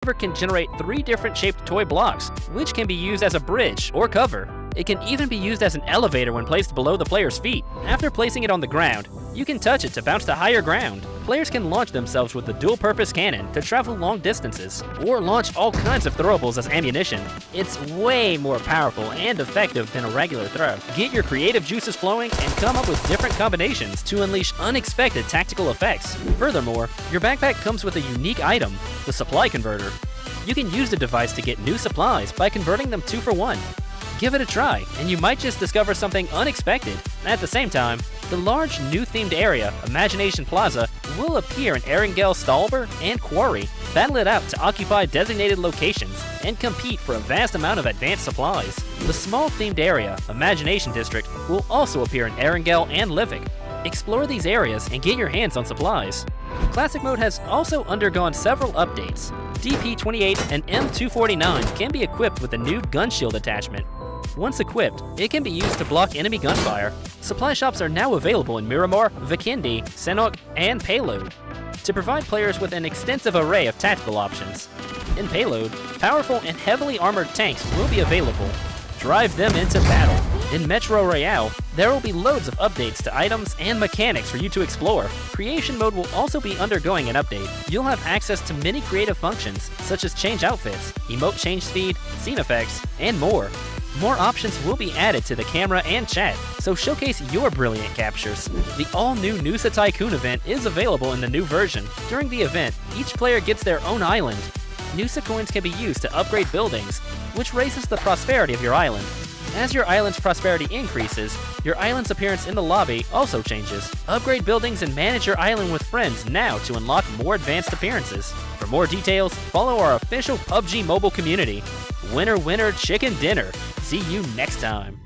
server can generate 3 different shaped toy blocks, which can be used as a bridge or cover. It can even be used as an elevator when placed below the player's feet. After placing it on the ground, you can touch it to bounce to higher ground. Players can launch themselves with the dual-purpose cannon to travel long distances, or launch all kinds of throwables as ammunition. It's way more powerful and effective than a regular throw. Get your creative juices flowing and come up with different combinations to unleash unexpected tactical effects. Furthermore, your backpack comes with a unique item, the supply converter. You can use the device to get new supplies by converting them 2 for 1. Give it a try, and you might just discover something unexpected. At the same time, the large new themed area, Imagination Plaza, will appear in Erangel, Stalber, and Quarry. Battle it out to occupy designated locations and compete for a vast amount of advanced supplies. The small themed area, Imagination District, will also appear in Erangel and Livik. Explore these areas and get your hands on supplies. Classic Mode has also undergone several updates. DP28 and M249 can be equipped with a new gun shield attachment. Once equipped, it can be used to block enemy gunfire. Supply shops are now available in Miramar, Vikindi, Senok, and Payload to provide players with an extensive array of tactical options. In Payload, powerful and heavily armored tanks will be available. Drive them into battle. In Metro Royale, there will be loads of updates to items and mechanics for you to explore. Creation Mode will also be undergoing an update. You'll have access to many creative functions, such as change outfits, emote change speed, scene effects, and more. More options will be added to the camera and chat, so showcase your brilliant captures. The all-new Nusa Tycoon event is available in the new version. During the event, each player gets their own island. Nusa coins can be used to upgrade buildings, which raises the prosperity of your island. As your island's prosperity increases, your island's appearance in the lobby also changes. Upgrade buildings and manage your island with friends now to unlock more advanced appearances. For more details, follow our official PUBG mobile community. Winner, winner, chicken dinner. See you next time.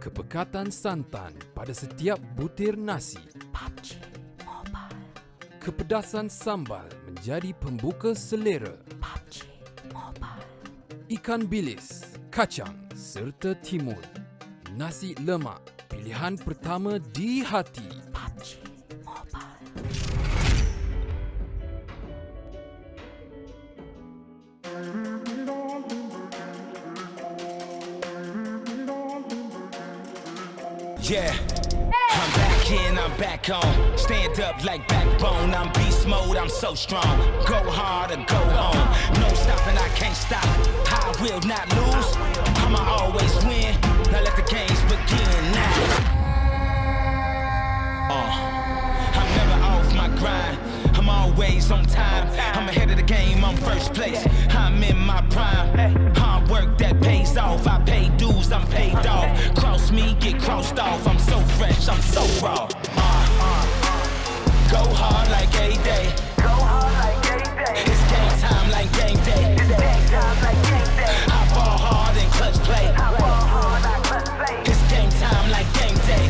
Kepekatan santan pada setiap butir nasi. PUBG Mobile. Kepedasan sambal menjadi pembuka selera. PUBG Mobile. Ikan bilis, kacang serta timun. Nasi lemak, pilihan pertama di hati. PUBG Mobile. Yeah, I'm back again, I'm back on. Stand up like backbone, I'm beast mode, I'm so strong. Go hard or go home. No stopping, I can't stop. I will not lose. I'ma always win. Now let the games begin now. I'm never off my grind. I'm always on time. I'm ahead of the game, I'm first place. I'm in my prime. Hard work that pays off. I pay dues, I'm paid off. Cross me, get crossed off. I'm so fresh, I'm so raw. Go hard like a day. It's game time like game day. I ball hard and clutch play. It's game time like game day.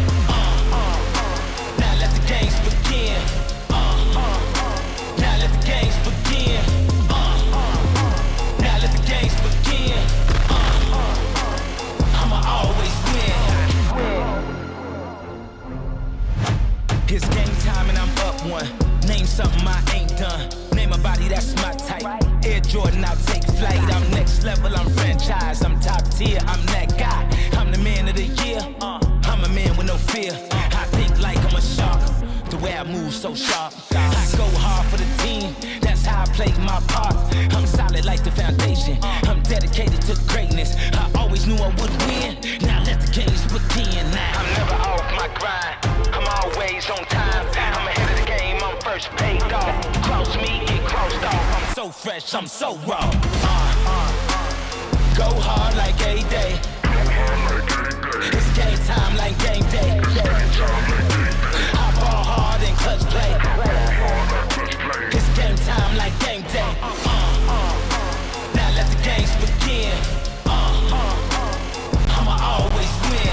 Now let the games begin. Now let the games begin. Now let the games begin. I'ma always win. It's game time and I'm up one. Name something I ain't done. Name a body that's my type. Air Jordan, I'll take flight. I'm next level, I'm franchise. I'm top tier, I'm that guy. I'm the man of the year. I'm a man with no fear. I think like I'm a shark. The way I move so sharp. I go hard for the team. That's how I play my part. I'm solid like the foundation. I'm dedicated to greatness. I always knew I would win. Now let the games begin. Now I'm never off my grind. I'm always on time. I'm ahead of the game. I'm first paid off. Cross me, get crossed off. I'm so fresh. I'm so raw. Go hard like a day. It's game time like game day. I ball hard and clutch play. It's game time like game day. Now let the games begin. I'ma always win.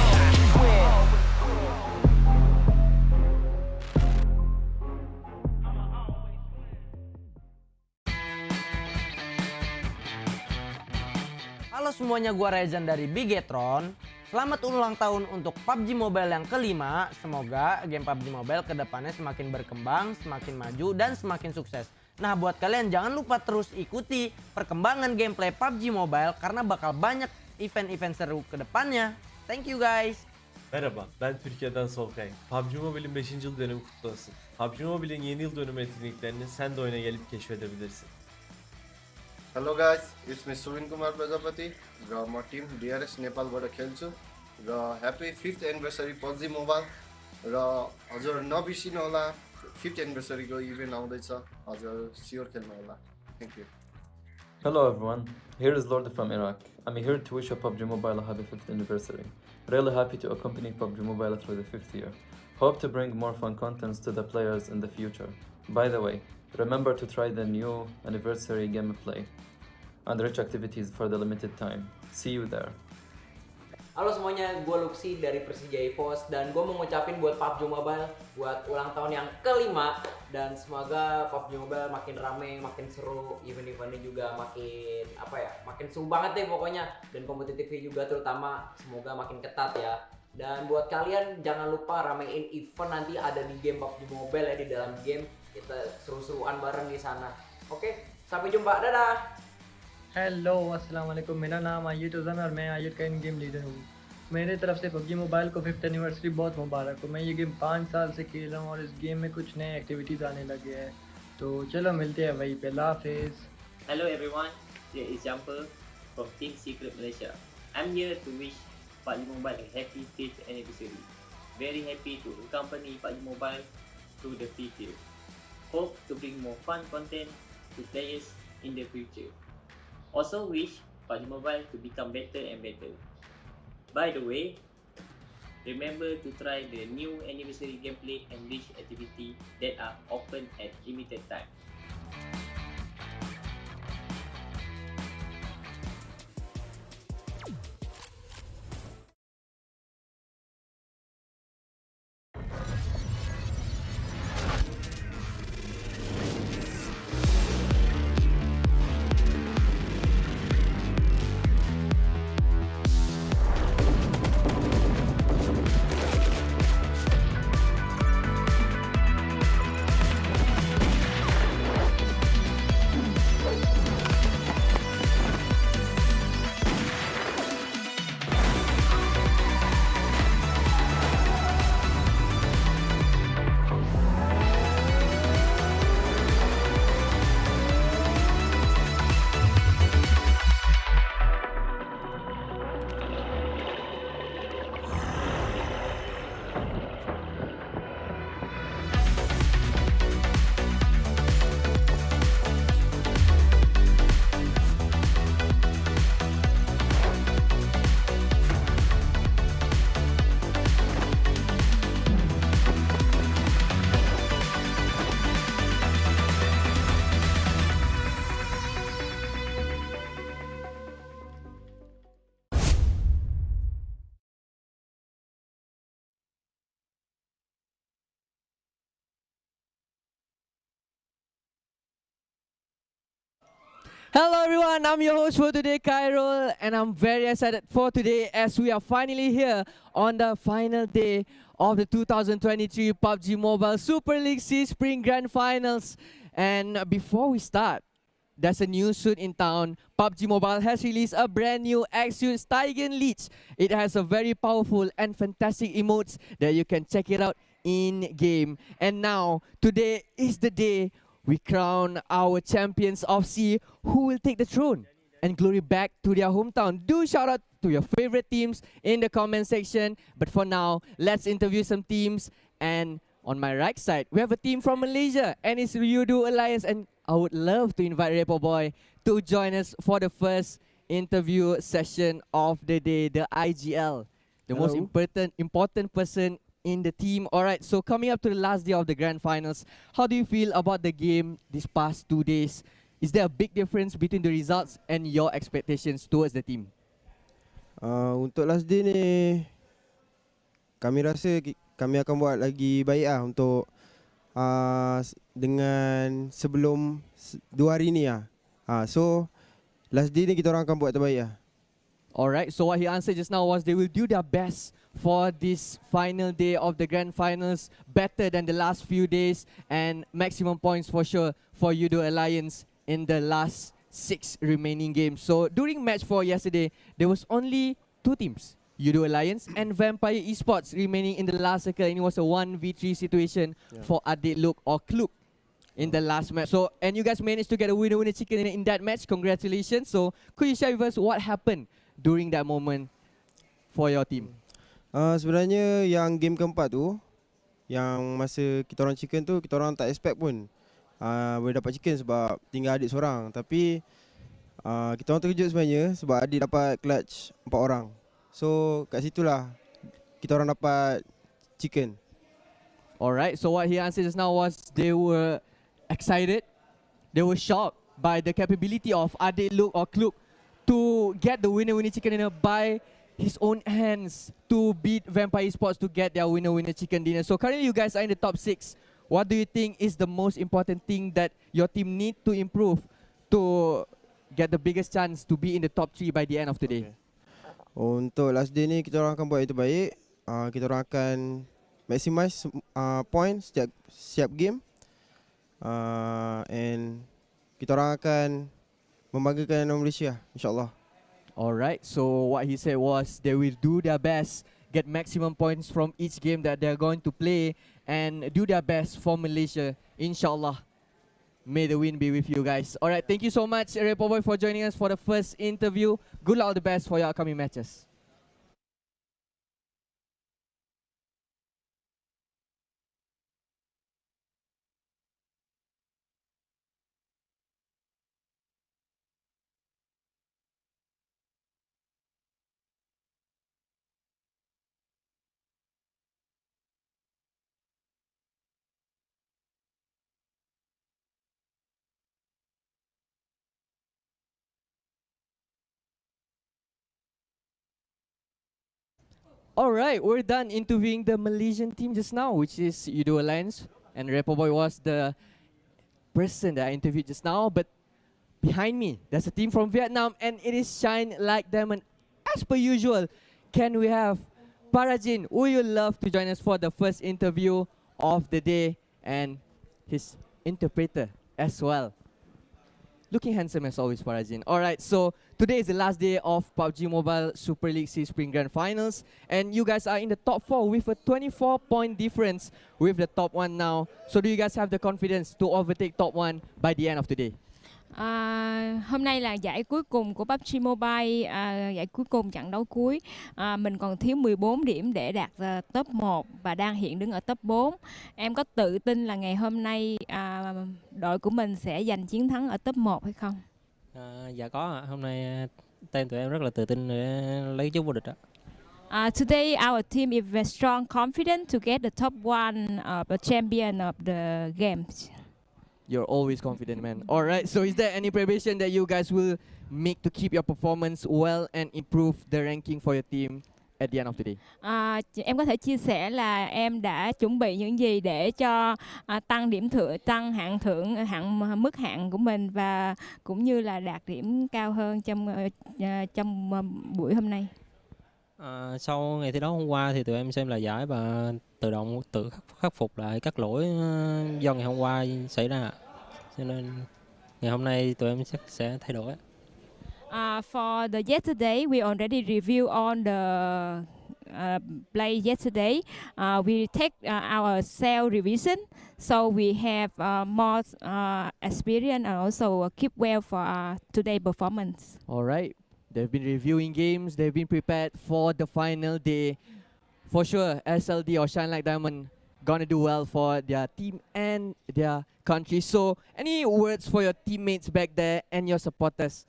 Halo semuanya, gua Rezan dari BIGETRON. Selamat ulang tahun untuk PUBG Mobile yang kelima. Semoga game PUBG Mobile kedepannya semakin berkembang, semakin maju, dan semakin sukses. Nah, buat kalian jangan lupa terus ikuti perkembangan gameplay PUBG Mobile karena bakal banyak event-event seru kedepannya. Thank you guys. Merhaba, ben Türkiye'den Solkay. PUBG Mobile'in 5. yıl dönümü kutlu olsun. PUBG Mobile'in yeni yıl dönümü etkinliklerini sen de oyuna gelip keşfedebilirsin. Hello guys, it's me Suvin Kumar Prajapati र म team DRS नेपालबाट खेल्छु र happy 5th anniversary PUBG mobile र हजुर नबिर्सिनु होला 5th एनिभर्सरीको event आउँदैछ हजुर स्योर खेल्नु होला thank you Hello everyone, here is Lord from Iraq. I'm here to wish PUBG Mobile a happy 5th anniversary. Really happy to accompany PUBG Mobile through the 5th year. Hope to bring more fun contents to the players in the future. By the way, remember to try the new anniversary gameplay and rich activities for the limited time. See you there. Halo semuanya, gue Luxi dari Persija EVOS dan gue mau ngucapin buat PUBG Mobile buat ulang tahun yang kelima dan semoga PUBG Mobile makin rame, makin seru, event-eventnya juga makin makin seru banget deh pokoknya dan kompetitifnya juga terutama semoga makin ketat ya. Dan buat kalian jangan lupa ramein event nanti ada di game PUBG Mobile ya, di dalam game kita seru-seruan bareng di sana. Oke, sampai jumpa, dadah. Hello अस्सलाम वालेकुम, मेरा नाम आयुद उज़न और मैं आयुद का इन game leader हूँ। मेरे तरफ से पबजी मोबाइल को 5th एनिवर्सरी बहुत मुबारक हो। मैं ये गेम 5 साल से खेल रहा हूँ और इस गेम में कुछ नए एक्टिविटीज़ आने लगे हैं, तो चलो मिलते हैं वहीं पे। अल्लाह हाफिज़। Hello everyone, here is Jumper from Team Secret Malaysia. I'm here to wish PUBG Mobile a happy 5th anniversary. Very happy to accompany PUBG Mobile through the 5th year. Hope to bring more fun content to players in the future. Also wish PUBG Mobile to become better and better. By the way, remember to try the new anniversary gameplay and rich activity that are open at limited time. Hello everyone, I'm your host for today, Khairul, and I'm very excited for today as we are finally here on the final day of the 2023 PUBG Mobile Super League SEA Spring Grand Finals. And before we start, there's a new suit in town. PUBG Mobile has released a brand new X-Suit Steigen Leech. It has a very powerful and fantastic emotes that you can check it out in game. And now, today is the day we crown our champions of SEA who will take the throne and glory back to their hometown. Do shout out to your favorite teams in the comment section. But for now, let's interview some teams. And on my right side, we have a team from Malaysia and it's Yoodo Alliance. And I would love to invite Repo Boy to join us for the first interview session of the day, the IGL. The most important person in the team. Alright, so coming up to the last day of the grand finals, how do you feel about the game these past 2 days? Is there a big difference between the results and your expectations towards the team? Untuk last day ni, kami rasa kami akan buat lagi baik lah untuk dengan sebelum 2 hari ni lah. So last day ni kita orang akan buat terbaik lah. Alright, so what he answered just now was they will do their best for this final day of the grand finals, better than the last few days, and maximum points for sure for Yoodo Alliance in the last 6 remaining games. So during match 4 yesterday, there was only 2 teams, Yoodo Alliance and Vampire Esports remaining in the last circle, and it was a 1v3 situation for Adik Look or Kluk in the last match. So, and you guys managed to get a winner chicken in that match. Congratulations. So could you share with us what happened during that moment for your team? Sebenarnya yang game keempat tu, yang masa kita orang chicken tu, kita orang tak expect pun boleh dapat chicken sebab tinggal adik seorang. Tapi kita orang terkejut sebenarnya sebab adik dapat clutch 4 orang. So kat situlah kita orang dapat chicken. Alright, so what he answered just now was they were excited, they were shocked by the capability of Adik Look or Kluk to get the winner chicken dinner by his own hands to beat Vampire Esports to get their winner chicken dinner. So currently you guys are in the top 6. What do you think is the most important thing that your team need to improve to get the biggest chance to be in the top 3 by the end of the day? Untuk last day ni kita orang akan buat yang terbaik. Kita orang akan maximize point setiap game. And kita orang akan membanggakan nama Malaysia, insyaAllah. Alright, so what he said was they will do their best, get maximum points from each game that they're going to play, and do their best for Malaysia, inshallah. May the win be with you guys. Alright, thank you so much, Repo Boy, for joining us for the first interview. Good luck, all the best for your upcoming matches. Alright, we're done interviewing the Malaysian team just now, which is Yoodo Alliance. And Repo Boy was the person that I interviewed just now. But behind me, there's a team from Vietnam, and it is Shine Like Diamond. As per usual, can we have Parajin, who you love to join us for the first interview of the day, and his interpreter as well. Looking handsome as always, Parajin. Alright, so today is the last day of PUBG Mobile Super League SEA Spring Grand Finals. And you guys are in the top 4 with a 24-point difference with the top 1 now. So do you guys have the confidence to overtake top 1 by the end of the day? Hôm nay là giải cuối cùng của PUBG Mobile, giải cuối cùng trận đấu cuối. Mình còn thiếu 14 điểm để đạt top 1 và đang hiện đứng ở top 4. Em có tự tin là ngày hôm nay đội của mình sẽ giành chiến thắng ở top 1 hay không? Dạ có ạ. Hôm nay team tụi em rất là tự tin để lấy chức vô địch ạ. Today our team is very strong, confident to get the top 1 of the champion of the games. You're always confident, man. Alright, so is there any preparation that you guys will make to keep your performance well and improve the ranking for your team at the end of the day? Em có thể chia sẻ là em đã chuẩn bị những gì để cho tăng điểm tăng hạng thưởng, mức hạng của mình và cũng như là đạt điểm cao hơn trong buổi hôm nay. Sau ngày thi đấu hôm qua thì tụi em xem lại giải và tự khắc phục lại các lỗi do ngày hôm qua xảy ra. Cho nên ngày hôm nay tụi em chắc sẽ thay đổi. For the yesterday, we already review on the play yesterday. We take our self revision, so we have more experience and also keep well for today performance. All right. They've been reviewing games. They've been prepared for the final day. For sure, SLD or Shine Like Diamond gonna do well for their team and their country. So, any words for your teammates back there and your supporters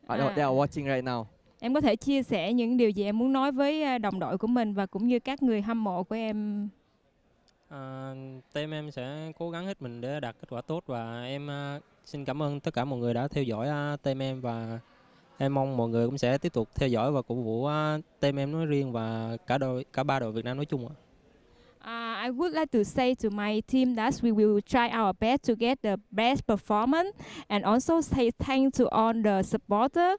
that are watching right now? Em có thể chia sẻ những điều gì em muốn nói với đồng đội của mình và cũng như các người hâm mộ của em. Team em sẽ cố gắng hết mình để đạt kết quả tốt và em xin cảm ơn tất cả mọi người đã theo dõi team em và em mong mọi người cũng sẽ tiếp tục theo dõi và cổ vũ team em nói riêng và cả ba đội Việt Nam nói chung ạ. I would like to say to my team that we will try our best to get the best performance and also say thanks to all the supporters.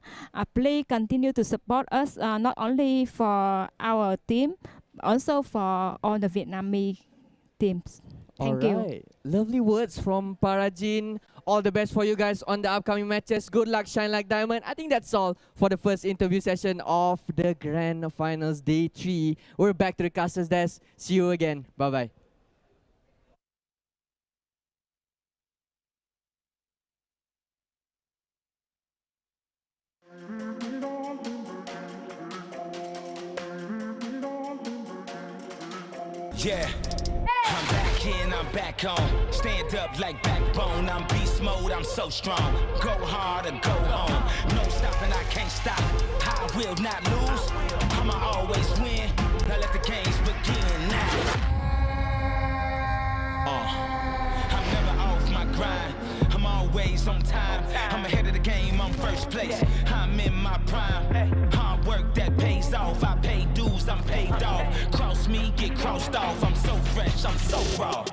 Please continue to support us not only for our team, also for all the Vietnamese teams. Thank you. Lovely words from Parajin. All the best for you guys on the upcoming matches. Good luck, Shine Like Diamond. I think that's all for the first interview session of the Grand Finals Day 3. We're back to the casters desk. See you again. Bye-bye. Yeah. I'm back in, I'm back on. Stand up like backbone. I'm beast mode, I'm so strong. Go hard or go home. No stopping, I can't stop. I will not lose. I'ma always win. Now let the games begin now. I'm never off my grind. I'm always on time. I'm ahead of the game, I'm first place. I'm in my prime. Hard work that pays off. I pay dues, I'm paid off. Cross me, get crossed off. I'm so fresh, I'm so raw.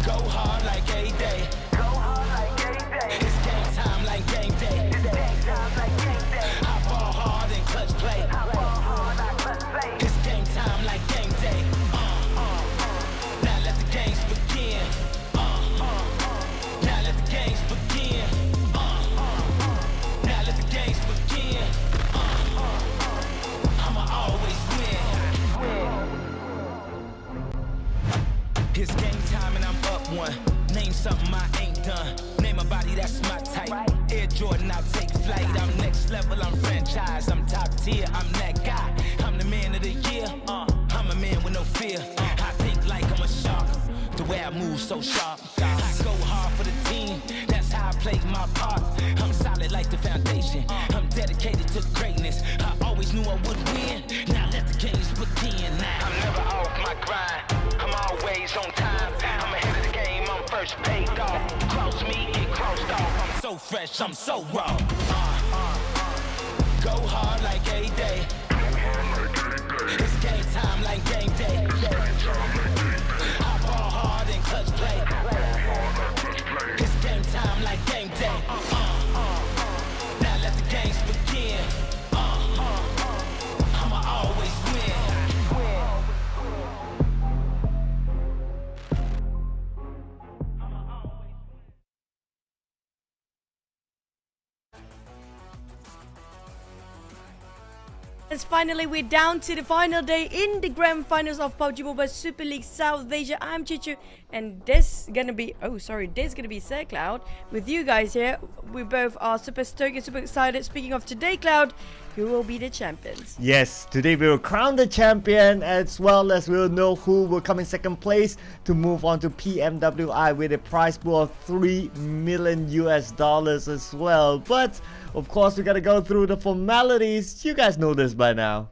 Go hard like a day. It's game time like game day. I ball hard and clutch play. It's game time like game day. Now let the games begin. Now let the games begin. Now let the games begin. I'ma always win. It's game time and I'm up one. Name something I ain't done. Name a body that's my type. Air Jordan, I'll take flight. I'm next level, I'm franchise. I'm top tier, I'm that guy. I'm the man of the year. I'm a man with no fear. I think like I'm a shark. The way I move so sharp. I go hard for the team. That's how I play my part. I'm solid like the foundation. I'm dedicated to greatness. I always knew I would win. Now let the games begin. Now I'm never off my grind. I'm always on time. I'm ahead of the game. I'm first paid off. Cross me, get crossed off. I'm so fresh. I'm so raw. Go hard like a day. It's game time like game day. I ball hard and clutch play. It's game time like game day. Now let the games begin. I'ma always win. And finally, we're down to the final day in the grand finals of PUBG Mobile Super League South Asia. I'm Chichu, and this gonna be Sir Cloud with you guys here. We both are super stoked and super excited. Speaking of today, Cloud, who will be the champions? Yes, today we will crown the champion as well as we'll know who will come in second place to move on to PMWI with a prize pool of $3 million as well. But of course, we gotta go through the formalities. You guys know this by now.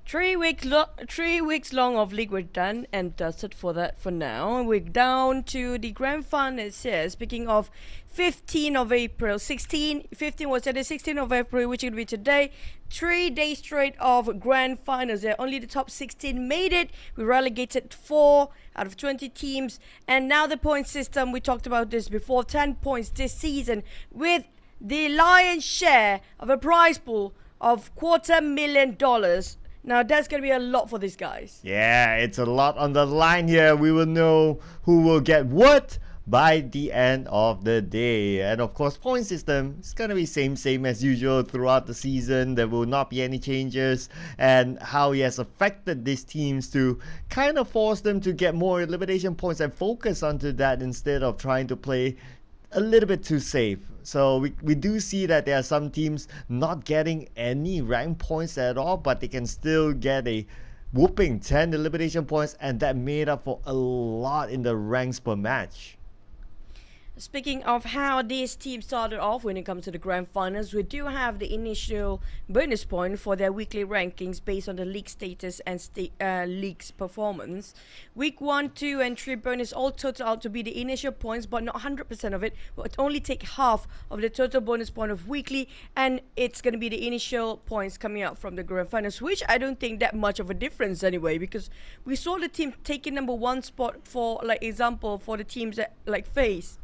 3 weeks long of league we're done and dusted for that for now. We're down to the grand finals here. Speaking of 15th of April, 15 was today, 16th of April, which will be today. 3 days straight of grand finals there. Only the top 16 made it. We relegated 4 out of 20 teams. And now the point system, we talked about this before, 10 points this season with the lion's share of a prize pool of $250,000. Now that's gonna be a lot for these guys. Yeah, it's a lot on the line here. We will know who will get what by the end of the day. And of course, point system is gonna be same as usual throughout the season. There will not be any changes, and how he has affected these teams to kind of force them to get more elimination points and focus onto that instead of trying to play a little bit too safe. So we do see that there are some teams not getting any rank points at all, but they can still get a whooping 10 elimination points, and that made up for a lot in the ranks per match. Speaking of how this team started off when it comes to the grand finals, we do have the initial bonus point for their weekly rankings based on the league status and league's performance. Week 1, 2 and 3 bonus all total out to be the initial points, but not 100% of it. We'll only take half of the total bonus point of weekly, and it's going to be the initial points coming out from the grand finals, which I don't think that much of a difference anyway, because we saw the team taking number 1 spot for, like, example, for the teams that like FaZe.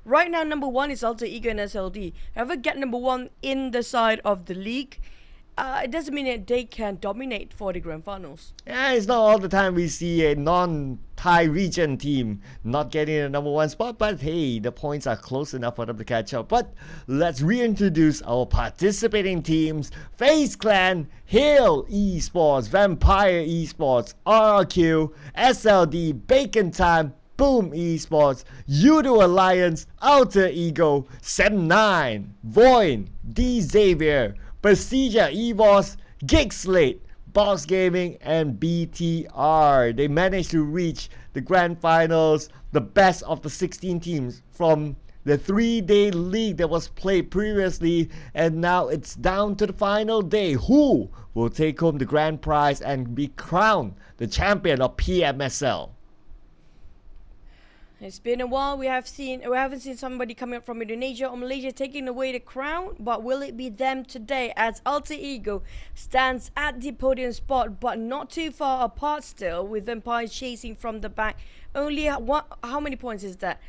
Right now, number 1 is Alter Ego and SLD. Whoever get number 1 in the side of the league, it doesn't mean that they can dominate for the grand finals. Yeah, it's not all the time we see a non-Thai region team not getting a number 1 spot, but hey, the points are close enough for them to catch up. But let's reintroduce our participating teams. FaZe Clan, Hail Esports, Vampire Esports, RRQ, SLD, Bacon Time, Boom Esports, Yoodo Alliance, Alter Ego, Sem9, VOIN, D Xavier, PERSIJA EVOS, GEEK SLATE, Box Gaming, and BTR. They managed to reach the grand finals, the best of the 16 teams from the 3-day league that was played previously, and now it's down to the final day. Who will take home the grand prize and be crowned the champion of PMSL? It's been a while. We haven't seen somebody coming up from Indonesia or Malaysia taking away the crown, but will it be them today, as Alter Ego stands at the podium spot but not too far apart still, with Vampire chasing from the back. Only how many points is that?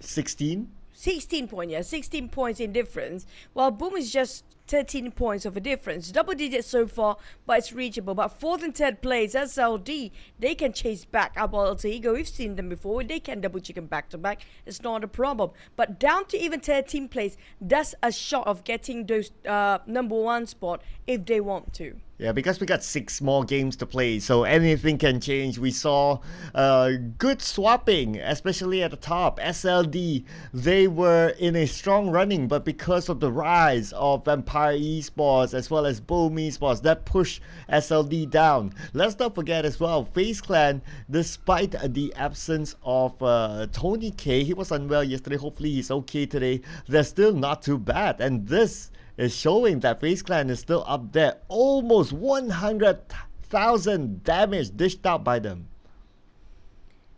16? 16 points, yeah, 16 points in difference, while Boom is just 13 points of a difference. Double digits so far, but it's reachable. But 4th and 3rd place, SLD, they can chase back up Alter Ego. We've seen them before. They can double chicken back to back. It's not a problem. But down to even 13th place, that's a shot of getting those number 1 spot if they want to. Yeah, because we got 6 more games to play, so anything can change. We saw good swapping, especially at the top. SLD, they were in a strong running, but because of the rise of Vampire Esports as well as Boom Esports, that pushed SLD down. Let's not forget as well, FaZe Clan, despite the absence of Tony K, he was unwell yesterday. Hopefully he's okay today. They're still not too bad, and this is showing that FaZe Clan is still up there. Almost 100,000 damage dished out by them.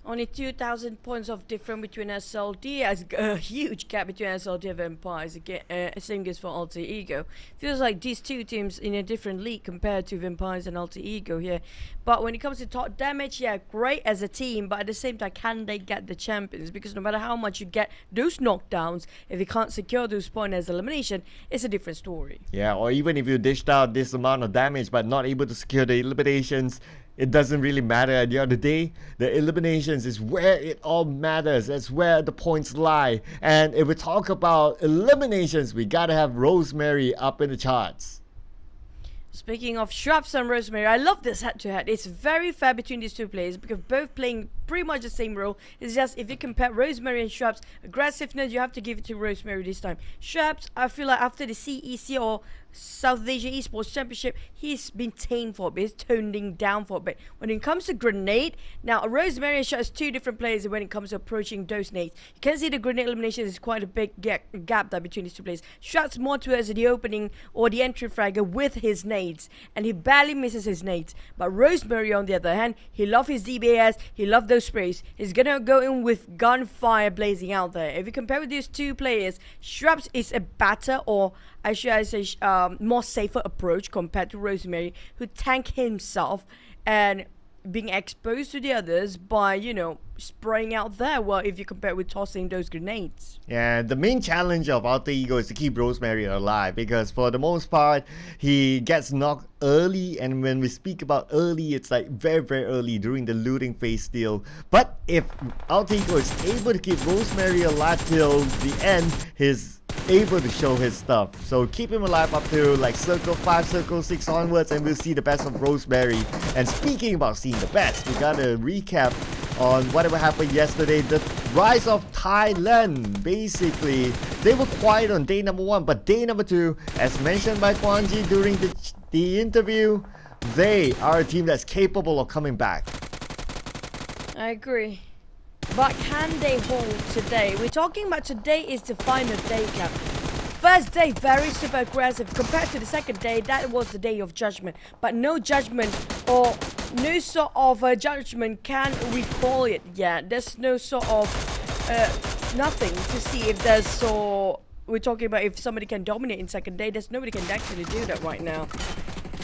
Only 2,000 points of difference between SLD, as a huge gap between SLD and Vampires. Again, same goes for Alter Ego. Feels like these two teams in a different league compared to Vampires and Alter Ego here. But when it comes to top damage, yeah, great as a team, but at the same time, can they get the champions? Because no matter how much you get those knockdowns, if you can't secure those points as elimination, it's a different story. Yeah, or even if you dished out this amount of damage but not able to secure the eliminations, it doesn't really matter. At the end of the day, the eliminations is where it all matters. That's where the points lie. And if we talk about eliminations, we gotta have Rosemary up in the charts. Speaking of Shrubs and Rosemary, I love this head-to-head. It's very fair between these two players because both playing pretty much the same role. It's just if you compare Rosemary and Shrubs, aggressiveness, you have to give it to Rosemary this time. Shrubs, I feel like after the CEC or South Asia Esports Championship, he's been tamed for a bit, he's toning down for a bit. When it comes to grenade, now Rosemary shows two different players when it comes to approaching those nades. You can see the grenade elimination is quite a big gap there between these two players. Shots more towards the opening or the entry fragger with his nades, and he barely misses his nades. But Rosemary, on the other hand, he loves his DBS, he loves those sprays. He's gonna go in with gunfire blazing out there. If you compare with these two players, Shrubs is a better, or I should say, more safer approach compared to Rosemary, who tank himself and being exposed to the others by, you know, spraying out there. Well, if you compare with tossing those grenades. Yeah, the main challenge of Alter Ego is to keep Rosemary alive, because for the most part, he gets knocked early, and when we speak about early, it's like very, very early during the looting phase still. But if Alter Ego is able to keep Rosemary alive till the end, he's able to show his stuff. So keep him alive up to like circle 5, circle 6 onwards, and we'll see the best of Rosemary. And speaking about seeing the best, we got a recap on whatever happened yesterday. The rise of Thailand. Basically, they were quiet on day number 1, but day number 2, as mentioned by Kwanji during the interview, they are a team that's capable of coming back. I agree. But can they hold today? We're talking about today is the final day, Cap. First day, very super aggressive. Compared to the second day, that was the day of judgment. But no judgment or no sort of judgment can recall it yet. There's no sort of nothing to see if there's so... We're talking about if somebody can dominate in second day. There's nobody can actually do that right now.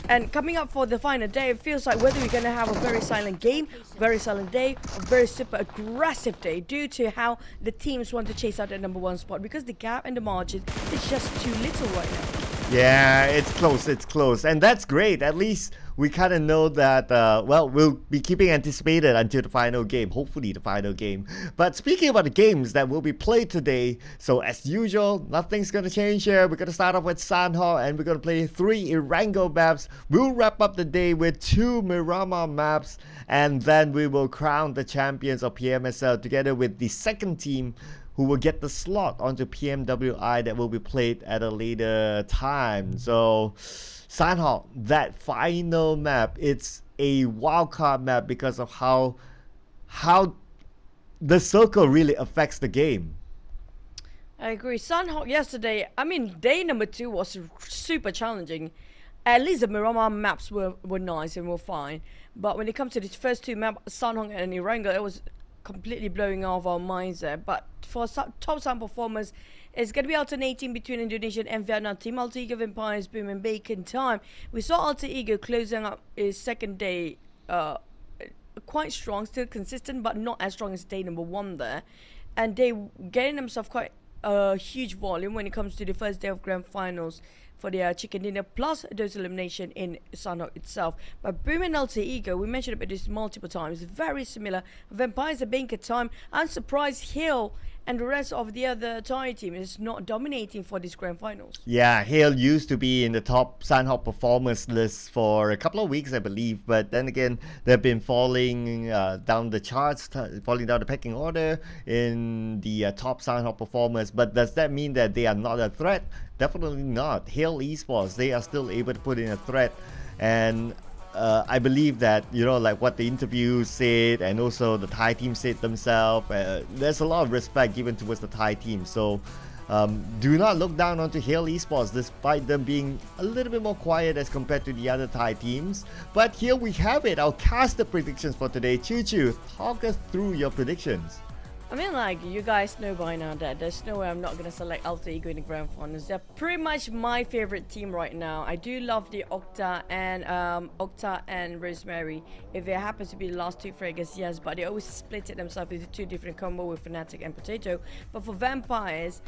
And coming up for the final day, it feels like whether we're going to have a very silent game, very silent day, a very super aggressive day, due to how the teams want to chase out that number 1 spot, because the gap and the margin is just too little right now. Yeah, it's close, and that's great. At least we kind of know that, well, we'll be keeping anticipated until the final game, hopefully the final game. But speaking about the games that will be played today, so as usual, nothing's going to change here. We're going to start off with Sanhok, and we're going to play 3 Erangel maps. We'll wrap up the day with 2 Miramar maps, and then we will crown the champions of PMSL together with the second team, who will get the slot onto PMWI that will be played at a later time. So Sanhok, that final map, it's a wildcard map because of how the circle really affects the game. I agree. Sanhok yesterday, I mean, day number 2 was super challenging. At least the Miramar maps were nice and were fine. But when it comes to the first 2 maps, Sanhok and Erangel, it was completely blowing off our minds there. But for top sound performers, it's going to be alternating between Indonesian and Vietnam team. Alter Ego, Vampires, Boom and Bacon time. We saw Alter Ego closing up his second day quite strong, still consistent, but not as strong as day number 1 there. And they getting themselves quite a huge volume when it comes to the first day of grand finals for their chicken dinner, plus those elimination in Sanhok itself. But Boom and Alter Ego, we mentioned about this multiple times, very similar. Vampires are being at time. I'm surprised Hill and the rest of the other Thai team is not dominating for these grand finals. Yeah, Hale used to be in the top Sanhok performance list for a couple of weeks, I believe, but then again, they've been falling down the charts, falling down the pecking order in the top Sanhok performance. But does that mean that they are not a threat? Definitely not. Hale Esports, they are still able to put in a threat, and I believe that, you know, like what the interview said, and also the Thai team said themselves, there's a lot of respect given towards the Thai team. So do not look down onto Hale Esports, despite them being a little bit more quiet as compared to the other Thai teams. But here we have it, our caster predictions for today. Choo Choo, talk us through your predictions. I mean, like, you guys know by now that there's no way I'm not going to select Alter Ego in the grand finals. They're pretty much my favorite team right now. I do love the Octa and Rosemary. If it happens to be the last 2 fraggers, yes, but they always split it themselves into 2 different combos with Fnatic and Potato. But for Vampires,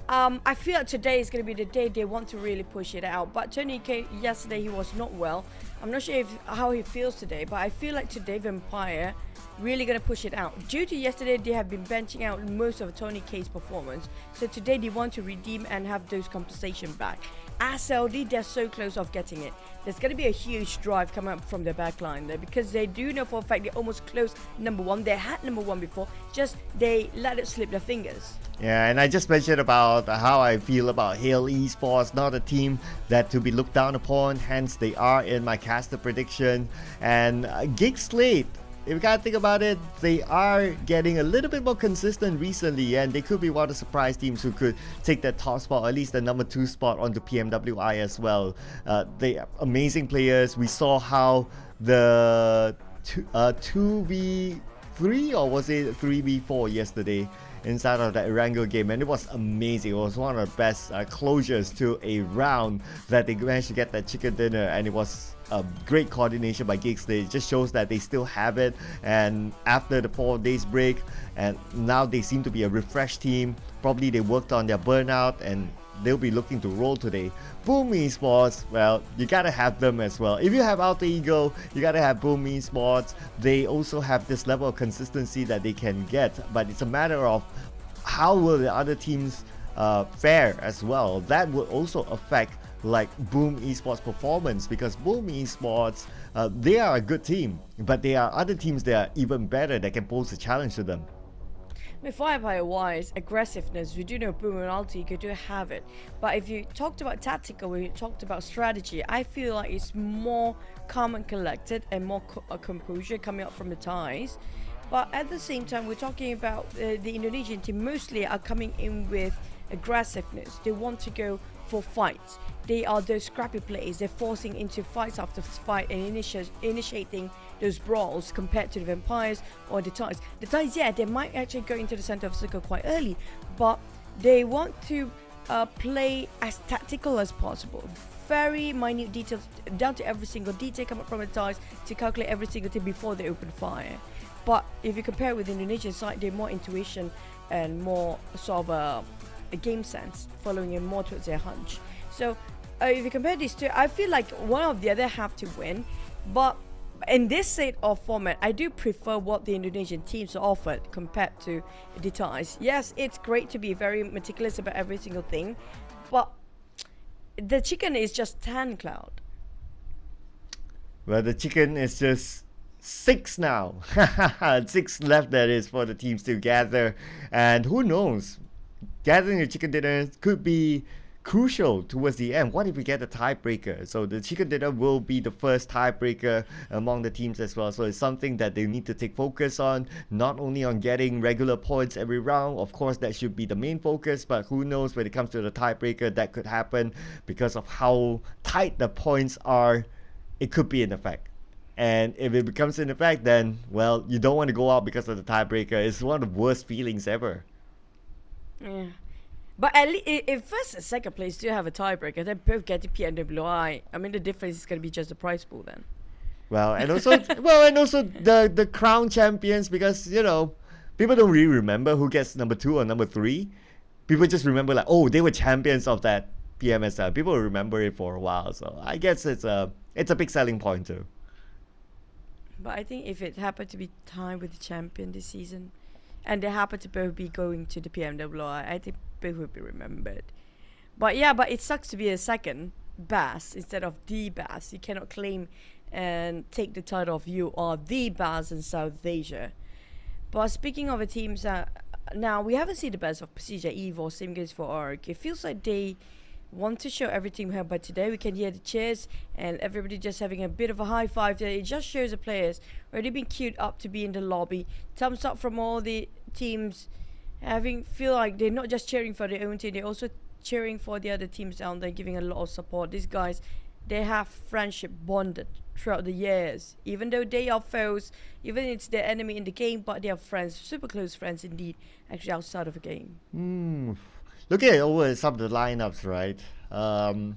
I feel like today is going to be the day they want to really push it out. But Tony K, yesterday he was not well. I'm not sure how he feels today, but I feel like today Vampire, really going to push it out. Due to yesterday, they have been benching out most of Tony K's performance. So today they want to redeem and have those compensation back. SLD, they're so close of getting it. There's going to be a huge drive coming up from their backline there, because they do know for a fact they almost closed number one. They had number one before, just they let it slip their fingers. Yeah, and I just mentioned about how I feel about Hale Esports, not a team that to be looked down upon, hence they are in my caster prediction. And GEEK SLATE, if you gotta think about it, they are getting a little bit more consistent recently, and they could be one of the surprise teams who could take that top spot, or at least the number 2 spot onto PMWI as well. They are amazing players. We saw how the 2v3 or was it 3v4 yesterday inside of that Erangel game, and it was amazing. It was one of the best closures to a round that they managed to get that chicken dinner, and it was great coordination by GEEK SLATE. It just shows that they still have it, and after the 4 days break, and now they seem to be a refreshed team. Probably they worked on their burnout, and they'll be looking to roll today. Boom Esports, well, you gotta have them as well. If you have Alter Ego, you gotta have Boom Esports. They also have this level of consistency that they can get, but it's a matter of how will the other teams fare as well. That will also affect like Boom Esports performance, because Boom Esports, they are a good team, but there are other teams that are even better that can pose a challenge to them. With firepower-wise, aggressiveness, we do know Boom and Alter Ego do have it. But if you talked about tactical, when you talked about strategy, I feel like it's more calm and collected and more composure coming up from the ties. But at the same time, we're talking about the Indonesian team mostly are coming in with aggressiveness. They want to go for fights. They are those scrappy players. They're forcing into fights after fight and initiating those brawls compared to the Vampires or the Ties. The Ties, yeah, they might actually go into the center of the circle quite early, but they want to play as tactical as possible. Very minute details, down to every single detail come up from the Ties to calculate every single thing before they open fire. But if you compare with the Indonesian side, they're more intuition and more sort of a game sense, following in more towards their hunch. So if you compare these two, I feel like one of the other have to win. But in this set of format, I do prefer what the Indonesian teams offered compared to the Ties. Yes, it's great to be very meticulous about every single thing, but the chicken is just 10, Cloud. Well, the chicken is just 6 now. 6 left, that is, for the teams to gather. And who knows, gathering the chicken dinner could be crucial towards the end. What if we get a tiebreaker? So the chicken dinner will be the first tiebreaker among the teams as well. So it's something that they need to take focus on, not only on getting regular points every round. Of course, that should be the main focus, but who knows, when it comes to the tiebreaker, that could happen because of how tight the points are. It could be in effect. And if it becomes in effect, then, well, you don't want to go out because of the tiebreaker. It's one of the worst feelings ever. Yeah. But at least if first and second place do have a tiebreaker, then both get the PMWI. I mean, the difference is going to be just the prize pool then. Well, and also, the crown champions, because, you know, people don't really remember who gets number 2 or number 3. People just remember like, oh, they were champions of that PMSL. People will remember it for a while. So I guess it's a big selling point too. But I think if it happened to be tied with the champion this season, and they happen to both be going to the PMWI, I think both would be remembered. But yeah, but it sucks to be a second Bass instead of the Bass. You cannot claim and take the title of you are the Bass in South Asia. But speaking of the teams, now we haven't seen the best of PERSIJA, EVOS, same goes for ARC. It feels like they want to show everything here, but today we can hear the cheers and everybody just having a bit of a high five there. It just shows the players already been queued up to be in the lobby. Thumbs up from all the teams, feel like they're not just cheering for their own team, they're also cheering for the other teams down there, giving a lot of support. These guys, they have friendship bonded throughout the years, even though they are foes, even it's their enemy in the game, but they are friends, super close friends indeed, actually outside of a game. Looking at over some of the lineups, right? 7-9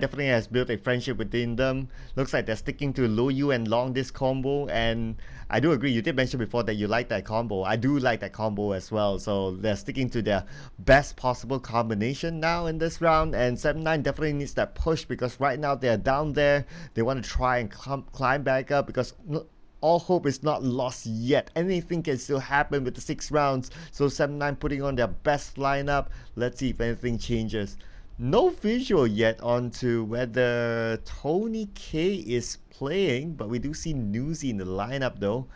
definitely has built a friendship within them. Looks like they're sticking to low U and long disc combo, and I do agree, you did mention before that you like that combo. I do like that combo as well, so they're sticking to their best possible combination now in this round, and 7-9 definitely needs that push because right now they're down there. They want to try and climb back up because all hope is not lost yet. Anything can still happen with the 6 rounds. So 7-9 putting on their best lineup. Let's see if anything changes. No visual yet onto whether Tony K is playing, but we do see Newsy in the lineup though.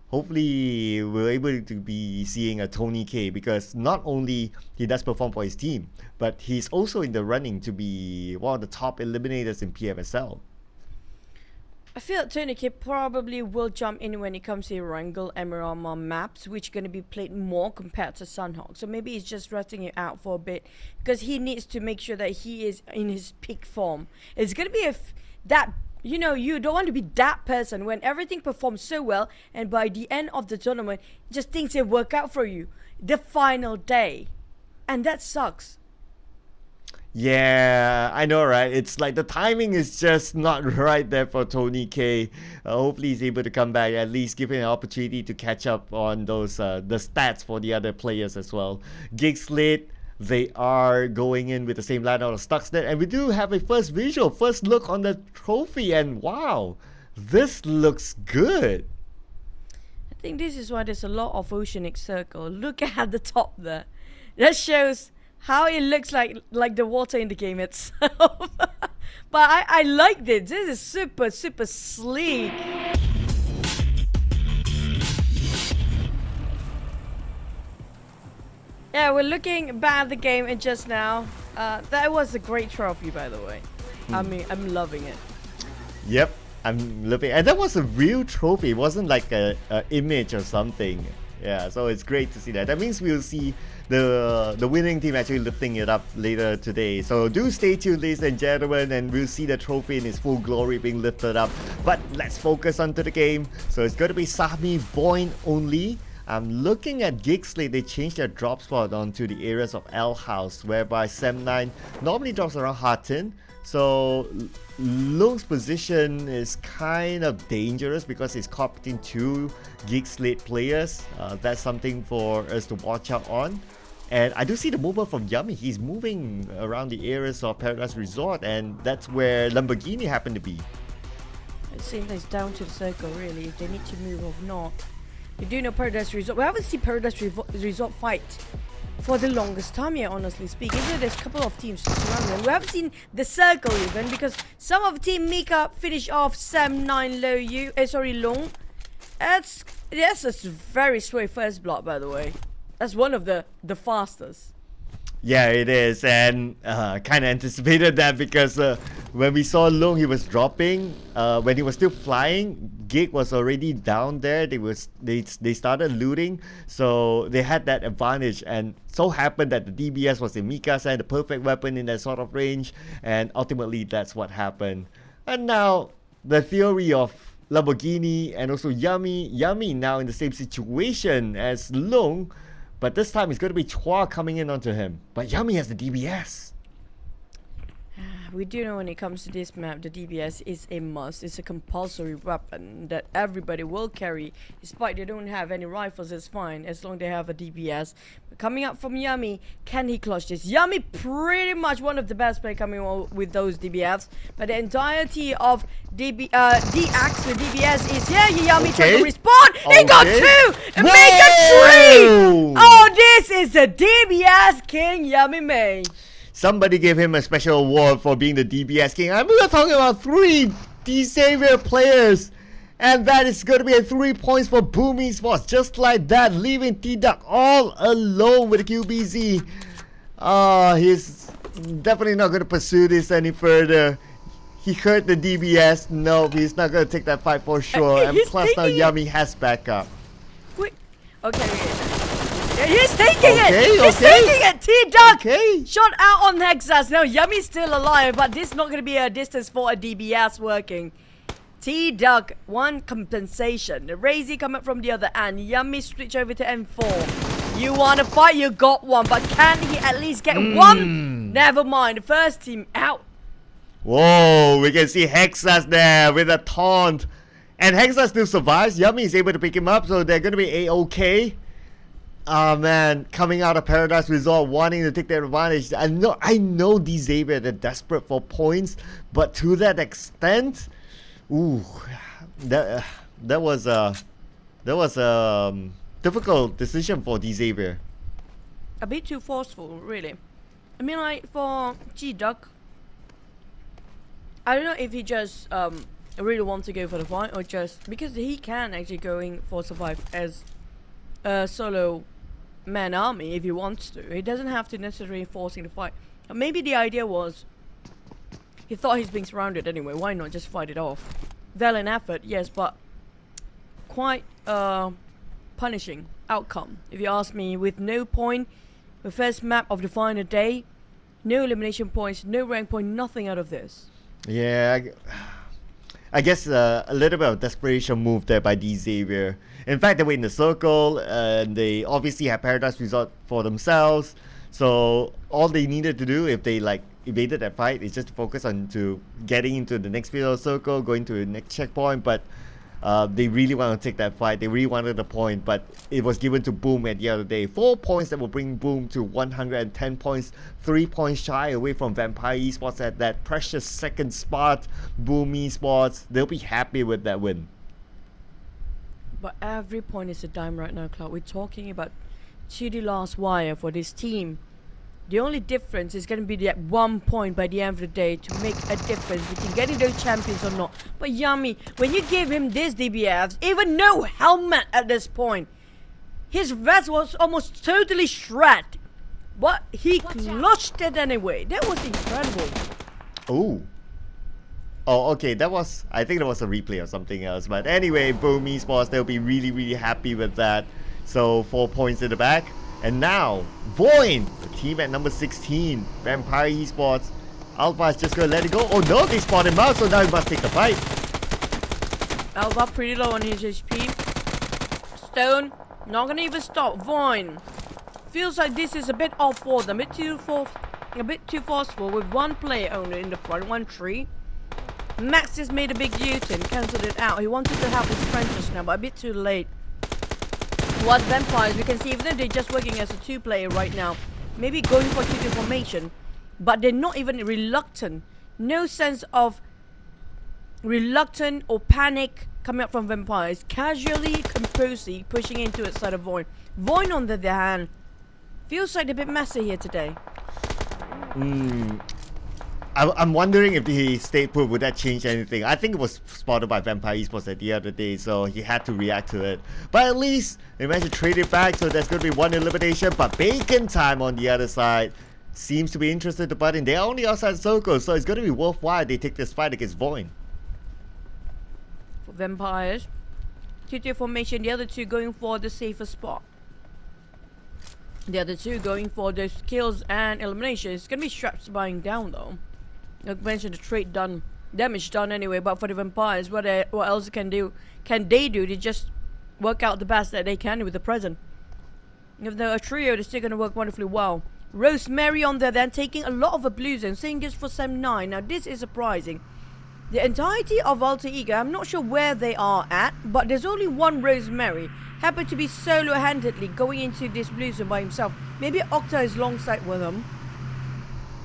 Hopefully we're able to be seeing a Tony K, because not only he does perform for his team, but he's also in the running to be one of the top eliminators in PMSL. I feel that Tony K probably will jump in when it comes to Wrangle Emerald maps, which are going to be played more compared to Sunhawk. So maybe he's just resting it out for a bit, because he needs to make sure that he is in his peak form. It's going to be that, you know, you don't want to be that person when everything performs so well, and by the end of the tournament, just things will work out for you. The final day. And that sucks. Yeah, I know, right? It's like the timing is just not right there for Tony K. Hopefully he's able to come back, at least give him an opportunity to catch up on those the stats for the other players as well. GEEK SLATE, they are going in with the same lineup of Stuxnet, and we do have a first visual, first look on the trophy, and wow, this looks good. I think this is why there's a lot of oceanic circle. Look at the top there. That shows how it looks like the water in the game itself. But I like this. This is super, super sleek. Yeah, we're looking back at the game and just now. That was a great trophy, by the way. I mean, I'm loving it. Yep, I'm loving it. And that was a real trophy. It wasn't like a image or something. Yeah, so it's great to see that. That means we'll see the winning team actually lifting it up later today. So do stay tuned, ladies and gentlemen, and we'll see the trophy in its full glory being lifted up. But let's focus onto the game. So it's going to be Sami VOIN only. I'm looking at GEEK SLATE. They changed their drop spot onto the areas of L House, whereby Sem9 normally drops around Harton. So Lung's position is kind of dangerous because he's caught between 2 GEEK SLATE players. That's something for us to watch out on. And I do see the movement from Yummy. He's moving around the areas of Paradise Resort, and that's where Lamborghini happened to be. It seems it's down to the circle, really, if they need to move or not. You do know Paradise Resort. We haven't seen Paradise Resort fight for the longest time yet, honestly speaking. Even though there's a couple of teams surrounding them. We haven't seen the circle even, because some of Team Mika finished off Sem9 Long. That's a very sway first block, by the way. That's one of the fastest. Yeah, it is, and kind of anticipated that because when we saw Long, he was dropping. When he was still flying, GEEK was already down there. They started looting, so they had that advantage. And so happened that the DBS was in Mika's hand, the perfect weapon in that sort of range, and ultimately that's what happened. And now the theory of Lamborghini and also Yummy now in the same situation as Long. But this time it's going to be Chua coming in onto him. But Yummy has the DBS. We do know when it comes to this map, the DBS is a must. It's a compulsory weapon that everybody will carry. Despite they don't have any rifles, it's fine as long as they have a DBS. But coming up from Yummy, can he clutch this? Yummy pretty much one of the best players coming with those DBS. But the entirety of DX with DBS is here. Yummy trying to respawn. He got 2 and make a 3. Oh, this is the DBS King Yummy May. Somebody gave him a special award for being the DBS King. I mean, we're talking about 3 D-Savior players. And that is going to be a 3 points for Boom Esports. Just like that, leaving T-Duck all alone with the QBZ. He's definitely not going to pursue this any further. He hurt the DBS. No, he's not going to take that fight for sure. And plus now Yummy has backup. Wait. Okay. He's taking it! He's taking it! T-Duck! Shot out on Nexus. Now Yummy's still alive, but this is not going to be a distance for a DBS working. T-Duck, 1 compensation. Razy coming from the other end. Yummy switch over to M4. You want to fight? You got 1, but can he at least get 1? Never mind. The first team out. Whoa, we can see Hexas there with a taunt. And Hexas still survives. Yummy is able to pick him up, so they're going to be A-OK. Oh man, coming out of Paradise Resort, wanting to take their advantage. I know D-Xavier, they're desperate for points, but to that extent, ooh, that was a difficult decision for D Xavier. A bit too forceful, really. I mean, like for G-Duck, I don't know if he just really wants to go for the fight or just because he can actually going for survive as a solo man army if he wants to. He doesn't have to necessarily forcing the fight. Maybe the idea was he thought he's being surrounded anyway. Why not just fight it off? Valiant effort, yes, but quite punishing outcome if you ask me. With no point, the first map of the final day, no elimination points, no rank point, nothing out of this. Yeah, I guess a little bit of desperation move there by D Xavier. In fact, they were in the circle and they obviously had Paradise Resort for themselves. So all they needed to do if they like evaded that fight is just to focus on to getting into the next field circle, going to the next checkpoint. But they really want to take that fight. They really wanted the point, but it was given to Boom at the other day. 4 points that will bring Boom to 110 points, 3 points shy away from Vampire Esports at that precious second spot. Boom Esports, they'll be happy with that win. But every point is a dime right now, Cloud. We're talking about to the last wire for this team. The only difference is going to be that 1 point by the end of the day to make a difference between getting those champions or not. But Yummy, when you give him this DBFs, even no helmet at this point, his vest was almost totally shredded. But he clutched it anyway. That was incredible. Oh, okay, that was, I think that was a replay or something else. But anyway, Boom Esports, they'll be really, really happy with that. So 4 points in the back. And now, VOIN, the team at number 16, Vampire Esports. Alpha is just going to let it go. Oh no, they spot him out, so now he must take the fight. Alpha pretty low on his HP. Stone, not going to even stop. VOIN. Feels like this is a bit off for them, a bit too forceful with one player only in the front, 1-3. Max just made a big U-turn, cancelled it out. He wanted to help his friend just now, but a bit too late. What Vampires, we can see even though they're just working as a 2-player right now, maybe going for 2-2 formation, but they're not even reluctant. No sense of reluctant or panic coming up from Vampires. Casually, composedly pushing into it side of VOIN. VOIN on the other hand, feels like a bit messy here today. I'm wondering if he stayed put, would that change anything? I think it was spotted by Vampire Esports at the other day, so he had to react to it. But at least they managed to trade it back, so there's going to be one elimination. But Bacon Time on the other side seems to be interested to butt in. They're only outside circle, so it's going to be worthwhile they take this fight against VOIN. For Vampires, 2-2 formation, the other two going for the safer spot. The other two going for those kills and eliminations. It's going to be Straps buying down though. Like mentioned, the trade done, damage done anyway. But for the Vampires, what else can they do? They just work out the best that they can with the present. If they're a trio, they're still going to work wonderfully well. Rosemary on there then taking a lot of the blues and saying this for Sem 9. Now this is surprising. The entirety of Alter Ego, I'm not sure where they are at, but there's only one Rosemary. Happened to be solo-handedly going into this blue zone by himself. Maybe Octa is alongside with him.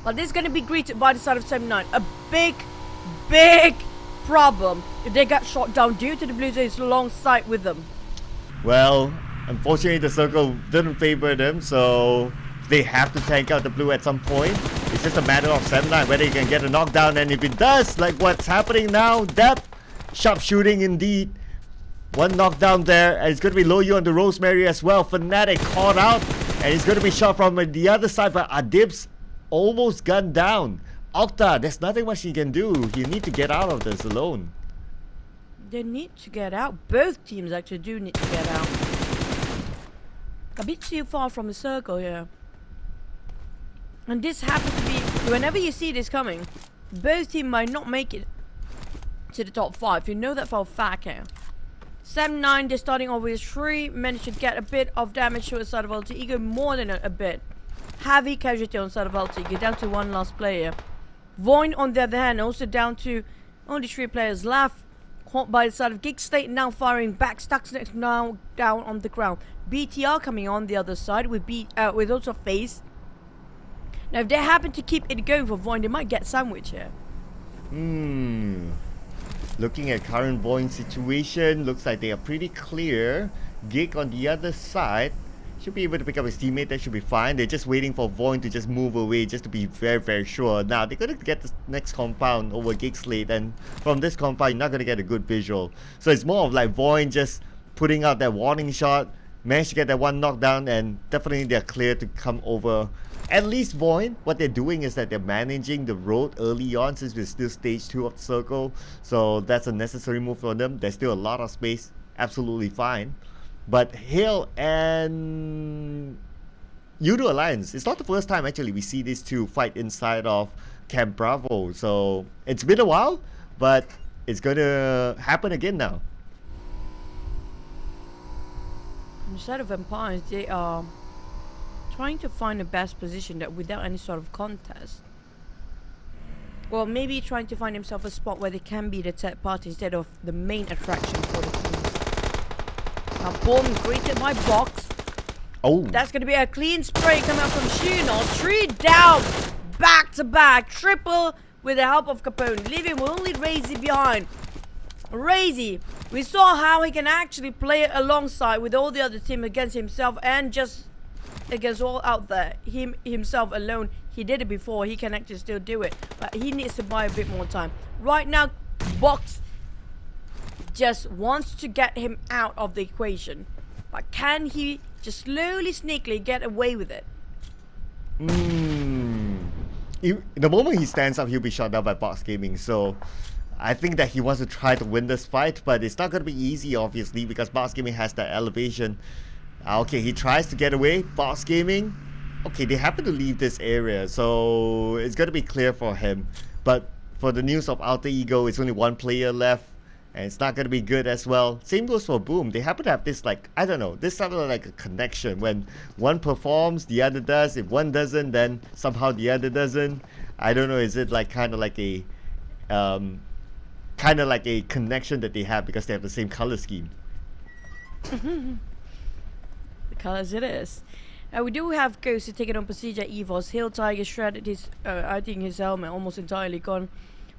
But this is going to be greeted by the side of 7-9. A big, big problem if they get shot down due to the blue zone is alongside with them. Well, unfortunately the circle didn't favor them, so they have to tank out the blue at some point. It's just a matter of 7-9 whether he can get a knockdown, and if it does, like what's happening now, depth, sharp shooting indeed. One knockdown there, and it's going to be low you on the Rosemary as well. Fnatic caught out, and he's going to be shot from the other side, but Adib's almost gunned down. Octa, there's nothing much he can do. You need to get out of this alone. They need to get out. Both teams actually do need to get out. A bit too far from the circle here. And this happens to be, whenever you see this coming, both teams might not make it to the top 5. You know that for a fact here. 7-9, they're starting off with 3. Managed to get a bit of damage to the side of Alter Ego, more than a bit. Heavy casualty on the side of Alter Ego, down to one last player. VOIN on the other hand, also down to only 3 players left. Caught by the side of GEEK, SLATE now firing back. Stuxnet now down on the ground. BTR coming on the other side with also FaZe. Now if they happen to keep it going for VOIN, they might get sandwich here. Looking at current VOIN situation, looks like they are pretty clear. GEEK on the other side should be able to pick up his teammate. That should be fine. They're just waiting for VOIN to just move away, just to be very, very sure. Now they're going to get the next compound over GEEK SLATE, and from this compound you're not going to get a good visual. So it's more of like VOIN just putting out that warning shot, managed to get that one knockdown, and definitely they're clear to come over. At least VOIN, what they're doing is that they're managing the road early on, since we're still stage 2 of the circle. So that's a necessary move for them. There's still a lot of space, absolutely fine. But Hale and Yoodo Alliance, it's not the first time actually we see these two fight inside of Camp Bravo. So it's been a while, but it's going to happen again now. Instead of vampires, they are trying to find the best position that without any sort of contest. Or maybe trying to find himself a spot where they can be the third party instead of the main attraction for the teams. Now boom, greeted by Box. Oh. That's going to be a clean spray coming out from Shino. 3 down, back to back, triple with the help of Capone, leaving only Razy behind. Razy, we saw how he can actually play alongside with all the other team against himself and just against all out there. Himself alone, he did it before, he can actually still do it, but he needs to buy a bit more time. Right now, Box just wants to get him out of the equation, but can he just slowly, sneakily get away with it? The moment he stands up, he'll be shot down by Box Gaming, so I think that he wants to try to win this fight, but it's not going to be easy, obviously, because Box Gaming has that elevation. Okay, he tries to get away. Box Gaming, okay, they happen to leave this area, so it's going to be clear for him. But for the news of Alter Ego, it's only one player left, and it's not going to be good as well. Same goes for Boom. They happen to have this, like, I don't know, this sort of like a connection. When one performs, the other does. If one doesn't, then somehow the other doesn't. I don't know, is it like kind of like a connection that they have because they have the same color scheme? Because it is. We do have Ghosty taking on PERSIJA EVOS. Hill Tiger shredded his, I think his helmet almost entirely gone.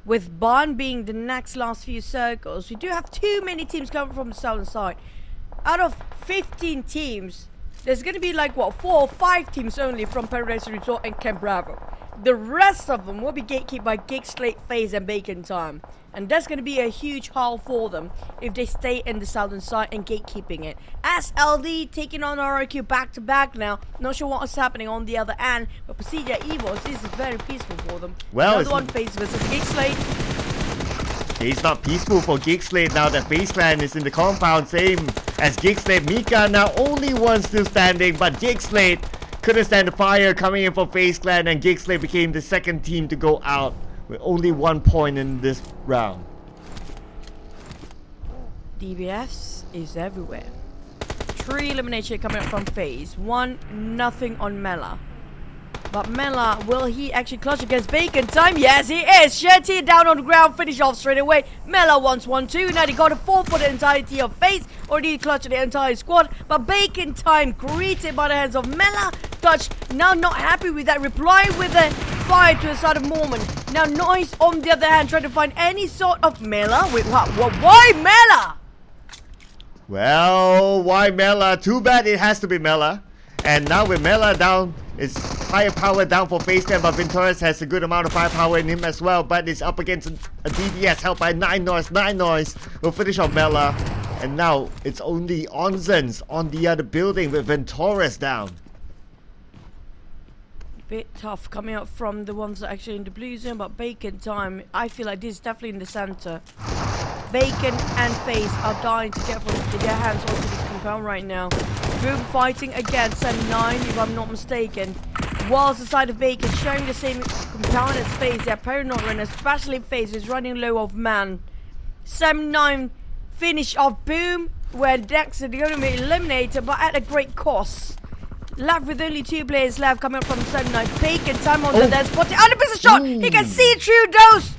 With Barn being the next last few circles, we do have too many teams coming from the southern side. Out of 15 teams, there's going to be like, what, 4 or 5 teams only from Paradise Resort and Camp Bravo. The rest of them will be gatekept by GEEK, SLATE, FaZe and Bacon Time. And that's going to be a huge haul for them if they stay in the southern side and gatekeeping it. SLD taking on RRQ back to back now. Not sure what is happening on the other end, but PERSIJA EVOS, this is very peaceful for them. Well, another one FaZe versus GEEK, SLATE. It's not peaceful for GEEK SLATE now that FaZe Clan is in the compound, same as GEEK SLATE. Mika now only one still standing, but GEEK SLATE couldn't stand the fire coming in for FaZe Clan, and GEEK SLATE became the second team to go out with only 1 point in this round. DBS is everywhere. 3 elimination coming up from FaZe. 1-0 on Mela. But Mela, will he actually clutch against Bacon Time? Yes, he is. Shetty down on the ground, finish off straight away. Mela wants 1-2. Now they got a 4 for the entirety of FaZe. Already clutched the entire squad. But Bacon Time greeted by the hands of Mela. Touch now not happy with that. Reply with a fire to the side of Mormon. Now Noise on the other hand trying to find any sort of Mela. Wait, what? Why Mela? Well, why Mela? Too bad it has to be Mela. And now with Mela down, it's firepower down for FaZe Clan, but Venturas has a good amount of firepower in him as well, but it's up against a DBS helped by 9 Noise. 9 Noise will finish off Mela. And now it's only Onzens on the other building with Venturas down. Bit tough coming up from the ones that are actually in the blue zone, but Bacon Time, I feel like this is definitely in the center. Bacon and FaZe are dying to get their hands onto this compound right now. Boom fighting against Sem9, if I'm not mistaken. Whilst the side of Bacon sharing the same compound as FaZe, they're paranoid running, especially FaZe is running low of man. Sem9 finish off Boom, where Dex are going to be eliminated, but at a great cost. Left with only 2 players left coming up from Sem9. Bacon Time on the dead spot. 100% shot! He can see through those!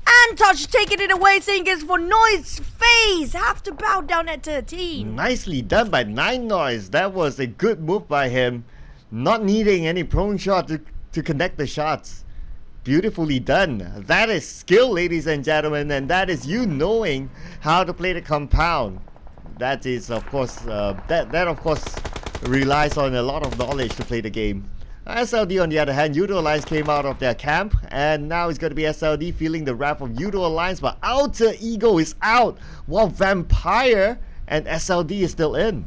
And Touch taking it away, saying it's for Noise. FaZe have to bow down at 13. Nicely done by 9 Noise. That was a good move by him. Not needing any prone shot to connect the shots. Beautifully done. That is skill, ladies and gentlemen, and that is you knowing how to play the compound. That is, of course, that of course relies on a lot of knowledge to play the game. SLD on the other hand, Yoodo Alliance came out of their camp, and now it's going to be SLD feeling the wrath of Yoodo Alliance, but Alter Ego is out, while Vampire and SLD is still in.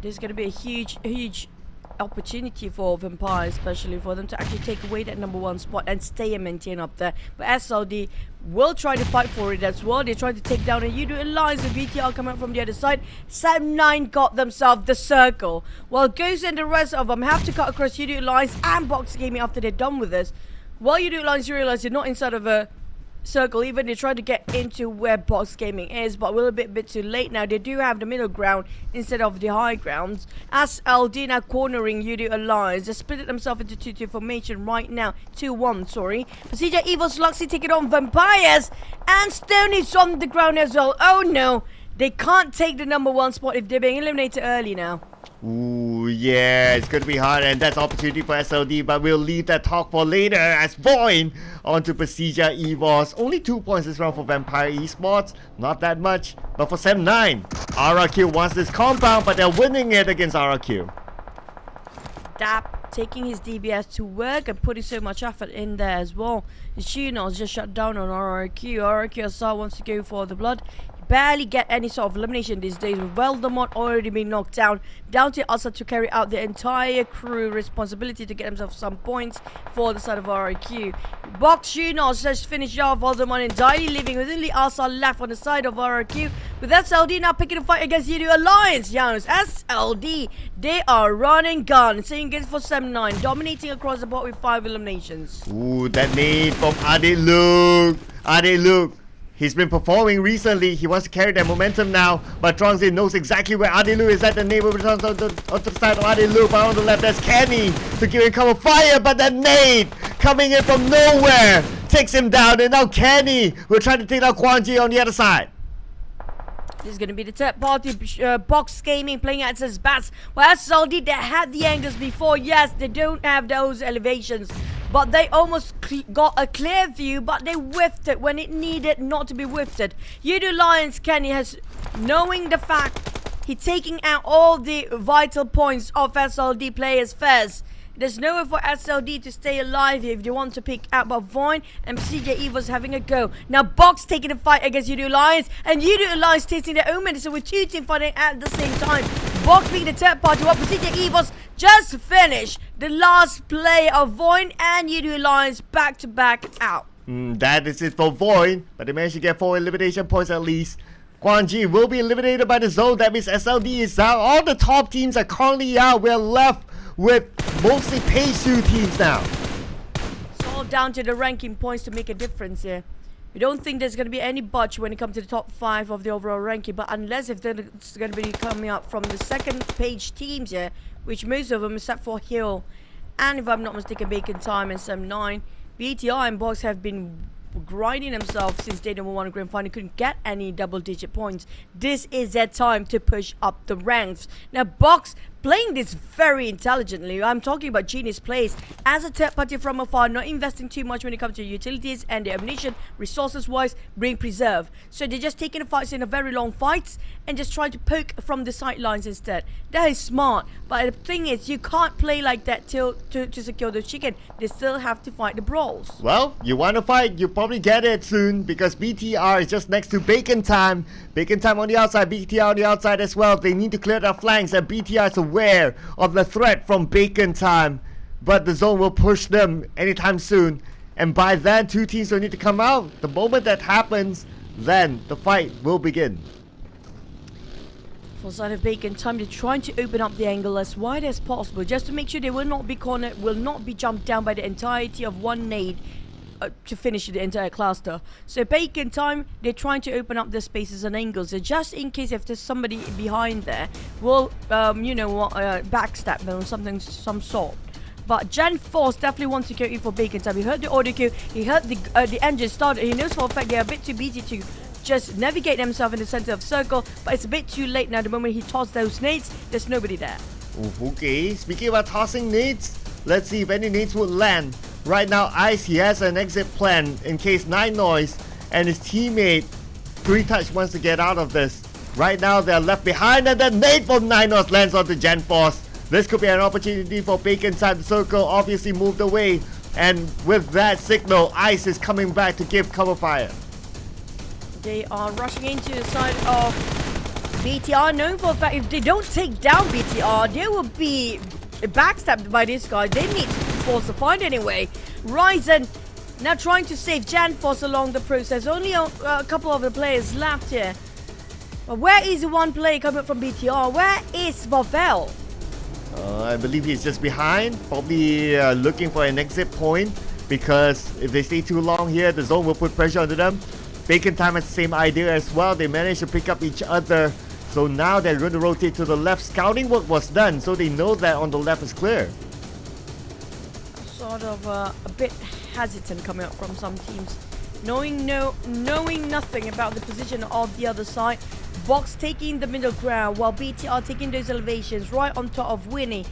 There's going to be a huge opportunity for Vampire, especially for them to actually take away that #1 spot and stay and maintain up there. But SLD will try to fight for it as well. They tried to take down a Yoodo Alliance, and VTR coming out from the other side. Sam9 got themselves the circle, while Ghost and the rest of them have to cut across Yoodo Alliance and Box Gaming after they're done with this. While Yoodo Alliance realize they're not inside of a circle, even they try to get into where Box Gaming is, but we're a bit too late now. They do have the middle ground instead of the high grounds. SLD now cornering Yoodo Alliance. They split themselves into 2-2 formation right now. 2-1, sorry. PERSIJA, EVOS, Luxy take it on Vampires, and Stoney's on the ground as well. Oh no, they can't take the #1 spot if they're being eliminated early now. Ooh, yeah, it's going to be hard, and that's opportunity for SLD, but we'll leave that talk for later as VOIN onto PERSIJA EVOS. Only 2 points this round for Vampire Esports, not that much, but for Sam9, RRQ wants this compound, but they're winning it against RRQ. Dap taking his DBS to work and putting so much effort in there as well. The Shino's just shut down on RRQ. RRQ Asar wants to go for the blood. Barely get any sort of elimination these days, with Voldemort already been knocked down to Asa to carry out the entire crew responsibility to get himself some points for the side of RIQ. Box Shinos just finished off Voldemort entirely, leaving with only Asa left on the side of RIQ, with SLD now picking a fight against Yoodo Alliance. Yes, SLD, they are running gun, seeing against for Sam9, dominating across the board with 5 eliminations. Ooh, that nade from Adeluk. Adeluk. He's been performing recently. He wants to carry that momentum now. But Trongzin knows exactly where Adelu is at. The neighbor returns on the side of Adelu. But on the left, there's Kenny to give him cover fire. But that nade coming in from nowhere takes him down. And now Kenny will try to take out Kwanji on the other side. This is going to be the third party. Box Gaming playing at his bats. Well, SLD, they had the angles before. Yes, they don't have those elevations, but they almost got a clear view, but they whiffed it when it needed not to be whiffed. Yoodo Alliance Kenny has, knowing the fact he's taking out all the vital points of SLD players first. There's nowhere for SLD to stay alive if they want to pick out, but VOIN and PERSIJA EVOS having a go. Now Box taking a fight against Yoodo Alliance, and Yoodo Alliance tasting their own medicine with 2 teams fighting at the same time. Box being the third party, while PERSIJA EVOS just finished the last play of VOIN and Yoodo Alliance back to back out. That is it for VOIN, but they managed to get 4 elimination points at least. Kwanji will be eliminated by the zone. That means SLD is out. All the top teams are currently out. We're left with mostly page 2 teams now. It's all down to the ranking points to make a difference here. We don't think there's going to be any budge when it comes to the top 5 of the overall ranking, but unless if it's going to be coming up from the second page teams here, which most of them except for Hill, and if I'm not mistaken, Bacon Time and Sam9, BTR and Box have been grinding themselves since day #1 grand final, couldn't get any double-digit points. This is their time to push up the ranks. Now Box playing this very intelligently. I'm talking about genius plays as a third party from afar, not investing too much when it comes to utilities and the ammunition, resources wise, being preserved. So they're just taking the fights in a very long fights and just trying to poke from the sidelines instead. That is smart, but the thing is, you can't play like that to secure the chicken. They still have to fight the brawls. Well, you want to fight, you probably get it soon, because BTR is just next to Bacon Time. Bacon Time on the outside, BTR on the outside as well. They need to clear their flanks, and BTR is aware of the threat from Bacon Time, but the zone will push them anytime soon, and by then 2 teams will need to come out. The moment that happens, then the fight will begin. For side of Bacon Time, they're trying to open up the angle as wide as possible, just to make sure they will not be cornered, will not be jumped down by the entirety of one nade to finish the entire cluster. So Bacon Time, they're trying to open up the spaces and angles, so just in case if there's somebody behind there, will backstab them or some sort. But Gen Force definitely wants to go in for Bacon Time. He heard the audio cue, he heard the engine started. He knows for a fact they're a bit too busy to just navigate themselves in the center of circle, but it's a bit too late now. The moment he tossed those nades, there's nobody there. Okay, speaking about tossing nades, let's see if any nades would land Right now, Ice, he has an exit plan in case Nine Noise and his teammate 3touch wants to get out of this. Right now, they're left behind, and then nade from Nine Noise lands onto Gen Force. This could be an opportunity for Bacon inside the circle, obviously moved away. And with that signal, Ice is coming back to give cover fire. They are rushing into the side of BTR, knowing for a fact if they don't take down BTR, they will be backstabbed by this guy. They need to force a fight anyway. Ryzen now trying to save Janforce along the process. Only a couple of the players left here. But where is the one player coming from BTR? Where is Bovel? I believe he's just behind, probably looking for an exit point, because if they stay too long here, the zone will put pressure onto them. Bacon Time has the same idea as well. They managed to pick up each other. So now they're going to rotate to the left. Scouting work was done, so they know that on the left is clear. Sort of a bit hesitant coming up from some teams. Knowing nothing about the position of the other side. Box taking the middle ground while BTR taking those elevations right on top of Winnie.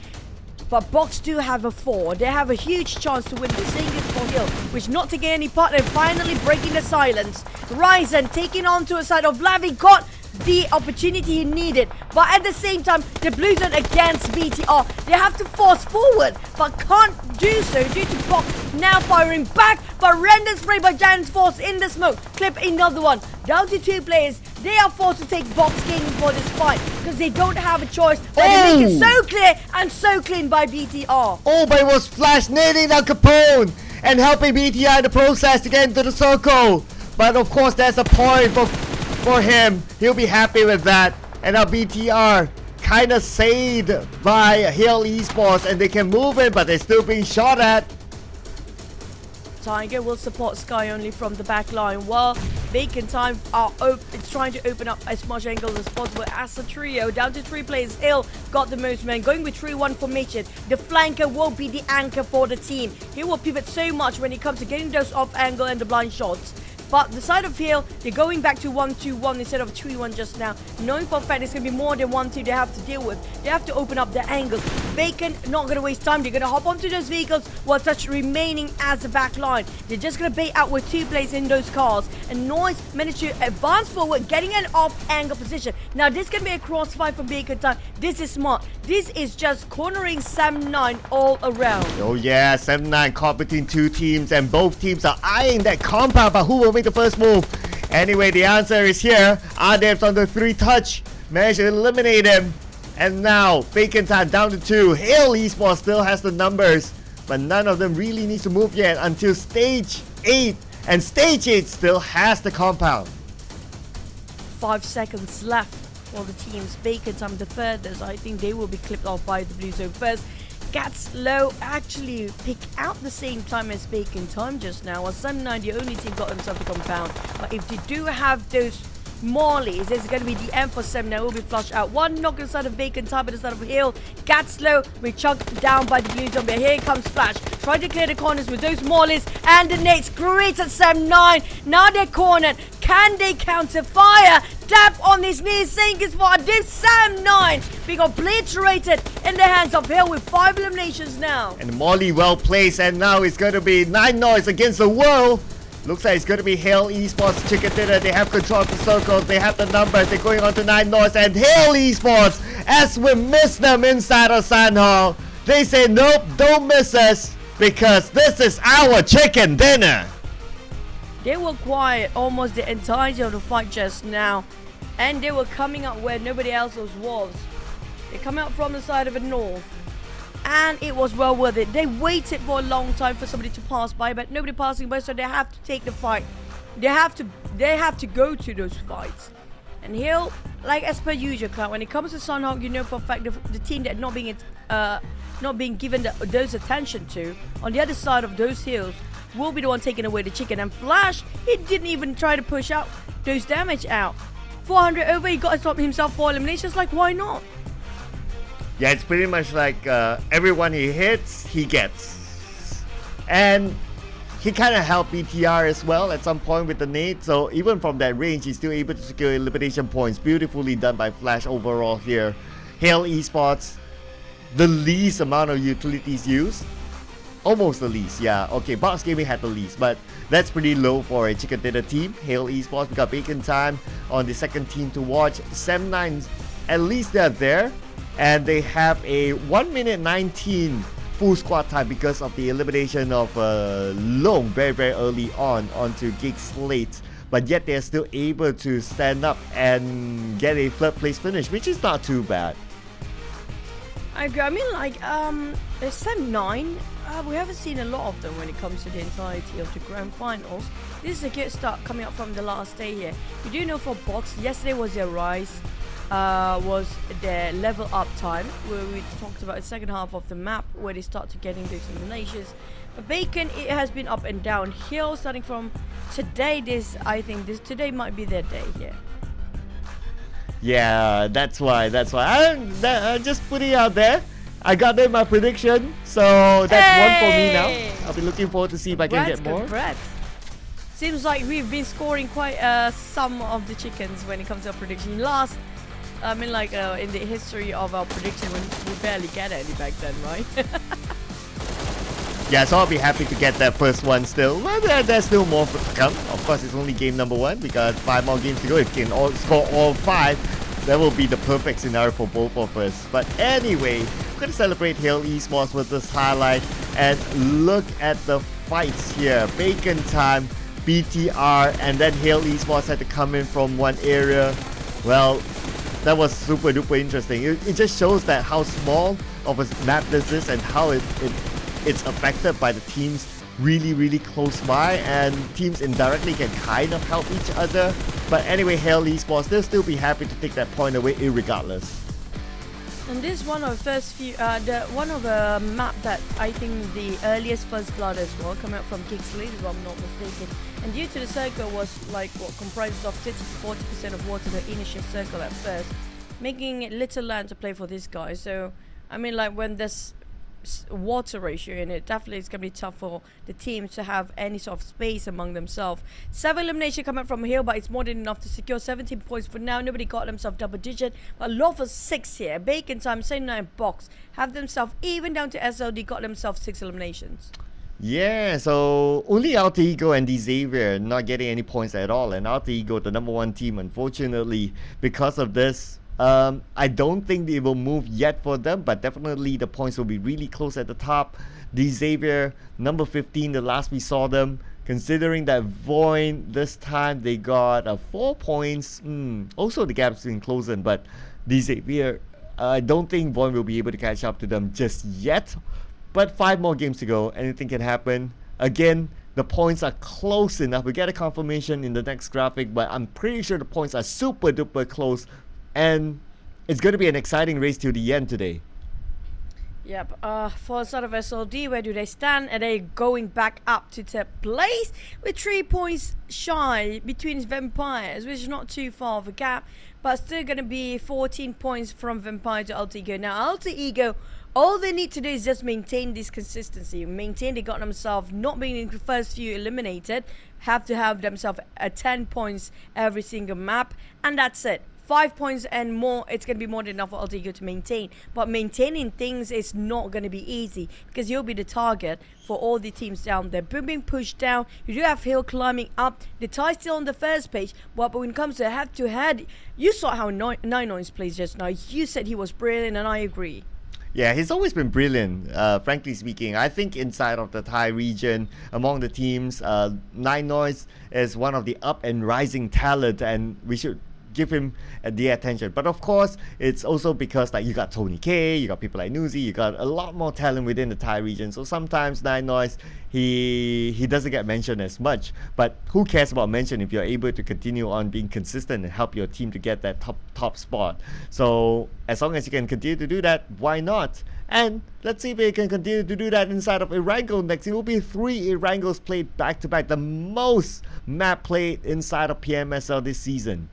But Box do have a 4. They have a huge chance to win this. Seeing it for Hill, which not taking any part and finally breaking the silence. Ryzen taking on to a side of Lavi got the opportunity he needed. But at the same time, the Blues are against BTR. They have to force forward, but can't do so due to Box now firing back. But random spray by Giant's Force in the smoke. Clip another one. Down to 2 players. They are forced to take Box King for this fight because they don't have a choice. But they make it so clear and so clean by BTR. Oh, but it was Flash nading down Capone and helping BTR in the process to get into the circle. But of course, there's a point for him. He'll be happy with that. And now BTR kind of saved by Hill Esports, and they can move in, but they're still being shot at. Tiger will support Sky only from the back line, while Bacon Time are trying to open up as much angle as possible as a trio. Down to 3 players. Hill got the most men, going with 3-1 formation. The flanker will be the anchor for the team. He will pivot so much when it comes to getting those off angle and the blind shots. But the side of Hill, they're going back to 1-2-1 instead of 3-1 just now. Knowing for a fact it's going to be more than 1-2 they have to deal with. They have to open up the angles. Bacon not going to waste time. They're going to hop onto those vehicles while Touch remaining as the back line. They're just going to bait out with 2 players in those cars. And Noise managed to advance forward, getting an off-angle position. Now this can be a crossfire for Bacon Time. This is smart. This is just cornering Sam 9 all around. Oh yeah, 7-9 caught between 2 teams, and both teams are eyeing that compound, but who will make the first move? Anyway, the answer is here. Adeb's on the 3-touch. Managed to eliminate him. And now, Bacon Time down to 2. Hill Esports still has the numbers, but none of them really needs to move yet until stage 8. And stage 8 still has the compound. 5 seconds left for the teams. Bacon Time the furthest. I think they will be clipped off by the Blue Zone first. Gats Low actually pick out the same time as Bacon Time just now. While Sun 9, the only team got themselves a compound. But if they do have those Mollies, there's going to be the M for 7 that will be flushed out. One knock inside of Bacon Time, but instead of Hill. Gats Low will chunked down by the Blue Zone. But here comes Flash. Trying to clear the corners with those Mollies and the nades. Great at Sam 9. Now they're cornered. Can they counter fire? Tap on his knees, saying it's for this Sam 9 being obliterated in the hands of Hill with 5 eliminations now. And Molly well placed, and now it's going to be 9 Noise against the world. Looks like it's going to be Hill Esports Chicken Dinner. They have control of the circle. They have the numbers. They're going on to 9 Noise and Hill Esports. As we miss them inside of Sand Hall, they say nope, don't miss us, because this is our chicken dinner. They were quiet almost the entirety of the fight just now. And they were coming up where nobody else was. They come out from the side of the north. And it was well worth it. They waited for a long time for somebody to pass by, but nobody passing by, so they have to take the fight. They have to go to those fights. And Hill, like as per usual, Cloud, when it comes to Sunhawk, you know for a fact the team that not being given those attention to on the other side of those hills will be the one taking away the chicken. And Flash, he didn't even try to push out those damage out. 400 over, he got himself 4 eliminations. Like, why not? Yeah, it's pretty much like everyone he hits, he gets. And he kind of helped BTR as well at some point with the nade. So even from that range, he's still able to secure elimination points. Beautifully done by Flash overall here. Hail Esports, the least amount of utilities used. Almost the least, yeah. Okay, Box Gaming had the least, but that's pretty low for a chicken dinner team. Hail Esports, we got Bacon Time on the second team to watch. 7-9, at least they're there, and they have a 1 minute 19 full squad time because of the elimination of Long very, very early on onto GEEK SLATE. But yet they're still able to stand up and get a third place finish, which is not too bad. I agree. I mean, like, Sem 9, we haven't seen a lot of them when it comes to the entirety of the grand finals. This is a good start coming up from the last day here. We do know for Box, yesterday was their rise, was their level up time, where we talked about the second half of the map, where they start to getting those eliminations. But Bacon, it has been up and down hill, starting from today. I think today might be their day here. Yeah, that's why. I'm just putting it out there. I got them my prediction, so that's one for me now. I'll be looking forward to see if I can get more. Congrats. Seems like we've been scoring quite some of the chickens when it comes to our prediction. Last, I mean, like in the history of our prediction, we barely get any back then, right? Yeah, so I'll be happy to get that first one still. Well, there's still more to come. Of course, it's only game number 1. We got 5 more games to go. If we can score all 5, that will be the perfect scenario for both of us. But anyway, we're going to celebrate Hail Esports with this highlight. And look at the fights here. Bacon Time, BTR, and then Hail Esports had to come in from one area. Well, that was super duper interesting. It just shows that how small of a map this is and how it's affected by the teams really close by, and teams indirectly can kind of help each other. But anyway, Hail Esports, they'll still be happy to take that point away irregardless. And this is one of the first few, one of the map that I think the earliest first blood as well, coming out from GEEK SLATE, if I'm not mistaken. And due to the circle was like what comprises of 30 to 40% of water, the initial circle at first, making it little land to play for this guy. So I mean, like, when there's water ratio in it, definitely it's gonna be tough for the teams to have any sort of space among themselves. 7 elimination coming from here, but it's more than enough to secure 17 points for now. Nobody got themselves double digit, but a lot for 6 here. Bacon Time, same 9 Box have themselves even down to SLD, got themselves 6 eliminations. Yeah, so only Alter Ego and Xavier not getting any points at all, and Alter Ego, the number 1 team, unfortunately, because of this, I don't think they will move yet for them, but definitely the points will be really close at the top. Xavier, number 15, the last we saw them, considering that VOIN, this time they got 4 points. Also the gap's been closing, but Xavier, I don't think VOIN will be able to catch up to them just yet. But 5 more games to go, anything can happen. Again, the points are close enough. We get a confirmation in the next graphic, but I'm pretty sure the points are super duper close. And it's going to be an exciting race till the end today. Yep, for sort of SLD, where do they stand? Are they going back up to 10th place with 3 points shy between Vampires, which is not too far of a gap, but still going to be 14 points from Vampire to Alter Ego. Now, Alter Ego, all they need to do is just maintain this consistency. Maintain they got themselves not being in the first few eliminated, have to have themselves 10 points every single map, and that's it. 5 points and more, it's going to be more than enough for Alter Ego to maintain. But maintaining things is not going to be easy, because you'll be the target for all the teams down there. Being pushed down, you do have Hill climbing up. The tie's still on the first page, but when it comes to head-to-head, you saw how Ninoins plays just now. You said he was brilliant, and I agree. Yeah, he's always been brilliant, frankly speaking. I think inside of the Thai region, among the teams, Ninoins is one of the up and rising talent, and we should give him the attention. But of course, it's also because like you got Tony K, you got people like Nuzi, you got a lot more talent within the Thai region. So sometimes Ninois, he doesn't get mentioned as much. But who cares about mention if you're able to continue on being consistent and help your team to get that top spot. So as long as you can continue to do that, why not? And let's see if we can continue to do that inside of Erangel next. It will be 3 Erangels played back to back, the most map played inside of PMSL this season.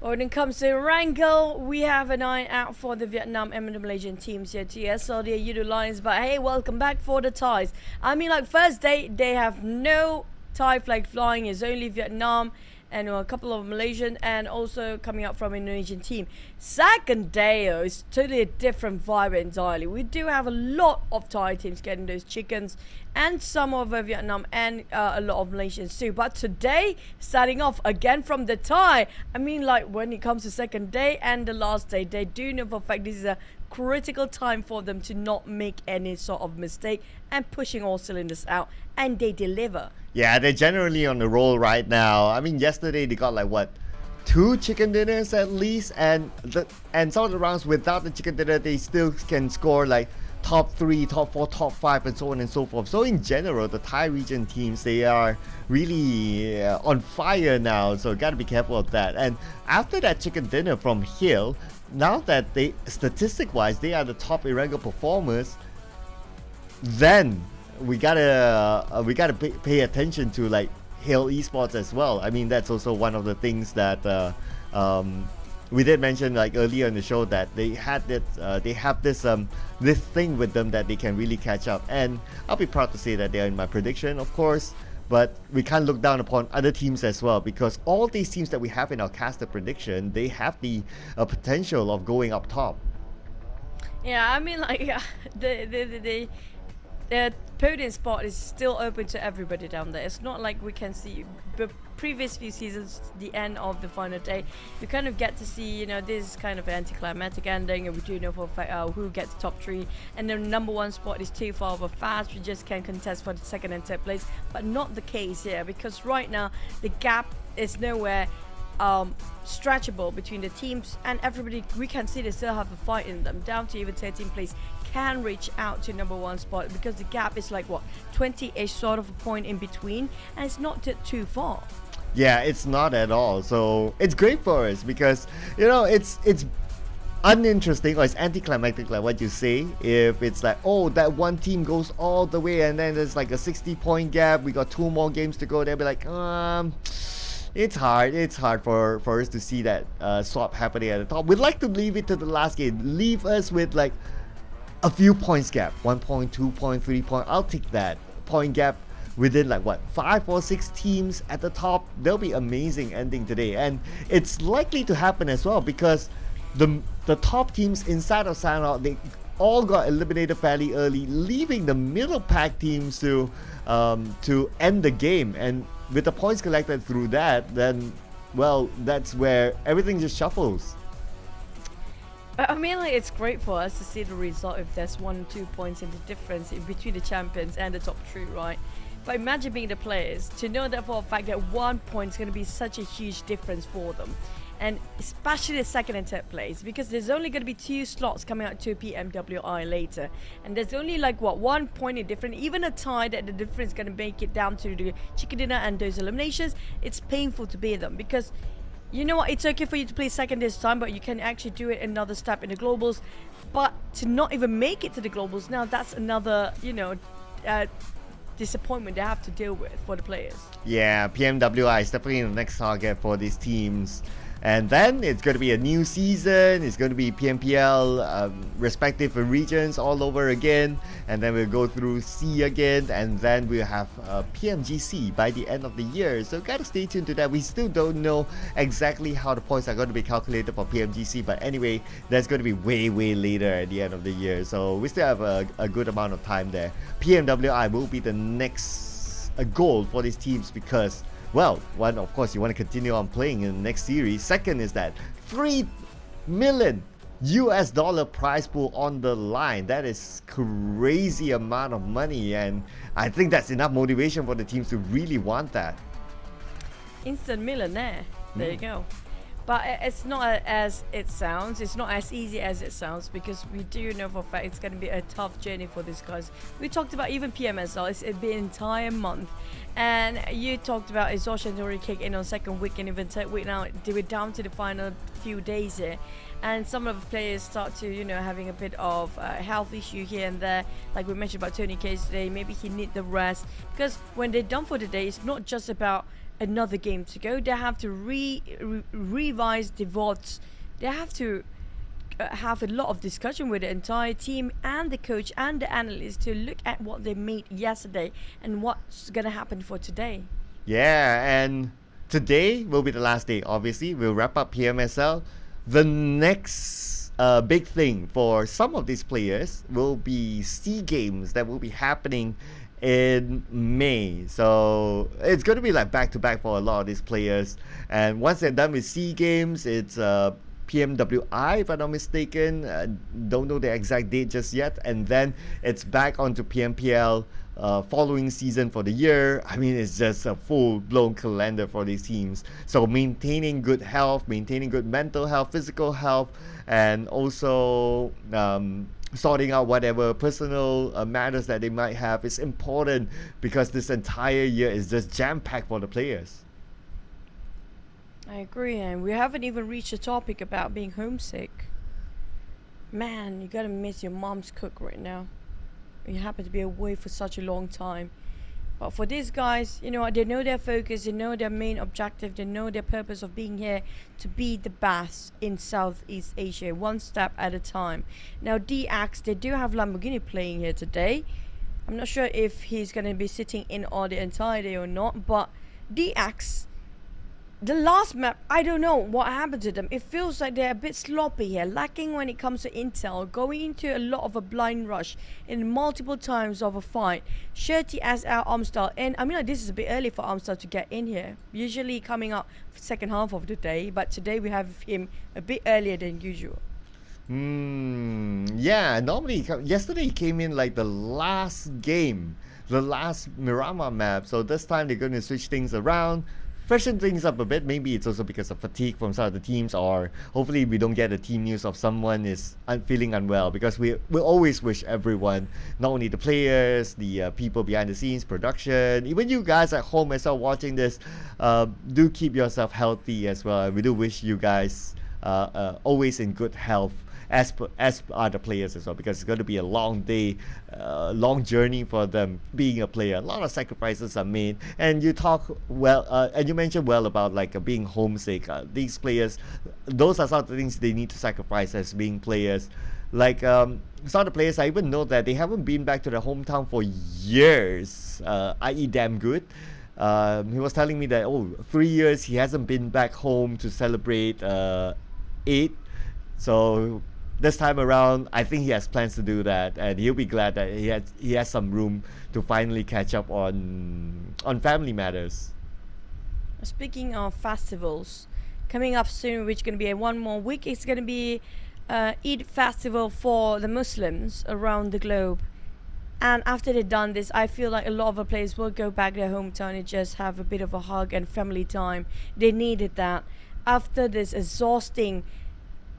When it comes to Erangel, we have an eye out for the Vietnam and the Malaysian teams here. TSL, the Yoodo Alliance, but hey, welcome back for the Thais. I mean, like, first day, they have no Thai flag flying. It's only Vietnam and a couple of Malaysian, and also coming up from Indonesian team. Second day is totally a different vibe entirely. We do have a lot of Thai teams getting those chickens, and some of Vietnam, and a lot of Malaysians too. But today, starting off again from the Thai, I mean, like when it comes to second day and the last day, they do know for a fact this is a critical time for them to not make any sort of mistake and pushing all cylinders out, and they deliver. Yeah, they're generally on the roll right now. I mean, yesterday they got like what, 2 chicken dinners at least, and some of the rounds without the chicken dinner they still can score like top 3, top 4, top 5, and so on and so forth. So in general, the Thai region teams, they are really on fire now, so gotta be careful of that. And after that chicken dinner from Hill, now that they, statistic wise, they are the top irregular performers, then we gotta pay attention to like Hill Esports as well. I mean, that's also one of the things that we did mention like earlier in the show, that they had that they have this thing with them that they can really catch up, and I'll be proud to say that they are in my prediction, of course. But we can't look down upon other teams as well, because all these teams that we have in our caster prediction, they have the potential of going up top. Yeah, I mean, like the podium spot is still open to everybody down there. It's not like we can see the previous few seasons, the end of the final day, you kind of get to see, you know, this kind of anticlimactic ending, and we do know for a fact who gets top 3, and the number 1 spot is too far of a fast. We just can contest for the 2nd and 3rd place, but not the case here, because right now the gap is nowhere stretchable between the teams, and everybody, we can see they still have a fight in them, down to even 13th place can reach out to number 1 spot, because the gap is like what, 20-ish sort of a point in between, and it's not too far. Yeah, it's not at all. So it's great for us, because you know it's uninteresting, or it's anticlimactic, like what you say. If it's like, oh, that one team goes all the way and then there's like a 60-point gap, we got 2 more games to go, they'll be like, it's hard for us to see that swap happening at the top. We'd like to leave it to the last game, leave us with like a few points gap, 1 point, 2 point, 3 point. I'll take that point gap within like what, 5 or 6 teams at the top. They'll be amazing ending today, and it's likely to happen as well, because the top teams inside of Sanout, they all got eliminated fairly early, leaving the middle pack teams to end the game. And with the points collected through that, then well, that's where everything just shuffles. I mean, like, it's great for us to see the result if there's 1 or 2 points in the difference in between the champions and the top 3, right? But imagine being the players, to know that for a fact that 1 point is going to be such a huge difference for them. And especially the 2nd and 3rd place, because there's only going to be 2 slots coming out to PMWI later. And there's only like what, 1 point in difference, even a tie that the difference is going to make it down to the chicken dinner and those eliminations. It's painful to beat them, because you know what, it's okay for you to play 2nd this time, but you can actually do it another step in the globals. But to not even make it to the globals, now that's another, you know, disappointment they have to deal with for the players. Yeah, PMWI is definitely the next target for these teams. And then it's going to be a new season. It's going to be PMPL, respective regions all over again. And then we'll go through C again. And then we'll have PMGC by the end of the year. So gotta stay tuned to that. We still don't know exactly how the points are going to be calculated for PMGC. But anyway, that's going to be way later at the end of the year. So we still have a good amount of time there. PMWI will be the next goal for these teams, because well, one, of course, you want to continue on playing in the next series. Second is that $3 million prize pool on the line. That is crazy amount of money, and I think that's enough motivation for the teams to really want that. Instant millionaire. There you go. But it's not as it sounds. It's not as easy as it sounds, because we do know for a fact it's going to be a tough journey for these guys. We talked about even PMSL. It's been an entire month. And you talked about exhaustion already kick in on 2nd week and even 3rd week. Now we're down to the final few days here. And some of the players start to, you know, having a bit of health issue here and there. Like we mentioned about Tony Case today. Maybe he need the rest. Because when they're done for the day, it's not just about another game to go. They have to revise the VODs. They have to have a lot of discussion with the entire team and the coach and the analyst to look at what they made yesterday and what's gonna happen for today. Yeah, and today will be the last day. Obviously, we'll wrap up PMSL. The next big thing for some of these players will be SEA Games that will be happening in May. So it's going to be like back to back for a lot of these players. And once they're done with SEA Games, it's PMWI, if I'm not mistaken. Don't know the exact date just yet. And then it's back onto PMPL following season for the year. I mean, it's just a full-blown calendar for these teams. So maintaining good health, maintaining good mental health, physical health, and also sorting out whatever personal matters that they might have is important, because this entire year is just jam-packed for the players. I agree, and we haven't even reached the topic about being homesick. Man, you gotta miss your mom's cook right now. You happen to be away for such a long time. But for these guys, you know, they know their focus, they know their main objective, they know their purpose of being here to be the best in Southeast Asia, one step at a time. Now, DX, they do have Lamborghini playing here today. I'm not sure if he's going to be sitting in all the entire day or not, but DX, the last map, I don't know what happened to them. It feels like they're a bit sloppy here, lacking when it comes to intel, going into a lot of a blind rush in multiple times of a fight. Shirty as our Amstel, and I mean, like, this is a bit early for Amstel to get in here. Usually coming up second half of the day, but today we have him a bit earlier than usual. Yeah, normally yesterday he came in like the last game, the last Miramar map. So this time they're going to switch things around, freshen things up a bit. Maybe it's also because of fatigue from some of the teams, or hopefully we don't get a team news of someone is feeling unwell, because we always wish everyone, not only the players, the people behind the scenes, production, even you guys at home as well watching this, do keep yourself healthy as well. We do wish you guys always in good health, as are the players as well, because it's going to be a long day, long journey for them being a player. A lot of sacrifices are made, and you talk well, and you mentioned well about like being homesick. These players, those are some of the things they need to sacrifice as being players. Like some of the players, I even know that they haven't been back to their hometown for years, i.e. damn good. He was telling me that 3 years he hasn't been back home to celebrate Eid. So this time around, I think he has plans to do that, and he'll be glad that he has some room to finally catch up on family matters. Speaking of festivals, coming up soon, which is going to be one more week, it's going to be Eid festival for the Muslims around the globe. And after they've done this, I feel like a lot of the players will go back to their hometown and just have a bit of a hug and family time. They needed that after this exhausting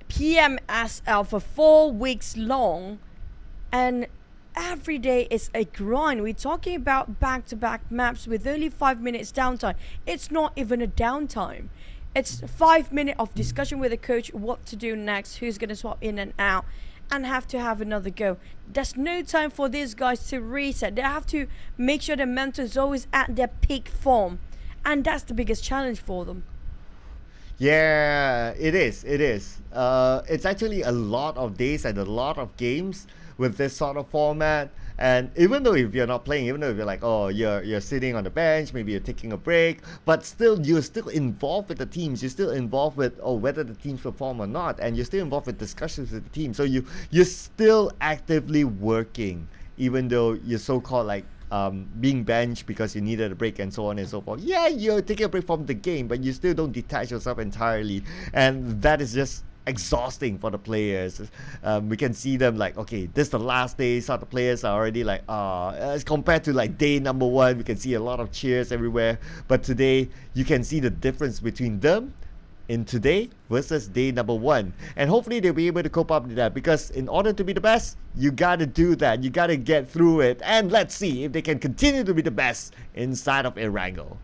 PMSL for 4 weeks long, and every day is a grind. We're talking about back-to-back maps with only 5 minutes downtime. It's not even a downtime. It's 5 minutes of discussion with the coach, what to do next, who's going to swap in and out, and have to have another go. There's no time for these guys to reset. They have to make sure their mental is always at their peak form, and that's the biggest challenge for them. Yeah, it is. It's actually a lot of days and a lot of games with this sort of format. And even though if you're not playing, even though if you're like, you're sitting on the bench, maybe you're taking a break, but still you're still involved with the teams. You're still involved with whether the teams perform or not, and you're still involved with discussions with the team. So you're still actively working, even though you're so-called like being benched because you needed a break and so on and so forth. Yeah, you're taking a break from the game, but you still don't detach yourself entirely, and that is just exhausting for the players. We can see them like, okay, this is the last day. Some of the players are already like, as compared to like day number 1, we can see a lot of cheers everywhere. But today, you can see the difference between them in today versus day number 1, and hopefully they'll be able to cope up with that, because in order to be the best, you gotta do that, you gotta get through it, and let's see if they can continue to be the best inside of Erangel.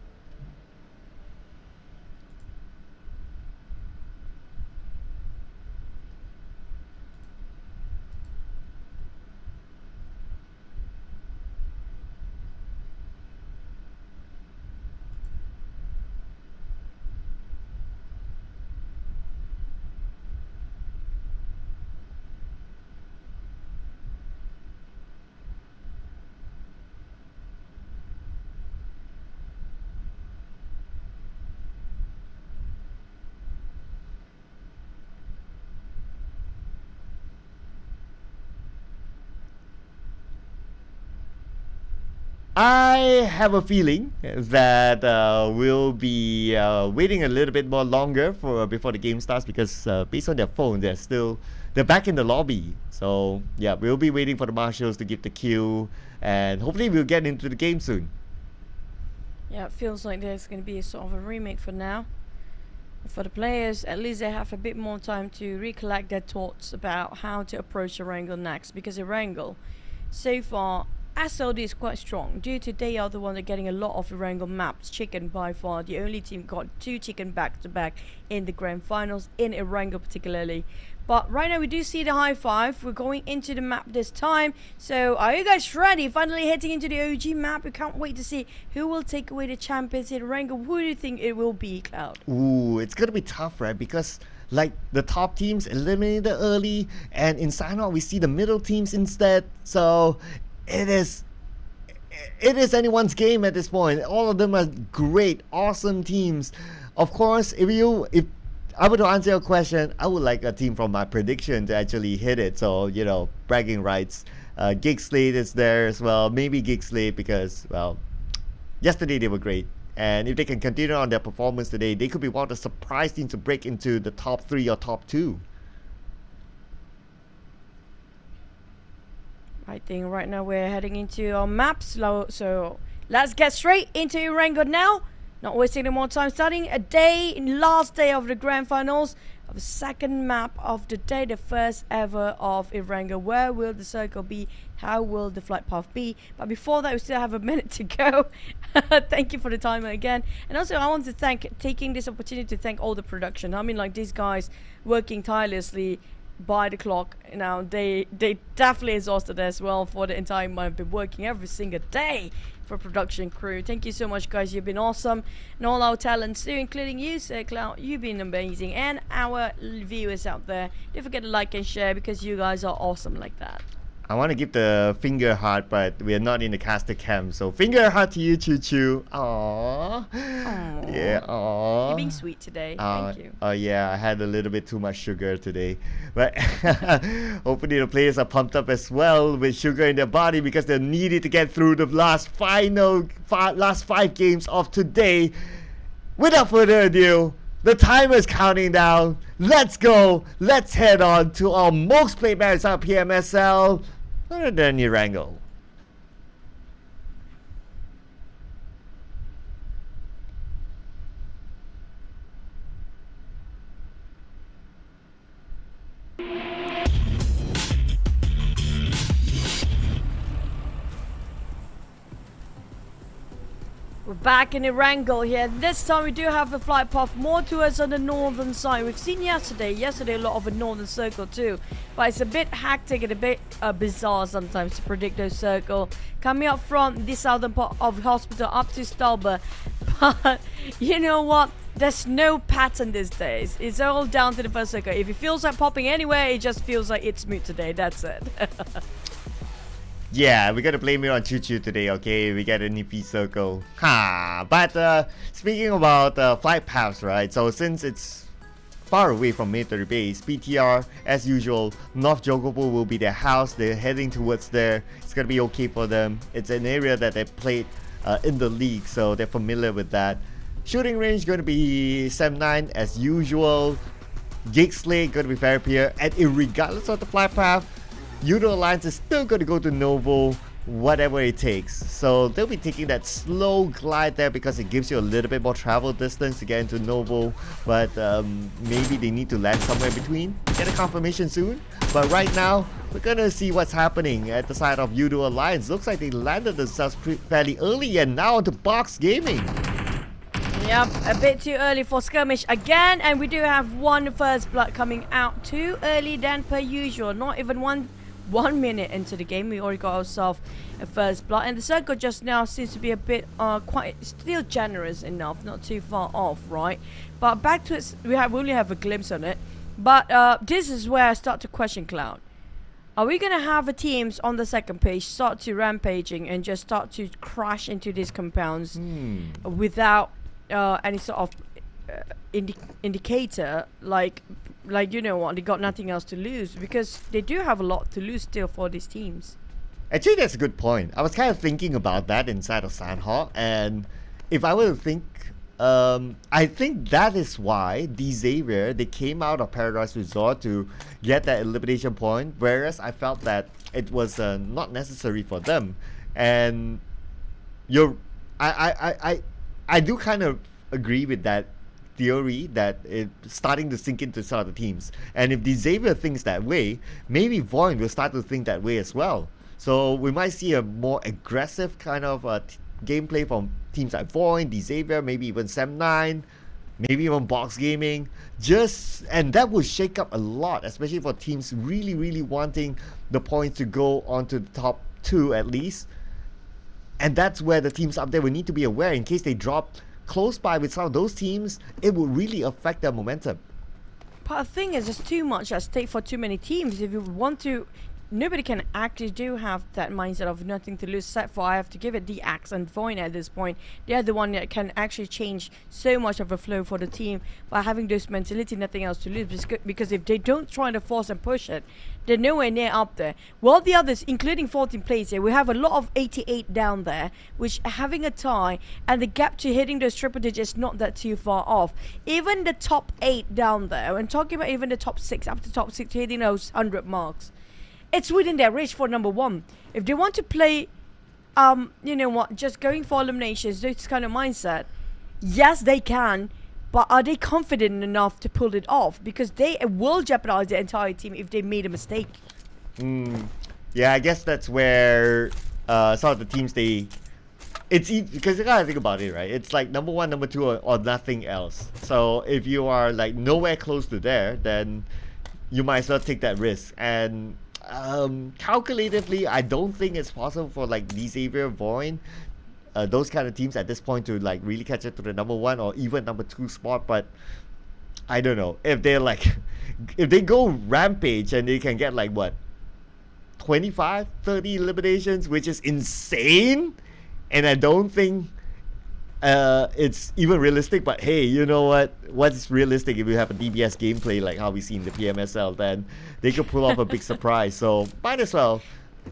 I have a feeling that we'll be waiting a little bit more longer for before the game starts because based on their phone, they're back in the lobby. So yeah, we'll be waiting for the marshals to give the cue, and hopefully we'll get into the game soon. Yeah, it feels like there's going to be a sort of a remake for now. For the players, at least they have a bit more time to recollect their thoughts about how to approach Erangel next, because Erangel, so far, SLD is quite strong due to they are the one that are getting a lot of Erangel maps. Chicken by far the only team got 2 chicken back to back in the grand finals in Erangel particularly. But right now we do see the high five. We're going into the map this time. So are you guys ready? Finally heading into the OG map. We can't wait to see who will take away the champions in Erangel. Who do you think it will be, Cloud? Ooh, it's gonna be tough, right? Because like the top teams eliminated early, and in sign-out we see the middle teams instead. So it is anyone's game at this point. All of them are great, awesome teams. Of course, if I were to answer your question, I would like a team from my prediction to actually hit it. So, you know, bragging rights. SLATE is there as well. Maybe SLATE because, well, yesterday they were great. And if they can continue on their performance today, they could be one of the surprise teams to break into the top 3 or top 2. I think right now we're heading into our maps. So let's get straight into Erangel now. Not wasting any more time. Starting a day, last day of the grand finals of the second map of the day, the first ever of Erangel. Where will the circle be? How will the flight path be? But before that, we still have a minute to go. Thank you for the timer again. And also, I want to taking this opportunity to thank all the production. I mean, like these guys working tirelessly by the clock. You know, they definitely exhausted as well for the entire month. I've been working every single day for production crew. Thank you so much, guys. You've been awesome. And all our talents too, including you, Sir Cloud. You've been amazing. And our viewers out there. Don't forget to like and share because you guys are awesome like that. I want to give the finger heart, but we are not in the caster camp. So finger heart to you, Choo Choo. Aww. Yeah, aww. You're being sweet today. Thank you. Oh yeah, I had a little bit too much sugar today. But hopefully the players are pumped up as well with sugar in their body because they're needed to get through the last 5 games of today. Without further ado, the timer is counting down. Let's go. Let's head on to our most played match on PMSL. Other than Erangel. We're back in Erangel here. This time we do have the flight path more towards on the northern side. We've seen yesterday a lot of a northern circle too. But it's a bit hectic and a bit bizarre sometimes to predict those circle. Coming up from the southern part of the hospital up to Stalber. But you know what? There's no pattern these days. It's all down to the first circle. If it feels like popping anywhere, it just feels like it's smooth today. That's it. Yeah, we gotta blame it on Choo Choo today, okay? We get an EP circle. Ha! But speaking about flight paths, right? So since it's far away from military base, PTR, as usual, North Jogopo will be their house. They're heading towards there. It's gonna be okay for them. It's an area that they played in the league, so they're familiar with that. Shooting range gonna be SEM9 as usual. SLATE gonna be Fairpier, and regardless of the flight path, Yoodo Alliance is still going to go to Novo, whatever it takes. So they'll be taking that slow glide there because it gives you a little bit more travel distance to get into Novo. But maybe they need to land somewhere in between. Get a confirmation soon. But right now, we're going to see what's happening at the side of Yoodo Alliance. Looks like they landed themselves fairly early and now onto Box Gaming. Yep, a bit too early for skirmish again. And we do have one first blood coming out too early than per usual. Not even one minute into the game, we already got ourselves a first blood, and the circle just now seems to be a bit quite still generous enough, not too far off, right? But back to it, we only have a glimpse on it. But this is where I start to question Cloud. Are we gonna have the teams on the second page start to rampaging and just start to crash into these compounds without any sort of indicator, like you know what, they got nothing else to lose, because they do have a lot to lose still for these teams. Actually, that's a good point. I was kind of thinking about that inside of Sandhawk, and if I were to think, I think that is why Xavier, they came out of Paradise Resort to get that elimination point, whereas I felt that it was not necessary for them. And I do kind of agree with that theory that it's starting to sink into some of the teams. And if Xavier thinks that way, maybe VOIN will start to think that way as well. So we might see a more aggressive kind of gameplay from teams like VOIN, Xavier, maybe even Sem9, maybe even Box Gaming. And that will shake up a lot, especially for teams really, really wanting the points to go on to the top 2 at least. And that's where the teams up there will need to be aware in case they drop close by with some of those teams, it will really affect their momentum. But the thing is, there's too much at stake for too many teams. If you want to, nobody can actually do have that mindset of nothing to lose, except for I have to give it the Axe and VOIN at this point. They're the one that can actually change so much of a flow for the team by having this mentality, nothing else to lose. Because if they don't try to force and push it, they're nowhere near up there. While the others, including 14 players here, we have a lot of 88 down there, which having a tie and the gap to hitting those triple digits not that too far off. Even the top 8 down there, and talking about even the top 6, up to top 6 hitting those 100 marks, it's within their reach for number 1. If they want to play, you know what, just going for eliminations, this kind of mindset, yes, they can. But are they confident enough to pull it off? Because they will jeopardize the entire team if they made a mistake. Yeah, I guess that's where some of the teams, because you gotta think about it, right? It's like number 1, number 2, or nothing else. So if you are like nowhere close to there, then you might as well take that risk. And calculatively, I don't think it's possible for like Xavier, VOIN, those kind of teams at this point to like really catch up to the number 1 or even number 2 spot. But I don't know if they're like if they go rampage and they can get like what 25 30 eliminations, which is insane, and I don't think it's even realistic. But hey, you know what's realistic? If you have a DBS gameplay like how we see in the PMSL, then they could pull off a big surprise. So might as well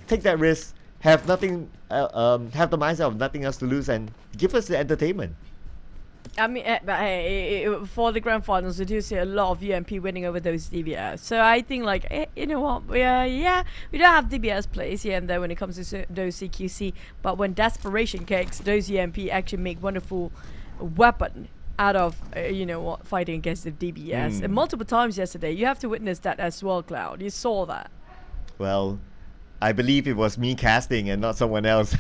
take that risk, have nothing, have the mindset of nothing else to lose, and give us the entertainment. I mean, but hey, for the grand finals, we do see a lot of UMP winning over those DBS. So I think, like, you know what? We don't have DBS plays here and there when it comes to those CQC. But when desperation kicks, those UMP actually make wonderful weapon out of, you know what, fighting against the DBS. And multiple times yesterday, you have to witness that as well, Cloud. You saw that. Well, I believe it was me casting and not someone else.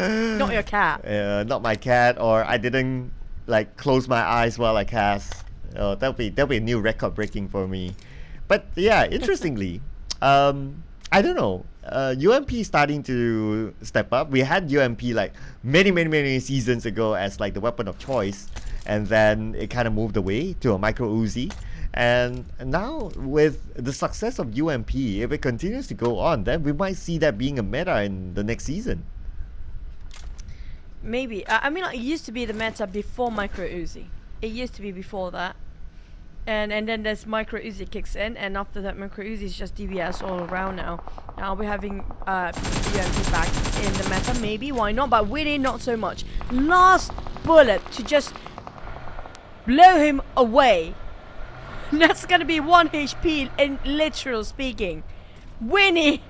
Not your cat. Not my cat, or I didn't like close my eyes while I cast. That'll be a new record breaking for me. But yeah, interestingly, I don't know. UMP starting to step up. We had UMP like many seasons ago as like the weapon of choice, and then it kind of moved away to a micro Uzi. And now with the success of UMP, if it continues to go on, then we might see that being a meta in the next season. Maybe. I mean, like, it used to be the meta before micro Uzi. It used to be before that. And then there's micro Uzi kicks in, and after that micro Uzi is just DBS all around now. Now we're having UMP back in the meta, maybe, why not? But really not so much. Last bullet to just blow him away. That's gonna be 1 HP in literal speaking. Winnie!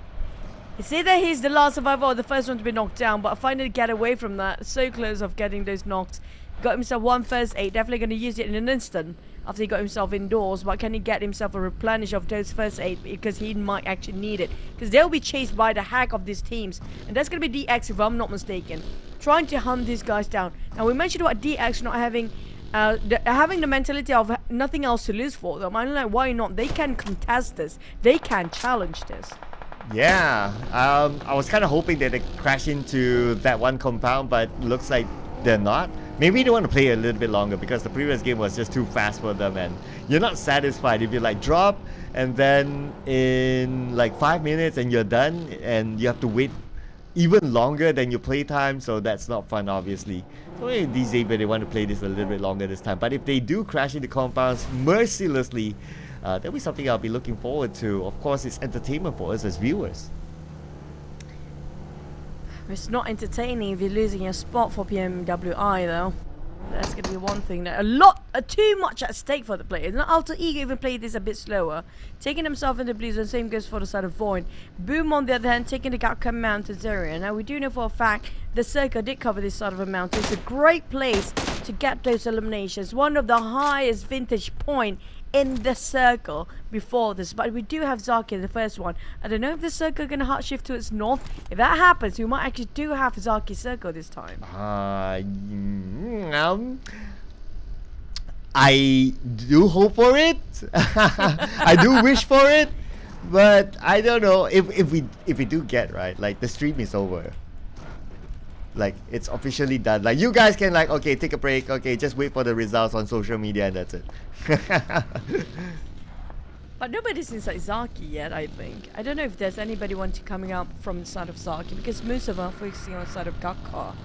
It's either he's the last survivor or the first one to be knocked down, but finally get away from that. So close of getting those knocks. Got himself 1 first aid, definitely gonna use it in an instant after he got himself indoors, but can he get himself a replenish of those first aid, because he might actually need it, because they'll be chased by the hack of these teams, and that's gonna be DX if I'm not mistaken, trying to hunt these guys down. Now we mentioned about DX not having the mentality of nothing else to lose for them. I'm like, why not? They can contest this, they can challenge this. Yeah, I was kind of hoping that they crash into that one compound, but looks like they're not. Maybe they want to play a little bit longer because the previous game was just too fast for them, and you're not satisfied if you like drop and then in like 5 minutes and you're done, and you have to wait even longer than your play time, so that's not fun, obviously. So maybe Xavier, they want to play this a little bit longer this time. But if they do crash into compounds mercilessly, that'll be something I'll be looking forward to. Of course, it's entertainment for us as viewers. It's not entertaining if you're losing your spot for PMWI though. That's going to be one thing. That too much at stake for the players. And Alter Ego even played this a bit slower, taking himself into blue zone. Same goes for the side of VOIN. Boom on the other hand, taking the Gakka Mountains area. Now we do know for a fact the Circle did cover this side of a mountain. It's a great place to get those eliminations. One of the highest vintage point in the Circle before this, but we do have Zaki in the first one. I don't know if the Circle are going to hard shift towards north. If that happens, we might actually do have Zaki Circle this time. I do hope for it. I do wish for it, but I don't know if we do get right. Like the stream is over. Like it's officially done. Like you guys can like okay take a break. Okay, just wait for the results on social media and that's it. But nobody's inside Zaki yet, I think. I don't know if there's anybody wanting coming out from the side of Zaki because most of them are focusing on the side of Gakka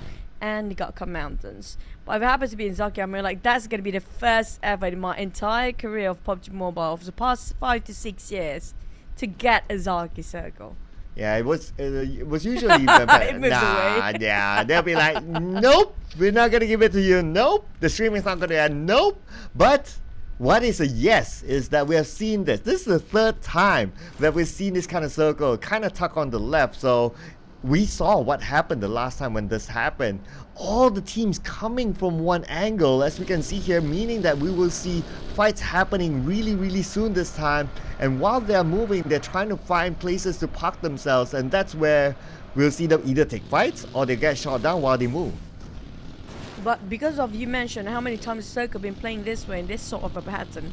and the Gakka Mountains. But if it happens to be in Zaki, I'm like, that's going to be the first ever in my entire career of PUBG Mobile for the past 5 to 6 years to get a Zaki Circle. Yeah, it was usually it moves away. Yeah, they'll be like, nope, we're not gonna give it to you. Nope, the stream is not gonna end. Nope. But what is a yes is that we have seen this. This is the third time that we've seen this kind of circle, kind of tuck on the left. So we saw what happened the last time when this happened. All the teams coming from one angle, as we can see here, meaning that we will see fights happening really soon this time. And while they're moving, they're trying to find places to park themselves, and that's where we'll see them either take fights or they get shot down while they move. But because of you mentioned how many times Circle been playing this way in this sort of a pattern,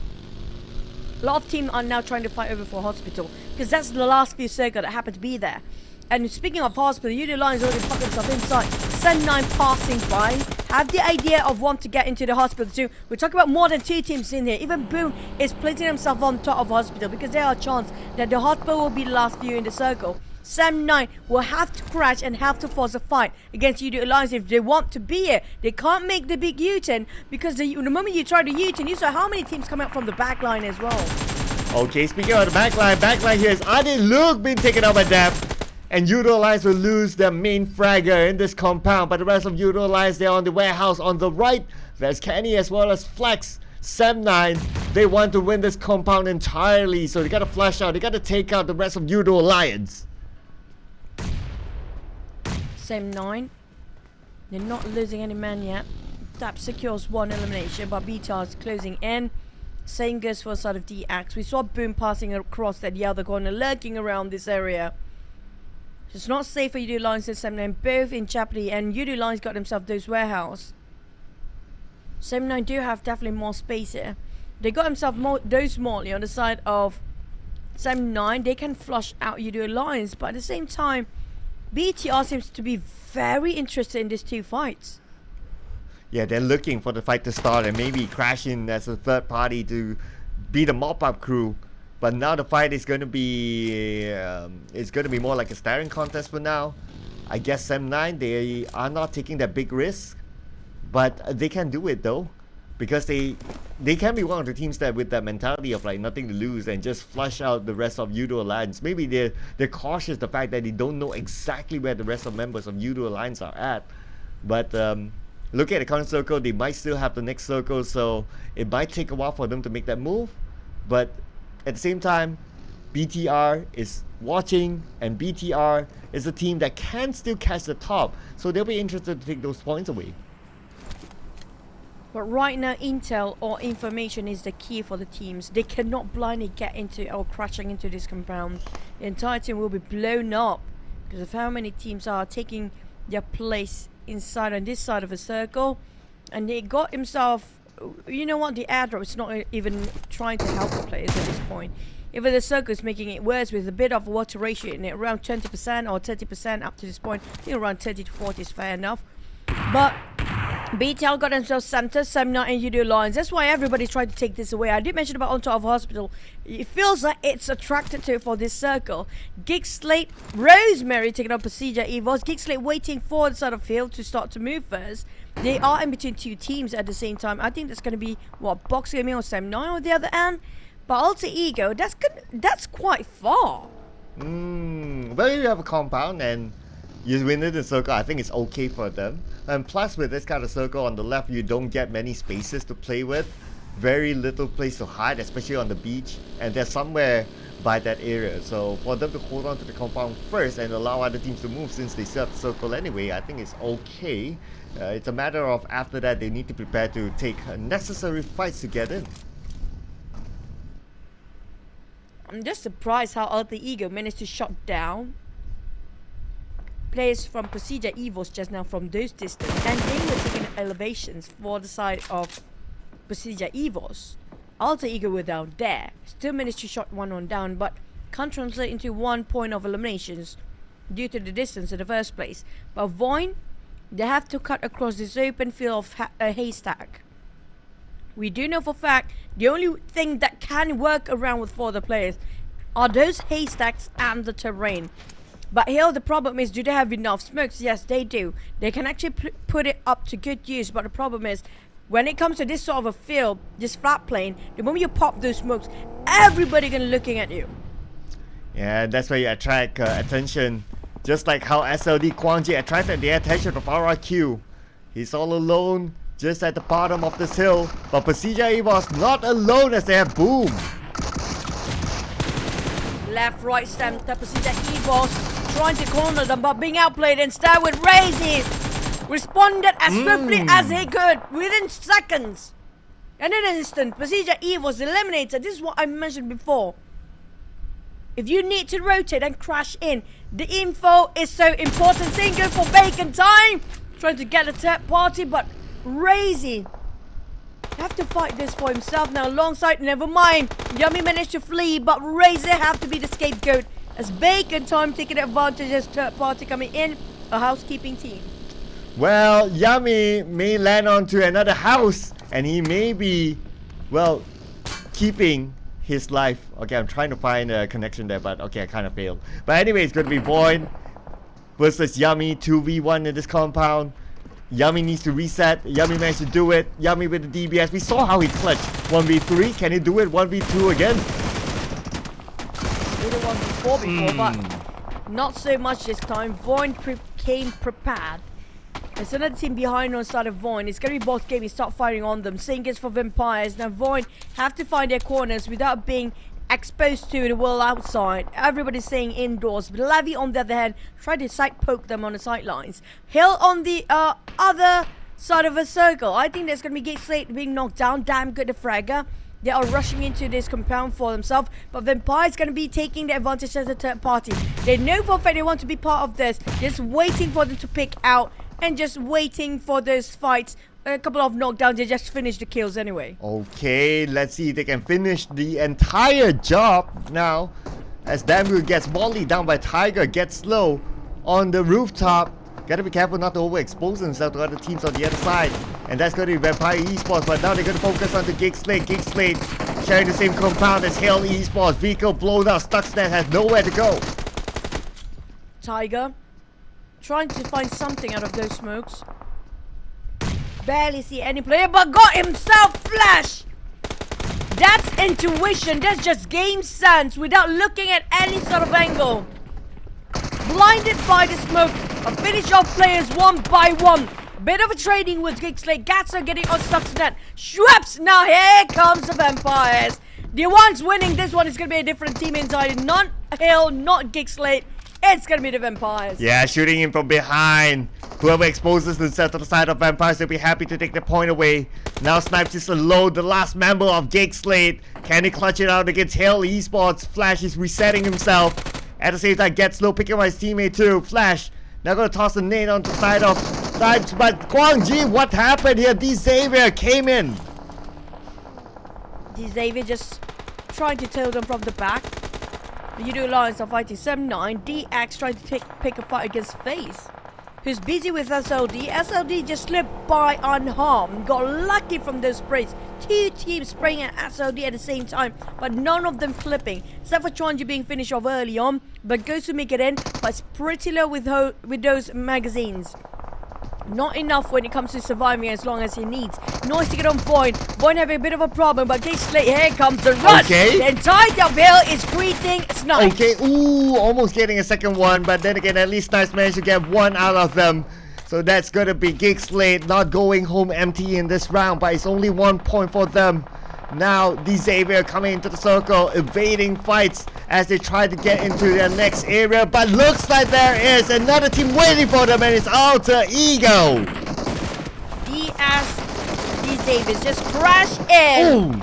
a lot of teams are now trying to fight over for Hospital because that's the last few Circle that happened to be there. And speaking of Hospital, Yoodo Alliance already popped himself inside. Send 9 passing by. Have the idea of want to get into the Hospital too. We're talking about more than 2 teams in here. Even Boom is placing himself on top of Hospital because there are a chance that the Hospital will be the last few in the Circle. Sam 9 will have to crash and have to force a fight against Yoodo Alliance if they want to be here. They can't make the big U-turn because the moment you try to U-turn, you saw how many teams come out from the back line as well. Okay, speaking of the back line here is Adi Luke being taken out by Depth. And Yoodo Alliance will lose their main fragger in this compound. But the rest of Yoodo Alliance, they're on the warehouse on the right. There's Kenny as well as Flex. Sam9, they want to win this compound entirely. So they gotta flush out. They gotta take out the rest of Yoodo Alliance. Sam9, they're not losing any men yet. Tap secures 1 elimination, but BTR is closing in. Same goes for the side of DX. We saw Boom passing across at the other corner, lurking around this area. It's not safe for Yoodo Alliance and Sam9, both in jeopardy, and Yoodo Alliance got themselves those warehouse. Sam9 do have definitely more space here. They got themselves those Morley on the side of Sam9. They can flush out Yoodo Alliance, but at the same time, BTR seems to be very interested in these 2 fights. Yeah, they're looking for the fight to start and maybe crash in as a third party to be the mop-up crew. But now the fight is going to be more like a staring contest for now. I guess Sam9, they are not taking that big risk, but they can do it though, because they can be one of the teams that with that mentality of like nothing to lose and just flush out the rest of Yoodo Alliance. Maybe they're cautious the fact that they don't know exactly where the rest of members of Yoodo Alliance are at. But look at the current circle, they might still have the next circle, so it might take a while for them to make that move. But at the same time, BTR is watching, and BTR is a team that can still catch the top, so they'll be interested to take those points away. But right now, intel or information is the key for the teams. They cannot blindly get into or crashing into this compound. The entire team will be blown up because of how many teams are taking their place inside on this side of a circle. And they got himself, you know what, the airdrop is not even trying to help the players at this point. Even the circle is making it worse with a bit of water ratio in it, around 20% or 30% up to this point. I think around 30 to 40 is fair enough. But BTL got themselves center, Sam9 and Yoodo Alliance. That's why everybody's trying to take this away. I did mention about on top of Hospital. It feels like it's attracted to for this circle. GEEK, SLATE, Rosemary taking on PERSIJA, EVOS. GEEK, SLATE waiting for the side of field to start to move first. They are in between 2 teams at the same time. I think that's going to be, what, Box Gaming or Sam9 on the other end. But Alter Ego, that's good. That's quite far. Well, you have a compound, and You win it in circle, I think it's okay for them. And plus with this kind of circle on the left, you don't get many spaces to play with. Very little place to hide, especially on the beach. And they're somewhere by that area. So for them to hold on to the compound first and allow other teams to move since they still have the circle anyway, I think it's okay. It's a matter of after that, they need to prepare to take necessary fights to get in. I'm just surprised how Alter Ego managed to shut down players from PERSIJA EVOS just now from those distance, and they were taking elevations for the side of PERSIJA EVOS. Alter Ego were down there, still managed to shot one on down, but can't translate into 1 point of eliminations due to the distance in the first place. But VOIN, they have to cut across this open field of a haystack. We do know for a fact the only thing that can work around with 4 other players are those haystacks and the terrain. But here the problem is, do they have enough smokes? Yes, they do. They can actually put it up to good use, but the problem is, when it comes to this sort of a field, this flat plane, the moment you pop those smokes, everybody gonna looking at you. Yeah, that's where you attract attention. Just like how SLD Kwangji attracted the attention of RRQ. He's all alone, just at the bottom of this hill. But PERSIJA EVOS not alone as they have Boom. Left, right, center, PERSIJA EVOS trying to corner them, but being outplayed instead with Razy. Responded as swiftly as he could within seconds. And in an instant, PERSIJA EVOS eliminated. This is what I mentioned before. If you need to rotate and crash in, the info is so important. Same go for Bacon Time. Trying to get a third party, but Razy have to fight this for himself now alongside. Never mind. Yummy managed to flee, but Razy have to be the scapegoat as Bacon Time taking advantage as third party coming in. A housekeeping team. Well, Yummy may land onto another house and he may be, well, keeping his life. Okay, I'm trying to find a connection there, but okay, I kind of failed. But anyway, it's going to be VOIN versus Yummy, 2v1 in this compound. Yummy needs to reset. Yummy managed to do it. Yummy with the DBS. We saw how he clutched. 1v3. Can he do it? 1v2 again? Did it 1v4 before, but not so much this time. VOIN came prepared. There's another team behind on side of VOIN. It's going to be both game. You start firing on them. Same goes for Vampires. Now VOIN have to find their corners without being exposed to the world outside. Everybody's staying indoors. Levy on the other hand tried to side poke them on the sidelines. Hill on the other side of a circle. I think there's going to be GEEK being knocked down. Damn good the fragger. They are rushing into this compound for themselves, but Vampire's going to be taking the advantage as a third party. They know for a fact they want to be part of this. Just waiting for them to pick out and just waiting for those fights. A couple of knockdowns, they just finish the kills anyway. Okay, let's see if they can finish the entire job now. As Dambu gets volleyed down by Tiger, gets slow on the rooftop. Gotta be careful not to overexpose themselves to other teams on the other side. And that's going to be Vampire Esports, but now they're going to focus on the GEEK. GEEK sharing the same compound as Hell Esports. Vehicle blown out, Stuxnet has nowhere to go. Tiger trying to find something out of those smokes. Barely see any player, but got himself flash. That's intuition. That's just game sense without looking at any sort of angle. Blinded by the smoke. A finish off players one by one. Bit of a trading with GEEK. Gatso getting on Stuxnet. Schweppes. Now here comes the Vampires. The ones winning this one is going to be a different team inside. Not Hill, not GEEK. It's going to be the Vampires. Yeah, shooting him from behind. Whoever exposes themselves to the side of Vampires, they'll be happy to take the point away. Now Snipes is alone, the last member of GEEK. Can he clutch it out against Hell Esports? Flash is resetting himself. At the same time, gets low, picking up his teammate too. Flash, now gonna toss a nade on the side of Snipes. But Kwangji, what happened here? Xavier came in. Xavier just trying to tail them from the back. The Yoodo Alliance are fighting 7-9. DX trying to pick a fight against FaZe, who's busy with SLD. SLD just slipped by unharmed. Got lucky from those sprays. Two teams spraying at SLD at the same time, but none of them clipping. Except for Chonji being finished off early on, but goes to make it in, but it's pretty low with those magazines. not enough when it comes to surviving as long as he needs. Noise to get on VOIN. VOIN having a bit of a problem, but SLATE, here comes the rush. Okay. The entire uphill is greeting Snipe. Okay, ooh, almost getting a second one, but then again, at least Snipes managed to get one out of them. So that's gonna be GEEK SLATE not going home empty in this round, but it's only 1 point for them. Now, Xavier coming into the circle, evading fights as they try to get into their next area, but looks like there is another team waiting for them, and it's Alter Ego. Xavier just crash in.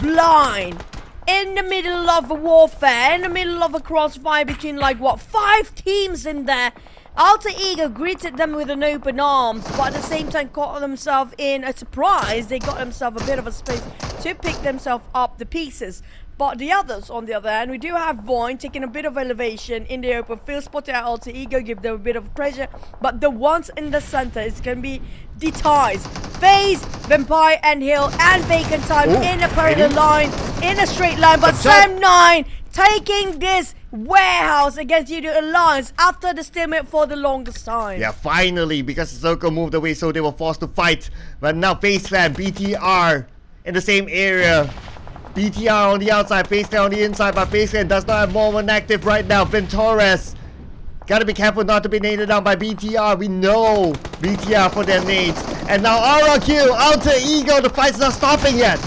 Blind. In the middle of a warfare, in the middle of a crossfire between like what, 5 teams in there. Alter Ego greeted them with an open arms, but at the same time caught themselves in a surprise. They got themselves a bit of a space to pick themselves up the pieces. But the others, on the other hand, we do have VOIN taking a bit of elevation in the open field, spotting out Alter Ego, give them a bit of pressure. But the ones in the center is going to be the ties. FaZe, Vampire, and Hill, and Bacon Time in a parallel line, in a straight line. But Sam9 taking this warehouse against Yoodo Alliance after the stalemate for the longest time. Yeah, finally, because the circle moved away, so they were forced to fight. But now FaZe Clan, BTR in the same area. BTR on the outside, FaZe Clan on the inside, but FaZe Clan does not have more one active right now. Ventores, gotta be careful not to be naded down by BTR. We know BTR for their nades. And now RRQ, Alter Ego, the fight's not stopping yet.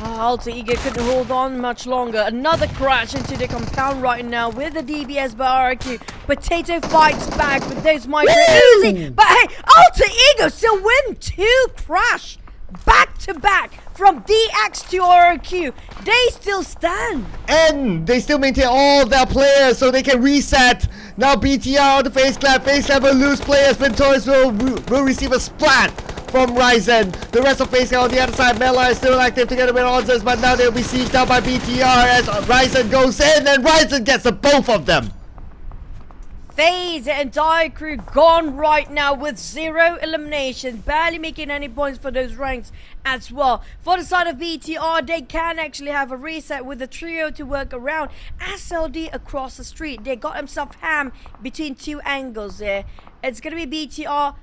Alter Ego couldn't hold on much longer. Another crash into the compound right now with the DBS by RRQ. Potato fights back with those micro easy. But hey, Alter Ego still win 2 crash back to back from DX to RRQ. They still stand. And they still maintain all their players so they can reset. Now BTR on the FaZe Clan. FaZe Clan will lose players. Ventores will receive a splat from Ryzen. The rest of FaZe Clan on the other side. Mela is still active together with Onzers, but now they'll be sieged out by BTR as Ryzen goes in, and Ryzen gets the both of them. FaZe, the entire crew gone right now with 0 eliminations, barely making any points for those ranks as well. For the side of BTR, they can actually have a reset with the trio to work around. SLD across the street, they got themselves ham between 2 angles there. It's gonna be BTR.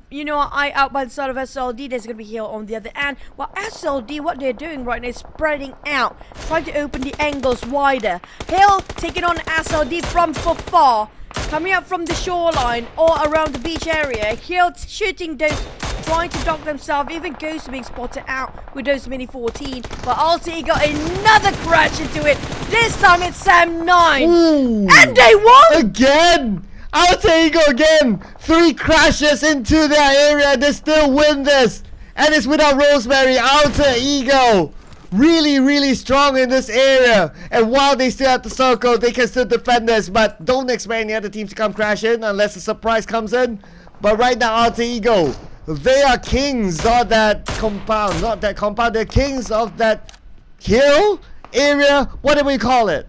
You know, out by the side of SLD, there's gonna be Hill on the other end. While SLD, what they're doing right now is spreading out, trying to open the angles wider. Hill taking on SLD from far, coming up from the shoreline or around the beach area. Hill shooting those, trying to dock themselves. Even Ghost being spotted out with those mini 14. But Alter Ego got another crash into it. This time it's Sam9. Ooh. And they won! Again! Alter Ego again! 3 crashes into their area, they still win this! And it's without Rosemary. Alter Ego really strong in this area. And while they still have the circle, they can still defend this, but don't expect any other teams to come crash in unless a surprise comes in. But right now, Alter Ego, they are kings of that compound. Not that compound, they're kings of that hill area. What do we call it?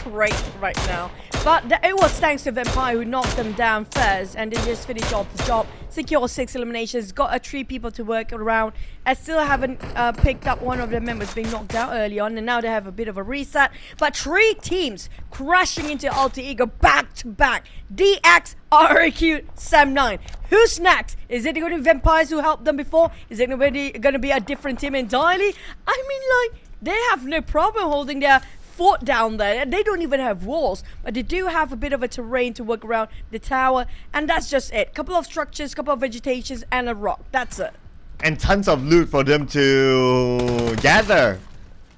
Great right now. But it was thanks to Vampire who knocked them down first and then just finished off the job. Secure 6 eliminations, got 3 people to work around. I still haven't picked up one of their members being knocked out early on, and now they have a bit of a reset. But 3 teams crashing into Alter Ego back to back. DX, RRQ, Sam9. Who's next? Is it going to be Vampires who helped them before? Is it going to be a different team entirely? I mean, like, they have no problem holding their fort down there. They don't even have walls, but they do have a bit of a terrain to work around the tower, and that's just it. Couple of structures, couple of vegetations, and a rock. That's it. And tons of loot for them to gather.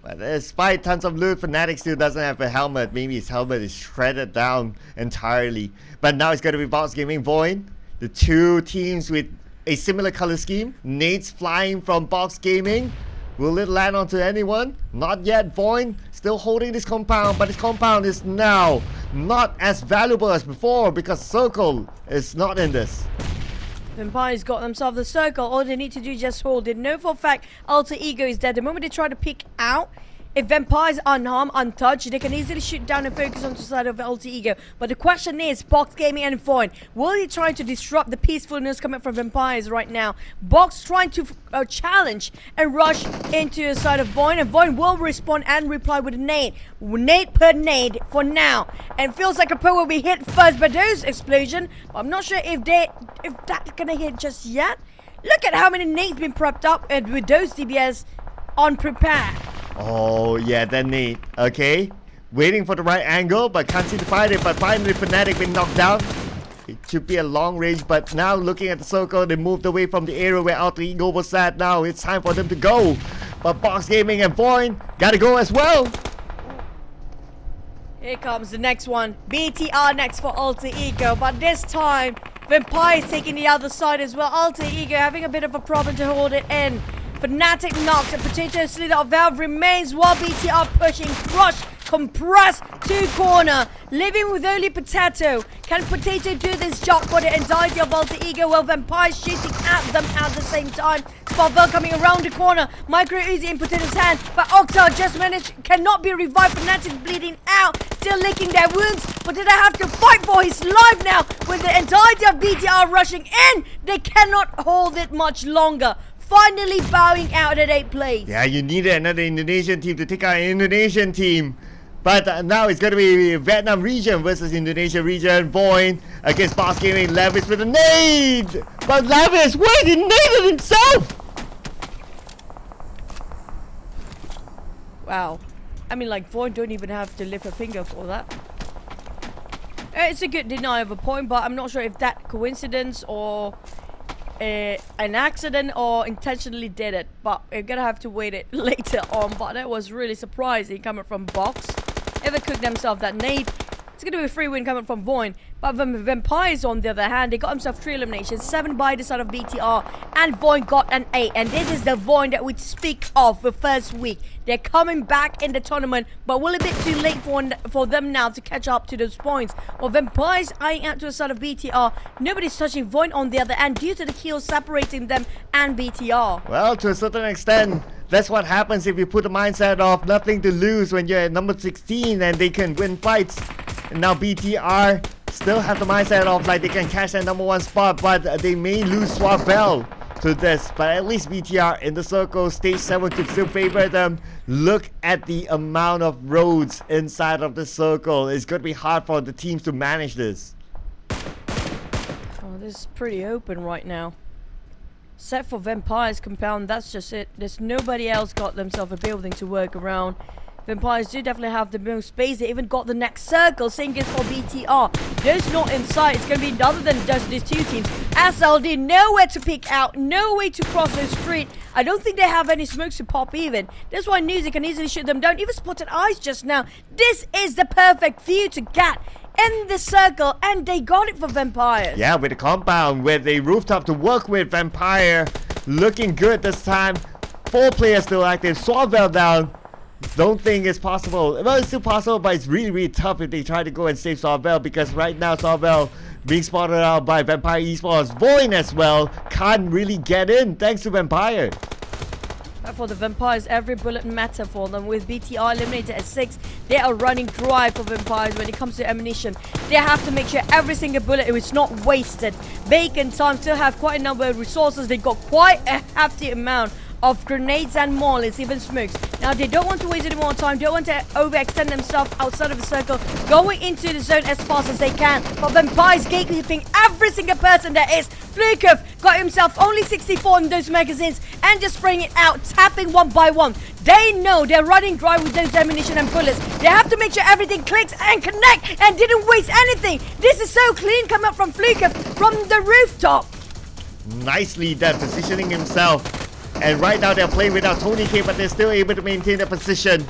But despite tons of loot, Fnatic still doesn't have a helmet. Maybe his helmet is shredded down entirely. But now it's going to be Box Gaming VOIN. The 2 teams with a similar color scheme. Nades flying from Box Gaming. Will it land onto anyone? Not yet. VOIN still holding this compound, but this compound is now not as valuable as before because Circle is not in this. Vampires got themselves the circle. All they need to do is just hold it. Know for a fact Alter Ego is dead. The moment they try to pick out If Vampires are unharmed, untouched, they can easily shoot down and focus on the side of Alter Ego. But the question is, Box Gaming and VOIN, will they try to disrupt the peacefulness coming from Vampires right now? Box trying to challenge and rush into the side of VOIN, and VOIN will respond and reply with a nade. Nade per nade for now. And feels like a pro will be hit first by those explosion. But I'm not sure if that's gonna hit just yet. Look at how many nades been prepped up and with those DBS on prepare. Oh, yeah, that nade. Okay. Waiting for the right angle, but can't seem to find it. But finally, Fnatic been knocked down. It should be a long range, but now looking at the circle, they moved away from the area where Alter Ego was at. Now it's time for them to go. But Box Gaming and VOIN gotta go as well. Here comes the next one. BTR next for Alter Ego, but this time, Vampires taking the other side as well. Alter Ego having a bit of a problem to hold it in. Fnatic knocked, and Potato Slither of Valve remains while BTR pushing, crush, compress to corner, living with only Potato. Can Potato do this job for the entirety of Alter Ego? Well, Vampires shooting at them at the same time. Sparvel coming around the corner, Micro Uzi in Potato's hand, but Octa just managed, cannot be revived. Fnatic bleeding out, still licking their wounds. Potato have to fight for his life now with the entirety of BTR rushing in. They cannot hold it much longer. Finally bowing out at 8th place. Yeah, you needed another Indonesian team to take out an Indonesian team. But now it's going to be Vietnam region versus Indonesia region. VOIN against Box Gaming. Levis with a nade. But Levis, wait, he naded himself. Wow. I mean, like, VOIN don't even have to lift a finger for that. It's a good deny of a point, but I'm not sure if that coincidence or an accident or intentionally did it, but we're gonna have to wait it later on. But that was really surprising coming from Box. Ever cooked themselves that nade. It's gonna be a free win coming from VOIN. But the Vampires, on the other hand, they got themselves 3 eliminations, 7 by the side of BTR, and VOIN got an 8. And this is the VOIN that we speak of the first week. They're coming back in the tournament, but will it be too late for them now to catch up to those points? Well, Vampires eyeing out to the side of BTR. Nobody's touching VOIN on the other end due to the kills separating them and BTR. Well, to a certain extent, that's what happens if you put the mindset of nothing to lose when you're at number 16 and they can win fights. And now BTR still have the mindset of like they can catch that number 1 spot, but they may lose Swavel to this. But at least BTR in the circle, stage 7 could still favor them. Look at the amount of roads inside of the circle. It's going to be hard for the teams to manage this. Oh, this is pretty open right now. Except for Vampires compound, that's just it. There's nobody else got themselves a building to work around. Vampires do definitely have the most space. They even got the next circle. Same goes for BTR. Those not inside. It's going to be other than just these 2 teams. SLD, nowhere to pick out. No way to cross the street. I don't think they have any smokes to pop even. That's why Newsy can easily shoot them down. Even spotted eyes just now. This is the perfect view to get in the circle, and they got it for Vampires. Yeah, with the compound, with the rooftop to work with. Vampire looking good this time. 4 players still active. Swavel down. Don't think it's possible. Well, it's still possible, but it's really, really tough if they try to go and save Swavel, because right now Swavel being spotted out by Vampire Esports. VOIN as well can't really get in thanks to Vampire. For the Vampires, every bullet matter for them. With BTR eliminated at 6, they are running dry for Vampires when it comes to ammunition. They have to make sure every single bullet is not wasted. Bacon time still have quite a number of resources. They got quite a hefty amount of grenades and mollies, even smokes. Now they don't want to waste any more time, don't want to overextend themselves outside of the circle, going into the zone as fast as they can. But Vampires gatekeeping every single person there is. Flukov got himself only 64 in those magazines and just spraying it out, tapping 1 by 1. They know they're running dry with those ammunition and bullets. They have to make sure everything clicks and connect and didn't waste anything. This is so clean coming up from Flukov from the rooftop. Nicely done, positioning himself. And right now they're playing without Tony K, but they're still able to maintain their position.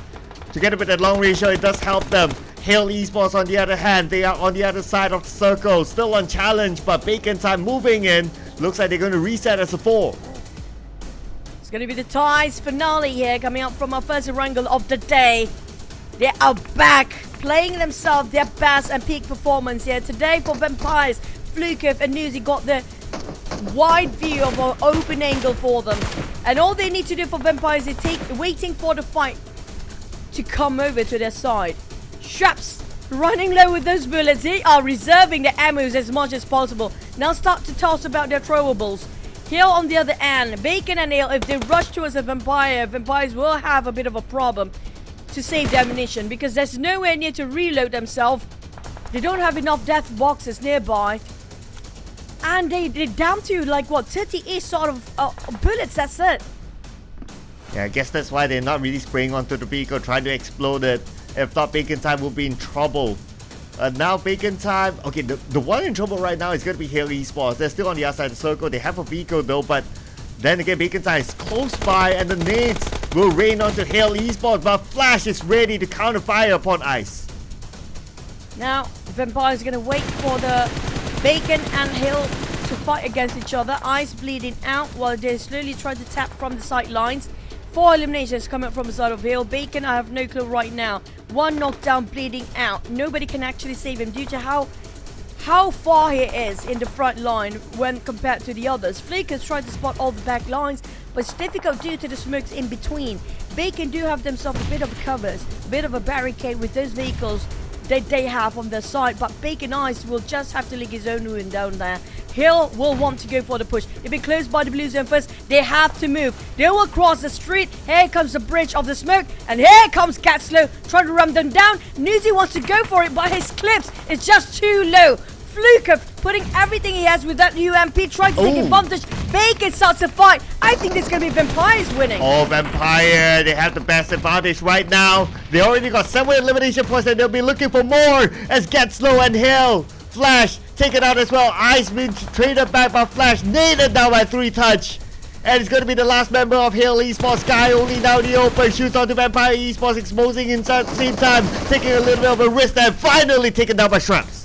Together with that long range shot, it does help them. Hail Esports on the other hand, they are on the other side of the circle. Still on challenge, but Bacon time moving in. Looks like they're going to reset as a 4. It's going to be the ties finale here, coming up from our first wrangle of the day. They are back, playing themselves their best and peak performance here. Today for Vampires, Flukov and Newsy got the wide view of an open angle for them. And all they need to do for Vampires is waiting for the fight. to come over to their side. Straps running low with those bullets. They are reserving the ammos as much as possible. Now start to toss about their throwables. Hill on the other end, Bacon and Ale, if they rush towards a Vampire, Vampires will have a bit of a problem to save their ammunition because there's nowhere near to reload themselves. They don't have enough death boxes nearby. And they're down to like what, 30-ish sort of bullets, that's it. Yeah, I guess that's why they're not really spraying onto the vehicle, trying to explode it. If not, Bacon Time will be in trouble. Now Bacon Time, okay, the one in trouble right now is going to be Hale Esports. They're still on the outside of the circle. They have a vehicle though, but then again, Bacon Time is close by and the nades will rain onto Hale Esports, but Flash is ready to counter fire upon Ice. Now, Vampire is going to wait for the Bacon and Hill to fight against each other. Ice bleeding out while they slowly try to tap from the sidelines. 4 eliminations coming from the side of Hill. Bacon, I have no clue right now. 1 knockdown, bleeding out. Nobody can actually save him due to how far he is in the front line when compared to the others. Flaker's trying to spot all the back lines, but it's difficult due to the smokes in between. Bacon do have themselves a bit of a covers, a bit of a barricade with those vehicles that they have on their side, but Bacon Ice will just have to lick his own wound down there. Hill will want to go for the push. If it close by the blue zone first, they have to move. They will cross the street. Here comes the bridge of the smoke, and here comes Catslow trying to run them down. Newsy wants to go for it, but his clips is just too low. Fluker putting everything he has with that UMP, trying to take advantage. Bacon starts to fight. I think this is going to be Vampires winning. Oh, Vampire, they have the best advantage right now. They already got 7 elimination points and they'll be looking for more as Gatslow and Hill. Flash taken out as well. Ice being traded back by Flash, nailed down by 3 touch. And it's going to be the last member of Hill Esports. Guy only now in the open, shoots onto Vampire Esports, exposing inside at the same time, taking a little bit of a risk and finally taken down by Shraps.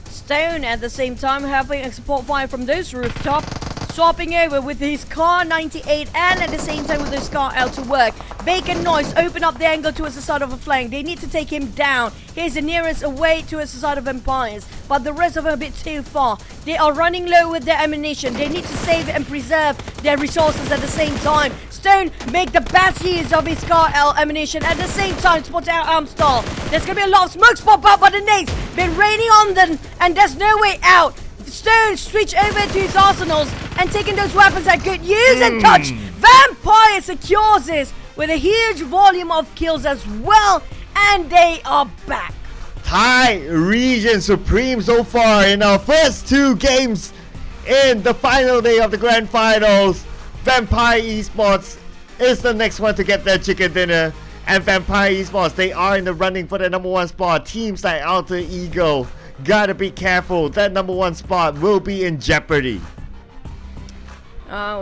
Stone at the same time having a support fire from those rooftop, swapping over with his Car 98 and at the same time with his Car L to work. Bacon Noise open up the angle towards the side of a flank. They need to take him down. Here's the nearest away towards the side of Empires, but the rest of them a bit too far. They are running low with their ammunition. They need to save and preserve their resources at the same time. Stone make the best use of his Car L ammunition at the same time, spot out Armstall. There's gonna be a lot of smokes pop up, but the nades been raining on them and there's no way out. Stone switch over to his arsenals and taking those weapons at good use and touch. Vampire secures this with a huge volume of kills as well, and they are back. Thai region supreme so far in our first 2 games in the final day of the grand finals. Vampire Esports is the next one to get their chicken dinner, and Vampire Esports, they are in the running for the #1 spot. Teams like Alter Ego, gotta be careful, that #1 spot will be in jeopardy.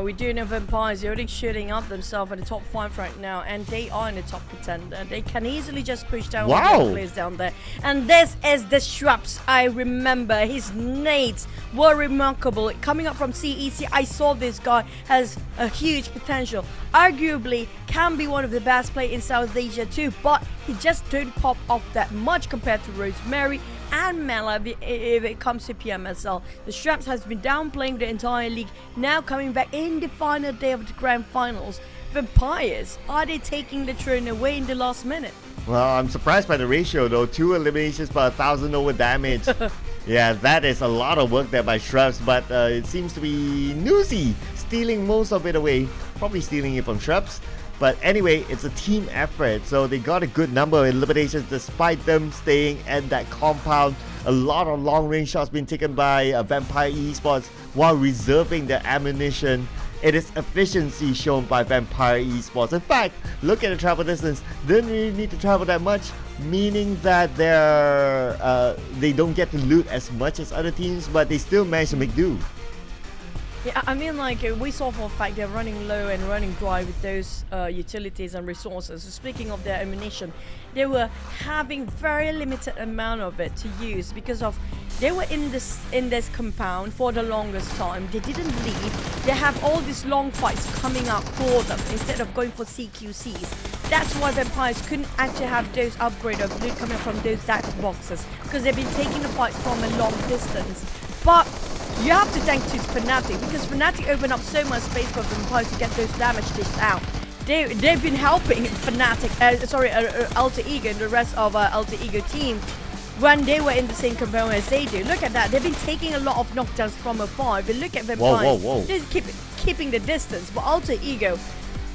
We do know Vampires, they're already shooting up themselves at the top 5 right now, and they are in the top contender. They can easily just push down all the players down there. And this is the Shraps. I remember his nades were remarkable. Coming up from CEC, I saw this guy has a huge potential. Arguably can be one of the best players in South Asia too, but he just don't pop off that much compared to Rosemary and Mela if it comes to PMSL. The Shraps has been downplaying the entire league, now coming back in the final day of the grand finals. Vampires, are they taking the throne away in the last minute? Well, I'm surprised by the ratio though. 2 eliminations per 1,000 over damage. Yeah, that is a lot of work there by Shraps, but it seems to be Newsy stealing most of it away. Probably stealing it from Shraps. But anyway, it's a team effort, so they got a good number of eliminations despite them staying at that compound. A lot of long-range shots being taken by Vampire Esports while reserving their ammunition. It is efficiency shown by Vampire Esports. In fact, look at the travel distance. Didn't really need to travel that much, meaning that they don't get to loot as much as other teams, but they still manage to make do. Yeah, I mean, like, we saw for a fact they're running low and running dry with those utilities and resources. So speaking of their ammunition, they were having very limited amount of it to use because of they were in this compound for the longest time. They didn't leave. They have all these long fights coming up for them instead of going for CQCs. That's why Vampires couldn't actually have those upgrade of loot coming from those dark boxes because they've been taking the fights from a long distance. But you have to thank to Fnatic because Fnatic opened up so much space for Vampires to get those damage dished out. they've been helping Alter Ego and the rest of Alter Ego team when they were in the same compound as they do. Look at that. They've been taking a lot of knockdowns from afar. But look at Vampires. Whoa. They're keeping the distance. But Alter Ego,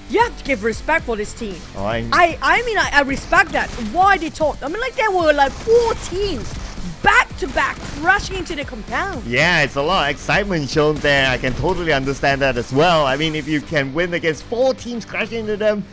you have to give respect for this team. Oh, I respect that. Why they talk? I mean, like there were like 4 teams back to back crashing into the compound. Yeah, it's a lot of excitement shown there. I can totally understand that as well. I mean, if you can win against 4 teams crashing into them,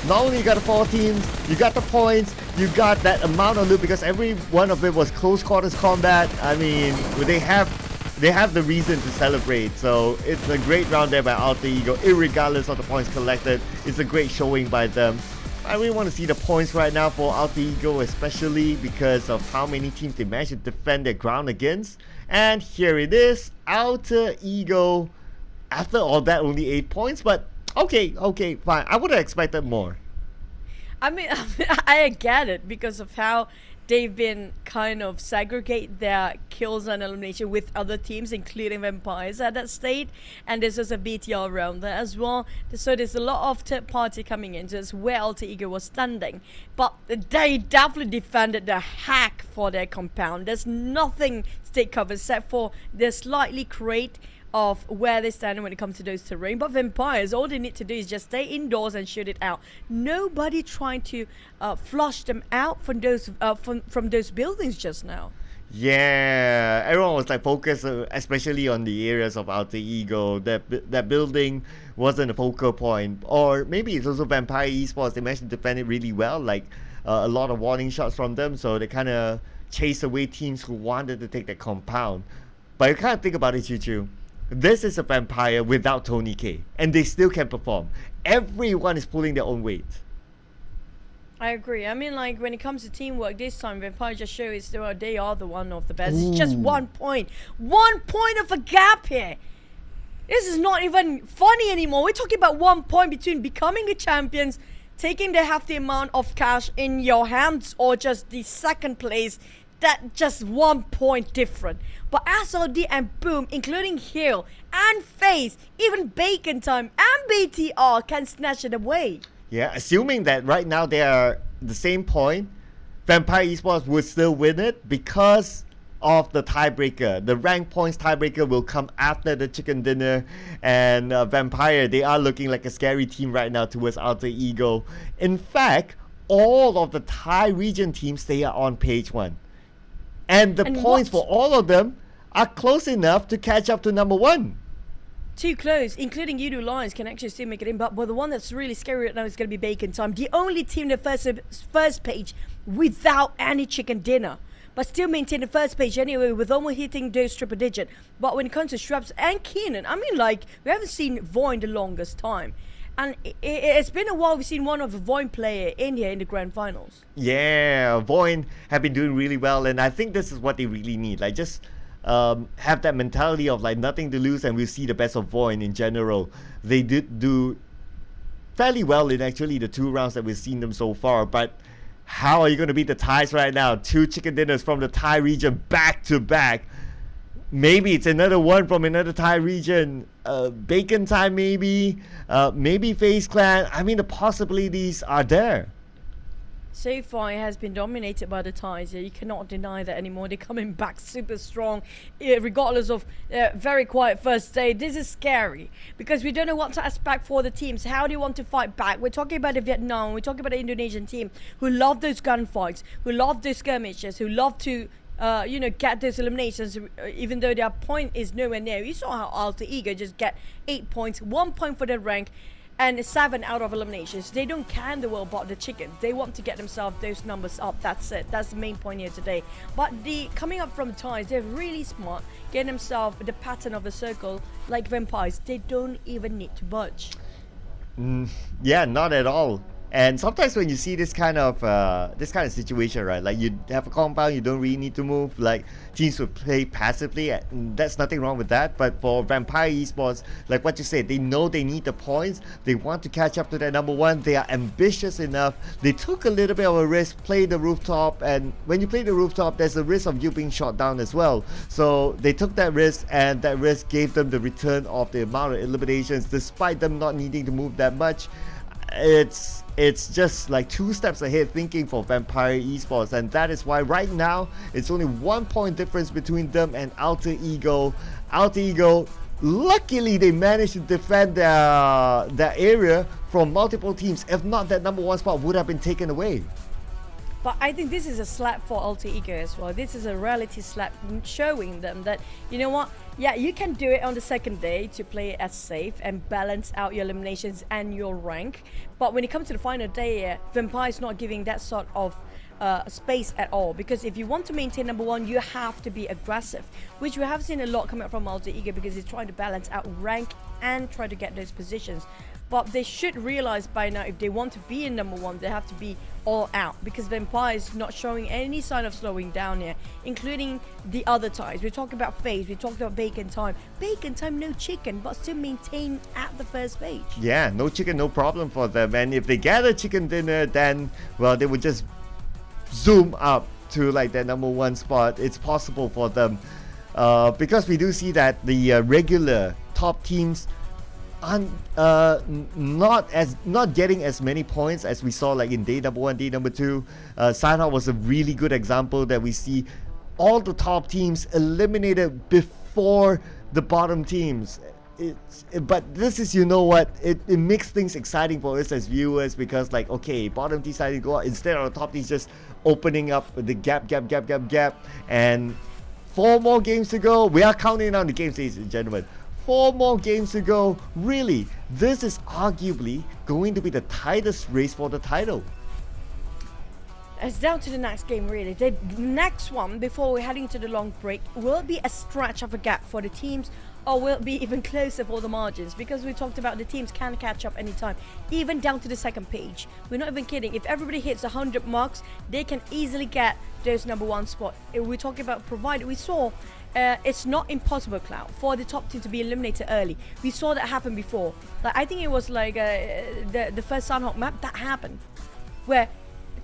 not only you got the 4 teams, you got the points, you got that amount of loot because every one of it was close quarters combat. I mean, they have the reason to celebrate. So it's a great round there by Alter Ego, irregardless of the points collected. It's a great showing by them. I really want to see the points right now for Alter Ego, especially because of how many teams they managed to defend their ground against. And here it is, Alter Ego. After all that, only 8 points, but okay, fine. I would have expected more. I mean, I get it because of how they've been kind of segregate their kills and elimination with other teams, including Vampires at that state, and there's also a BTR around there as well. So there's a lot of third party coming in, so it's where Alter Ego was standing. But they definitely defended the hack for their compound. There's nothing to take cover except for the slightly crate of where they stand when it comes to those terrain. But Vampires, all they need to do is just stay indoors and shoot it out. Nobody trying to flush them out from those from those buildings just now. Yeah, everyone was like focused, especially on the areas of Alter Ego. That building wasn't a focal point, or maybe it's also Vampire Esports. They managed to defend it really well, like a lot of warning shots from them. So they kind of chased away teams who wanted to take that compound. But you kind of think about it, Choo. This is a Vampire without Tony K, and they still can perform. Everyone is pulling their own weight. I agree. I mean, like when it comes to teamwork, this time Vampire just shows they are the one of the best. It's just 1 point, 1 point of a gap here. This is not even funny anymore. We're talking about 1 point between becoming the champions, taking the hefty amount of cash in your hands, or just the second place. That just 1 point different. But SLD and Boom, including Hill and FaZe, even Bacon Time and BTR can snatch it away. Yeah, assuming that right now they are the same point, Vampire Esports would still win it because of the tiebreaker. The rank points tiebreaker will come after the chicken dinner, and Vampire, they are looking like a scary team right now towards Alter Ego. In fact, all of the Thai region teams, they are on page 1. And the points for all of them are close enough to catch up to number 1. Too close, including Yoodo Alliance can actually still make it in. But the one that's really scary right now is going to be Bacon Time. The only team in the first page without any chicken dinner. But still maintain the first page anyway with almost hitting those triple digit. But when it comes to Shrubs and QEON, I mean, like, we haven't seen VOIN the longest time. And it's been a while we've seen one of the VOIN player in here in the grand finals. Yeah, VOIN have been doing really well, and I think this is what they really need. Like, just have that mentality of like nothing to lose, and we'll see the best of VOIN in general. They did do fairly well in actually the 2 rounds that we've seen them so far, but how are you going to beat the Thais right now? 2 chicken dinners from the Thai region back to back. Maybe it's another one from another Thai region. Bacon Time maybe. Maybe FaZe Clan. I mean, the possibilities are there. So far, it has been dominated by the Thais. You cannot deny that anymore. They're coming back super strong, regardless of very quiet first day. This is scary because we don't know what to expect for the teams. How do you want to fight back? We're talking about the Vietnam. We're talking about the Indonesian team who love those gunfights, who love those skirmishes, who love to get those eliminations, even though their point is nowhere near. You saw how Alter Ego just get 8 points, 1 point for their rank, and 7 out of eliminations. They don't care in the world about the chicken. They want to get themselves those numbers up. That's it. That's the main point here today. But the coming up from Thais, they're really smart, getting themselves the pattern of the circle like Vampires. They don't even need to budge. Yeah, not at all. And sometimes when you see this kind of situation, right, like you have a compound, you don't really need to move, like teams will play passively, and that's nothing wrong with that. But for Vampire Esports, like what you said, they know they need the points, they want to catch up to their number 1, they are ambitious enough, they took a little bit of a risk, play the rooftop, and when you play the rooftop, there's a risk of you being shot down as well. So they took that risk, and that risk gave them the return of the amount of eliminations, despite them not needing to move that much. it's just like 2 steps ahead thinking for Vampire Esports, and that is why right now it's only 1 point difference between them and Alter Ego. Alter Ego, luckily they managed to defend their area from multiple teams. If not, that #1 spot would have been taken away. But I think this is a slap for Alter Ego as well. This is a reality slap showing them that, you know what, yeah, you can do it on the second day to play it as safe and balance out your eliminations and your rank. But when it comes to the final day, Vampire is not giving that sort of space at all. Because if you want to maintain #1, you have to be aggressive, which we have seen a lot coming up from Alter Ego because he's trying to balance out rank and try to get those positions. But they should realize by now, if they want to be in #1, they have to be all out, because Vampire is not showing any sign of slowing down here, including the other ties. We talked about FaZe, we talked about Bacon Time. Bacon Time, no chicken, but still maintain at the first page. Yeah, no chicken, no problem for them. And if they get a chicken dinner, then, well, they would just zoom up to like their #1 spot. It's possible for them. Because we do see that the regular top teams not getting as many points as we saw like in day #1, day #2. Sanhok was a really good example that we see all the top teams eliminated before the bottom teams. But this is, you know what, it makes things exciting for us as viewers, because like, okay, bottom teams decided to go out instead of the top teams just opening up the gap, and 4 more games to go. We are counting down the games, ladies and gentlemen. 4 more to go. Really, this is arguably going to be the tightest race for the title. It's down to the next game, really. The next one, before we're heading to the long break, will be a stretch of a gap for the teams, or will it be even closer for the margins? Because we talked about the teams can catch up anytime, even down to the second page. We're not even kidding. If everybody hits 100 marks, they can easily get those #1 spot. If we're talking about provided, we saw it's not impossible, Cloud, for the top team to be eliminated early. We saw that happen before. Like, I think it was like the first Sanhok map that happened, where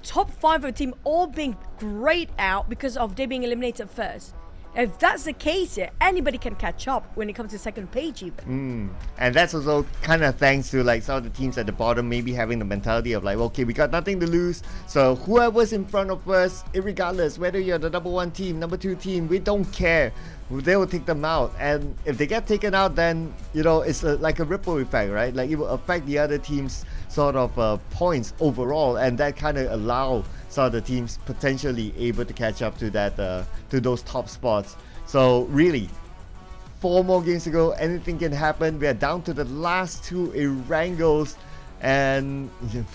top 5 of the team all being grayed out because of they being eliminated first. If that's the case here, anybody can catch up when it comes to second page even. And that's also kind of thanks to like some of the teams at the bottom maybe having the mentality of like, okay, we got nothing to lose, so whoever's in front of us, regardless whether you're the #1 team, #2 team, we don't care. They will take them out, and if they get taken out, then, you know, it's like a ripple effect, right? Like, it will affect the other team's sort of points overall, and that kind of allow some of the teams potentially able to catch up to that to those top spots. So really, 4 more games to go. Anything can happen. We are down to the last 2 Erangles, and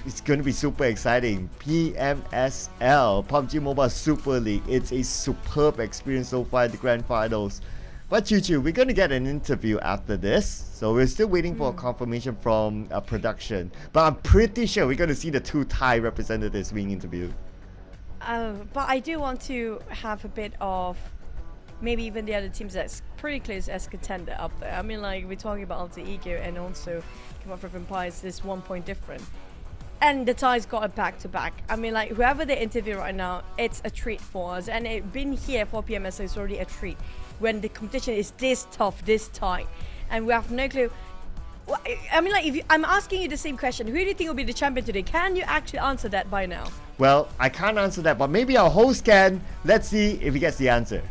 it's going to be super exciting. PMSL, PUBG Mobile Super League. It's a superb experience so far at the grand finals. But Choo, we're going to get an interview after this, so we're still waiting for a confirmation from production. But I'm pretty sure we're going to see the 2 Thai representatives being interviewed. But I do want to have a bit of maybe even the other teams that's pretty close as contender up there. I mean, like, we're talking about Alter Ego and also come up from Vampires, this 1 point different. And the Thais got it back-to-back. I mean, like, whoever they interview right now, it's a treat for us. And it being here for PMSL is already a treat when the competition is this tough, this tight. And we have no clue. I mean, like, I'm asking you the same question. Who do you think will be the champion today? Can you actually answer that by now? Well, I can't answer that, but maybe our host can. Let's see if he gets the answer.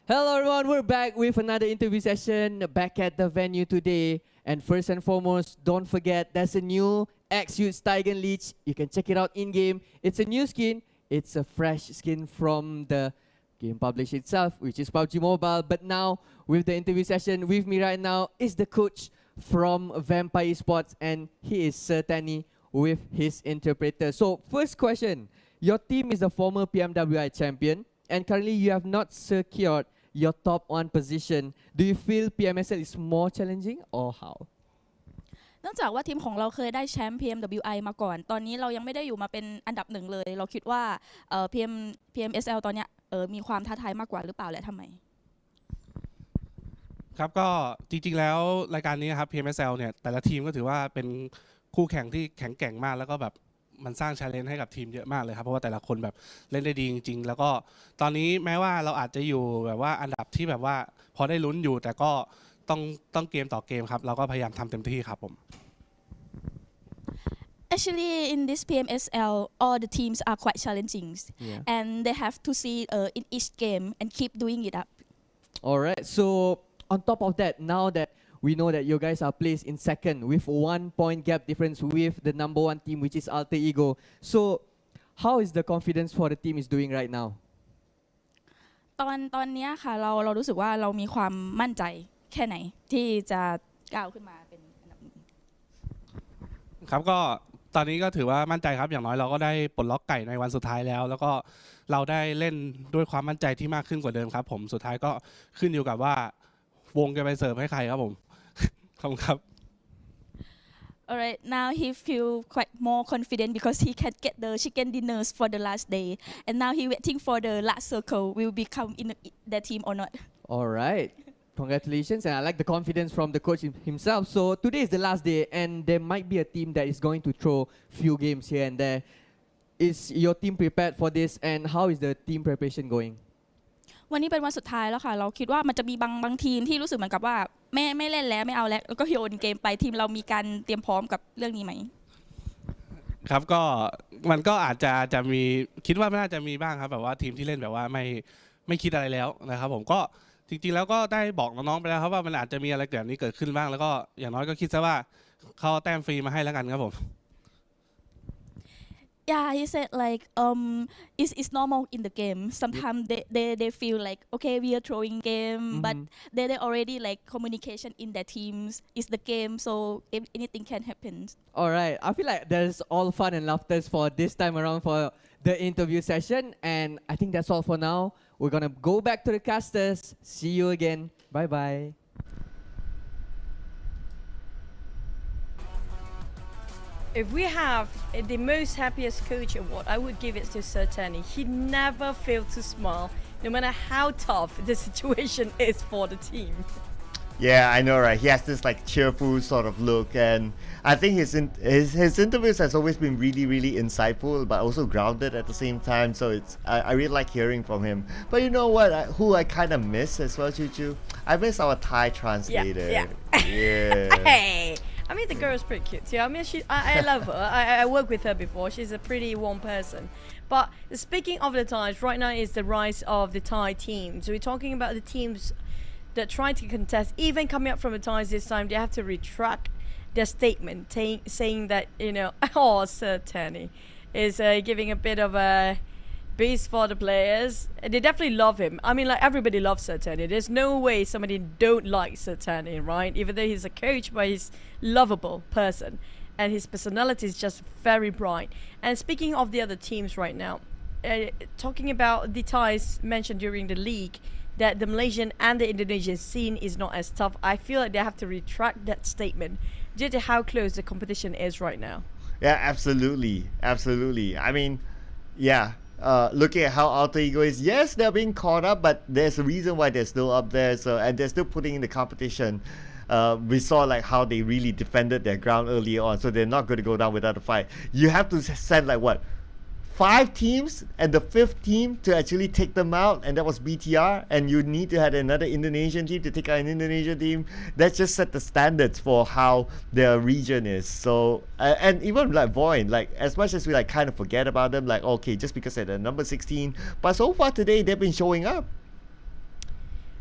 Hello everyone, we're back with another interview session back at the venue today. And first and foremost, don't forget there's a new X-Youth Steigen Leech. You can check it out in-game. It's a new skin. It's a fresh skin from the game publisher itself, which is PUBG Mobile. But now, with the interview session, with me right now is the coach from Vampire Esports, and he is Sertani with his interpreter. So, first question. Your team is the former PMWI champion, and currently you have not secured your top 1 position. Do you feel PMSL is more challenging or how? เนื่องจากว่าทีมของเราเคยได้แชมป์ PMWI มาก่อน ตอนนี้เรายังไม่ได้อยู่มาเป็นอันดับ 1เลย เราคิดว่าPMSL ตอนเนี้ยมีความท้าทายมากกว่าหรือเปล่าและทำไม ครับก็จริงๆแล้วรายการนี้ครับ PMSL เนี่ยแต่ละทีมก็ถือว่าเป็นคู่แข่งที่แข็งแกร่งมากแล้วก็แบบมันสร้าง challenge ให้กับทีมเยอะมากเลยครับเพราะว่าแต่ละคนแบบเล่นได้ดีจริงๆแล้วก็ตอนนี้แม้ว่าเราอาจจะอยู่แบบว่าอันดับที่แบบว่าพอได้ลุ้นอยู่แต่ก็ ต้องเกมต่อเกมครับเราก็พยายามทำเต็มที่ครับผม Actually, in this PMSL, all the teams are quite challenging, and they have to see in each game and keep doing it up. All right. So on top of that, now that we know that you guys are placed in second with 1 point gap difference with the number 1 team, which is Alter Ego. So how is the confidence for the team is doing right now? ตอนเนี้ยค่ะเรารู้สึกว่าเรามีความมั่นใจแค่ไหนที่จะก้าวขึ้นมาเป็นอันดับ 1ครับก็ตอนนี้ก็ถือว่ามั่นใจครับอย่างน้อยเราก็ได้ปลดล็อกไก่ในวันสุดท้ายแล้วแล้วก็เราได้เล่นด้วยความมั่นใจที่มากขึ้นกว่าเดิมครับผมสุดท้ายก็ขึ้นอยู่กับว่าวงจะไปเสิร์ฟให้ใครครับผมขอบคุณครับ Alright, now he feel quite more confident because he can get the chicken dinners for the last day, and now he waiting for the last circle will become in the team or not. All right. Congratulations, and I like the confidence from the coach himself. So today is the last day, and there might be a team that is going to throw few games here and there. Is your team prepared for this, and how is the team preparation going? วันนี้เป็นวันสุดท้ายแล้วค่ะเราคิดว่ามันจะมีบางทีมที่รู้สึกเหมือนกับว่าไม่เล่นแล้วไม่เอาแล้วก็โยนเกมไปทีมเรามีการเตรียมพร้อมกับเรื่องนี้ไหมครับก็มันก็อาจจะมีคิดว่าน่าจะมีบ้างครับแบบว่าทีมที่เล่นแบบว่าไม่คิดอะไรแล้วนะครับผมก็จริงๆแล้วก็ได้บอกน้องๆไปแล้วครับว่ามันอาจจะมีอะไรแบบนี้เกิดขึ้นบ้างแล้วก็อย่างน้อยก็คิดซะว่าเขาแต้มฟรีมาให้แล้วกันครับผม Yeah, he said like it's normal in the game. Sometimes they feel like okay we are throwing game, but they already like communication in their teams. It's the game, so if anything can happen. All right, I feel like there's all fun and laughter for this time around for the interview session, and I think that's all for now. We're gonna go back to the casters. See you again. Bye bye. If we have the most happiest coach award, I would give it to Sertani. He never failed to smile, no matter how tough the situation is for the team. Yeah, I know, right? He has this like cheerful sort of look, and I think his interviews has always been really insightful, but also grounded at the same time. So I really like hearing from him. But you know what? Who I kind of miss as well, Choo. I miss our Thai translator. Yeah. Hey. I mean, the girl is pretty cute too. I mean, I love her. I worked with her before. She's a pretty warm person. But speaking of the Thais, right now is the rise of the Thai team. So we're talking about the teams that try to contest. Even coming up from the Thais this time, they have to retract their statement, saying that, you know, Sertani is giving a bit of a boost for the players. They definitely love him. I mean, like, everybody loves Sertani. There's no way somebody don't like Sertani, right? Even though he's a coach, but he's lovable person. And his personality is just very bright. And speaking of the other teams right now, talking about the Thais mentioned during the league, that the Malaysian and the Indonesian scene is not as tough. I feel like they have to retract that statement due to how close the competition is right now. Yeah, absolutely. I mean, yeah. Looking at how Alter Ego is, yes, they're being caught up, but there's a reason why they're still up there. So, and they're still putting in the competition. We saw like how they really defended their ground early on, so they're not going to go down without a fight. You have to send like what, 5 teams and the 5th team to actually take them out, and that was BTR, and you need to have another Indonesian team to take out an Indonesian team. That just set the standards for how their region is. So and even like VOIN, like as much as we like kind of forget about them, like okay, just because they're number 16, but so far today they've been showing up.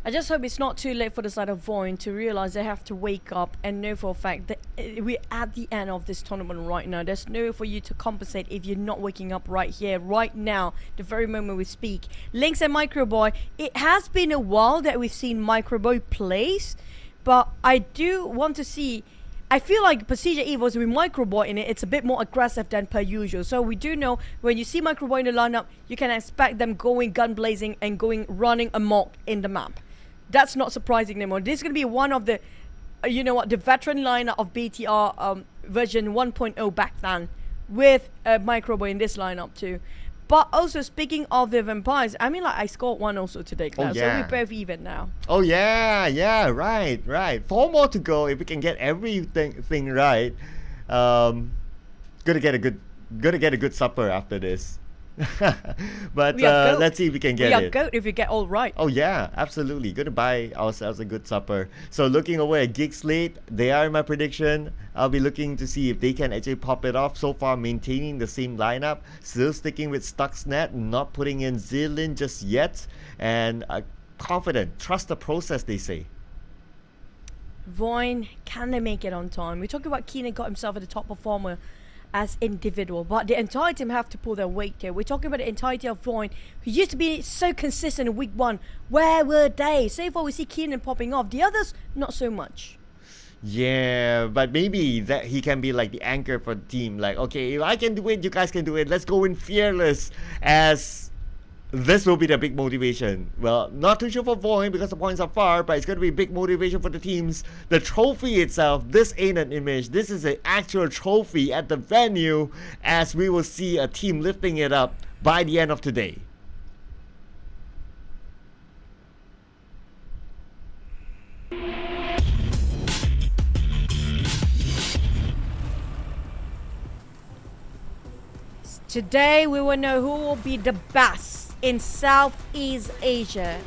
I just hope it's not too late for the side of VOIN to realize they have to wake up and know for a fact that we're at the end of this tournament right now. There's no way for you to compensate if you're not waking up right here, right now, the very moment we speak. Lynx and Microboy, it has been a while that we've seen Microboy plays, but I do want to see. I feel like PERSIJA EVOS with Microboy in it, it's a bit more aggressive than per usual. So we do know when you see Microboy in the lineup, you can expect them going gun blazing and running amok in the map. That's not surprising anymore. This is going to be one of the, you know what, the veteran lineup of BTR version 1.0 back then with Microboy in this lineup too. But also speaking of the vampires, I mean, like, I scored 1 also today, Claire, so we're both even now. Oh yeah, right. 4 more to go. If we can get everything right, gonna get a good supper after this. But We are goat. let's see if we can get We are it. goat if you get all right. Oh yeah, absolutely. Gonna buy ourselves a good supper. So looking away at GEEK SLATE, they are in my prediction. I'll be looking to see if they can actually pop it off. So far, maintaining the same lineup, still sticking with Stuxnet, not putting in Zilin just yet, and confident. Trust the process, they say. VOIN, can they make it on time? We talk about Keenan got himself as the top performer as individual, but the entire team have to pull their weight here. We're talking about the entirety of VOIN, who used to be so consistent in week 1. Where were they? So far we see Keenan popping off. The others, not so much. Yeah, but maybe that he can be like the anchor for the team. Like, okay, if I can do it, you guys can do it. Let's go in fearless, as this will be the big motivation. Well, not too sure for VOIN because the points are far, but it's going to be a big motivation for the teams. The trophy itself, this ain't an image. This is an actual trophy at the venue, as we will see a team lifting it up by the end of today. Today we will know who will be the best in Southeast Asia.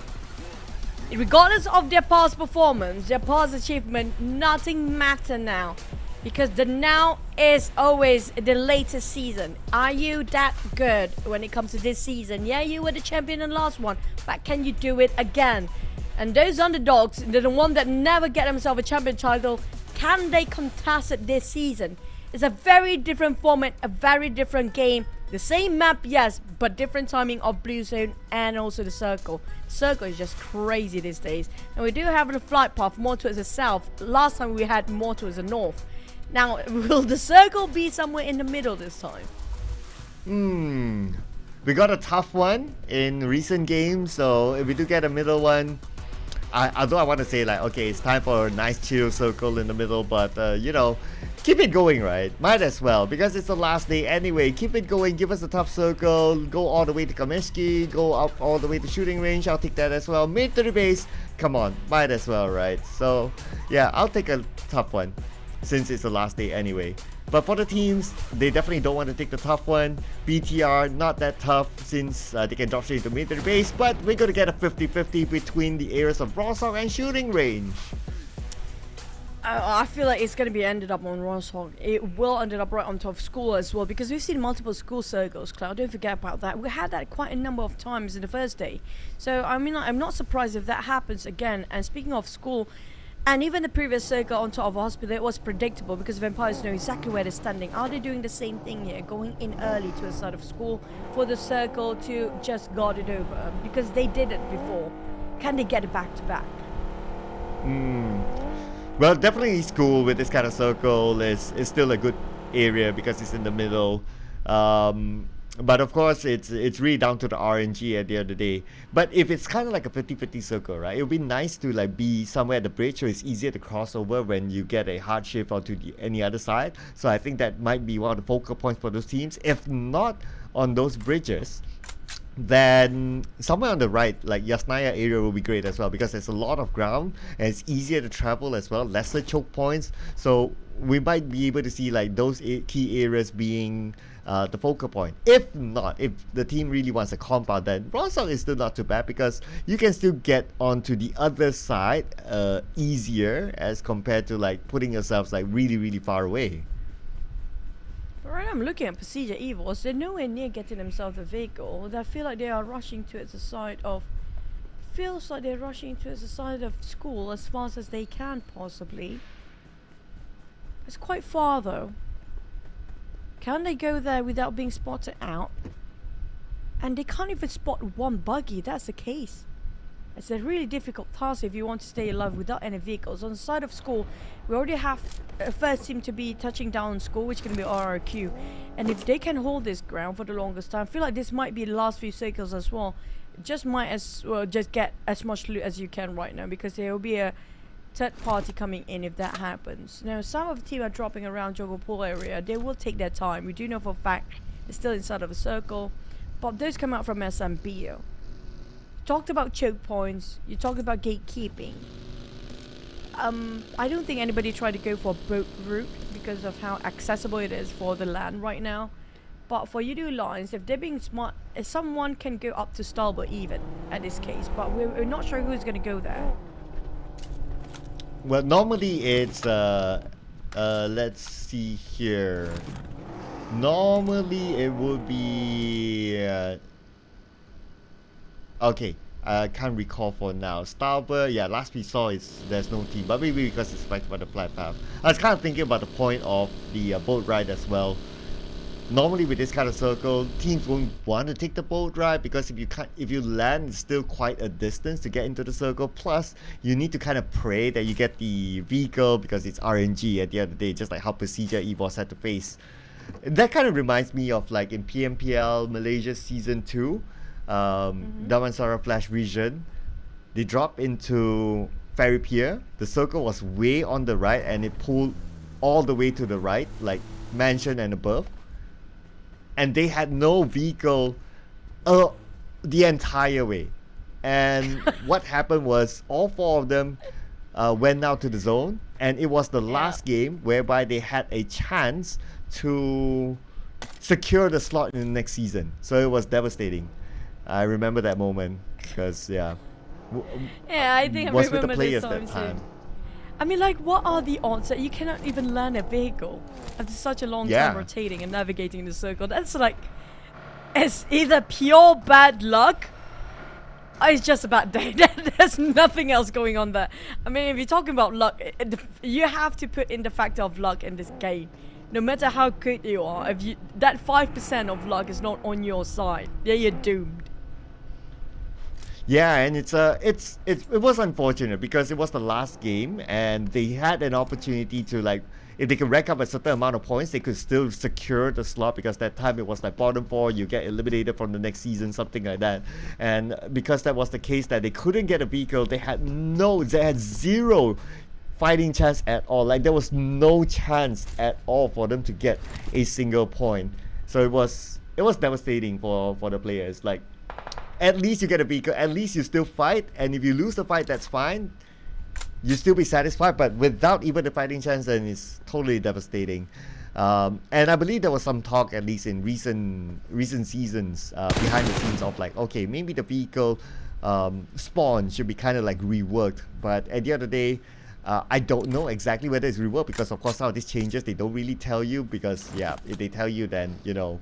Regardless of their past performance, their past achievement, nothing matter now. Because the now is always the latest season. Are you that good when it comes to this season? Yeah, you were the champion in the last one, but can you do it again? And those underdogs, the one that never get themselves a champion title, can they contest it this season? It's a very different format, a very different game. The same map, yes, but different timing of Blue Zone and also the Circle. Circle is just crazy these days. And we do have the flight path more towards the south. Last time we had more towards the north. Now, will the Circle be somewhere in the middle this time? We got a tough one in recent games, so if we do get a middle one, although I want to say like, okay, it's time for a nice chill Circle in the middle, but you know, keep it going, right? Might as well, because it's the last day anyway. Keep it going, give us a tough Circle, go all the way to Kameshki, go up all the way to shooting range. I'll take that as well. Mid to the base, come on, might as well, right? So yeah, I'll take a tough one since it's the last day anyway. But for the teams, they definitely don't want to take the tough one. BTR, not that tough since they can drop straight into mid to the base, but we're going to get a 50-50 between the areas of Rossog and shooting range. I feel like it's going to be ended up on Roshog. It will end up right on top of school as well, because we've seen multiple school circles, Cloud. Don't forget about that. We had that quite a number of times in the first day. So, I mean, I'm not surprised if that happens again. And speaking of school, and even the previous circle on top of a hospital, it was predictable because vampires know exactly where they're standing. Are they doing the same thing here, going in early to the side of school for the circle to just guard it over? Because they did it before. Can they get it back to back? Well, definitely school with this kind of circle is still a good area because it's in the middle. But of course, it's really down to the RNG at the end of the day. But if it's kind of like a 50-50 circle, right? It would be nice to like be somewhere at the bridge so it's easier to cross over when you get a hard shift onto any other side. So I think that might be one of the focal points for those teams. If not on those bridges, then somewhere on the right, like Yasnaya area will be great as well because there's a lot of ground and it's easier to travel as well, lesser choke points. So we might be able to see like those key areas being the focal point. If not, if the team really wants a compound, then Rossog is still not too bad because you can still get onto the other side easier as compared to like putting yourselves like really far away. Right, I'm looking at PERSIJA EVOS. They're nowhere near getting themselves a vehicle. I feel like they are rushing towards the side of... Feels like they're rushing towards the side of school as fast as they can, possibly. It's quite far, though. Can they go there without being spotted out? And they can't even spot one buggy. That's the case. It's a really difficult task if you want to stay alive without any vehicles. On the side of school, we already have a first team to be touching down on school, which can be RRQ. And if they can hold this ground for the longest time, I feel like this might be the last few circles as well. Just might as well just get as much loot as you can right now, because there will be a third party coming in if that happens. Now, some of the team are dropping around Jogopol area. They will take their time. We do know for a fact they're still inside of a circle. But those come out from SMBO. Talked about choke points, you talked about gatekeeping. I don't think anybody tried to go for a boat route because of how accessible it is for the land right now. But for Yoodo Alliance, if they're being smart, someone can go up to Starboard even at this case. But we're not sure who's going to go there. Well, normally it's let's see here. Normally it would be okay. I can't recall for now. Starboard, yeah, last we saw is there's no team, but maybe because it's Fight Butterfly Path. I was kind of thinking about the point of the boat ride as well. Normally with this kind of circle, teams won't want to take the boat ride because if you land, it's still quite a distance to get into the circle. Plus, you need to kind of pray that you get the vehicle because it's RNG at the end of the day, just like how PERSIJA EVOS had to face. That kind of reminds me of like in PMPL Malaysia Season 2, Damansara Flash Region. They dropped into Ferry Pier. The circle was way on the right and it pulled all the way to the right, like mansion and above. And they had no vehicle the entire way. And what happened was all four of them went out to the zone. And it was the last game whereby they had a chance to secure the slot in the next season. So it was devastating. I remember that moment because, yeah. Yeah, I think I was remember with the players this that time. too. I mean, like, what are the odds that you cannot even land a vehicle after such a long time rotating and navigating the circle? That's like, it's either pure bad luck or it's just a bad day. There's nothing else going on there. I mean, if you're talking about luck, you have to put in the factor of luck in this game. No matter how good you are, if that 5% of luck is not on your side, yeah, you're doomed. Yeah, and it was unfortunate because it was the last game and they had an opportunity to, like, if they could rack up a certain amount of points, they could still secure the slot because that time it was like bottom 4, you get eliminated from the next season, something like that. And because that was the case that they couldn't get a vehicle, they had zero fighting chance at all. Like, there was no chance at all for them to get a single point. So it was devastating for the players. Like, at least you get a vehicle, at least you still fight, and if you lose the fight, that's fine. You still be satisfied, but without even the fighting chance, then it's totally devastating. And I believe there was some talk, at least in recent seasons, behind the scenes of like, okay, maybe the vehicle spawn should be kind of like reworked. But at the end of the day, I don't know exactly whether it's reworked because of course now these changes, they don't really tell you because, yeah, if they tell you, then, you know,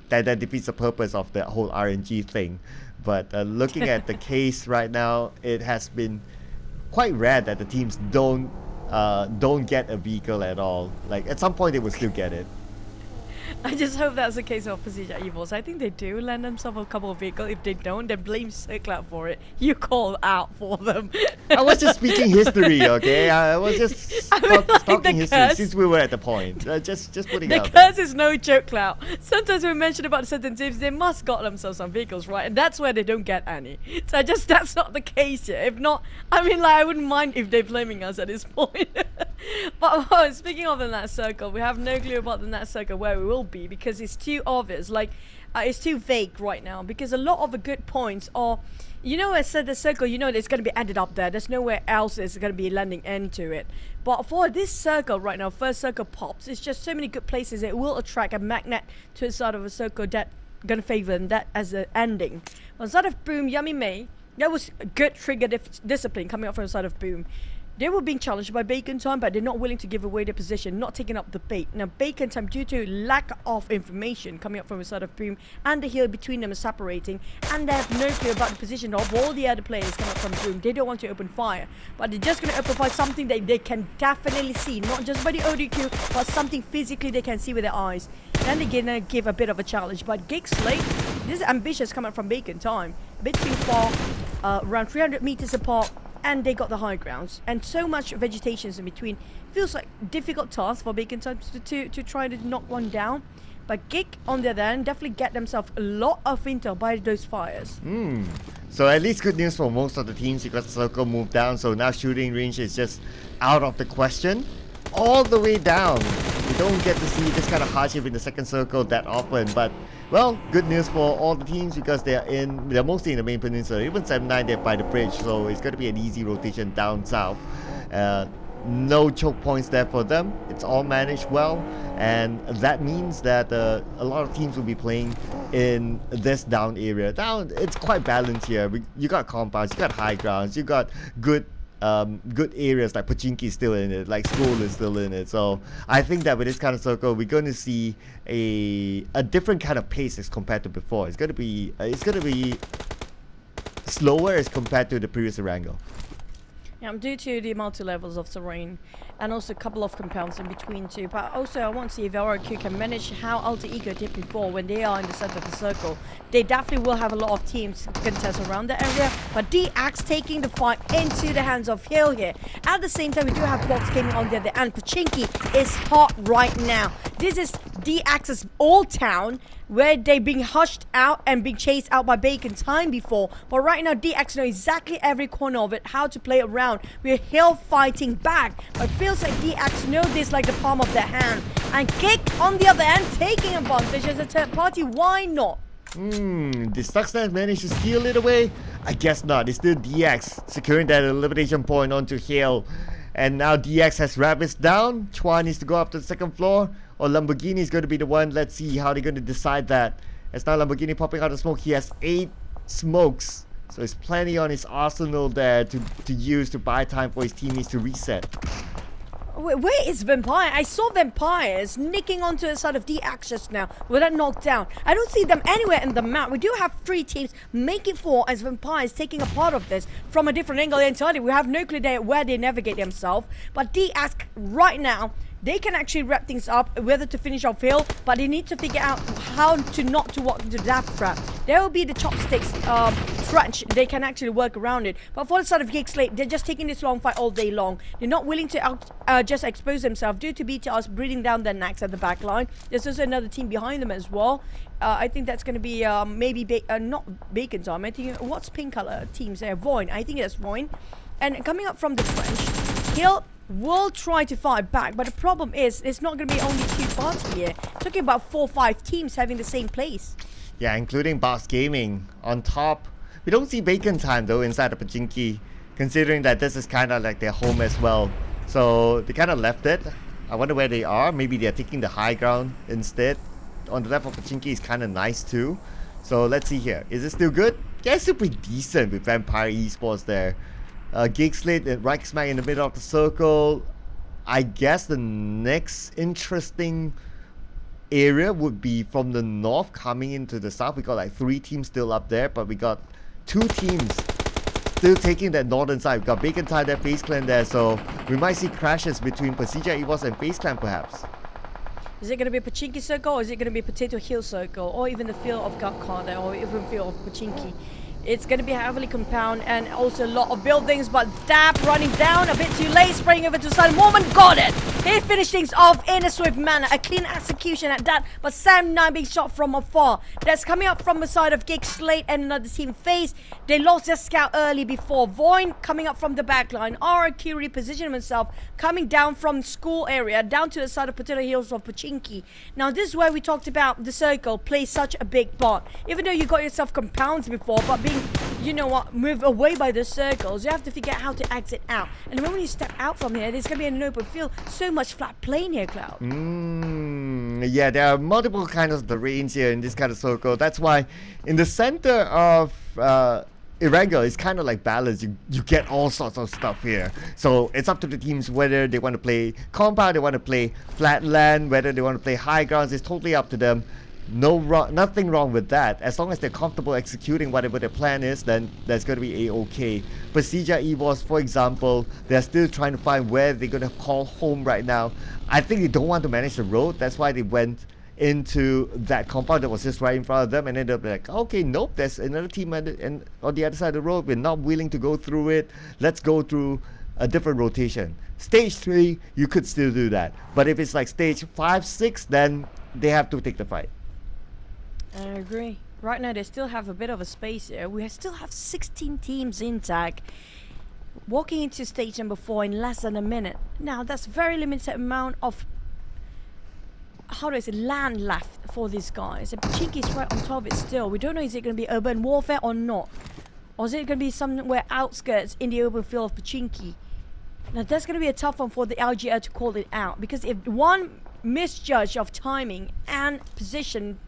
that defeats the purpose of the whole RNG thing. But looking at the case right now, it has been quite rare that the teams don't get a vehicle at all. Like, at some point they will still get it. I just hope that's the case of PERSIJA EVOS. I think they do land themselves a couple of vehicles. If they don't, then blame SLATE for it. You call out for them. I was just speaking history, okay? I was just talking history since we were at the point. Just putting out the curse is no joke, Cloud. Sometimes we mention about certain teams, they must got themselves some vehicles, right? And that's where they don't get any. So that's not the case here. If not, I mean, like, I wouldn't mind if they're blaming us at this point. But speaking of the Nat Circle, we have no clue about the Nat Circle where we will be because it's too obvious. Like, it's too vague right now because a lot of the good points are, you know, I said the circle, you know, it's going to be ended up there. There's nowhere else it's going to be landing into it. But for this circle right now, first circle pops, it's just so many good places. It will attract a magnet to the side of a circle that going to favor them, that as an ending. On the side of Boom, Yummy May, that was a good trigger discipline coming up from the side of Boom. They were being challenged by Bacon Time, but they're not willing to give away their position, not taking up the bait. Now, Bacon Time, due to lack of information coming up from the side of Boom, and the hill between them is separating, and they have no clue about the position of all the other players coming up from Boom. They don't want to open fire, but they're just going to open fire something that they can definitely see, not just by the ODQ, but something physically they can see with their eyes. Then they're going to give a bit of a challenge, but GEEK SLATE, this is ambitious coming from Bacon Time, a bit too far, around 300 meters apart. And they got the high grounds and so much vegetations in between. Feels like difficult task for Bacon Time to try to knock one down. But GEEK, on the other hand, definitely get themselves a lot of intel by those fires. So at least good news for most of the teams because the circle moved down. So now shooting range is just out of the question. All the way down. We don't get to see this kind of hardship in the second circle that often. But, well, good news for all the teams because they're mostly in the main peninsula. Even 7-9, they're by the bridge. So it's going to be an easy rotation down south. no choke points there for them. It's all managed well, and that means that a lot of teams will be playing in this down area. Down, it's quite balanced here. You got compounds, you got high grounds, you got good areas like Pochinki is still in it, like school is still in it. So I think that with this kind of circle, we're going to see a different kind of pace as compared to before. It's going to be slower as compared to the previous Erangel. Yeah, due to the multi-levels of terrain and also a couple of compounds in between too. But also I want to see if REGUM can manage how Alter Ego did before when they are in the center of the circle. They definitely will have a lot of teams to contest around the area, but DX taking the fight into the hands of Hill here. At the same time, we do have Box Gaming on the other end. Pochinki is hot right now. This is DX's old town, where they've been hushed out and being chased out by Bacon time before. But right now, DX know exactly every corner of it, how to play around. We're Hill fighting back, but feels like DX know this like the palm of their hand. And GEEK on the other end, taking advantage as a third party. Why not? Did Stuxnet manage to steal it away? I guess not. It's still DX securing that elimination point onto Hill. And now DX has rabbits down. Chua needs to go up to the second floor, or Lamborghini is going to be the one. Let's see how they're going to decide that. As now Lamborghini popping out of smoke. He has 8 smokes, so it's plenty on his arsenal there to use to buy time for his teammates to reset. Where is Vampire? I saw Vampires nicking onto the side of DX just now with that knockdown. I don't see them anywhere in the map. We do have 3 teams making 4 as Vampires taking a part of this from a different angle entirely. We have no clue there where they navigate themselves. But DX right now, they can actually wrap things up, whether to finish off Hill, but they need to figure out how to not to walk into the death trap. There will be the chopsticks trench. They can actually work around it. But for the side of GEEK SLATE, they're just taking this long fight all day long. They're not willing to just expose themselves due to BTRs breathing down their necks at the back line. There's also another team behind them as well. I think that's going to be maybe not Bacon time. I think what's pink color teams there? VOIN. I think that's VOIN. And coming up from the trench, Hill will try to fight back, but the problem is it's not going to be only 2 parts here. Talking about 4 or 5 teams having the same place. Yeah, including Box Gaming on top. We don't see Bacon time though inside of Pochinki, considering that this is kind of like their home as well. So they kind of left it. I wonder where they are. Maybe they're taking the high ground instead. On the left of Pochinki is kind of nice too. So let's see here. Is it still good? Yeah, it's still pretty decent with Vampire Esports there. GEEK SLATE right smack in the middle of the circle. I guess the next interesting area would be from the north coming into the south. We got like 3 teams still up there, but we got 2 teams still taking that northern side. We got Bacon Time there, FaZe Clan there, so we might see crashes between PERSIJA, EVOS and FaZe Clan perhaps. Is it going to be a Pochinki circle, or is it going to be Potato Hill circle, or even the field of Gakar, or even field of Pochinki? It's going to be heavily compound and also a lot of buildings, but Dap running down a bit too late, spraying over to the side. Mormon got it! He finished things off in a swift manner. A clean execution at that, but Sam 9 being shot from afar. That's coming up from the side of GEEK SLATE and another team FaZe. They lost their scout early before. VOIN coming up from the back line. RQ repositioning himself, coming down from school area, down to the side of Potato Hills of Pochinki. Now this is where we talked about the circle plays such a big part. Even though you got yourself compounds before, but being, you know what, moved away by the circles, you have to figure out how to exit out. And the moment you step out from here, there's going to be an open field. So much flat plain here, Cloud. Yeah, there are multiple kinds of terrains here in this kind of circle. That's why in the center of Irregular, it's kind of like balanced. You get all sorts of stuff here. So it's up to the teams whether they want to play compound, they want to play flatland, whether they want to play high grounds. It's totally up to them. Nothing wrong with that. As long as they're comfortable executing whatever their plan is, then that's going to be a-okay. PERSIJA, EVOS, for example, they're still trying to find where they're going to call home right now. I think they don't want to manage the road. That's why they went into that compound that was just right in front of them, and then they'll be like, okay, nope, there's another team on the other side of the road. We're not willing to go through it. Let's go through a different rotation. Stage 3, you could still do that. But if it's like stage 5, 6, then they have to take the fight. I agree. Right now they still have a bit of a space here. We still have 16 teams intact, walking into stage number 4 in less than a minute. Now that's very limited amount of, how do I say, land left for these guys. And Pochinki is right on top of it still. We don't know, is it going to be urban warfare or not, or is it going to be somewhere outskirts in the open field of Pochinki? Now that's going to be a tough one for the LGL to call it out, because if one misjudge of timing and position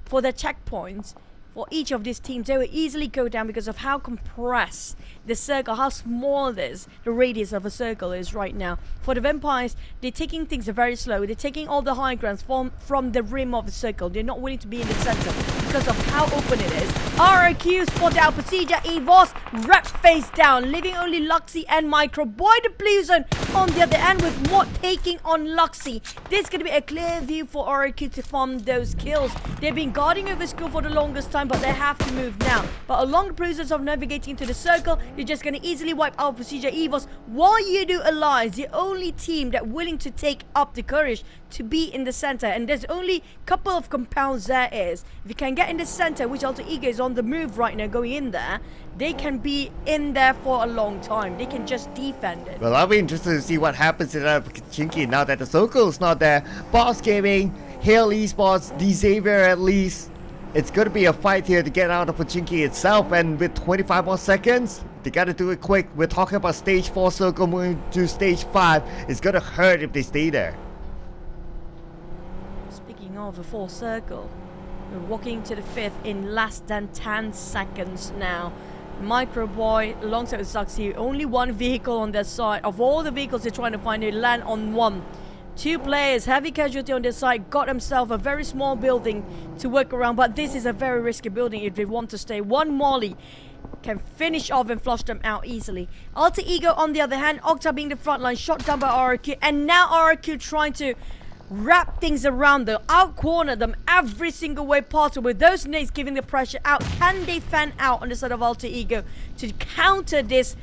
for the checkpoints for each of these teams, they will easily go down because of how compressed the circle, how small the radius of a circle is right now. For the Vampires, they're taking things very slow. They're taking all the high grounds from the rim of the circle. They're not willing to be in the center because of how open it is. RRQ spotted out PERSIJA, EVOS, rep face down, leaving only Luxy and Micro. Boy, the Blue Zone on the other end with Mott taking on Luxy. This is going to be a clear view for RRQ to farm those kills. They've been guarding over skill for the longest time, but they have to move now. But along the process of navigating into the circle, they're just going to easily wipe out PERSIJA, EVOS, while Yoodo Alliance, the only team that willing to take up the courage to be in the center. And there's only a couple of compounds there is. If you can get in the center, which Alter Ego is on the move right now, going in there, they can be in there for a long time. They can just defend it. Well, I'll be interested to see what happens in Pochinki now that the circle is not there. Boss Gaming, Hale Esports, Xavier at least. It's going to be a fight here to get out of Pochinki itself, and with 25 more seconds, they got to do it quick. We're talking about stage 4 circle moving to stage 5. It's going to hurt if they stay there. Speaking of a full circle, we're walking to the 5th in less than 10 seconds now. Micro Boy alongside with Luxy, only one vehicle on their side. Of all the vehicles they're trying to find, they land on one. 2 players, heavy casualty on their side, got himself a very small building to work around, but this is a very risky building if they want to stay. One Molly can finish off and flush them out easily. Alter Ego on the other hand, Octa being the front line, shot down by RRQ, and now RRQ trying to wrap things around them, out corner them every single way possible. With those nades giving the pressure out, can they fan out on the side of Alter Ego to counter this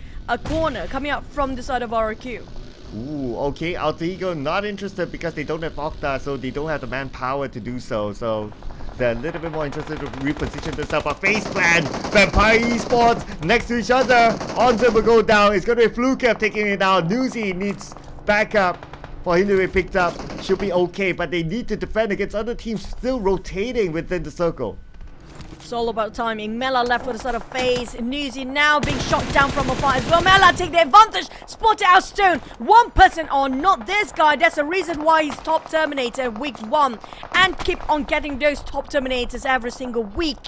corner coming out from the side of RRQ? Ooh, okay, Alter Ego not interested because they don't have Octa, so they don't have the manpower to do so. So they're a little bit more interested to reposition themselves. But FaZe Clan, Vampire Esports next to each other. Onsen will go down. It's going to be Flukev taking it down. Newsy needs backup for him to be picked up. Should be okay, but they need to defend against other teams still rotating within the circle. It's all about timing. Mela left for the side of FaZe. Newsy now being shot down from afar as well. Mela take the advantage. Spotted out Stone. One person on, not this guy. That's the reason why he's top Terminator week 1. And keep on getting those top Terminators every single week.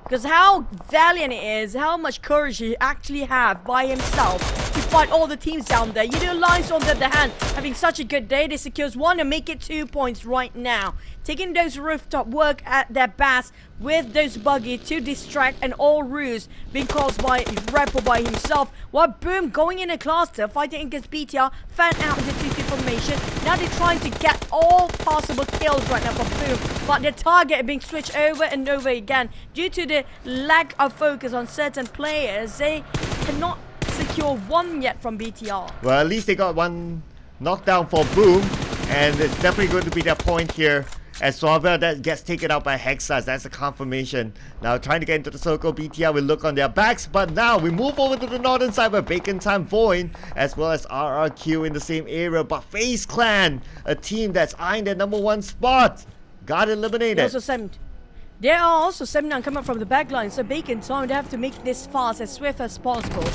Because how valiant it is, how much courage he actually have by himself to fight all the teams down there. Yoodo Alliance on the other hand, having such a good day. They secures 1 and make it 2 points right now. Taking those rooftop work at their best with those buggy to distract, and all ruse being caused by Rebel by himself. While Boom going in a cluster, fighting against BTR, fan out into 2-2 formation. Now they're trying to get all possible kills right now for Boom, but their target being switched over and over again. Due to the lack of focus on certain players, they cannot secure 1 yet from BTR. Well, at least they got 1 knockdown for Boom, and it's definitely going to be their point here. As Suave that gets taken out by Hexas, that's a confirmation. Now trying to get into the circle, BTR will look on their backs, but now we move over to the northern side where Bacon Time VOIN, as well as RRQ in the same area, but FaZe Clan, a team that's eyeing their #1 spot, got eliminated. There are also 7-9 coming from the back line, so Bacon Time, they have to make this fast, as swift as possible.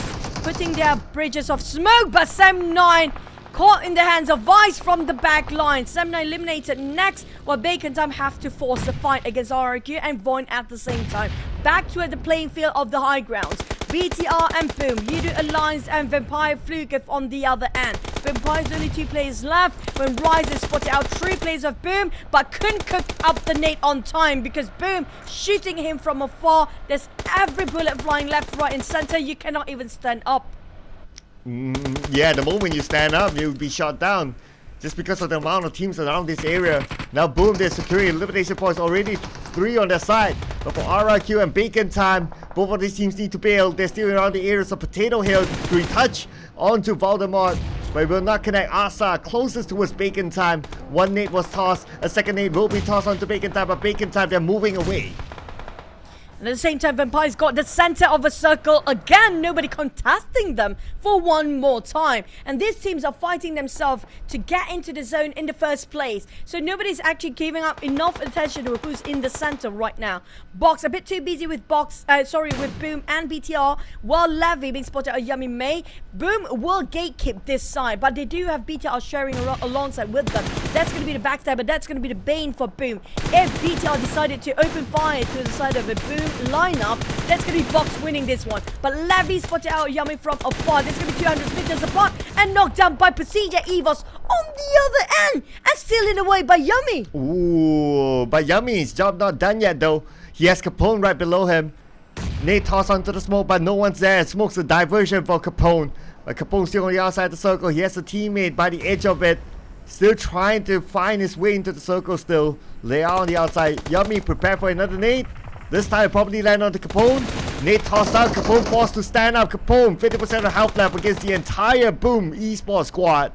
Putting their bridges of smoke, but 7-9 caught in the hands of Vice from the back line. 7-9 eliminated next, while Bacon Time have to force the fight against RRQ and VOIN at the same time. Back to the playing field of the high grounds. BTR and Boom, Yoodo Alliance and Vampire Flukev on the other end. Vampire's only 2 players left when Rise is spotted out 3 players of Boom, but couldn't cook up the nade on time because Boom shooting him from afar. There's every bullet flying left, right and center. You cannot even stand up. Yeah, the moment you stand up, you'll be shot down. Just because of the amount of teams around this area. Now Boom, they're securing elimination points, already 3 on their side. But for RRQ and Bacon Time, both of these teams need to bail. They're still around the areas of Potato Hill to retouch onto Voldemort, but it will not connect. Asa closest towards Bacon Time. 1 nade was tossed, a second nade will be tossed onto Bacon Time, but Bacon Time, they're moving away. And at the same time, Vampire's got the center of a circle again. Nobody contesting them for one more time. And these teams are fighting themselves to get into the zone in the first place. So nobody's actually giving up enough attention to who's in the center right now. Box a bit too busy with with Boom and BTR, while Levy being spotted at Yummy May. Boom will gatekeep this side, but they do have BTR sharing alongside with them. That's going to be the backstab, but that's going to be the bane for Boom. If BTR decided to open fire to the side of a Boom lineup, that's going to be Box winning this one. But Levy spotted out Yummy from afar. There's going to be 200 meters apart and knocked down by PERSIJA EVOS on the other end and still in the way by Yummy. Ooh, but Yummy's job not done yet though. He has Capone right below him. Nate toss onto the smoke, but no one's there. Smoke's a diversion for Capone. But Capone's still on the outside of the circle. He has a teammate by the edge of it. Still trying to find his way into the circle still. They are on the outside. Yummy prepare for another nade. This time probably land onto Capone. Nate tossed out. Capone forced to stand up. Capone 50% of health left against the entire Boom Esports squad.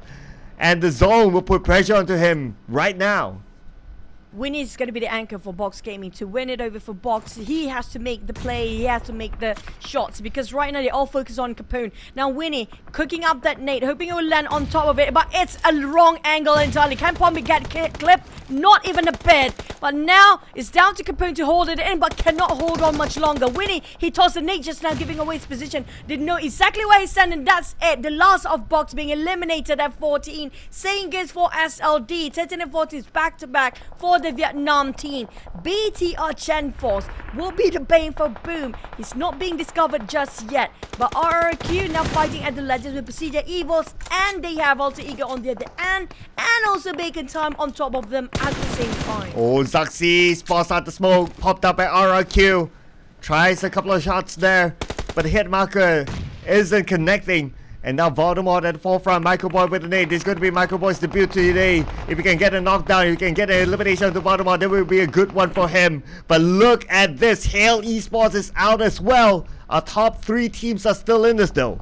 And the zone will put pressure onto him right now. Winnie is going to be the anchor for Box Gaming to win it over for Box. He has to make the play, he has to make the shots, because right now they all focus on Capone. Now Winnie cooking up that nade, hoping it will land on top of it, but it's a wrong angle entirely. Can Pombi get clipped? Not even a bit. But now it's down to Capone to hold it in, but cannot hold on much longer. Winnie, he tossed the nade just now, giving away his position. Didn't know exactly where he's standing. That's it. The last of Box being eliminated at 14. Same goes for SLD. 13 and 14 is back to back for the Vietnam team. BTR Chen Force will be the bane for Boom. He's not being discovered just yet. But RRQ now fighting at the Legends with PERSIJA EVOS, and they have Alter Ego on the other end, and also Bacon Time on top of them at the same time. Oh, Zaxi spots out the smoke, popped up by RRQ. Tries a couple of shots there, but the hit marker isn't connecting. And now Voldemort at the forefront. Microboy with the nade. This is going to be Microboy's debut today. If he can get a knockdown, if he can get an elimination to Voldemort, that will be a good one for him. But look at this. Hale Esports is out as well. Our top 3 teams are still in this though.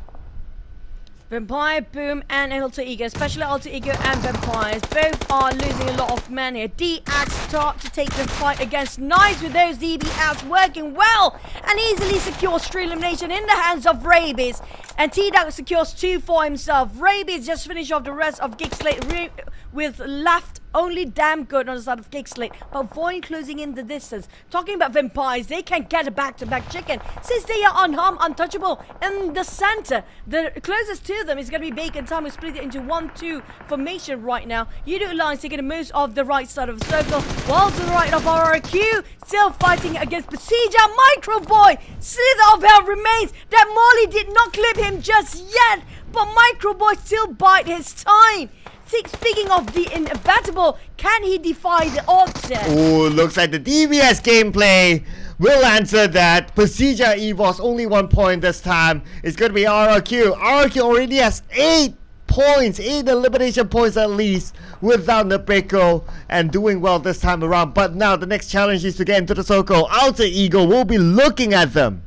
Vampire, Boom, and Alter Ego, especially Alter Ego and Vampires, both are losing a lot of men here. D-Axe start to take the fight against Knights with those DB-Axe working well and easily secures 3 elimination in the hands of Rabies. And T-Duck secures 2 for himself. Rabies just finished off the rest of GEEK SLATE with left only damn good on the side of GEEK SLATE, but VOIN closing in the distance. Talking about Vampires, they can get a back-to-back chicken since they are unharmed, untouchable in the center. The closest to them is going to be Bacon Time, who split it into 1-2 formation right now. Yoodo Alliance taking the most of the right side of the circle, while to the right of RRQ still fighting against PERSIJA. Microboy, slither of health remains. That Molly did not clip him just yet, but Microboy still bide his time. Speaking of the inevitable, can he defy the odds? Oh, looks like the DBS gameplay will answer that. PERSIJA EVOS only 1 point this time. It's going to be RRQ. RRQ already has 8 points, 8 elimination points at least, without Nebeko, and doing well this time around. But now the next challenge is to get into the circle. Alter Ego will be looking at them.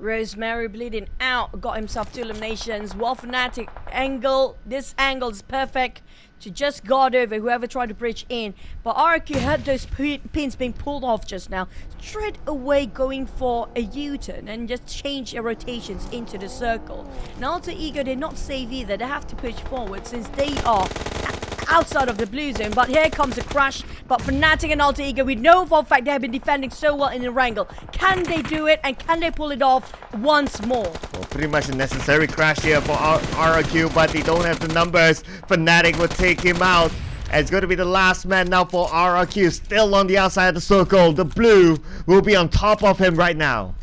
Rosemary bleeding out, got himself 2 eliminations. While Fnatic angle, this angle is perfect to just guard over whoever tried to breach in. But RQ had those pins being pulled off just now. Straight away going for a U-turn and just change their rotations into the circle. Now Alter Ego, they're not safe either. They have to push forward since they are outside of the blue zone. But here comes a crash. But Fnatic and Alter Ego, we know for a fact they have been defending so well in the wrangle. Can they do it, and can they pull it off once more? Well, pretty much a necessary crash here for RRQ, but they don't have the numbers. Fnatic will take him out. And it's going to be the last man now for RRQ, still on the outside of the circle. The blue will be on top of him right now.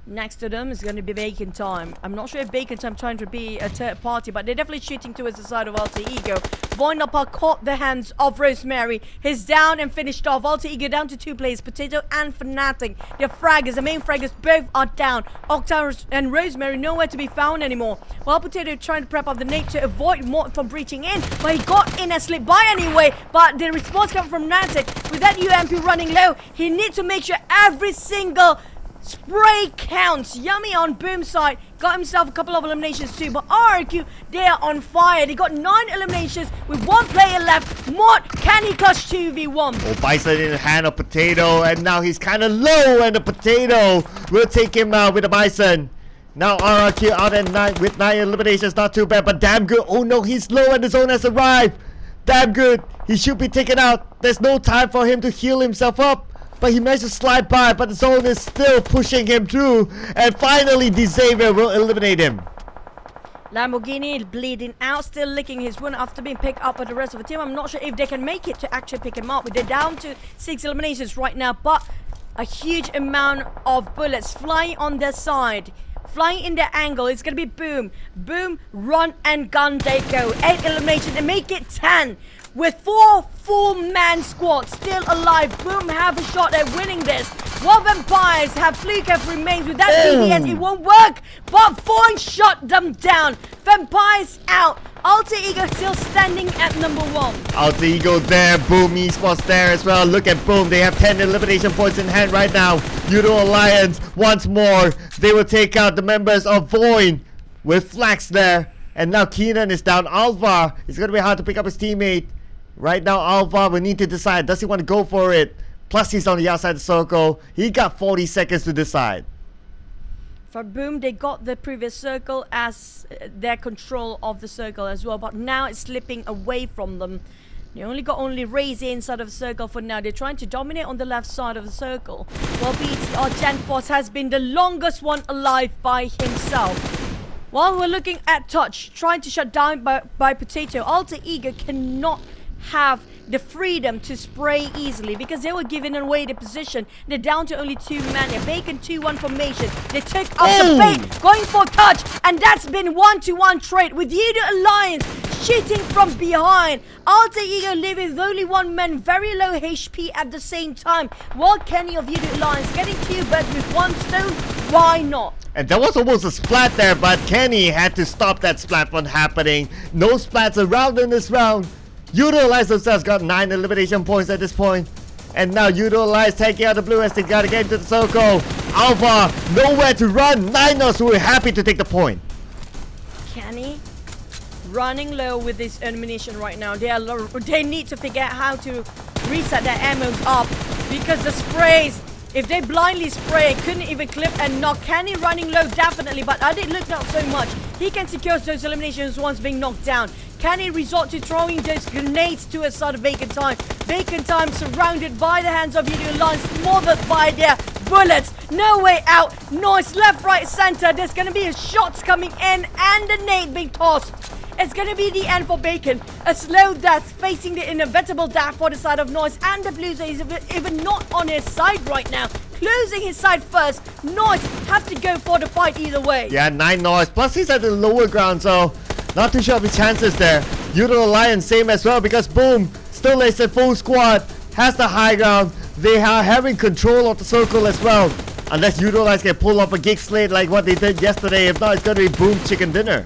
Next to them is going to be Bacon Time. I'm not sure if Bacon Time trying to be a third party, but they're definitely shooting towards the side of Alter Ego. VOIN caught the hands of Rosemary. He's down and finished off. Alter Ego down to 2 players, Potato and Fnatic. Their fraggers, the main fraggers, both are down. Octa and Rosemary nowhere to be found anymore. While Potato trying to prep up the nade to avoid Mort from breaching in, but he got in and slipped by anyway. But the response coming from Fnatic, with that UMP running low, he needs to make sure every single spray counts. Yummy on Boom side got himself a couple of eliminations too, but RRQ, they are on fire. They got 9 eliminations with 1 player left. Mod, can he clutch 2v1? Oh, Bison in the hand of Potato, and now he's kind of low, and the Potato will take him out with the Bison. Now RRQ out at 9 with 9 eliminations, not too bad, but damn good. Oh no, he's low and the zone has arrived. Damn good. He should be taken out. There's no time for him to heal himself up. But he managed to slide by, but the zone is still pushing him through. And finally, Xavier will eliminate him. Lamborghini bleeding out, still licking his wound after being picked up by the rest of the team. I'm not sure if they can make it to actually pick him up. They're down to 6 eliminations right now, but a huge amount of bullets flying on their side. Flying in their angle, it's gonna be Boom. Boom, run and gun they go. 8 eliminations and make it 10. With 4 full-man squads still alive. Boom have a shot at winning this. While Vampires have Fluke remains with that DDS, it won't work. But VOIN shut them down. Vampires out. Alter Ego still standing at number 1. Alter Ego there, Boom Esports there as well. Look at Boom, they have 10 elimination points in hand right now. Yoodo Alliance, once more, they will take out the members of VOIN with Flax there. And now Keenan is down. Alva, it's going to be hard to pick up his teammate. Right now, Alva will need to decide, does he want to go for it? Plus, he's on the outside of the circle. He got 40 seconds to decide. For Boom, they got the previous circle as their control of the circle as well, but now it's slipping away from them. They only got Razy inside of the circle for now. They're trying to dominate on the left side of the circle, while BTR Genforce has been the longest one alive by himself. While we're looking at Touch, trying to shut down by Potato, Alter Ego cannot have the freedom to spray easily because they were giving away the position. They're down to only 2 men. Bacon 2-1 formation. They took up the bait, going for Touch, and that's been 1-to-1 trade with Yoodo Alliance shooting from behind. Alter Ego leaving with only 1 man, very low HP at the same time. While Kenny of Yoodo Alliance getting 2 birds with 1 stone. Why not? And there was almost a splat there, but Kenny had to stop that splat from happening. No splats around in this round. Yoodo Alliance themselves got 9 elimination points at this point. And now Yoodo Alliance taking out the blue as they gotta get into the circle. Alpha, nowhere to run. Ninos who are happy to take the point. Kenny running low with this elimination right now. They need to figure out how to reset their ammos up because the sprays, if they blindly spray, couldn't even clip and knock. Kenny running low definitely, but I didn't look not so much. He can secure those eliminations once being knocked down. Can he resort to throwing those grenades to a side of Bacon Time? Bacon Time surrounded by the hands of Yoodo Alliance, smothered by their bullets. No way out. Noise left, right, center. There's going to be shots coming in and the nade being tossed. It's going to be the end for Bacon. A slow death facing the inevitable death for the side of Noise. And the Blues is even not on his side right now. Closing his side first. Noise have to go for the fight either way. Yeah, 9 Noise. Plus he's at the lower ground, so not too sure of his chances there. Yoodo Alliance same as well because Boom still is a full squad. Has the high ground. They are having control of the circle as well. Unless Yoodo Alliance can pull off a gig slate like what they did yesterday. If not, it's going to be Boom chicken dinner.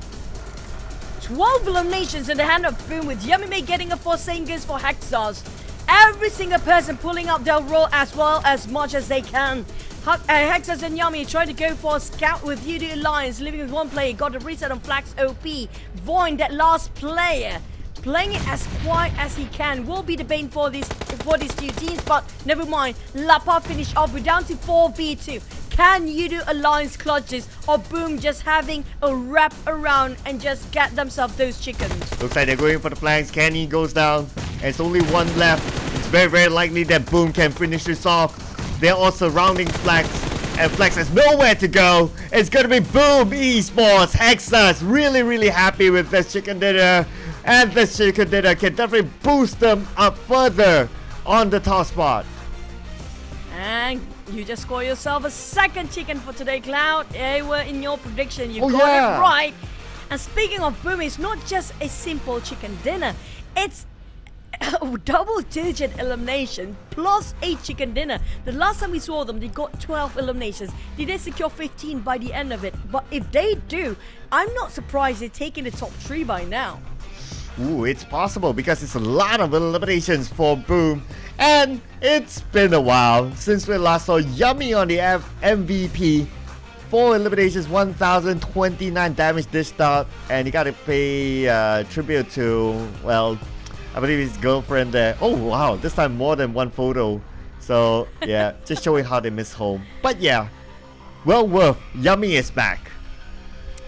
12 eliminations in the hand of Boom with Yummy May getting a Forsangers for Hexas. Every single person pulling up their role as well as much as they can. Hexas and Yummy trying to go for a scout with Yoodo Alliance, living with 1 player, got a reset on Flax OP. VOIN, that last player, playing it as quiet as he can, will be the bane for these 2 teams, but never mind. Lapa finish off, we're down to 4v2. Can Yoodo Alliance clutches or Boom just having a wrap around and just get themselves those chickens? Looks like they're going for the flanks. Kenny goes down. And it's only 1 left. It's very, very likely that Boom can finish this off. They're all surrounding Flex. And Flex has nowhere to go. It's going to be Boom Esports. Hexas really, really happy with this chicken dinner. And this chicken dinner can definitely boost them up further on the top spot. And you just score yourself a 2nd chicken for today, Cloud. They were in your prediction. You got it right. And speaking of Boom, it's not just a simple chicken dinner. It's a double-digit elimination plus 8 chicken dinner. The last time we saw them, they got 12 eliminations. Did they secure 15 by the end of it? But if they do, I'm not surprised they're taking the top 3 by now. Ooh, it's possible because it's a lot of eliminations for Boom. And it's been a while since we last saw Yummy on the MVP. 4 eliminations, 1,029 damage dished out. And you gotta pay tribute to, well, I believe his girlfriend there. Oh wow, this time more than one photo. So yeah, just showing how they miss home. But yeah, well worth. Yummy is back.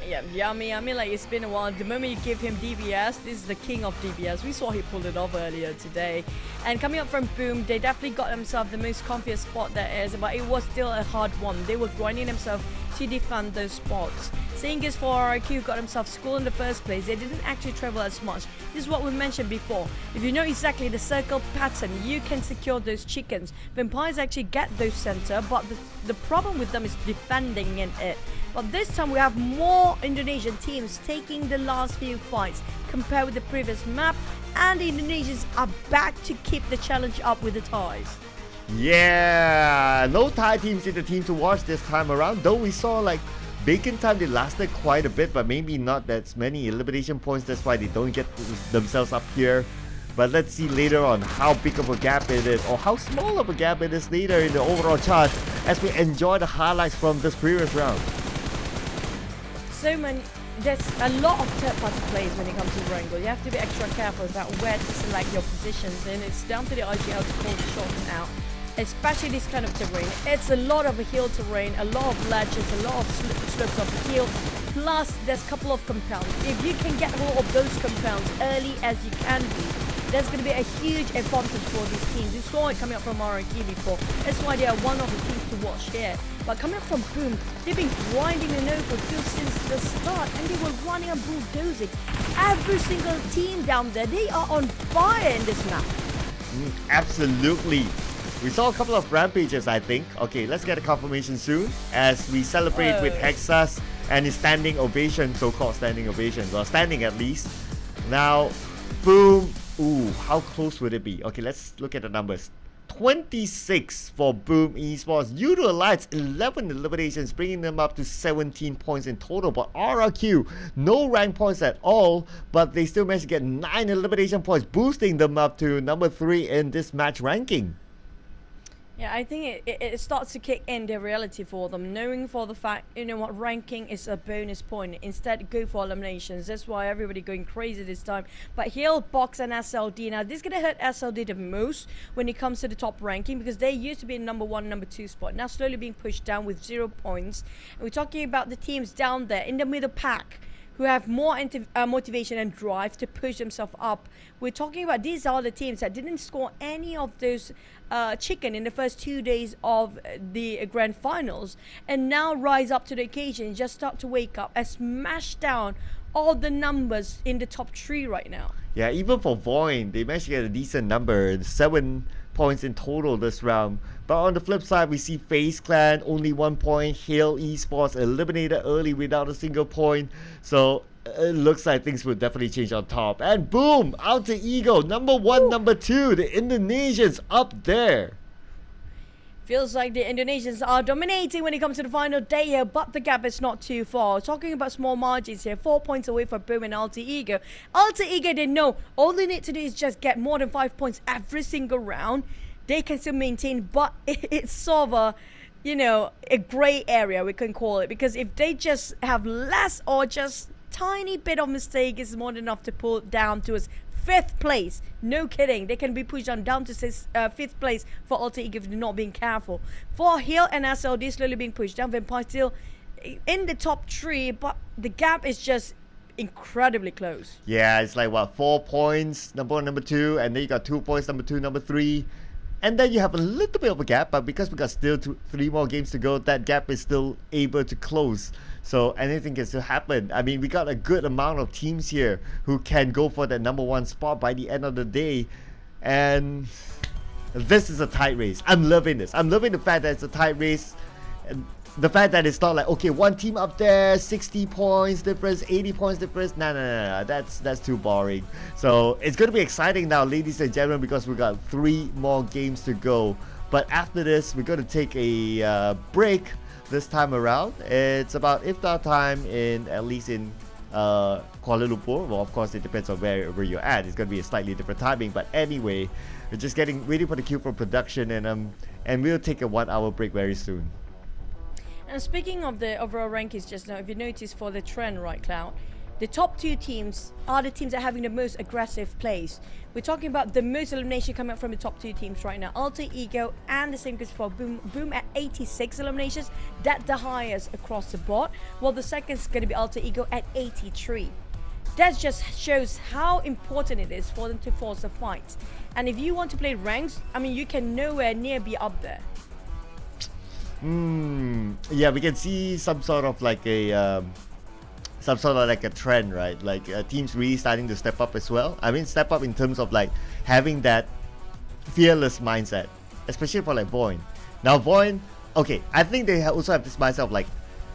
Yeah, Yummy. I mean, like, it's been a while. The moment you give him DBS, this is the king of DBS. We saw he pulled it off earlier today. And coming up from Boom, they definitely got themselves the most comfiest spot there is, but it was still a hard one. They were grinding themselves to defend those spots. Seeing as for RIQ got themselves school in the first place, they didn't actually travel as much. This is what we mentioned before. If you know exactly the circle pattern, you can secure those chickens. Vampires actually get those center, but the problem with them is defending in it. But this time we have more Indonesian teams taking the last few fights compared with the previous map, and the Indonesians are back to keep the challenge up with the ties. Yeah, no Thai teams in the team to watch this time around, though we saw like Bacon time they lasted quite a bit, but maybe not that many elimination points. That's why they don't get themselves up here. But let's see later on how big of a gap it is, or how small of a gap it is later in the overall charts, as we enjoy the highlights from this previous round. There's a lot of third-party plays when it comes to Wrangle. You have to be extra careful about where to select your positions, and it's down to the IGL to call the shots out, especially this kind of terrain. It's a lot of hill terrain, a lot of ledges, a lot of slopes of hill, plus there's a couple of compounds. If you can get hold of those compounds early as you can be, there's going to be a huge advantage for these teams. You saw it coming up from RNG before. That's why they are one of the teams to watch here. But coming up from Boom, they've been grinding the Nova field since the start, and they were running and bulldozing. Every single team down there, they are on fire in this map. Absolutely. We saw a couple of rampages, I think. Okay, let's get a confirmation soon as we celebrate with Hexas and his standing ovation, so-called standing ovation. Well, standing at least. Now, Boom. Ooh, how close would it be? Okay, let's look at the numbers. 26 for Boom Esports. Yoodo Alliance, 11 eliminations, bringing them up to 17 points in total. But RRQ, no rank points at all, but they still managed to get 9 elimination points, boosting them up to number 3 in this match ranking. Yeah, I think it starts to kick in the reality for them, knowing for the fact, you know what, ranking is a bonus point. Instead, go for eliminations. That's why everybody going crazy this time. But Hill, Box, and SLD. Now, this is going to hurt SLD the most when it comes to the top ranking, because they used to be in number 1, number 2 spot. Now, slowly being pushed down with 0 points. And we're talking about the teams down there in the middle pack, who have more motivation and drive to push themselves up. We're talking about these are the teams that didn't score any of those chicken in the first 2 days of the grand finals, and now rise up to the occasion, just start to wake up and smash down all the numbers in the top 3 right now. Yeah, even for VOIN, they managed to get a decent number, 7 points in total this round. But on the flip side, we see FaZe Clan, only 1 point. Hail Esports eliminated early without a single point. So it looks like things will definitely change on top. And boom, Alter Ego, number 1, number 2. The Indonesians up there. Feels like the Indonesians are dominating when it comes to the final day here, but the gap is not too far. Talking about small margins here, 4 points away for Boom and Alter Ego. Alter Ego, they know all they need to do is just get more than 5 points every single round. They can still maintain, but it's sort of a, you know, a gray area, we can call it, because if they just have less or just tiny bit of mistake, is more than enough to pull it down to its 5th place. No kidding, they can be pushed down to 5th place for Alter Ego if they're not being careful. For Hill and SLD slowly being pushed down, Vampire still in the top 3, but the gap is just incredibly close. Yeah, it's like what, 4 points, number 1, number 2, and then you got 2 points, number 2, number 3. And then you have a little bit of a gap, but because we got still 3 more games to go, that gap is still able to close. So anything can still happen. I mean, we got a good amount of teams here who can go for that number 1 spot by the end of the day. And this is a tight race. I'm loving this. I'm loving the fact that it's a tight race. And the fact that it's not like, okay, one team up there, 60 points difference, 80 points difference. No. That's too boring. So it's going to be exciting now, ladies and gentlemen, because we got 3 more games to go. But after this, we're going to take a break this time around. It's about iftar time in, at least in Kuala Lumpur. Well, of course, it depends on wherever you're at. It's going to be a slightly different timing. But anyway, we're just waiting for the queue for production, and we'll take a 1-hour break very soon. And speaking of the overall rankings just now, if you notice for the trend, right, Cloud, the top 2 teams are the teams that are having the most aggressive plays. We're talking about the most elimination coming up from the top 2 teams right now. Alter Ego, and the same goes for Boom at 86 eliminations. That's the highest across the board. While the second is going to be Alter Ego at 83. That just shows how important it is for them to force a fight. And if you want to play ranks, I mean, you can nowhere near be up there. Yeah, we can see some sort of like a trend, right? Like teams really starting to step up as well. I mean, step up in terms of like having that fearless mindset, especially for like VOIN. Now VOIN, okay, I think they also have this mindset of like,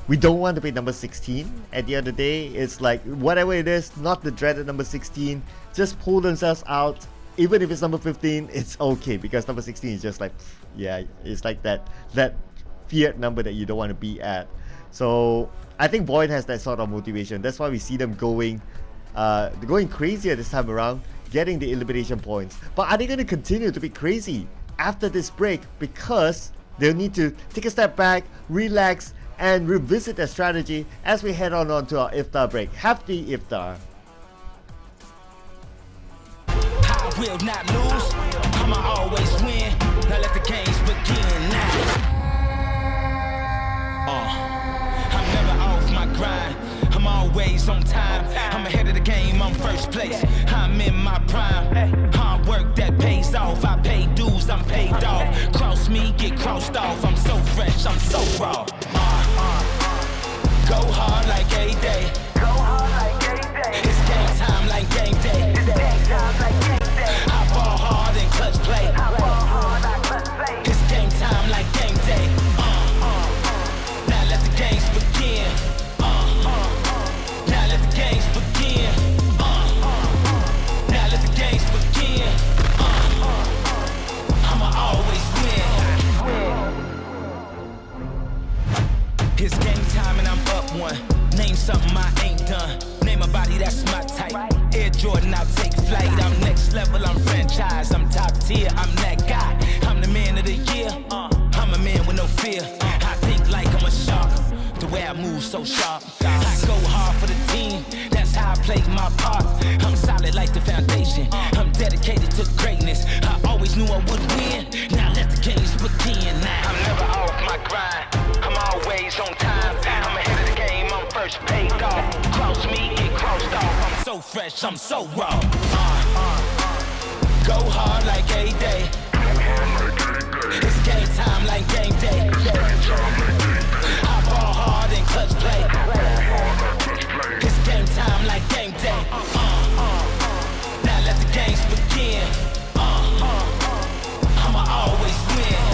we don't want to be number 16. At the end of the day, it's like whatever it is, not the dreaded number 16. Just pull themselves out. Even if it's number 15, it's okay, because number 16 is just like, yeah, it's like that feared number that you don't want to be at. So I think VOIN has that sort of motivation. That's why we see them going crazier this time around, getting the elimination points. But are they going to continue to be crazy after this break? Because they'll need to take a step back, relax, and revisit their strategy as we head on to our iftar break. Happy iftar. I will not lose, I'ma always win. Now let the games begin now. I'm never off my grind, I'm always on time. I'm ahead of the game, I'm first place, I'm in my prime. Hard work that pays off, I pay dues, I'm paid off. Cross me, get crossed off, I'm so fresh, I'm so raw. Go hard like a day. It's game time like game day. I ball hard and clutch play. It's game time like game day. Now let the games begin. Now let the games begin. Now let the games begin. I'ma always win. It's game time and I'm up one. Name something I ain't done. Name a body that's my type. Air Jordan, I'll take flight. I'm next level, I'm franchise. I'm top tier, I'm that guy. I'm the man of the year. I'm a man with no fear. I think like I'm a shark. The way I move so sharp. I go hard for the team. That's how I play my part. I'm solid like the foundation. I'm dedicated to greatness. I always knew I would win. Now let the games begin. Now I'm never off my grind. I'm always on time. I'm ahead of the game, I'm first paid off. Cross me, get crossed off. I'm so fresh, I'm so raw. Go hard like a day. It's game time like game day. I ball hard and clutch play. It's game time like game day. Now let the games begin. I'ma always win.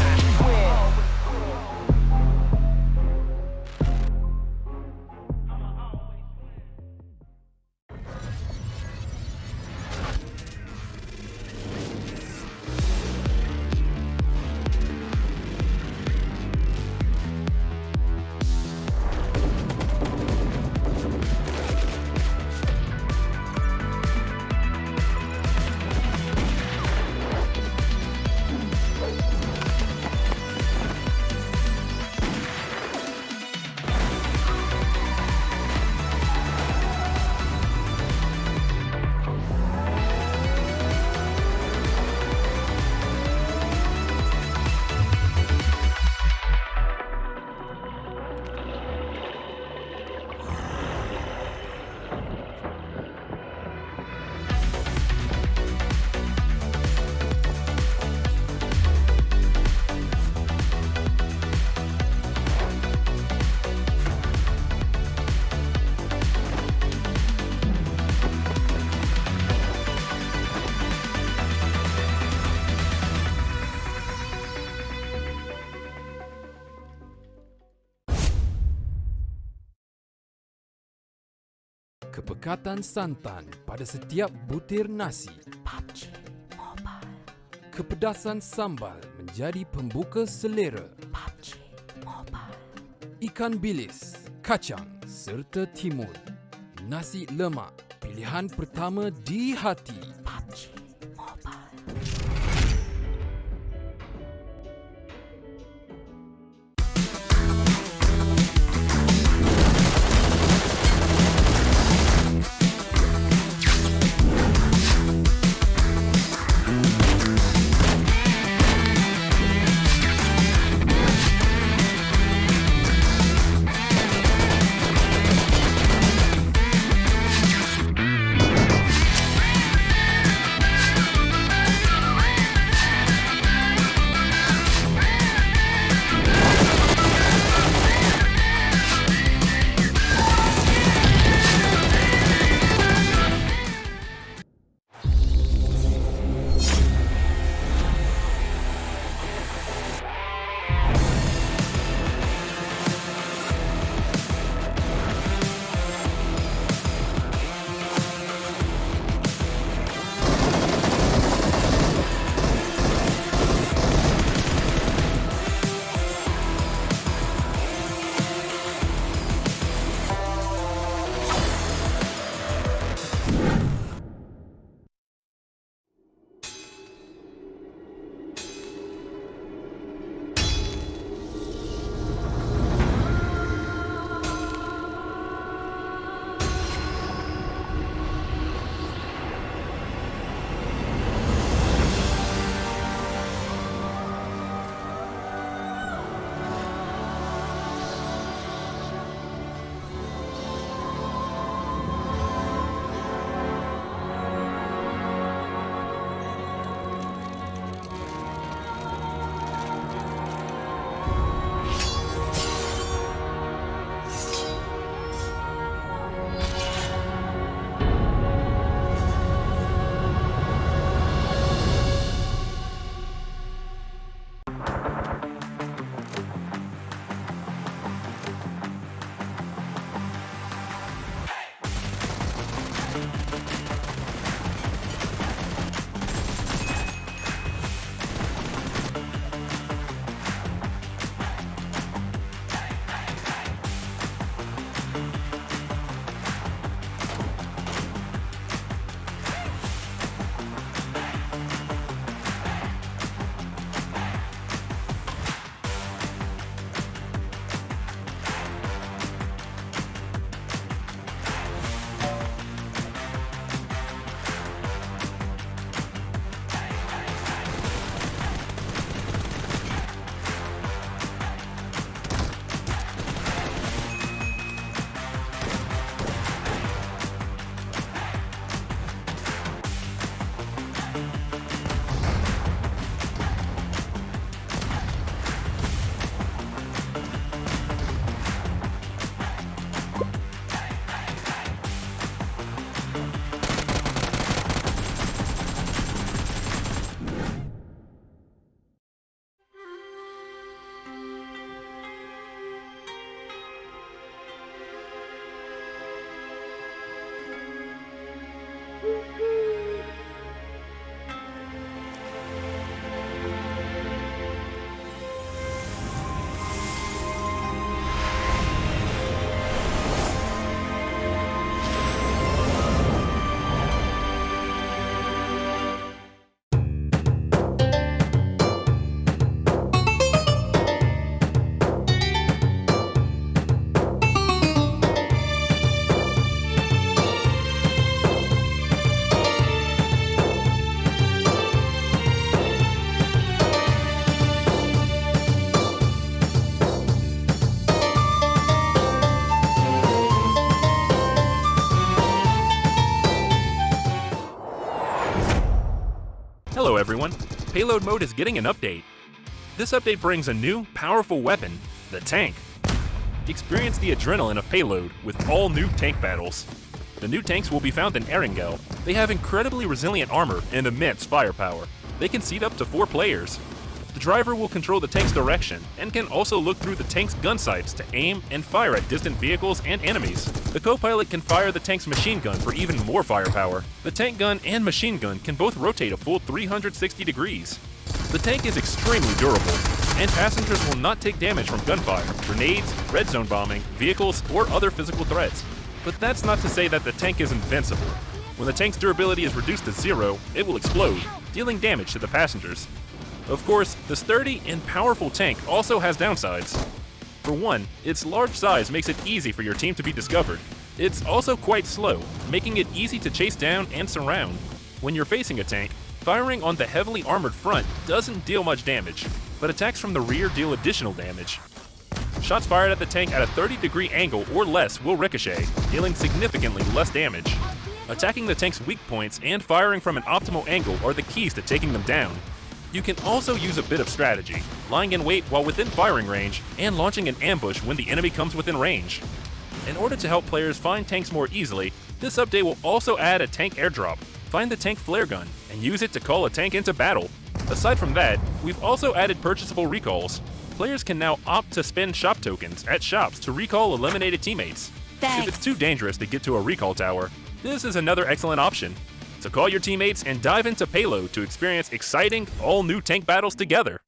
Kepekatan santan pada setiap butir nasi. PUBG Mobile. Kepedasan sambal menjadi pembuka selera. PUBG Mobile. Ikan bilis, kacang serta timun. Nasi lemak, pilihan pertama di hati. PUBG Mobile. Payload mode is getting an update. This update brings a new, powerful weapon, the tank. Experience the adrenaline of Payload with all new tank battles. The new tanks will be found in Erangel. They have incredibly resilient armor and immense firepower. They can seat up to 4 players. The driver will control the tank's direction and can also look through the tank's gun sights to aim and fire at distant vehicles and enemies. The co-pilot can fire the tank's machine gun for even more firepower. The tank gun and machine gun can both rotate a full 360 degrees. The tank is extremely durable, and passengers will not take damage from gunfire, grenades, red zone bombing, vehicles, or other physical threats. But that's not to say that the tank is invincible. When the tank's durability is reduced to 0, it will explode, dealing damage to the passengers. Of course, the sturdy and powerful tank also has downsides. For one, its large size makes it easy for your team to be discovered. It's also quite slow, making it easy to chase down and surround. When you're facing a tank, firing on the heavily armored front doesn't deal much damage, but attacks from the rear deal additional damage. Shots fired at the tank at a 30-degree angle or less will ricochet, dealing significantly less damage. Attacking the tank's weak points and firing from an optimal angle are the keys to taking them down. You can also use a bit of strategy, lying in wait while within firing range, and launching an ambush when the enemy comes within range. In order to help players find tanks more easily, this update will also add a tank airdrop. Find the tank flare gun, and use it to call a tank into battle. Aside from that, we've also added purchasable recalls. Players can now opt to spend shop tokens at shops to recall eliminated teammates. If it's too dangerous to get to a recall tower, this is another excellent option. So call your teammates and dive into Payload to experience exciting, all-new tank battles together.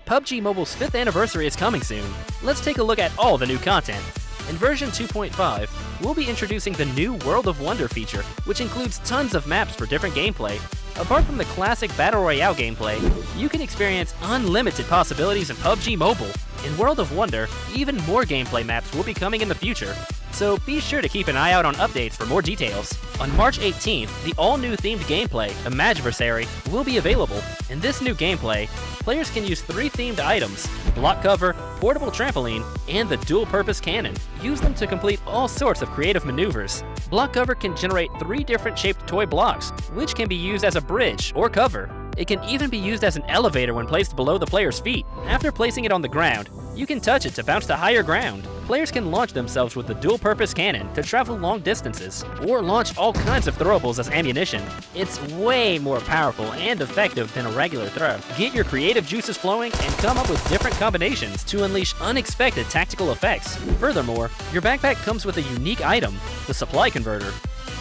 PUBG Mobile's 5th anniversary is coming soon. Let's take a look at all the new content. In version 2.5, we'll be introducing the new World of Wonder feature, which includes tons of maps for different gameplay. Apart from the classic Battle Royale gameplay, you can experience unlimited possibilities in PUBG Mobile. In World of Wonder, even more gameplay maps will be coming in the future, so be sure to keep an eye out on updates for more details. On March 18th, the all-new themed gameplay, Imagiversary, will be available. In this new gameplay, players can use 3 themed items: block cover, portable trampoline, and the dual-purpose cannon. Use them to complete all sorts of creative maneuvers. Block cover can generate 3 different shaped toy blocks, which can be used as a bridge or cover. It can even be used as an elevator when placed below the player's feet. After placing it on the ground, you can touch it to bounce to higher ground. Players can launch themselves with the dual-purpose cannon to travel long distances, or launch all kinds of throwables as ammunition. It's way more powerful and effective than a regular throw. Get your creative juices flowing and come up with different combinations to unleash unexpected tactical effects. Furthermore, your backpack comes with a unique item, the supply converter.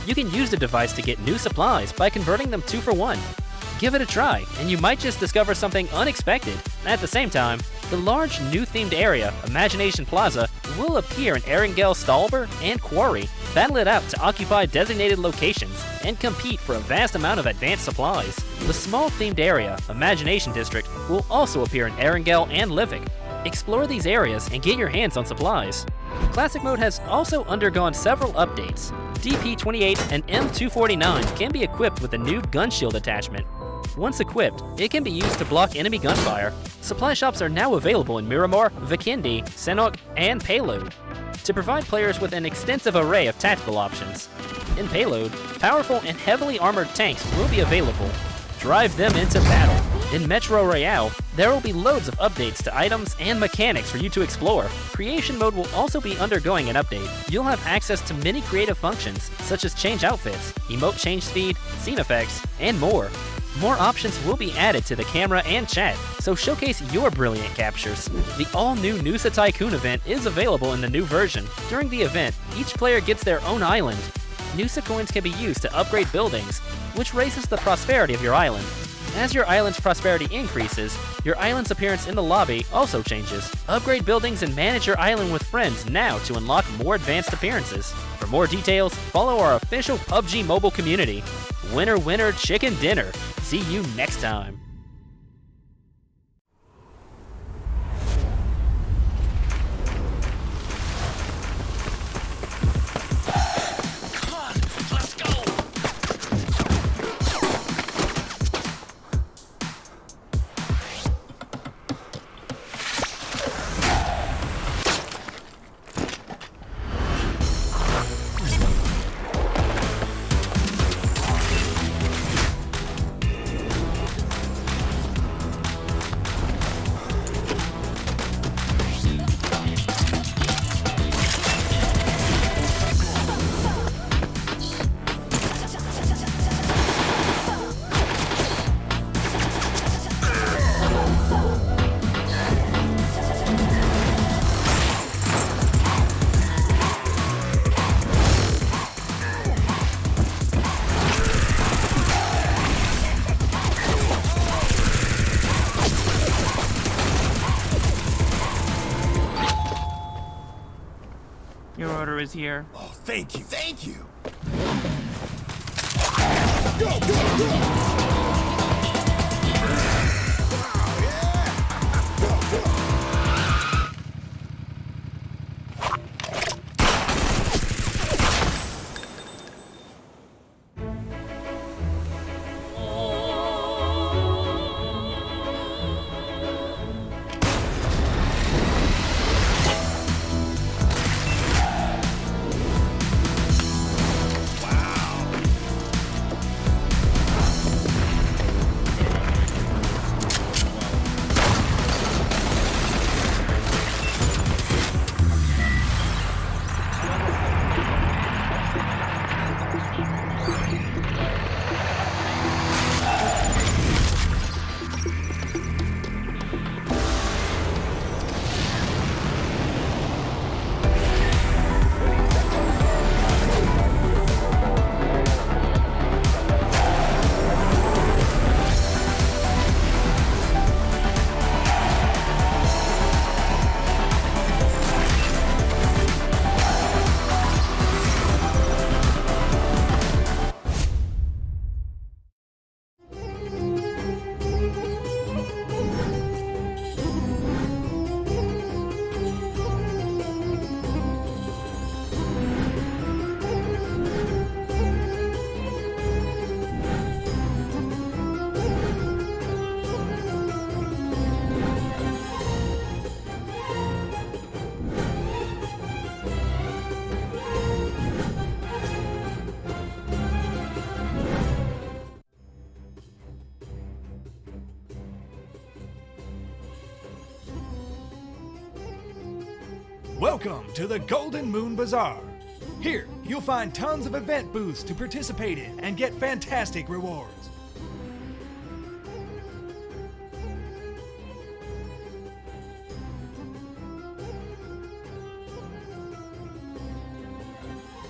You can use the device to get new supplies by converting them 2 for 1. Give it a try, and you might just discover something unexpected. At the same time, the large new themed area, Imagination Plaza, will appear in Erangel, Stalber, and Quarry. Battle it out to occupy designated locations and compete for a vast amount of advanced supplies. The small themed area, Imagination District, will also appear in Erangel and Livik. Explore these areas and get your hands on supplies. Classic Mode has also undergone several updates. DP28 and M249 can be equipped with a new gun shield attachment. Once equipped, it can be used to block enemy gunfire. Supply shops are now available in Miramar, Vikindi, Senok, and Payload to provide players with an extensive array of tactical options. In Payload, powerful and heavily armored tanks will be available. Drive them into battle. In Metro Royale, there will be loads of updates to items and mechanics for you to explore. Creation Mode will also be undergoing an update. You'll have access to many creative functions, such as change outfits, emote change speed, scene effects, and more. More options will be added to the camera and chat, so showcase your brilliant captures. The all-new Nusa Tycoon event is available in the new version. During the event, each player gets their own island. Nusa coins can be used to upgrade buildings, which raises the prosperity of your island. As your island's prosperity increases, your island's appearance in the lobby also changes. Upgrade buildings and manage your island with friends now to unlock more advanced appearances. For more details, follow our official PUBG Mobile community. Winner, winner, chicken dinner. See you next time. Your order is here. Oh, thank you. Thank you. Welcome to the Golden Moon Bazaar. Here, you'll find tons of event booths to participate in and get fantastic rewards.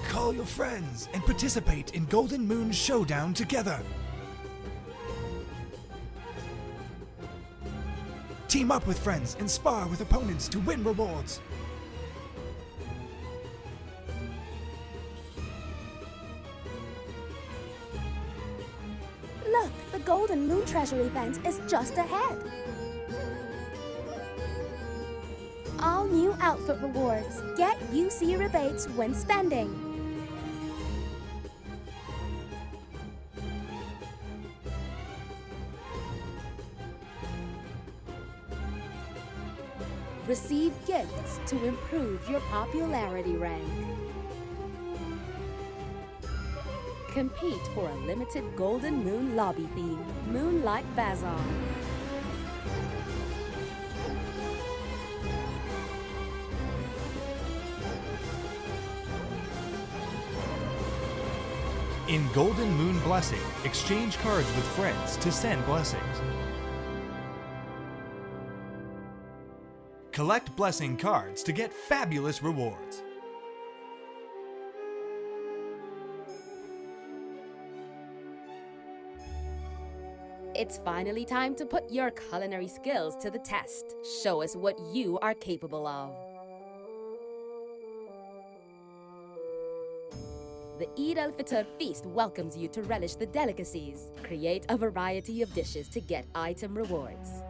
Call your friends and participate in Golden Moon Showdown together. Team up with friends and spar with opponents to win rewards. Look, the Golden Moon Treasure event is just ahead. All new outfit rewards. Get UC rebates when spending. Receive gifts to improve your popularity rank. Compete for a limited Golden Moon lobby theme, Moonlight Bazaar. In Golden Moon Blessing, exchange cards with friends to send blessings. Collect blessing cards to get fabulous rewards. It's finally time to put your culinary skills to the test. Show us what you are capable of. The Eid al-Fitr feast welcomes you to relish the delicacies. Create a variety of dishes to get item rewards.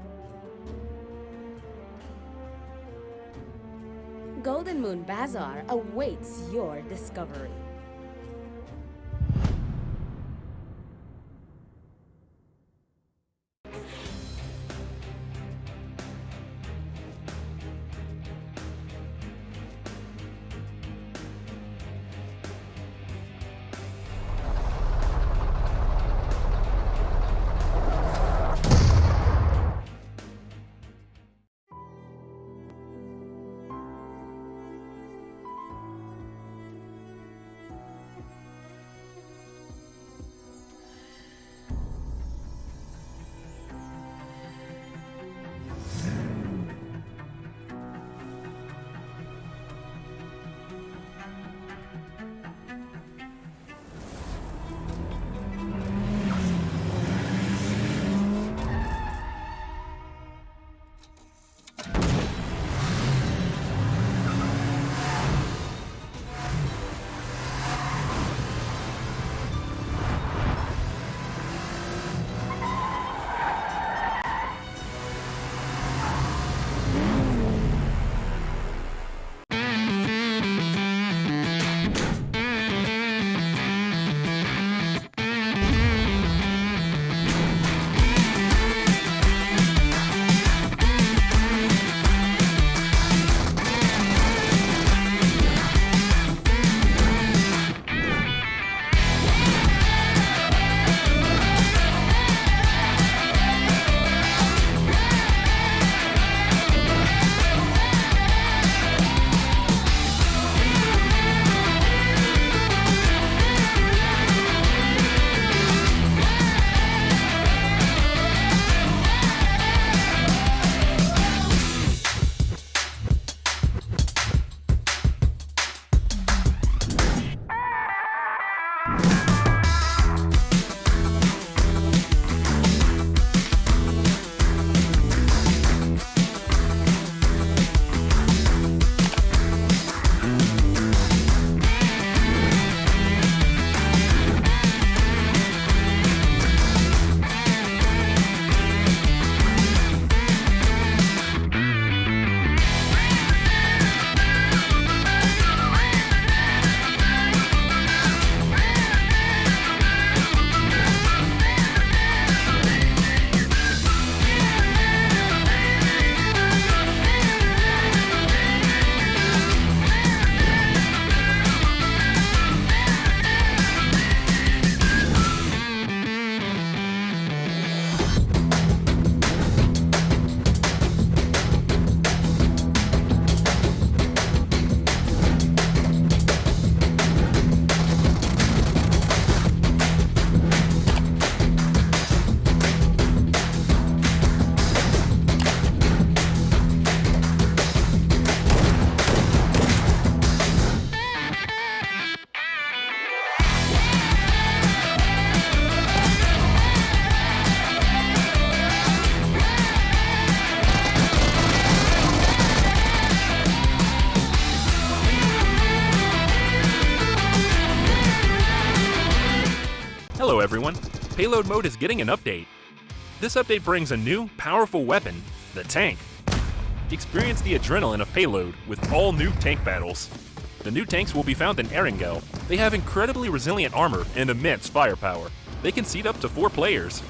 Golden Moon Bazaar awaits your discovery. Hello everyone, Payload Mode is getting an update. This update brings a new, powerful weapon, the tank. Experience the adrenaline of Payload with all new tank battles. The new tanks will be found in Erangel. They have incredibly resilient armor and immense firepower. They can seat up to 4 players.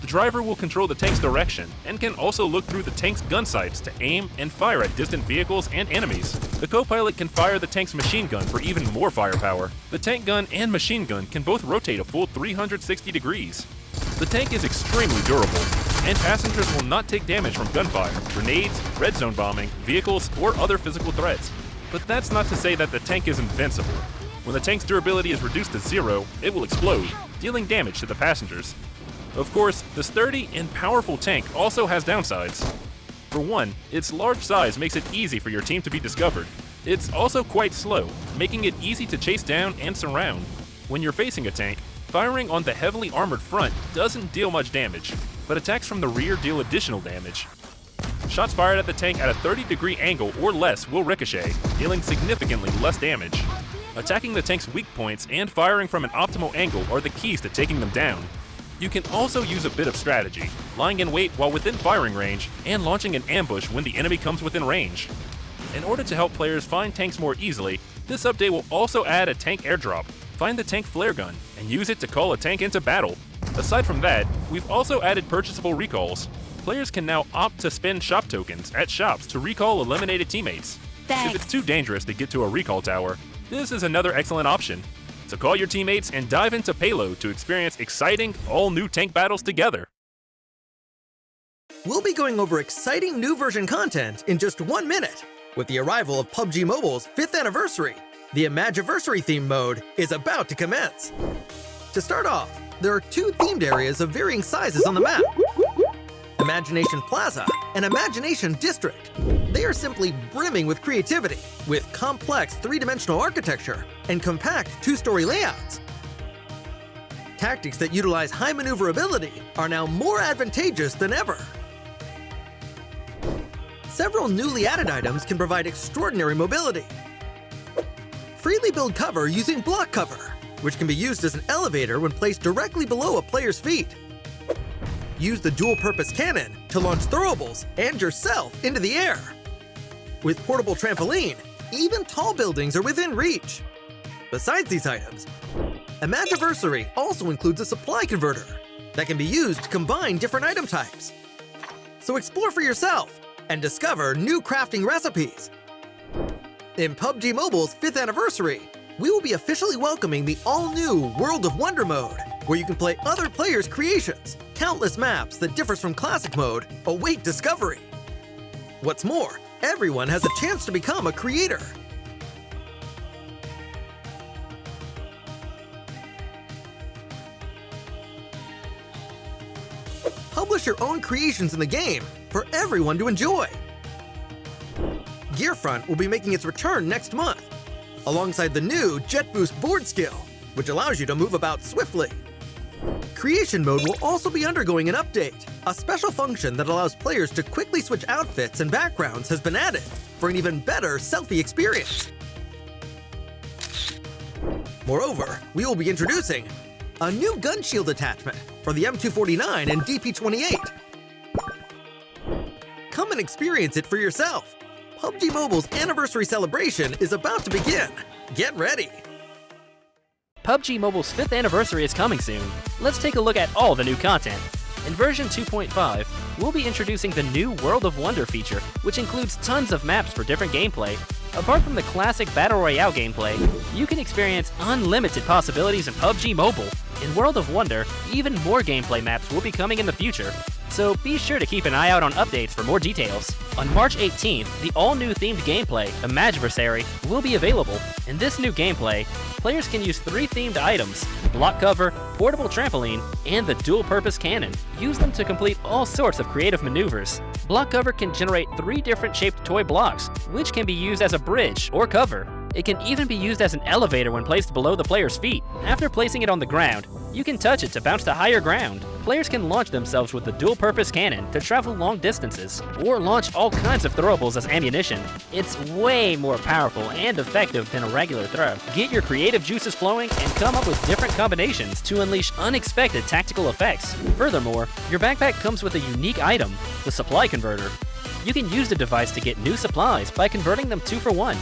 The driver will control the tank's direction and can also look through the tank's gun sights to aim and fire at distant vehicles and enemies. The co-pilot can fire the tank's machine gun for even more firepower. The tank gun and machine gun can both rotate a full 360 degrees. The tank is extremely durable, and passengers will not take damage from gunfire, grenades, red zone bombing, vehicles, or other physical threats. But that's not to say that the tank is invincible. When the tank's durability is reduced to 0, it will explode, dealing damage to the passengers. Of course, the sturdy and powerful tank also has downsides. For one, its large size makes it easy for your team to be discovered. It's also quite slow, making it easy to chase down and surround. When you're facing a tank, firing on the heavily armored front doesn't deal much damage, but attacks from the rear deal additional damage. Shots fired at the tank at a 30-degree angle or less will ricochet, dealing significantly less damage. Attacking the tank's weak points and firing from an optimal angle are the keys to taking them down. You can also use a bit of strategy, lying in wait while within firing range, and launching an ambush when the enemy comes within range. In order to help players find tanks more easily, this update will also add a tank airdrop. Find the tank flare gun, and use it to call a tank into battle. Aside from that, we've also added purchasable recalls. Players can now opt to spend shop tokens at shops to recall eliminated teammates. Thanks. If it's too dangerous to get to a recall tower, this is another excellent option. So call your teammates and dive into Payload to experience exciting, all-new tank battles together. We'll be going over exciting new version content in just 1 minute. With the arrival of PUBG Mobile's 5th anniversary, the Imagiversary theme mode is about to commence. To start off, there are 2 themed areas of varying sizes on the map. Imagination Plaza and Imagination District. They are simply brimming with creativity, with complex 3-dimensional architecture and compact 2-story layouts. Tactics that utilize high maneuverability are now more advantageous than ever. Several newly added items can provide extraordinary mobility. Freely build cover using block cover, which can be used as an elevator when placed directly below a player's feet. Use the dual-purpose cannon to launch throwables and yourself into the air. With portable trampoline, even tall buildings are within reach. Besides these items, Imagiversary also includes a supply converter that can be used to combine different item types. So explore for yourself and discover new crafting recipes. In PUBG Mobile's 5th anniversary, we will be officially welcoming the all-new World of Wonder mode, where you can play other players' creations. Countless maps that differs from classic mode await discovery. What's more, everyone has a chance to become a creator. Publish your own creations in the game for everyone to enjoy. Gearfront will be making its return next month, alongside the new Jet Boost board skill, which allows you to move about swiftly. Creation mode will also be undergoing an update. A special function that allows players to quickly switch outfits and backgrounds has been added for an even better selfie experience. Moreover, we will be introducing a new gun shield attachment for the M249 and DP28. Come and experience it for yourself. PUBG Mobile's anniversary celebration is about to begin. Get ready. PUBG Mobile's 5th anniversary is coming soon. Let's take a look at all the new content. In version 2.5, we'll be introducing the new World of Wonder feature, which includes tons of maps for different gameplay. Apart from the classic Battle Royale gameplay, you can experience unlimited possibilities in PUBG Mobile. In World of Wonder, even more gameplay maps will be coming in the future, so be sure to keep an eye out on updates for more details. On March 18th, the all-new themed gameplay, Imagiversary, will be available. In this new gameplay, players can use 3 themed items: block cover, portable trampoline, and the dual-purpose cannon. Use them to complete all sorts of creative maneuvers. Block cover can generate 3 different shaped toy blocks, which can be used as a bridge or cover. It can even be used as an elevator when placed below the player's feet. After placing it on the ground, you can touch it to bounce to higher ground. Players can launch themselves with the dual-purpose cannon to travel long distances, or launch all kinds of throwables as ammunition. It's way more powerful and effective than a regular throw. Get your creative juices flowing and come up with different combinations to unleash unexpected tactical effects. Furthermore, your backpack comes with a unique item, the supply converter. You can use the device to get new supplies by converting them 2 for 1.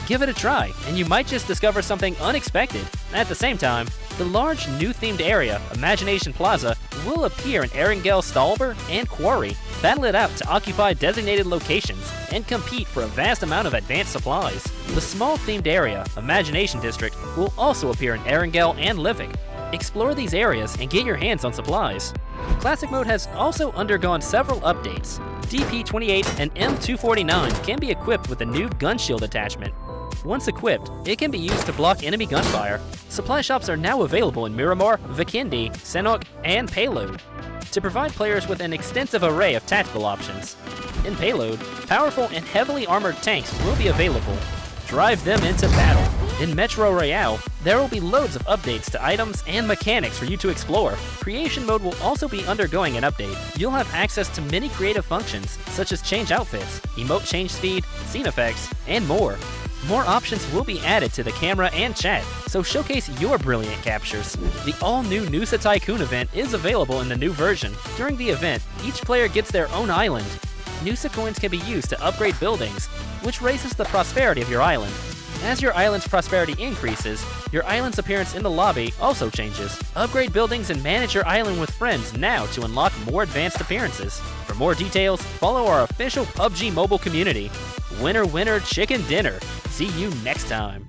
Give it a try, and you might just discover something unexpected. At the same time, the large new themed area, Imagination Plaza, will appear in Erangel, Stalber, and Quarry. Battle it out to occupy designated locations and compete for a vast amount of advanced supplies. The small themed area, Imagination District, will also appear in Erangel and Livik. Explore these areas and get your hands on supplies. Classic mode has also undergone several updates. DP28 and M249 can be equipped with a new gun shield attachment. Once equipped, it can be used to block enemy gunfire. Supply shops are now available in Miramar, Vikindi, Senok, and Payload to provide players with an extensive array of tactical options. In Payload, powerful and heavily armored tanks will be available. Drive them into battle. In Metro Royale, there will be loads of updates to items and mechanics for you to explore. Creation mode will also be undergoing an update. You'll have access to many creative functions, such as change outfits, emote change speed, scene effects, and more. More options will be added to the camera and chat, so showcase your brilliant captures. The all-new Nusa Tycoon event is available in the new version. During the event, each player gets their own island. Nusa coins can be used to upgrade buildings, which raises the prosperity of your island. As your island's prosperity increases, your island's appearance in the lobby also changes. Upgrade buildings and manage your island with friends now to unlock more advanced appearances. For more details, follow our official PUBG mobile community. Winner, winner, chicken dinner. See you next time.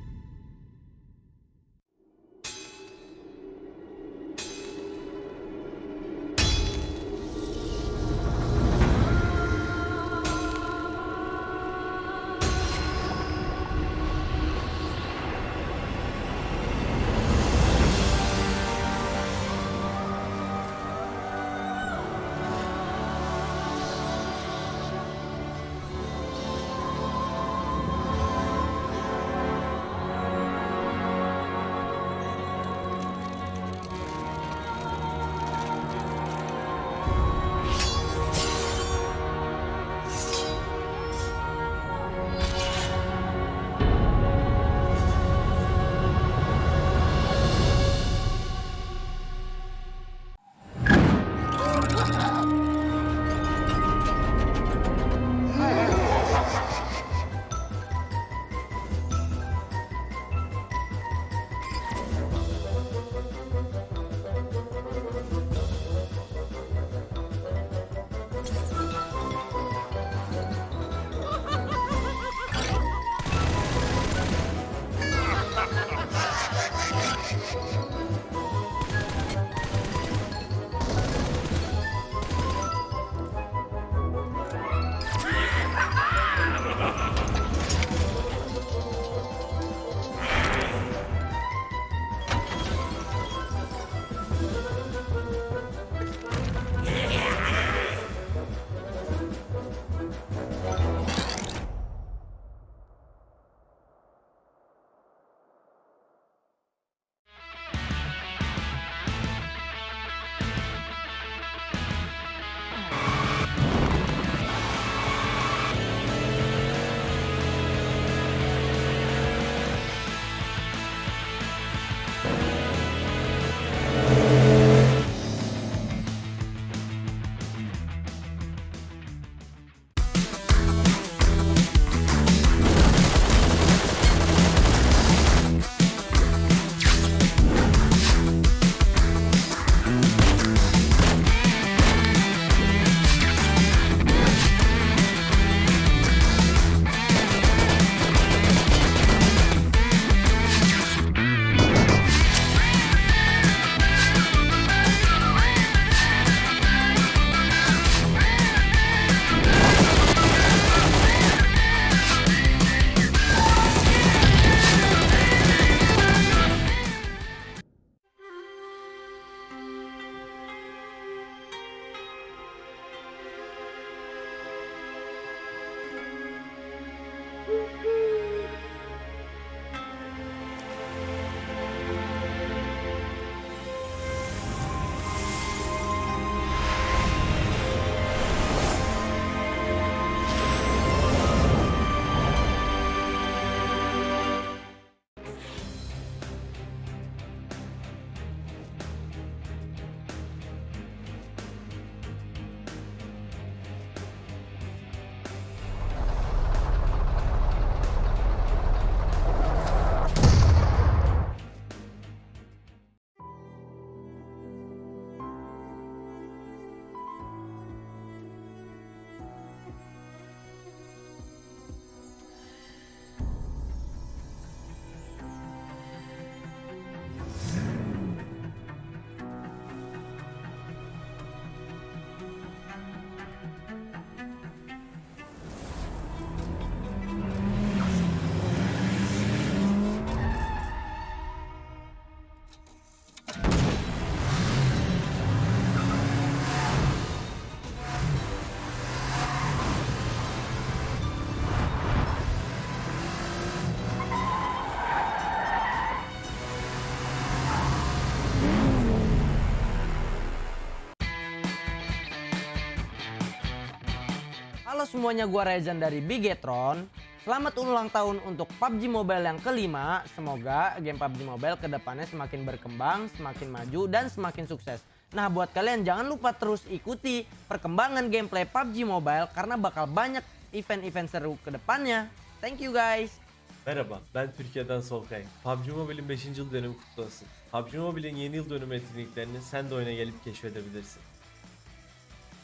Halo semuanya, gua Rezan dari BIGETRON. Selamat ulang tahun untuk PUBG Mobile yang kelima. Semoga game PUBG Mobile kedepannya semakin berkembang, semakin maju, dan semakin sukses. Nah, buat kalian jangan lupa terus ikuti perkembangan gameplay PUBG Mobile karena bakal banyak event-event seru kedepannya. Thank you guys. Merhaba, ben Türkiye'den Solkay. PUBG Mobile'in 5. yıl dönümü kutlu olsun. PUBG Mobile'in yeni yıl dönümü etkinliklerini sen de oyuna gelip keşfedebilirsin.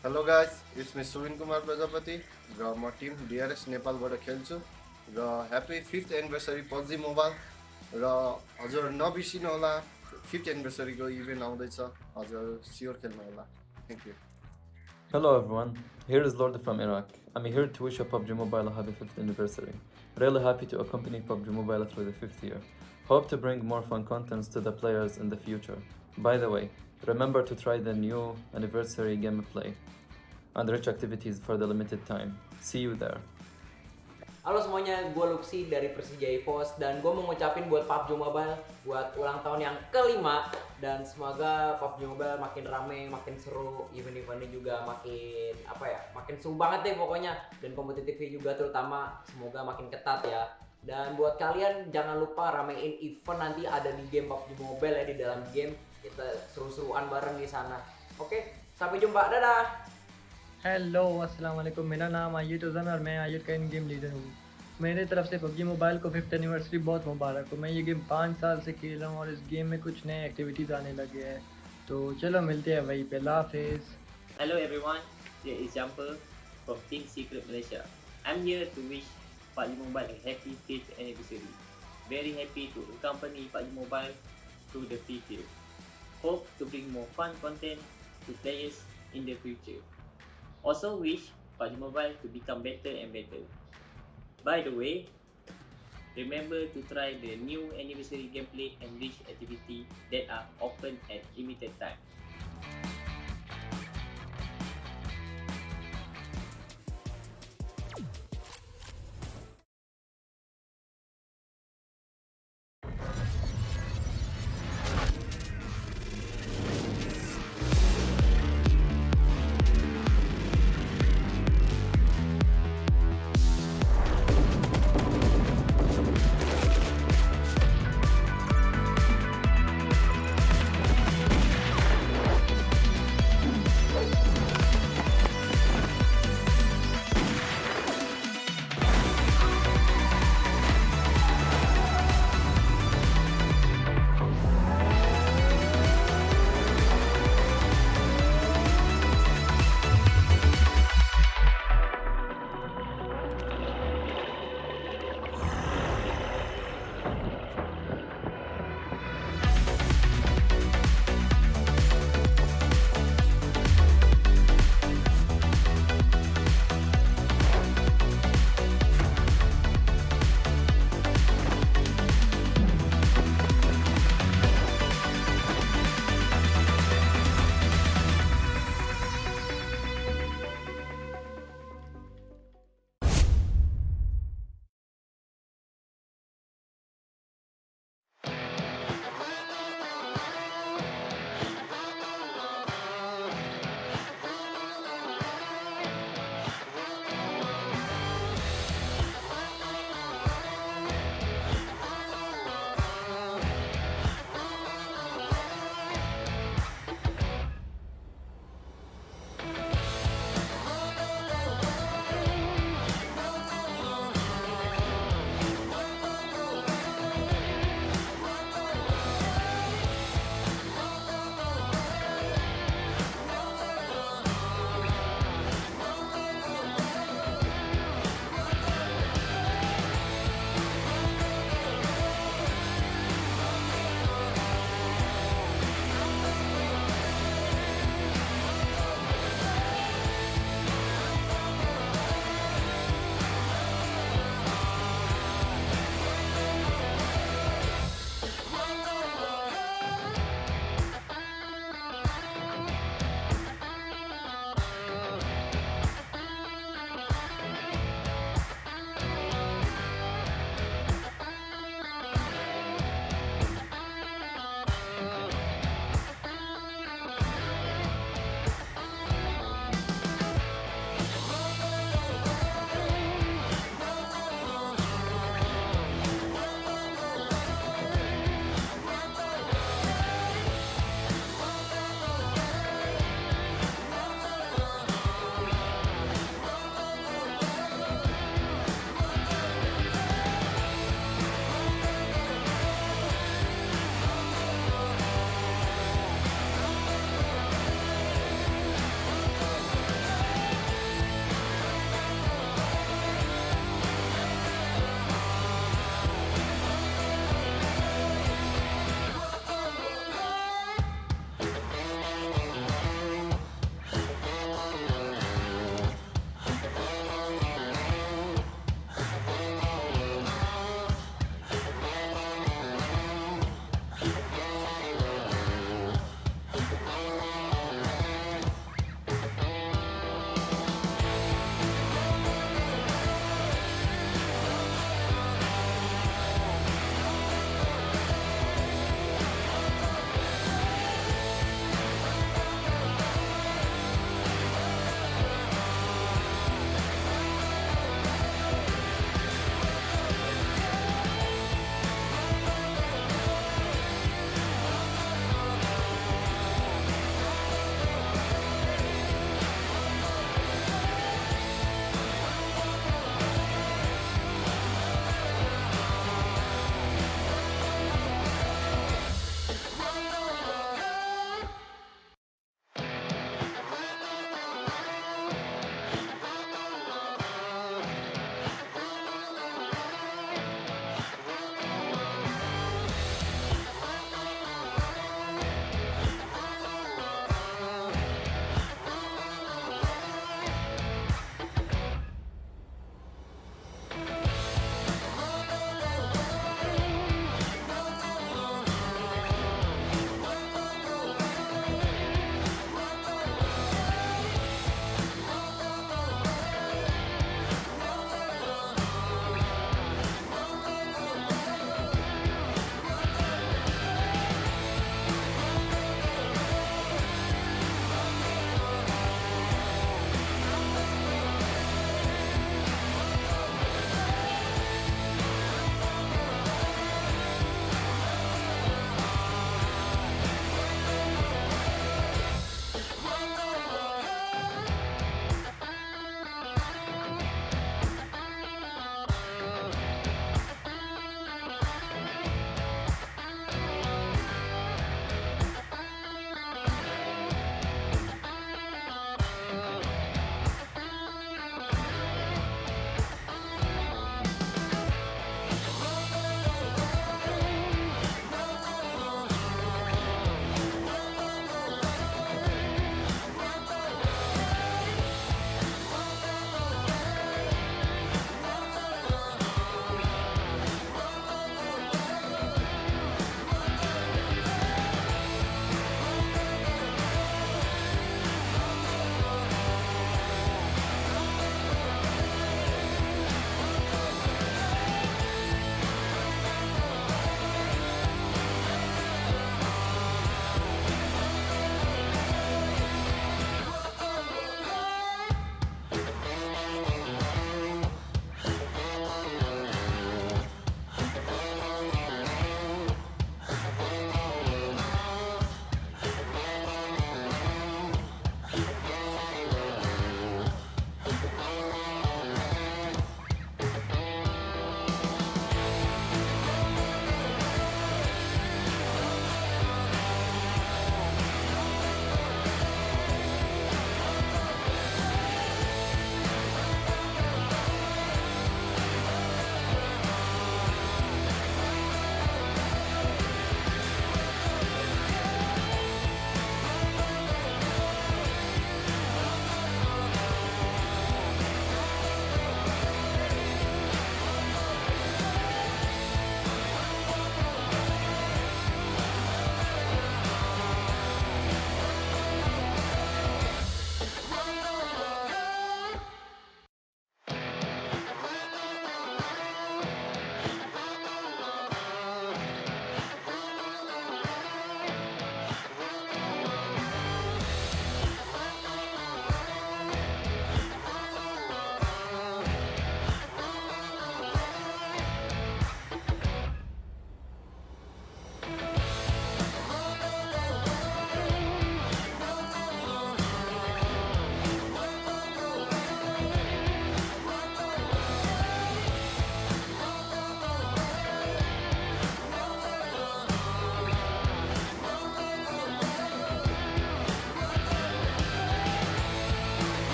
Hello guys, it's me Suvin Kumar Prajapati र म team DRS नेपालबाट खेल्छु र happy 5th anniversary PUBG mobile र हजुर नबिर्सिनु होला 5th anniversary को इभेन्ट आउँदैछ हजुर स्योर खेल्नु होला thank you Hello everyone, here is Lord from Iraq. I'm here to wish PUBG Mobile a happy 5th anniversary. Really happy to accompany PUBG Mobile through the 5th year. Hope to bring more fun contents to the players in the future. By the way, remember to try the new anniversary gameplay and rich activities for the limited time. See you there. Halo semuanya, gue Luxi dari PERSIJA EVOS dan gue mau ngucapin buat PUBG Mobile buat ulang tahun yang kelima dan semoga PUBG Mobile makin rame, makin seru, event-eventnya juga makin makin seru banget deh pokoknya, dan kompetitifnya juga terutama semoga makin ketat ya. Dan buat kalian jangan lupa ramein event nanti ada di game PUBG Mobile ya, di dalam game kita seru-seruan bareng di sana. Oke, sampai jumpa, dadah. Hello अस्सलाम वालेकुम, मेरा नाम आयुद और मैं आयुद का इन game leader हूँ। मेरे तरफ से पबजी मोबाइल को 5th एनिवर्सरी बहुत मुबारक हो। मैं ये गेम 5 साल से खेल रहा हूँ और इस गेम में कुछ नए एक्टिविटीज़ आने लगे हैं, तो चलो मिलते हैं वहीं पे। हाफिज़। Hello everyone, here is Jumper from Team Secret Malaysia. I'm here to wish PUBG Mobile a happy 5th anniversary. Very happy to accompany PUBG Mobile through the 5th year. Hope to bring more fun content to players in the future. Also wish PUBG Mobile to become better and better. By the way, remember to try the new anniversary gameplay and rich activity that are open at limited time.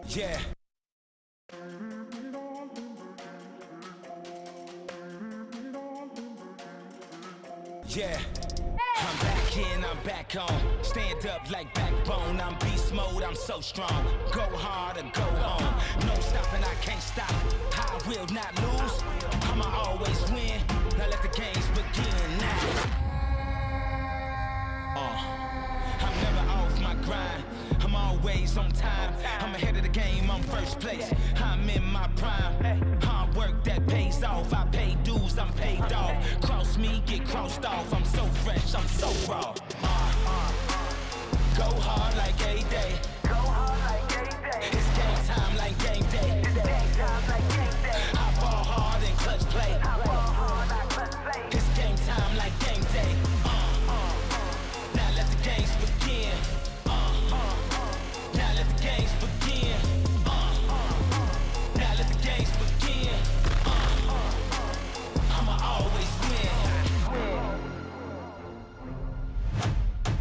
Yeah. Yeah. I'm back in, I'm back on. Stand up like backbone. I'm beast mode, I'm so strong. Go hard or go home. No stopping, I can't stop. I will not lose. I'ma always win. Now let the games begin now. I'm never off my grind. I'm always on time. I'm ahead of the game, I'm first place. I'm in my prime. Hard work that pays off. I pay dues, I'm paid off. Cross me, get crossed off. I'm so fresh, I'm so raw. Go hard like a day. It's game time like game day. I ball hard and clutch play. It's game time like game day. Now let the games begin. Now let the games begin. Now let the games begin. I'ma always win.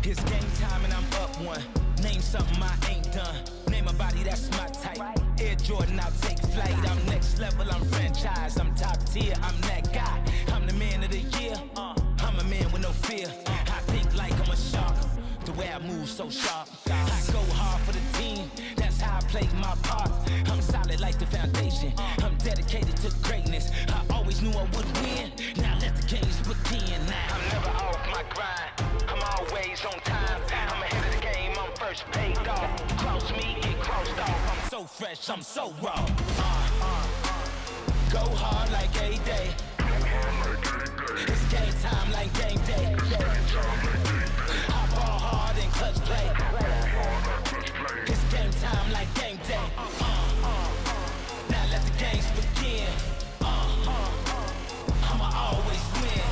It's game time and I'm up one. Name something I ain't done. Name a body that's my type. Air Jordan, I'll take flight. I'm next level, I'm franchise. I'm top tier, I'm that guy. I'm the man of the year. I'm a man with no fear. I think like I'm a shark. The way I move so sharp. I go hard for the team. That's how I play my part. I'm solid like the foundation. I'm dedicated to greatness. I always knew I would win. Now let the games begin. Now I'm never off my grind. I'm always on time. I'm ahead of the game. I'm first paid off. Cross me, get crossed off. I'm so fresh. I'm so raw. Go hard like a day. It's game time like game day. I ball hard and clutch play. It's game time like game day. Now let the games begin. I'ma always win.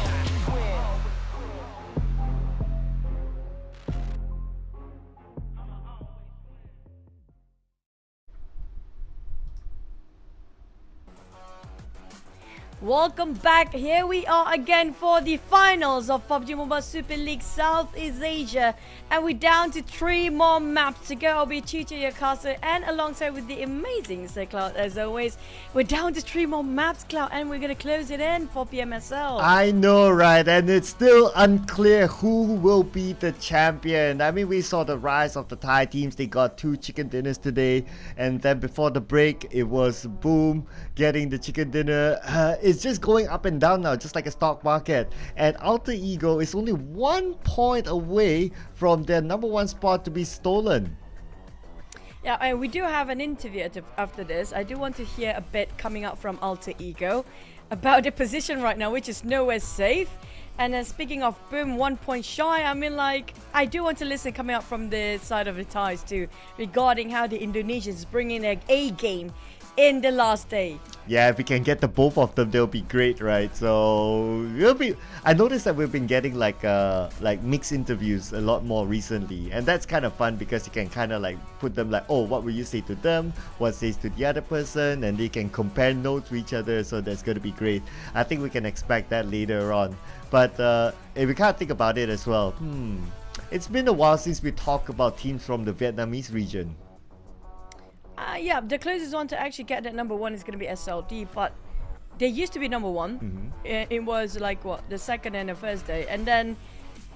Welcome back. Here we are again for the finals of PUBG Mobile Super League Southeast Asia, and we're down to 3 more maps to go. I'll be Chicha, your caster, and alongside with the amazing Sir Cloud as always. We're down to 3 more maps, Cloud, and we're gonna close it in for PMSL. I know, right? And it's still unclear who will be the champion. I mean, we saw the rise of the Thai teams. They got 2 chicken dinners today, and then before the break, it was Boom getting the chicken dinner. It's just going up and down now, just like a stock market. And Alter Ego is only 1 point away from their #1 spot to be stolen. Yeah, and we do have an interview after this. I do want to hear a bit coming out from Alter Ego about the position right now, which is nowhere safe. And then speaking of Boom, 1 point shy, I mean, like, I do want to listen coming out from the side of the Thais too, regarding how the Indonesians bringing their A game in the last day. Yeah, if we can get the both of them, they'll be great, right? So it'll be. I noticed that we've been getting like mixed interviews a lot more recently, and that's kind of fun because you can kind of like put them like, oh, what will you say to them? What says to the other person? And they can compare notes to each other. So that's going to be great. I think we can expect that later on. But if we can't think about it as well, it's been a while since we talked about teams from the Vietnamese region. Yeah, the closest one to actually get that #1 is going to be SLD, but they used to be #1. It was like what, the second and the first day, and then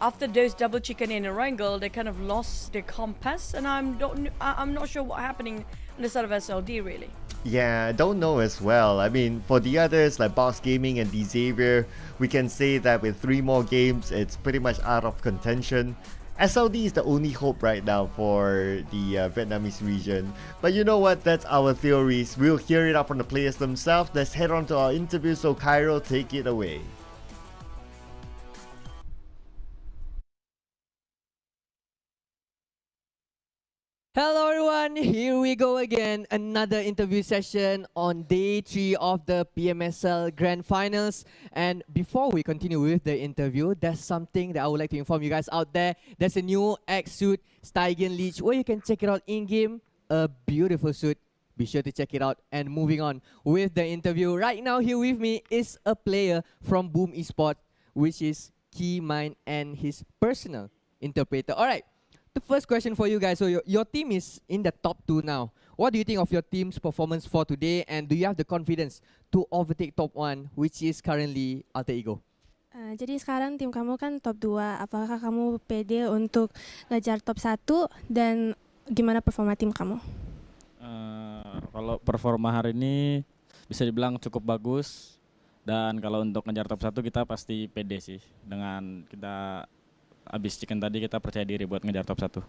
after those double chicken in a wrangle, they kind of lost their compass, and I'm not sure what's happening on the side of SLD really. Yeah, I don't know as well. I mean, for the others like Box Gaming and Xavier, we can say that with 3 more games, it's pretty much out of contention. SLD is the only hope right now for the Vietnamese region. But you know what? That's our theories. We'll hear it out from the players themselves. Let's head on to our interview. So Cairo, take it away. Hello everyone, here we go again, another interview session on day 3 of the PMSL Grand Finals. And before we continue with the interview, there's something that I would like to inform you guys out there. There's a new X suit, Stygian Leech, where you can check it out in-game. A beautiful suit. Be sure to check it out. And moving on with the interview, right now here with me is a player from Boom Esports, which is Key Mind and his personal interpreter. Alright. the first question for you guys. So your team is in the top 2 now. What do you think of your team's performance for today? And do you have the confidence to overtake top 1, which is currently Alter Ego? Jadi sekarang tim kamu kan top 2. Apakah kamu pede untuk ngejar top 1 dan gimana performa tim kamu? Kalau performa hari ini bisa dibilang cukup bagus, dan kalau untuk ngejar top 1 kita pasti pede sih. Dengan kita abis chicken tadi kita percaya diri buat ngejar top 1.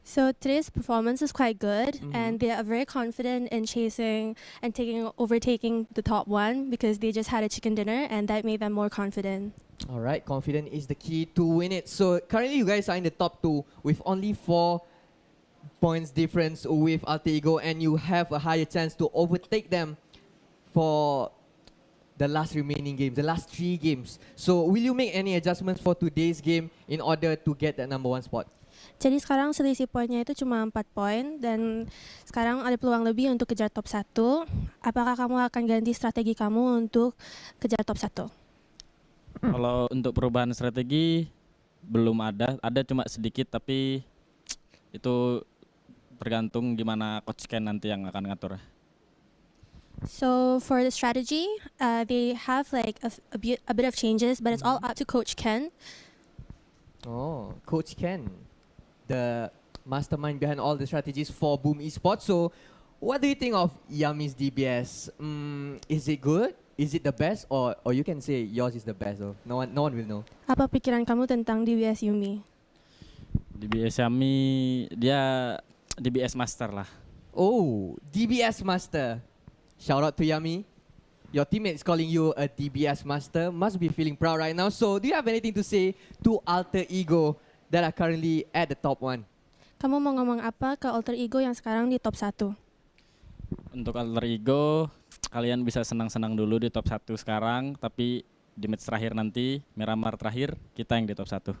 So today's performance is quite good, and they are very confident in chasing and overtaking the top 1 because they just had a chicken dinner, and that made them more confident. All right, confident is the key to win it. So currently you guys are in the top 2 with only 4 points difference with Alter Ego, and you have a higher chance to overtake them for the last remaining games, the last 3 games. So will you make any adjustments for today's game in order to get that number 1 spot? Jadi sekarang selisih poinnya itu cuma 4 poin, dan sekarang ada peluang lebih untuk kejar top 1. Apakah kamu akan ganti strategi kamu untuk kejar top 1? Kalau untuk perubahan strategi belum ada cuma sedikit, tapi itu tergantung gimana coach Ken nanti yang akan ngatur. So for the strategy, they have like a bit of changes, but it's all up to Coach Ken. Oh, Coach Ken, the mastermind behind all the strategies for Boom Esports. So what do you think of Yummy's DBS? Is it good? Is it the best? Or you can say yours is the best though. No one will know. Apa pikiran kamu tentang DBS Yumi? DBS Yummy dia DBS Master lah. Oh, DBS Master. Shout out to Yummy. Your teammate is calling you a DBS Master. Must be feeling proud right now. So do you have anything to say to Alter Ego that are currently at the top 1? Kamu mau ngomong apa ke Alter Ego yang sekarang di top 1? Untuk Alter Ego, kalian bisa senang-senang dulu di top 1 sekarang, tapi di match terakhir nanti, Miramar terakhir, kita yang di top 1.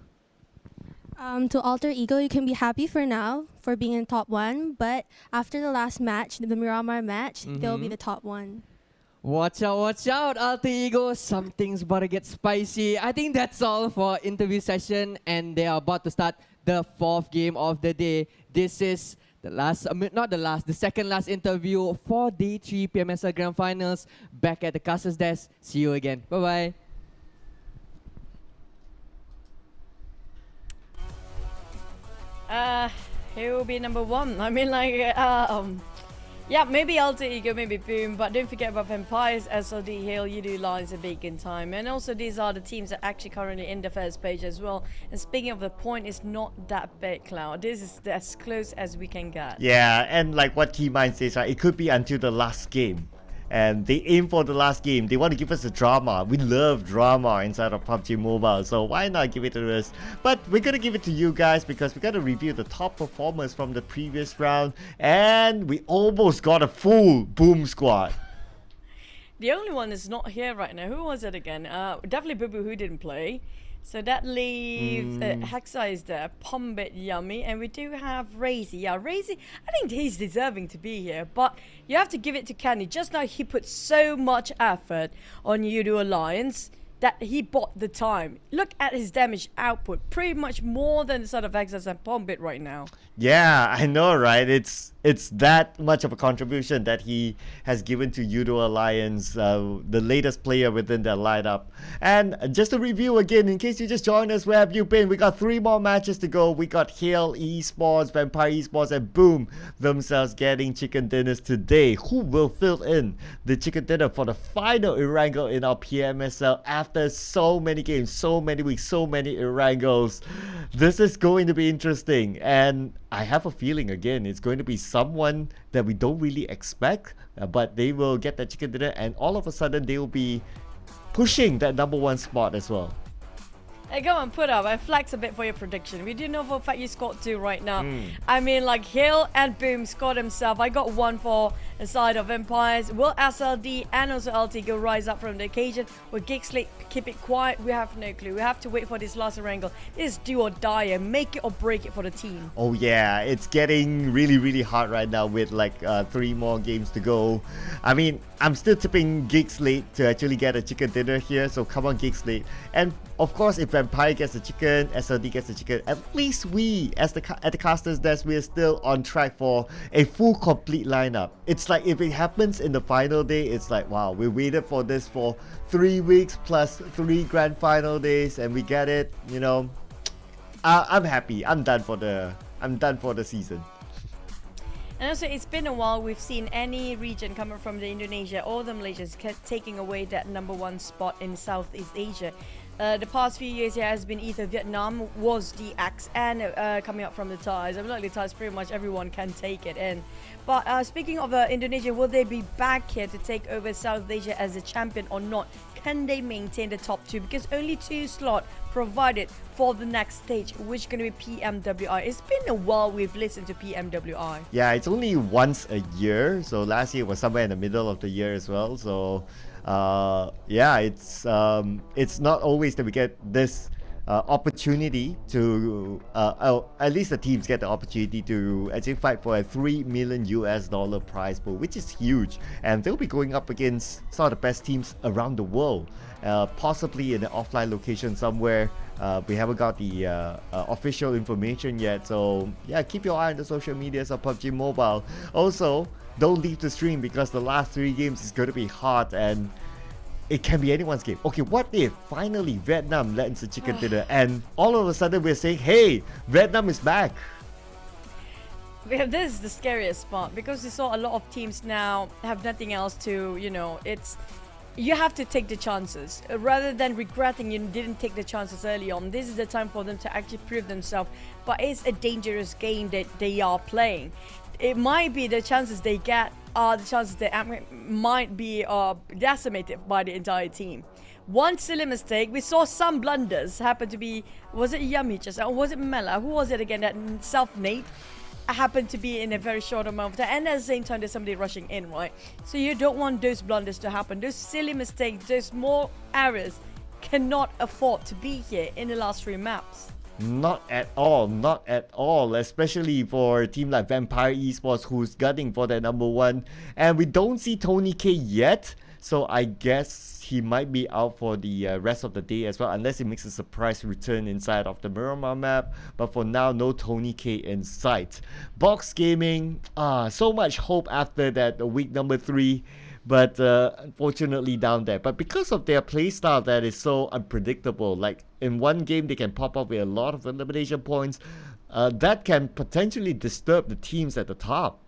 To Alter Ego, you can be happy for now for being in top 1, but after the last match, the Miramar match, they'll be the top 1. Watch out, Alter Ego. Something's about to get spicy. I think that's all for interview session, and they are about to start the 4th game of the day. This is the second last interview for Day 3 PMSL Grand Finals. Back at the Casas desk. See you again. Bye-bye. He will be number 1. I mean, like, yeah, maybe Alter Ego, maybe Boom, but don't forget about Vampires, SLD, Hill, Yoodo Alliance, and Big in Time. And also, these are the teams that are actually currently in the first page as well. And speaking of the point, it's not that big, Cloud. This is as close as we can get. Yeah, and like what T-Mind says, right, it could be until the last game. And they aim for the last game. They want to give us a drama. We love drama inside of PUBG Mobile, so why not give it to us? But we're gonna give it to you guys because we gotta review the top performers from the previous round, and we almost got a full Boom squad. The only one that's not here right now, who was it again? Definitely Boo Boo, who didn't play. So that leaves Hexa is there, Pombit, Yummy, and we do have Razy. Yeah, Razy, I think he's deserving to be here, but you have to give it to Kenny. Just now he put so much effort on Yoodo Alliance that he bought the time. Look at his damage output, pretty much more than the sort of Hexas and Pombit right now. Yeah, I know, right? It's that much of a contribution that he has given to Yoodo Alliance, the latest player within their lineup. And just to review again, in case you just joined us, where have you been? We got 3 more matches to go. We got Hail Esports, Vampire Esports, and Boom themselves getting chicken dinners today. Who will fill in the chicken dinner for the final Erangel in our PMSL after so many games, so many weeks, so many Erangels? This is going to be interesting, and I have a feeling again it's going to be someone that we don't really expect, but they will get that chicken dinner, and all of a sudden they will be pushing that number 1 spot as well. Hey, go on, put up. I flex a bit for your prediction. We do know for a fact you scored 2 right now. I mean, like, Hill and Boom scored himself. I got 1 for side of Empires. Will SLD and also LT go rise up from the occasion? Will GEEK SLATE keep it quiet? We have no clue. We have to wait for this last wrangle. This is do or die and make it or break it for the team. Oh yeah, it's getting really hard right now with like 3 more games to go. I mean, I'm still tipping GEEK SLATE to actually get a chicken dinner here, so come on GEEK SLATE. And of course, if Vampire gets the chicken, SLD gets the chicken, at least we, at the caster's desk, we're still on track for a full complete lineup. It's like if it happens in the final day, it's like wow, we waited for this for 3 weeks plus 3 grand final days, and we get it. You know, I'm happy. I'm done for the season. And also, it's been a while we've seen any region coming from the Indonesia or the Malaysians taking away that #1 spot in Southeast Asia. The past few years it has been either Vietnam was the X and coming up from the Thais. I'm like the Thais, pretty much everyone can take it in. But speaking of Indonesia, will they be back here to take over South Asia as a champion or not? Can they maintain the top 2? Because only 2 slots provided for the next stage, which is going to be PMWI. It's been a while we've listened to PMWI. Yeah, it's only once a year. So last year was somewhere in the middle of the year as well. So yeah, it's not always that we get this opportunity to at least the teams get the opportunity to actually fight for a $3 million prize pool, which is huge, and they'll be going up against some of the best teams around the world, possibly in an offline location somewhere. We haven't got the official information yet, so yeah, keep your eye on the social medias of PUBG Mobile. Also, don't leave the stream because the last 3 games is going to be hard and it can be anyone's game. Okay, what if finally Vietnam lands a chicken dinner and all of a sudden we're saying, hey, Vietnam is back? This is the scariest part because we saw a lot of teams now have nothing else to, you know, you have to take the chances. Rather than regretting you didn't take the chances early on, this is the time for them to actually prove themselves. But it's a dangerous game that they are playing. It might be the chances they get are the chances that might be decimated by the entire team. One silly mistake, we saw some blunders happen to be, was it Yummy just, or was it Mela? Who was it again that self-nade happened to be in a very short amount of time, and at the same time there's somebody rushing in, right? So you don't want those blunders to happen. Those silly mistakes, those small errors cannot afford to be here in the last 3 maps. Not at all, especially for a team like Vampire Esports who's gunning for that #1, and we don't see Tony K yet, so I guess he might be out for the rest of the day as well, unless he makes a surprise return inside of the Miramar map. But for now, no Tony K in sight. Box Gaming, so much hope after that week #3, but unfortunately down there. But because of their playstyle that is so unpredictable, like in one game they can pop up with a lot of elimination points, that can potentially disturb the teams at the top.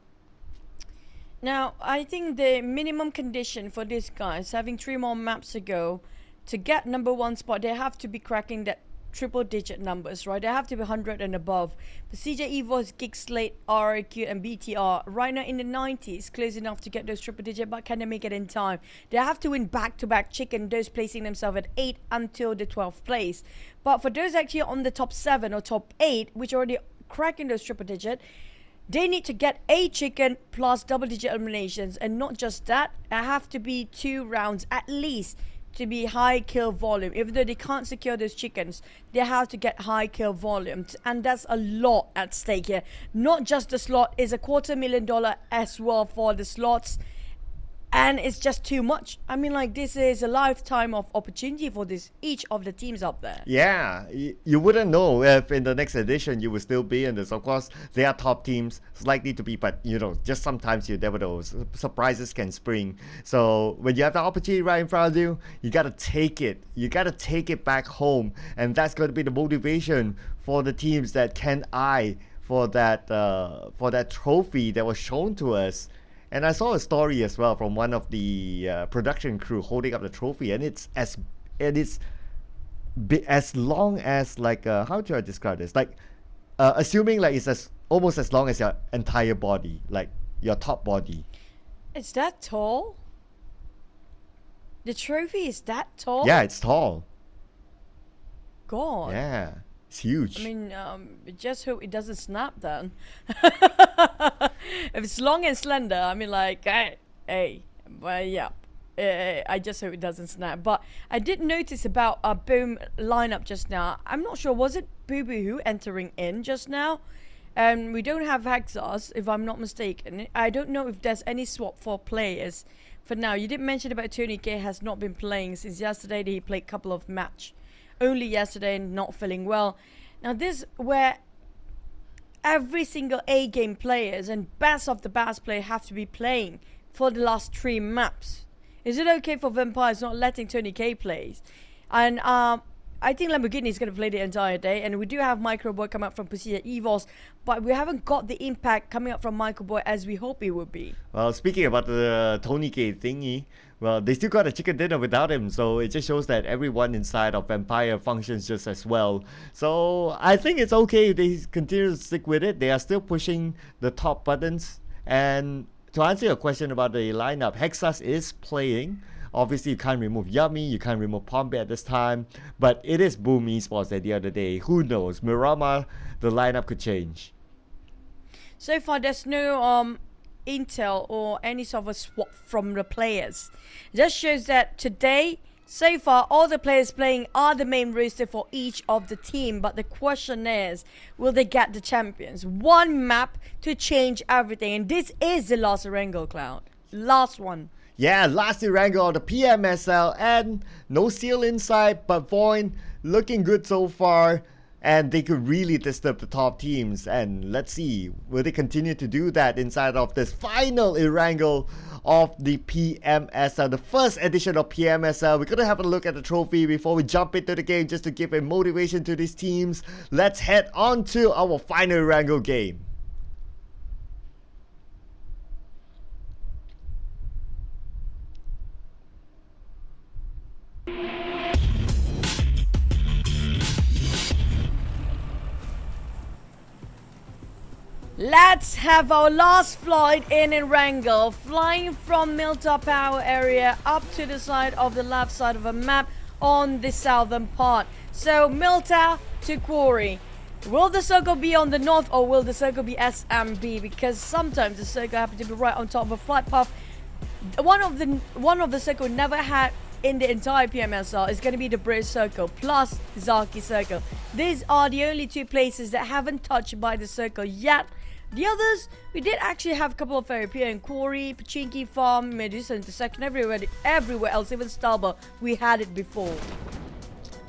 Now, I think the minimum condition for these guys, having 3 more maps to go, to get #1 spot, they have to be cracking that triple-digit numbers, right? They have to be 100 and above. PERSIJA, EVOS, GEEK SLATE, REGUM, and BTR right now in the 90s, close enough to get those triple-digit, but can they make it in time? They have to win back-to-back chicken, those placing themselves at 8 until the 12th place. But for those actually on the top 7 or top 8, which are already cracking those triple-digit, they need to get a chicken plus double-digit eliminations, and not just that, it have to be 2 rounds at least to be high kill volume. Even though they can't secure those chickens, they have to get high kill volumes, and that's a lot at stake here. Not just the slot, is a $250,000 as well for the slots, and it's just too much. I mean, like, this is a lifetime of opportunity for each of the teams up there. Yeah, you wouldn't know if in the next edition you will still be in this. Of course, they are top teams. It's likely to be, but you know, just sometimes you never know. Surprises can spring. So when you have the opportunity right in front of you, you gotta take it. You gotta take it back home, and that's going to be the motivation for the teams that can eye for that trophy that was shown to us. And I saw a story as well from one of the production crew holding up the trophy, and it's as long as like how do I describe this? Like assuming like it's almost as long as your entire body, like your top body. It's that tall? The trophy is that tall? Yeah, it's tall. God. Yeah. It's huge. I mean, just hope it doesn't snap then. If it's long and slender, I mean, like, hey, well, yeah. I just hope it doesn't snap. But I did notice about a Boom lineup just now. I'm not sure, was it Boo Boo Who entering in just now? And we don't have Hexas, if I'm not mistaken. I don't know if there's any swap for players for now. You did mention about Tony K has not been playing since yesterday. He played a couple of match only yesterday and not feeling well. Now this where every single A game players and best of the best player have to be playing for the last 3 maps. Is it okay for Vampires not letting Tony K play? And I think Lamborghini is going to play the entire day, and we do have Microboy come up from PERSIJA EVOS, but we haven't got the impact coming up from Microboy as we hope it would be. Well, speaking about the Tony K thingy, well, they still got a chicken dinner without him, so it just shows that everyone inside of Vampire functions just as well. So I think it's okay if they continue to stick with it. They are still pushing the top buttons. And to answer your question about the lineup, Hexas is playing. Obviously, you can't remove Yummy, you can't remove Pompey at this time, but it is Boom Esports at the other day. Who knows? Miramar, the lineup could change. So far, there's no intel or any sort of a swap from the players. Just shows that today, so far, all the players playing are the main roster for each of the team. But the question is, will they get the champions? One map to change everything, and this is the last Erangel, Cloud. Last one. Yeah, last Erangel of the PMSL, and no seal inside, but VOIN looking good so far, and they could really disturb the top teams. And let's see, will they continue to do that inside of this final Erangel of the PMSL, the first edition of PMSL. We're gonna have a look at the trophy before we jump into the game, just to give a motivation to these teams. Let's head on to our final Erangel game. Let's have our last flight in Erangel, flying from Milta Power area up to the side of the left side of a map on the southern part. So Milta to Quarry. Will the circle be on the north, or will the circle be SMB? Because sometimes the circle happens to be right on top of a flight path. One of the circle never had in the entire PMSL is going to be the British Circle plus Zaki Circle. These are the only 2 places that haven't touched by the circle yet. The others, we did actually have a couple of appear in Quarry, Pachinki Farm, Medusa Intersection, everywhere else, even Stalber, we had it before.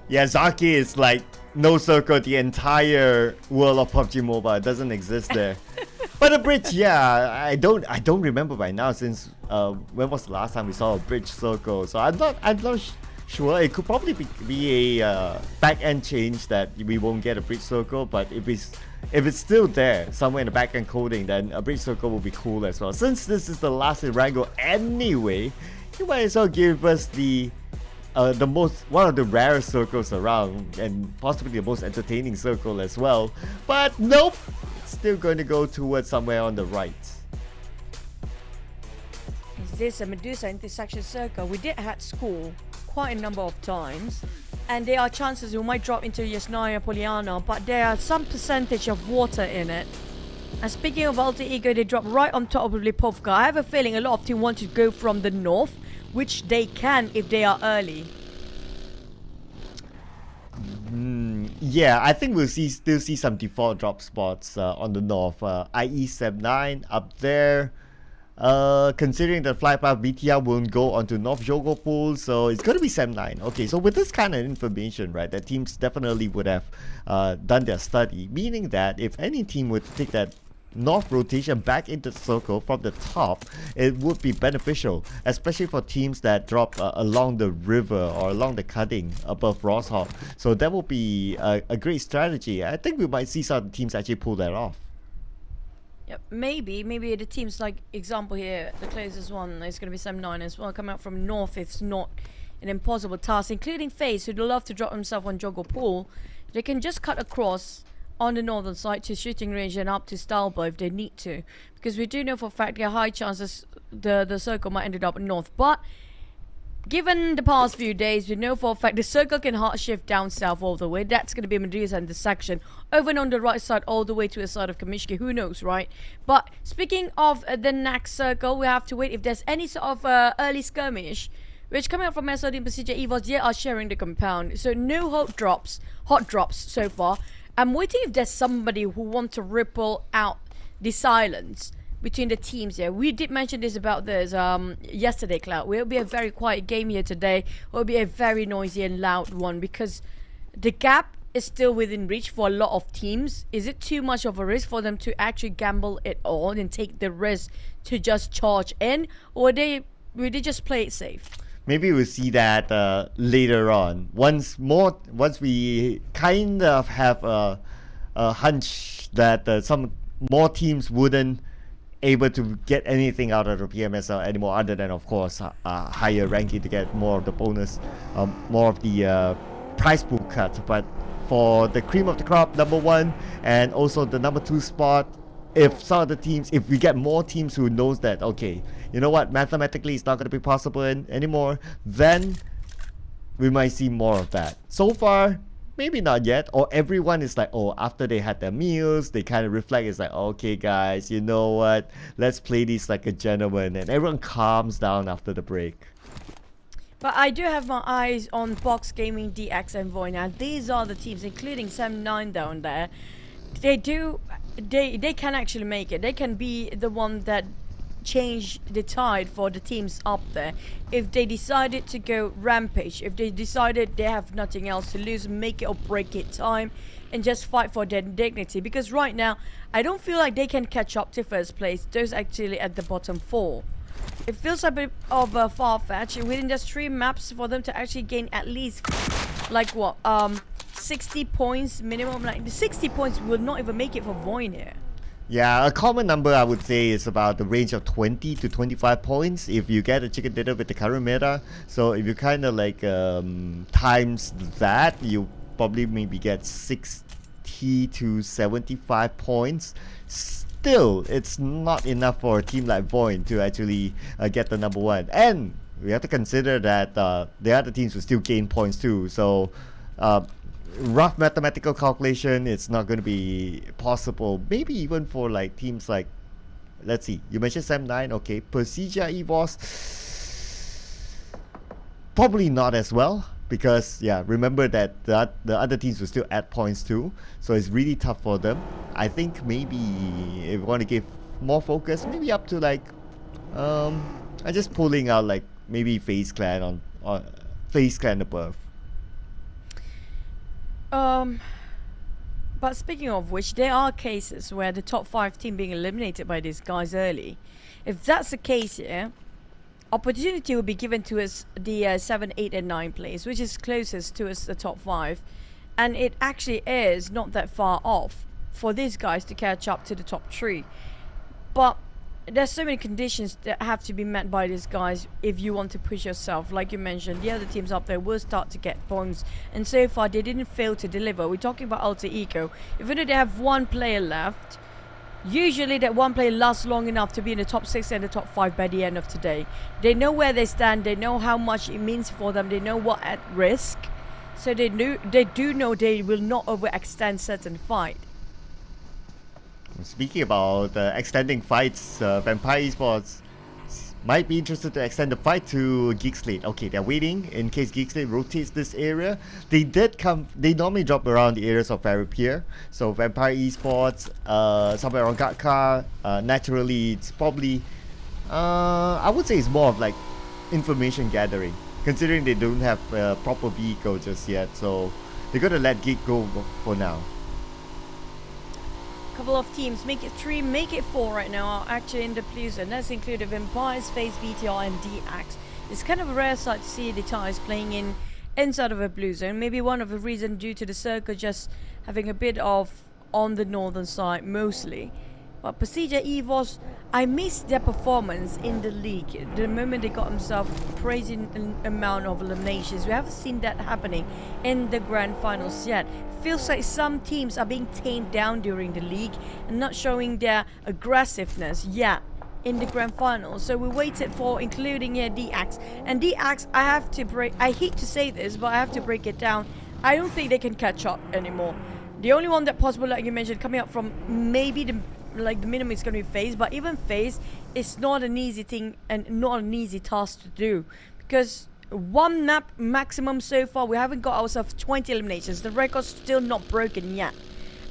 Yeah, Zaki is like no circle the entire world of PUBG Mobile. It doesn't exist there. But the bridge, yeah, I don't remember by now since when was the last time we saw a bridge circle. So I'm not sure. It could probably be a back end change that we won't get a bridge circle. But if it's still there somewhere in the back end coding, then a bridge circle will be cool as well. Since this is the last Erangel anyway, you might as well give us one of the rarest circles around, and possibly the most entertaining circle as well. But nope, it's still going to go towards somewhere on the right. Is this a Medusa Intersection Circle? We did have school quite a number of times, and there are chances we might drop into Yasnaya Poliana, but there are some percentage of water in it. And speaking of Alter Ego, they drop right on top of Lipovka. I have a feeling a lot of teams want to go from the north, which they can if they are early. Yeah, I think we'll still see some default drop spots on the north. IE 79 up there. Considering the flight path, BTR won't go onto North Jogo Pool, so it's going to be 79. Okay, so with this kind of information, right, the teams definitely would have done their study, meaning that if any team would take that north rotation back into the circle from the top, it would be beneficial, especially for teams that drop along the river or along the cutting above Rosshop. So that will be a great strategy. I think we might see some teams actually pull that off. Yep, maybe the teams, like example here, the closest one is going to be 79 as well, come out from north. It's not an impossible task, including FaZe, who'd love to drop himself on Jogo Pool. They can just cut across on the northern side to shooting range and up to Stalbo if they need to, because we do know for a fact there are high chances the circle might end up north. But given the past few days, we know for a fact the circle can hard shift down south all the way. That's going to be Medusa intersection. Over and on the right side, all the way to the side of Kamishki. Who knows, right? But speaking of the next circle, we have to wait if there's any sort of early skirmish. Which coming up from SLATE and PERSIJA EVOS, they are sharing the compound. So no hot drops so far. I'm waiting if there's somebody who wants to ripple out the silence between the teams here. We did mention this about this yesterday, Cloud. Will be a very quiet game here today. It will be a very noisy and loud one because the gap is still within reach for a lot of teams. Is it too much of a risk for them to actually gamble it all and take the risk to just charge in, or will they just play it safe? Maybe we'll see that later on. Once we kind of have a hunch that some more teams wouldn't able to get anything out of the PMSL anymore, other than of course higher ranking to get more of the bonus, more of the prize pool cut. But for the cream of the crop, number 1 and also the number 2 spot, if some of the teams, if we get more teams who knows that, okay, you know what, mathematically it's not going to be possible anymore, then we might see more of that. So far, maybe not yet, or everyone is like, oh, after they had their meals, they kind of reflect, it's like, okay guys, you know what, let's play this like a gentleman, and everyone calms down after the break. But I do have my eyes on Box Gaming, DX and VOIN. Now these are the teams, including Sam9 down there. They can actually make it. They can be the one that change the tide for the teams up there. If they decided to go rampage, if they decided they have nothing else to lose, make it or break it time and just fight for their dignity. Because right now, I don't feel like they can catch up to first place. Those actually at the bottom 4. It feels a bit of a far-fetched within just 3 maps for them to actually gain at least like what 60 points minimum. Like the 60 points will not even make it for VOIN here. Yeah, a common number I would say is about the range of 20 to 25 points if you get a chicken dinner with the current meta. So if you kind of like times that, you probably maybe get 60 to 75 points. Still, it's not enough for a team like VOIN to actually get the number 1. And we have to consider that the other teams will still gain points too. So rough mathematical calculation, it's not going to be possible. Maybe even for like teams like, let's see, you mentioned Sam9, okay, PERSIJA EVOS, probably not as well, because yeah, remember that the other teams will still add points too, so it's really tough for them. I think maybe if we want to give more focus, maybe up to like I'm just pulling out like maybe FaZe Clan on FaZe Clan above. But speaking of which, there are cases where the top 5 team being eliminated by these guys early. If that's the case here, opportunity will be given to us the 7, 8 and 9 players, which is closest to us the top 5. And it actually is not that far off for these guys to catch up to the top 3. But there's so many conditions that have to be met by these guys if you want to push yourself. Like you mentioned, the other teams up there will start to get points, and so far they didn't fail to deliver. We're talking about Alter Ego. Even though they have 1 player left, usually that 1 player lasts long enough to be in the top 6 and the top 5 by the end of today. They know where they stand, they know how much it means for them, they know what at risk, so they do know they will not overextend certain fight. Speaking about extending fights, Vampire Esports might be interested to extend the fight to GEEK SLATE. Okay, they're waiting in case GEEK SLATE rotates this area. They normally drop around the areas of Pier. So Vampire Esports, somewhere around Gatka, naturally it's probably, I would say it's more of like information gathering, considering they don't have a proper vehicle just yet. So they're gonna let GEEK go for now. Couple of teams, make it 3, make it 4 right now, are actually in the blue zone. That's included Vampires, FaZe, BTR and DX. It's kind of a rare sight to see the ties playing inside of a blue zone. Maybe one of the reasons due to the circle just having a bit of on the northern side mostly. But PERSIJA EVOS, I missed their performance in the league. The moment they got themselves praising amount of eliminations, we haven't seen that happening in the grand finals yet. Feels like some teams are being tamed down during the league and not showing their aggressiveness yet in the grand final. So we waited for including here D-Axe. And D-Axe, I hate to say this, but I have to break it down. I don't think they can catch up anymore. The only one that possible, like you mentioned, coming up from maybe the minimum is going to be FaZe, but even FaZe is not an easy thing and not an easy task to do, because one map maximum so far, we haven't got ourselves 20 eliminations. The record's still not broken yet,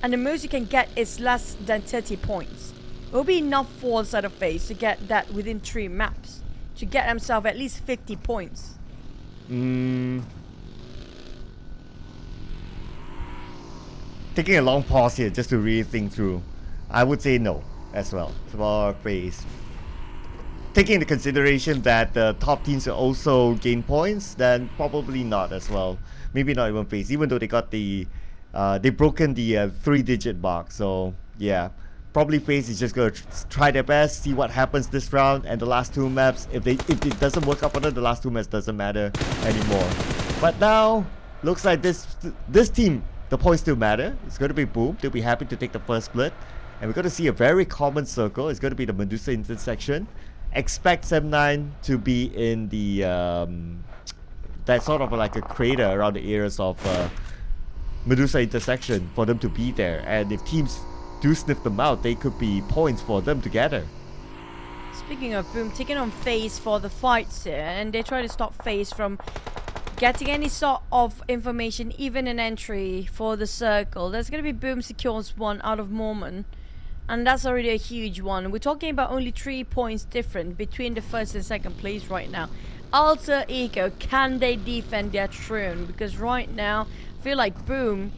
and the most you can get is less than 30 points. It will be enough for the side of FaZe to get that within 3 maps, to get themselves at least 50 points. Taking a long pause here just to really think through. I would say no as well for FaZe. Taking into consideration that the top teams will also gain points, then probably not as well. Maybe not even FaZe, even though they got the they've broken the 3-digit mark. So yeah, probably FaZe is just gonna try their best, see what happens this round, and the last 2 maps. If it doesn't work out for them, the last 2 maps doesn't matter anymore. But now looks like this team, the points still matter. It's going to be Boom. They'll be happy to take the first split. And we're going to see a very common circle. It's going to be the Medusa intersection. Expect 7-9 to be in the that sort of like a crater around the areas of Medusa intersection for them to be there. And if teams do sniff them out, they could be points for them to gather. Speaking of Boom, taking on FaZe for the fights here, and they try to stop FaZe from getting any sort of information, even an entry for the circle. There's going to be Boom secures 1 out of Mormon, and that's already a huge one. We're talking about only 3 points different between the first and second place right now. Alter Ego, can they defend their throne? Because right now, I feel like Boom,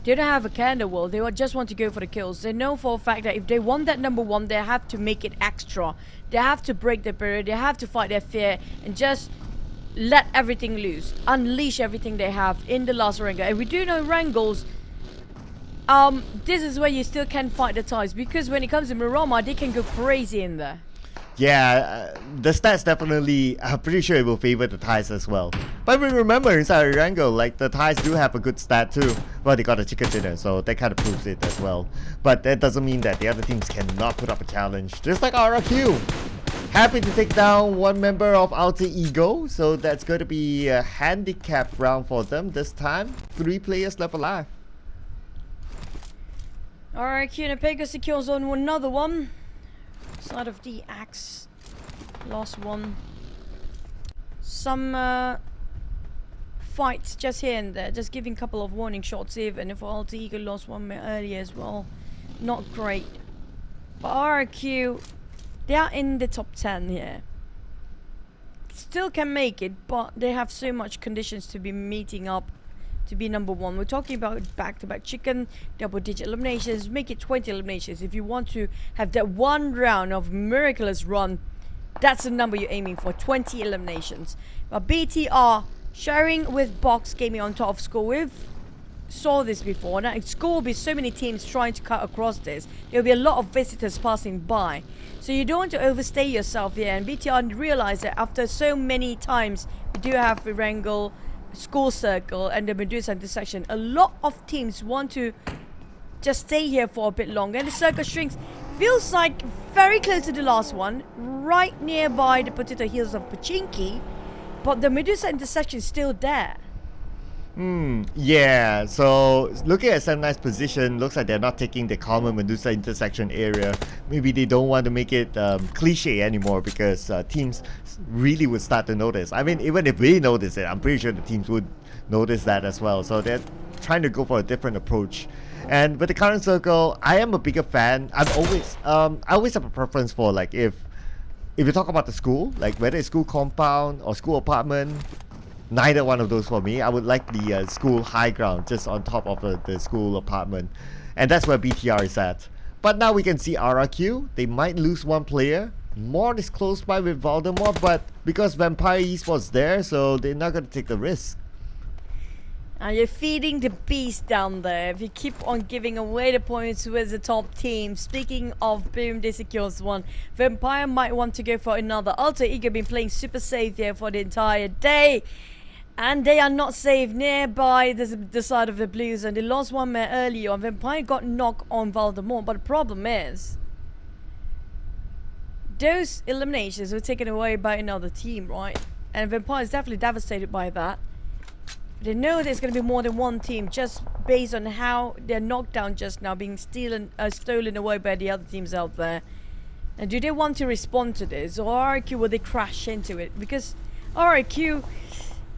they don't have a candle wall. They just want to go for the kills. They know for a fact that if they want that number 1, they have to make it extra. They have to break the barrier. They have to fight their fear and just let everything loose, unleash everything they have in the last Wrangle. And we do know Wrangles, this is where you still can fight the ties, because when it comes to Miramar, they can go crazy in there. Yeah, the stats definitely, I'm pretty sure it will favor the ties as well. But we remember inside Wrangle, like the ties do have a good stat too. Well, they got a chicken dinner, so that kind of proves it as well. But that doesn't mean that the other teams cannot put up a challenge, just like RRQ. Happy to take down 1 member of Alter Ego, so that's going to be a handicap round for them this time. 3 players left alive. Alright, QEON secures on another one. Side of the axe. Lost 1. Some fights just here and there, just giving a couple of warning shots even. If Alter Ego lost 1 earlier as well. Not great. But RRQ, they are in the top 10 here. Still can make it, but they have so much conditions to be meeting up to be number 1. We're talking about back-to-back chicken, double-digit eliminations, make it 20 eliminations. If you want to have that 1 round of miraculous run, that's the number you're aiming for, 20 eliminations. But BTR sharing with Box Gaming on top of score. We've saw this before. Now, school will be so many teams trying to cut across this. There'll be a lot of visitors passing by. So you don't want to overstay yourself here. And BTR realize that after so many times we do have the Wrangle, School Circle, and the Medusa intersection, a lot of teams want to just stay here for a bit longer. And the circle shrinks. Feels like very close to the last one, right nearby the potato hills of Pachinki. But the Medusa intersection is still there. Yeah, so looking at 7-9's position, looks like they're not taking the common Medusa intersection area. Maybe they don't want to make it cliche anymore, because teams really would start to notice. I mean, even if we notice it, I'm pretty sure the teams would notice that as well. So they're trying to go for a different approach. And with the current circle, I am a bigger fan. I always have a preference for, like, if you talk about the school, like whether it's school compound or school apartment, neither one of those for me. I would like the school high ground just on top of the school apartment. And that's where BTR is at. But now we can see RRQ. They might lose 1 player. Mort is close by with Voldemort, but because Vampire Esports there, so they're not going to take the risk. And you're feeding the beast down there. If you keep on giving away the points with the top team. Speaking of Boom, they secures 1. Vampire might want to go for another. Alter Ego been playing super safe here for the entire day. And they are not safe nearby the side of the Blues. And they lost 1 man earlier on. Vampire got knocked on Voldemort. But the problem is, those eliminations were taken away by another team, right? And Vampire is definitely devastated by that. They know there's going to be more than one team just based on how they're knocked down just now, being stolen away by the other teams out there. And do they want to respond to this, or RRQ, will they crash into it? Because RRQ,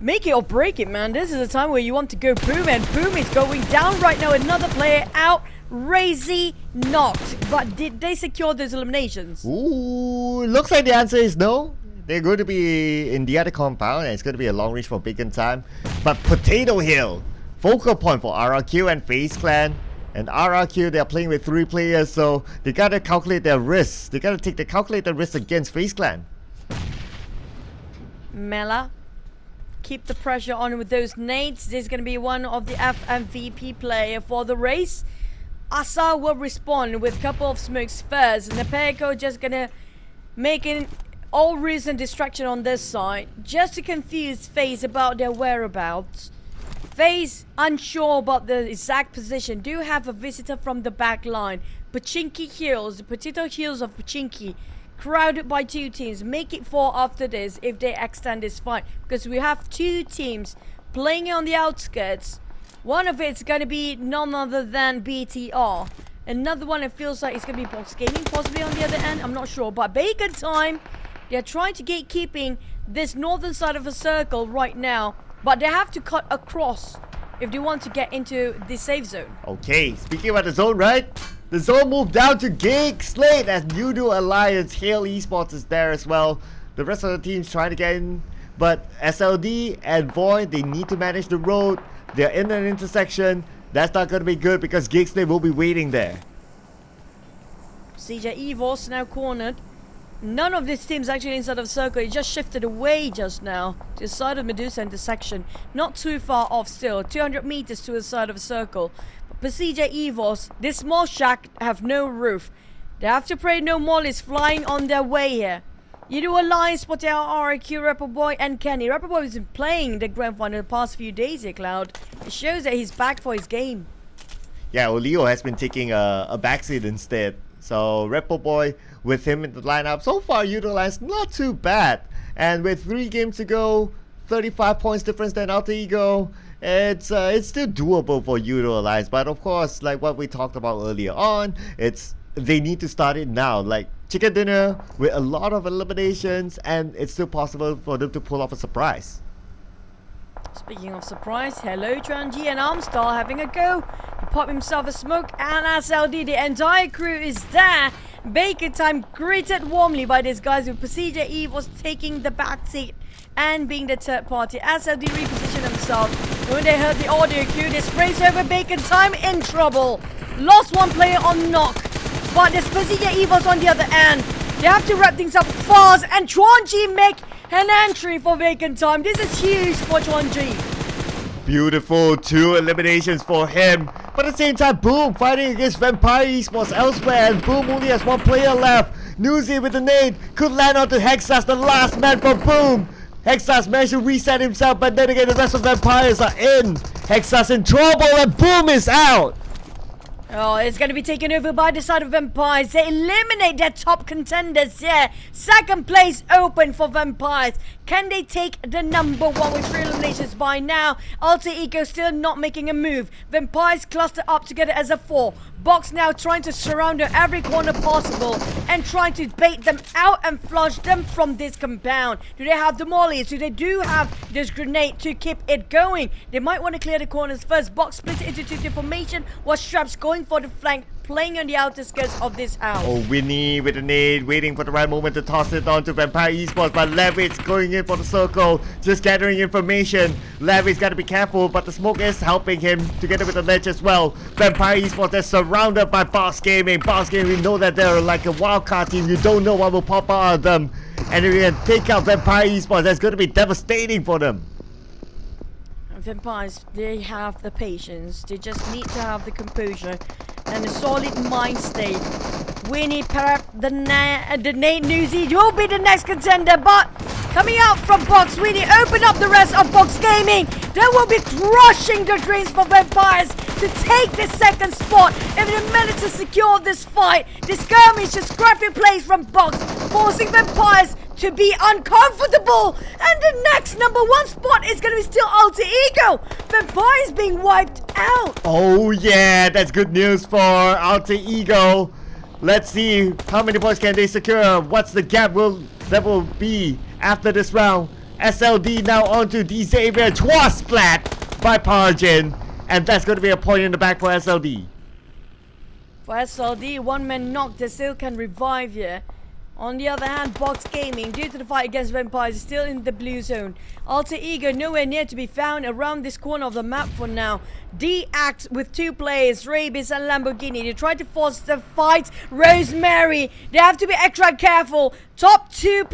make it or break it, man. This is a time where you want to go boom, and boom is going down right now. Another player out. Razy knocked. But did they secure those eliminations? Ooh, looks like the answer is no. They're going to be in the other compound, and it's going to be a long reach for Big in time. But Potato Hill, focal point for RRQ and FaZe Clan. And RRQ, they're playing with 3 players, so they gotta calculate their risks. They gotta take the calculated risk against FaZe Clan. Mela, keep the pressure on with those nades. This is gonna be one of the FMVP player for the race. Asa will respond with a couple of smokes first, and the Peko just gonna make an all reason distraction on this side, just to confuse FaZe about their whereabouts. FaZe unsure about the exact position. Do have a visitor from the back line. Pachinki Hills, the Potato Hills of Pachinki, crowded by 2 teams. Make it 4 after this if they extend this fight, because we have 2 teams playing on the outskirts. One of it's gonna be none other than BTR. Another one, it feels like it's gonna be Box Gaming possibly on the other end. I'm not sure, but Bacon time. They're trying to gatekeeping this northern side of a circle right now. But they have to cut across if they want to get into the safe zone. Okay, speaking about the zone, right? The zone moved down to GEEK, SLATE, as Yoodo Alliance, Hale Esports is there as well. The rest of the teams trying to get in. But SLD and VOIN, they need to manage the road. They're in an intersection. That's not going to be good because GEEK SLATE will be waiting there. CJ EVOS now cornered. None of these teams actually inside of circle. It just shifted away just now to the side of Medusa intersection. Not too far off still. 200 meters to the side of a circle. But PERSIJA EVOS, this small shack have no roof. They have to pray no mollies flying on their way here. Yoodo Alliance, spotted out RRQ, Rapper Boy and Kenny. Rapper Boy has been playing the grand final the past few days here, Cloud. It shows that he's back for his game. Yeah, Olio has been taking a backseat instead. So Rapper Boy with him in the lineup. So far, Yoodo Alliance not too bad. And with 3 games to go, 35 points difference than Alter Ego. It's still doable for Yoodo Alliance. But of course, like what we talked about earlier on, they need to start it now. Like chicken dinner with a lot of eliminations, and it's still possible for them to pull off a surprise. Speaking of surprise, hello Tranji and Armstar having a go. He popped himself a smoke, and SLD, the entire crew is there. Bacon time greeted warmly by these guys, with PERSIJA EVOS taking the back seat and being the third party. SLD repositioned himself. When they heard the audio cue, they sprays over Bacon time in trouble. Lost 1 player on knock. But there's PERSIJA EVOS on the other end. They have to wrap things up fast, and Chuanji make an entry for Vacant Time. This is huge for Chuanji. Beautiful, 2 eliminations for him. But at the same time, Boom fighting against Vampire Esports elsewhere, and Boom only has 1 player left. Newsy with the nade could land onto Hexas, the last man for Boom. Hexas managed to reset himself, but then again the rest of Vampires are in. Hexas in trouble, and Boom is out. Oh, it's going to be taken over by the side of Vampires. They eliminate their top contenders here. 2nd place open for Vampires. Can they take the number 1 with 3 eliminations by now? Alter Ego still not making a move. Vampires cluster up together as a 4. Box now trying to surround her every corner possible and trying to bait them out and flush them from this compound. Do they have the mollies? Do they have this grenade to keep it going? They might want to clear the corners first. Box split it into 2 formation, while Straps going for the flank, playing on the outer skirts of this house. Oh, Winnie with a nade, waiting for the right moment to toss it on to Vampire Esports, but Levitt's going in for the circle, just gathering information. Levitt's got to be careful, but the smoke is helping him together with the ledge as well. Vampire Esports, they're surrounded by Boss Gaming. Boss Gaming know that they're like a wildcard team. You don't know what will pop out of them. And if you can take out Vampire Esports, that's going to be devastating for them. Vampires, they have the patience. They just need to have the composure and a solid mind state. Winnie, perhaps the Nate Newsy, you'll be the next contender, but coming out from Box, Winnie, open up the rest of Box Gaming. They will be crushing the dreams for Vampires to take the 2nd spot. If they manage to secure this fight, this skirmish, a scrappy plays from Box. forcing Vampires to be uncomfortable. And the next number 1 spot is going to be still Alter Ego. Vampires being wiped out. Oh yeah, that's good news for Alter Ego. Let's see how many points can they secure. What's the gap that will be after this round. SLD now onto D Xavier. Twas splat by Parjin. And that's going to be a point in the back for SLD. For SLD, 1 man knocked, they still can revive here. On the other hand, Box Gaming, due to the fight against Vampires, is still in the blue zone. Alter Ego nowhere near to be found around this corner of the map for now. D acts with 2 players, Rabis and Lamborghini. They try to force the fight. Rosemary, they have to be extra careful. Top 2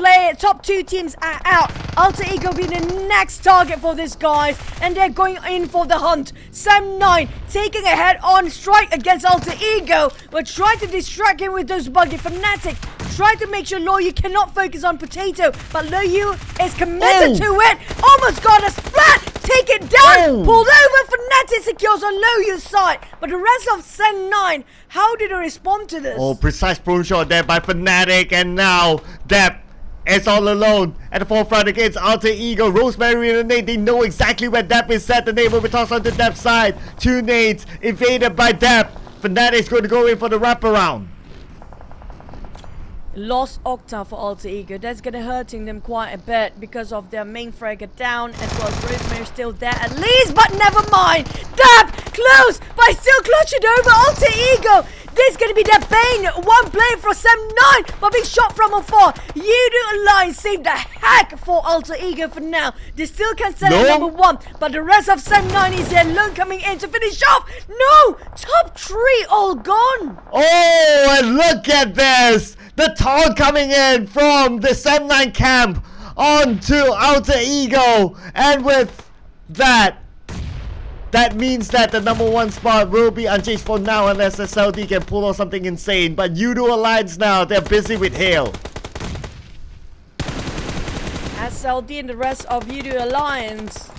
teams are out. Alter Ego being the next target for this guys, and they're going in for the hunt. Sam9 taking a head-on strike against Alter Ego, but trying to distract him with those buggy fanatics. Try to make sure Loyu cannot focus on Potato, but Loyu is committed to it. Almost got a splat. Take it down. Pulled over. Fnatic secures on Loyu's side. But the rest of Sen9, how did they respond to this? Oh, precise prone shot there by Fnatic. And now Depp is all alone at the forefront against Alter Ego. Rosemary and the nade, they know exactly where Depp is set. The nade will be tossed on the Depp's side. 2 nades evaded by Depp. Fnatic is going to go in for the wraparound. Lost Octa for Alter Ego. That's gonna hurting them quite a bit because of their main fragger down, as well as Rosemary still there at least, but never mind. Dab close, but still clutching over Alter Ego. This is gonna be their bane. 1 play for Sam9, but being shot from afar. Yoodo Alliance saved the heck for Alter Ego for now. They still can sell number 1, but the rest of Sam9 is there alone coming in to finish off. No, top 3 all gone. Oh, and look at this. The taunt coming in from the Sam9 camp onto Alter Ego. And with that means that the number 1 spot will be unchanged for now unless SLD can pull off something insane. But Yoodo Alliance now, they're busy with Hail. SLD and the rest of Yoodo Alliance,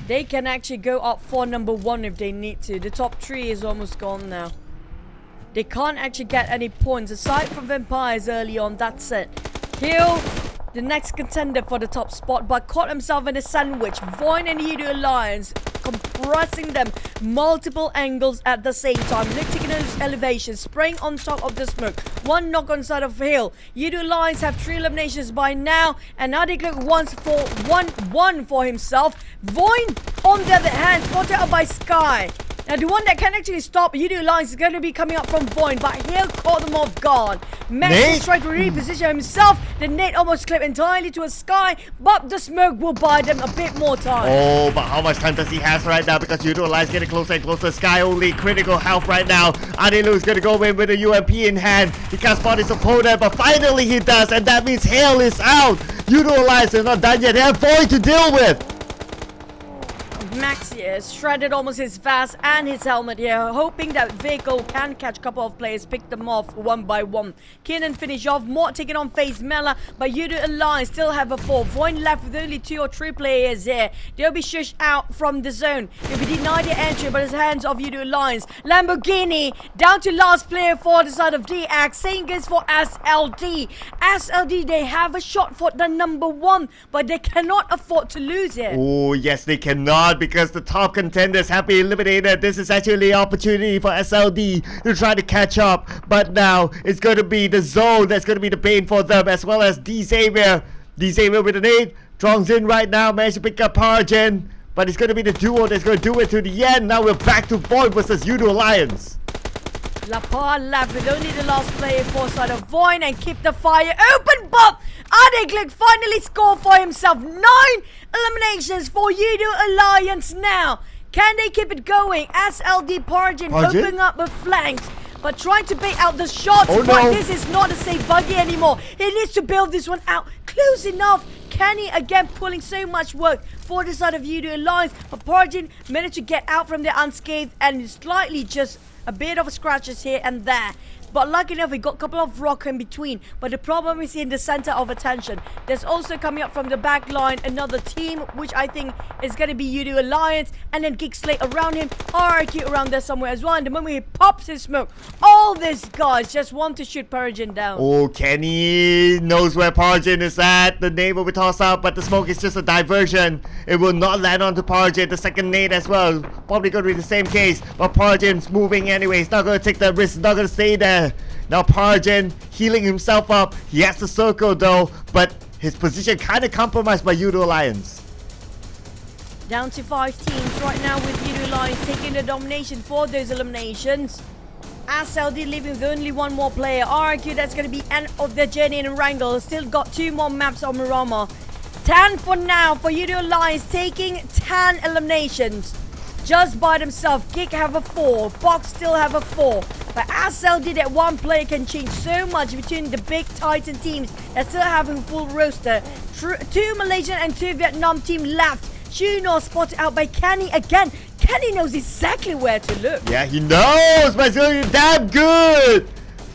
they can actually go up for number 1 if they need to. The top 3 is almost gone now. They can't actually get any points aside from Vampires early on. That's it. Kill the next contender for the top spot, but caught himself in a sandwich. VOIN and Yoodo Alliance compressing them multiple angles at the same time. Lifting those elevations, spraying on top of the smoke. 1 knock on side of Hill. Yoodo Alliance have 3 eliminations by now, and now they click once for 1-1 for himself. VOIN on the other hand, spotted out by Sky. Now the one that can actually stop Yoodo Alliance is going to be coming up from VOIN, but Hill caught them off guard. Max is trying to reposition himself. The nade almost clipped entirely to a Sky, but the smoke will buy them a bit more time. Oh, but how much time does he have right now? Because Yoodo Alliance getting closer and closer. Sky only critical health right now. Adelu is going to go in with a UMP in hand. He can't spot his opponent, but finally he does, and that means Hail is out. Yoodo Alliance is not done yet. They have VOIN to deal with. Max here shredded almost his vest and his helmet here, hoping that Vehicle can catch a couple of players, pick them off 1 by 1. QEON finish off, Mort taking on FaZe Mela, but Yoodo Alliance still have a 4. VOIN left with only 2 or 3 players here. They'll be shushed out from the zone. They'll be denied the entry by the hands of Yoodo Alliance. Lamborghini down to last player for the side of DX. Same goes for SLD. SLD, they have a shot for the number 1, but they cannot afford to lose it. Oh, yes, they cannot, because the top contenders have been eliminated. This is actually an opportunity for SLD to try to catch up. But now it's going to be the zone that's going to be the pain for them, as well as D Xavier. D Xavier with a nade. Drongs in right now. Managed to pick up Parjin. But it's going to be the duo that's going to do it to the end. Now we're back to VOIN versus Yoodo Alliance. Lapar left with only the last player for side of VOIN and keep the fire open, but Adeglik finally scored for himself. 9 eliminations for Yoodo Alliance now. Can they keep it going? SLD Parjin opening up with flanks, but trying to bait out the shots. Oh, but no. This is not a safe buggy anymore. He needs to build this one out close enough. Kenny again pulling so much work for the side of Yoodo Alliance, but Parjin managed to get out from there unscathed and slightly just a bit of scratches here and there. But lucky enough, we got a couple of rock in between. But the problem is in the center of attention. There's also coming up from the back line another team, which I think is going to be Yoodo Alliance. And then GEEK SLATE around him. RRQ around there somewhere as well. And the moment he pops his smoke, all all these guys just want to shoot PERSIJA down. Oh, Kenny knows where PERSIJA is at. The nade will be tossed out, but the smoke is just a diversion. It will not land onto PERSIJA. The second nade as well. Probably going to be the same case. But PERSIJA is moving anyway. He's not going to take the risk. He's not going to stay there. Now PERSIJA healing himself up. He has the circle though, but his position kind of compromised by Yoodo Alliance. Down to 5 teams right now with Yoodo Alliance taking the domination for those eliminations. SLD leaving with only one more player. RQ, that's going to be end of their journey in Wrangle. Still got 2 more maps on Miramar. 10 for now for Yoodo Alliance, taking 10 eliminations. Just by themselves. GEEK have a 4. Box still have a 4. But SLD, that one player can change so much between the big Titan teams that still have a full roster. 2 Malaysian and 2 Vietnam team left. QEON spotted out by Kenny again. Kenny knows exactly where to look. Yeah, he knows, but it's going to be damn good.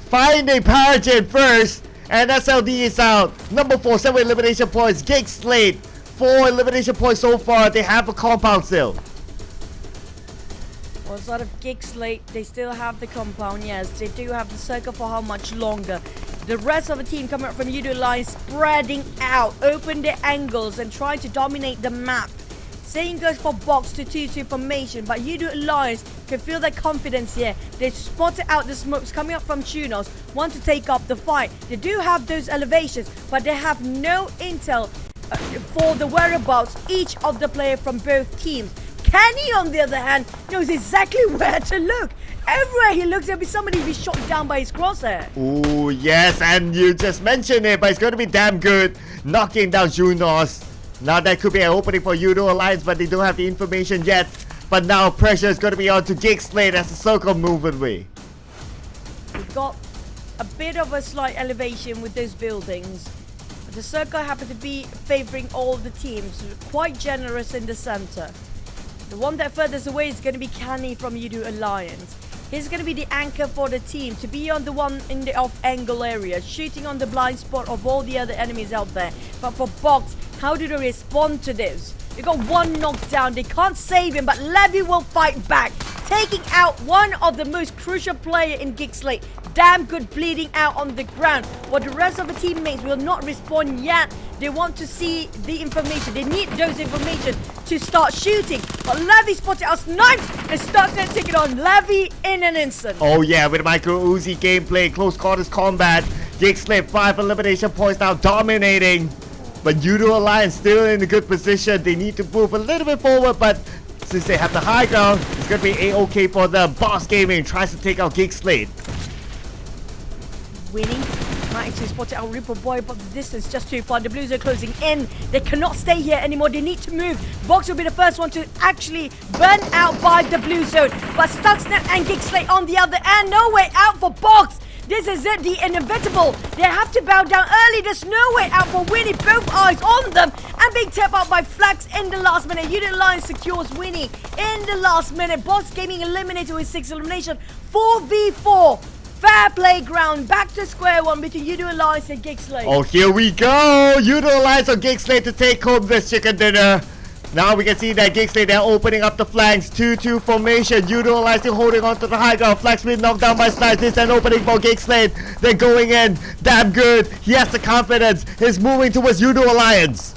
Finding PERSIJA first, and SLD is out. Number 4, 7 elimination points. GEEK SLATE, 4 elimination points so far. They have a compound still. Well, sort of GEEK SLATE, they still have the compound, yes. They do have the circle for how much longer. The rest of the team coming up from Yoodo Alliance spreading out, open their angles and trying to dominate the map. Same goes for box to 2-2 formation, but Yoodo Alliance can feel their confidence here. They spotted out the smokes coming up from QEON, want to take up the fight. They do have those elevations, but they have no intel for the whereabouts each of the player from both teams. Kenny, on the other hand, knows exactly where to look. Everywhere he looks, there'll be somebody be shot down by his crosshair. Oh, yes, and you just mentioned it, but it's going to be damn good. Knocking down Junos. Now that could be an opening for Yoodo Alliance, but they don't have the information yet. But now pressure is going to be on to GEEK SLATE as the circle move away. We've got a bit of a slight elevation with those buildings. The circle happened to be favoring all the teams, quite generous in the center. The one that furthest away is going to be Kenny from Yoodo Alliance. He's going to be the anchor for the team, to be on the one in the off angle area, shooting on the blind spot of all the other enemies out there. But for Box, how do they respond to this? They got one knockdown, they can't save him, but Levy will fight back, taking out one of the most crucial player in GEEK SLATE. Damn good, bleeding out on the ground. But the rest of the teammates will not respond yet. They want to see the information. They need those information to start shooting. But Levy spotted out snipes and starts to take it on Levy in an instant. Oh yeah, with Micro Uzi gameplay, close quarters combat. GEEK SLATE 5 elimination points now dominating. But Yoodo Alliance still in a good position. They need to move a little bit forward, but since they have the high ground, it's going to be A-OK for them. Boss Gaming tries to take out GEEK SLATE. Winning. Might actually spot out Ripple Boy, but the distance just too far. The Blues are closing in. They cannot stay here anymore. They need to move. Box will be the first one to actually burn out by the Blue Zone. But Stuxnet and GEEK SLATE on the other end. No way out for Box. This is it, the inevitable. They have to bow down early. There's no way out for Winnie. Both eyes on them. And being tapped out by Flax in the last minute. Yoodo Alliance secures Winnie in the last minute. Box Gaming eliminated with 6 elimination. 4v4. Fair playground. Back to square one between Yoodo Alliance and GEEK SLATE. Oh, here we go. Yoodo Alliance on GEEK SLATE to take home this chicken dinner. Now we can see that GEEK SLATE, they're opening up the flanks. 2-2 formation. Yoodo Alliance still holding on to the high ground. Flax being knocked down by snipes. This is an opening for GEEK SLATE. They're going in. Damn good. He has the confidence. He's moving towards Yoodo Alliance.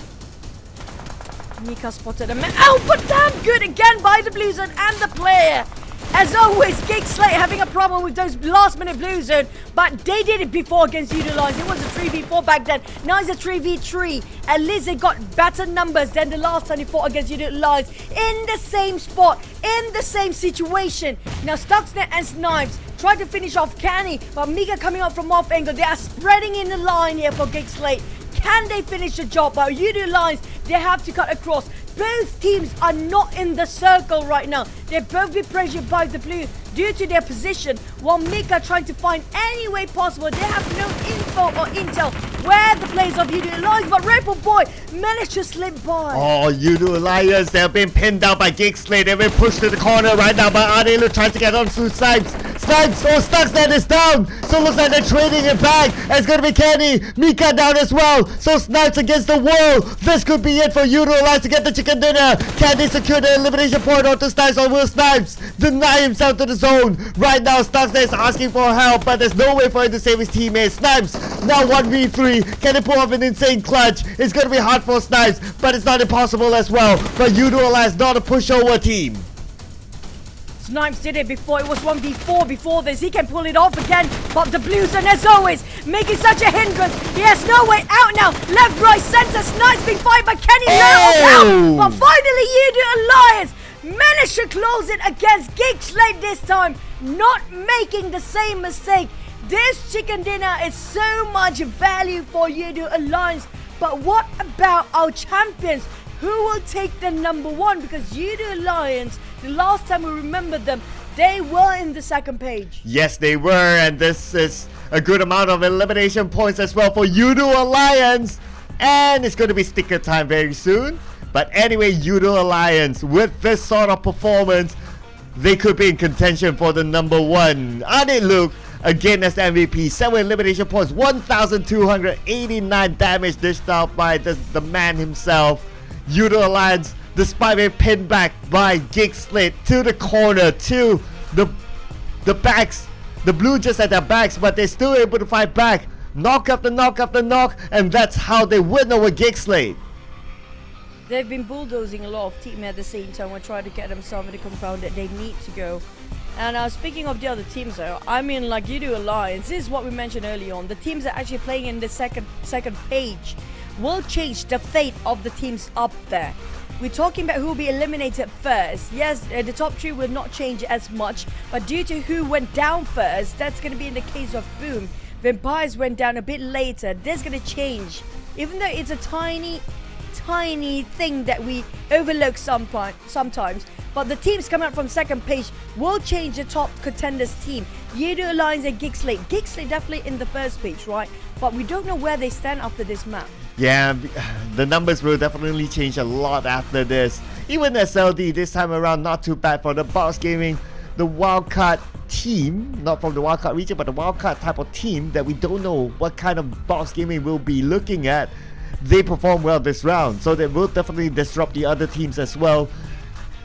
Mika spotted him. Oh, but damn good again by the Blue Zone and the player. As always, GEEK SLATE having a problem with those last minute Blue Zone, but they did it before against Yoodo Alliance. It was a 3v4 back then. Now it's a 3v3. At least they got better numbers than the last time they fought against Yoodo Alliance. In the same spot, in the same situation. Now Stuxnet and Snipes try to finish off Kenny, but Mika coming up from off angle. They are spreading in the line here for GEEK SLATE. Can they finish the job? But Yoodo Alliance, they have to cut across. Both teams are not in the circle right now. They're both be pressured by the Blue due to their position, while Mika trying to find any way possible. They have no info or intel where the players of Yoodo Alliance, but Rebel Boy managed to slip by. Oh, Yoodo Alliance, they've been pinned down by GEEK SLATE. They've been pushed to the corner right now by Arnelu trying to get on to Snipes. Snipes. Oh, Stuxnet is down. So looks like they're trading it back. And it's going to be Kenny. Mika down as well. So Snipes against the wall. This could be it for Yoodo Alliance to get the chicken dinner. Can they secure the elimination point onto Snipes, or will Snipes deny himself to the zone? Right now, Stuxnet is asking for help, but there's no way for him to save his teammates. Snipes now 1v3. Can they pull off an insane clutch? It's going to be hard for Snipes, but it's not impossible as well. But Yoodo Alliance not a pushover team. Snipes did it before. It was 1v4 before this. He can pull it off again. But the Blues, and as always, making such a hindrance. He has no way out now. Left, right, center. Snipes being fired by Kenny. Out. But finally, Yoodo Alliance managed to close it against GEEK this time. Not making the same mistake. This chicken dinner is so much value for Yoodo Alliance. But what about our champions? Who will take the #1? Because Yoodo Alliance, the last time we remember them, they were in the second page. Yes, they were, and this is a good amount of elimination points as well for Yoodo Alliance. And it's going to be sticker time very soon. But anyway, Yoodo Alliance, with this sort of performance, they could be in contention for the #1. Ade Luke, again as MVP, 7 elimination points, 1,289 damage dished out by the man himself. Yoodo Alliance, despite being pinned back by SLATE to the corner, to the backs, the Blue just at their backs, but they're still able to fight back. Knock after knock after knock, and that's how they win over SLATE. They've been bulldozing a lot of teams at the same time and trying to get themselves in the compound that they need to go. And speaking of the other teams though, I mean, like Yoodo Alliance, this is what we mentioned earlier on. The teams that are actually playing in the second page will change the fate of the teams up there. We're talking about who will be eliminated first. Yes, the top 3 will not change as much, but due to who went down first, that's going to be in the case of Boom. Vampires went down a bit later. That's going to change. Even though it's a tiny thing that we overlook sometimes, but the teams coming out from second page will change the top contenders team. Yoodo Alliance and SLATE. SLATE definitely in the first page, right? But we don't know where they stand after this map. Yeah, the numbers will definitely change a lot after this. Even SLD this time around, not too bad for the Box Gaming, the wildcard team, not from the wildcard region, but the wildcard type of team that we don't know what kind of Box Gaming will be looking at. They perform well this round, so they will definitely disrupt the other teams as well.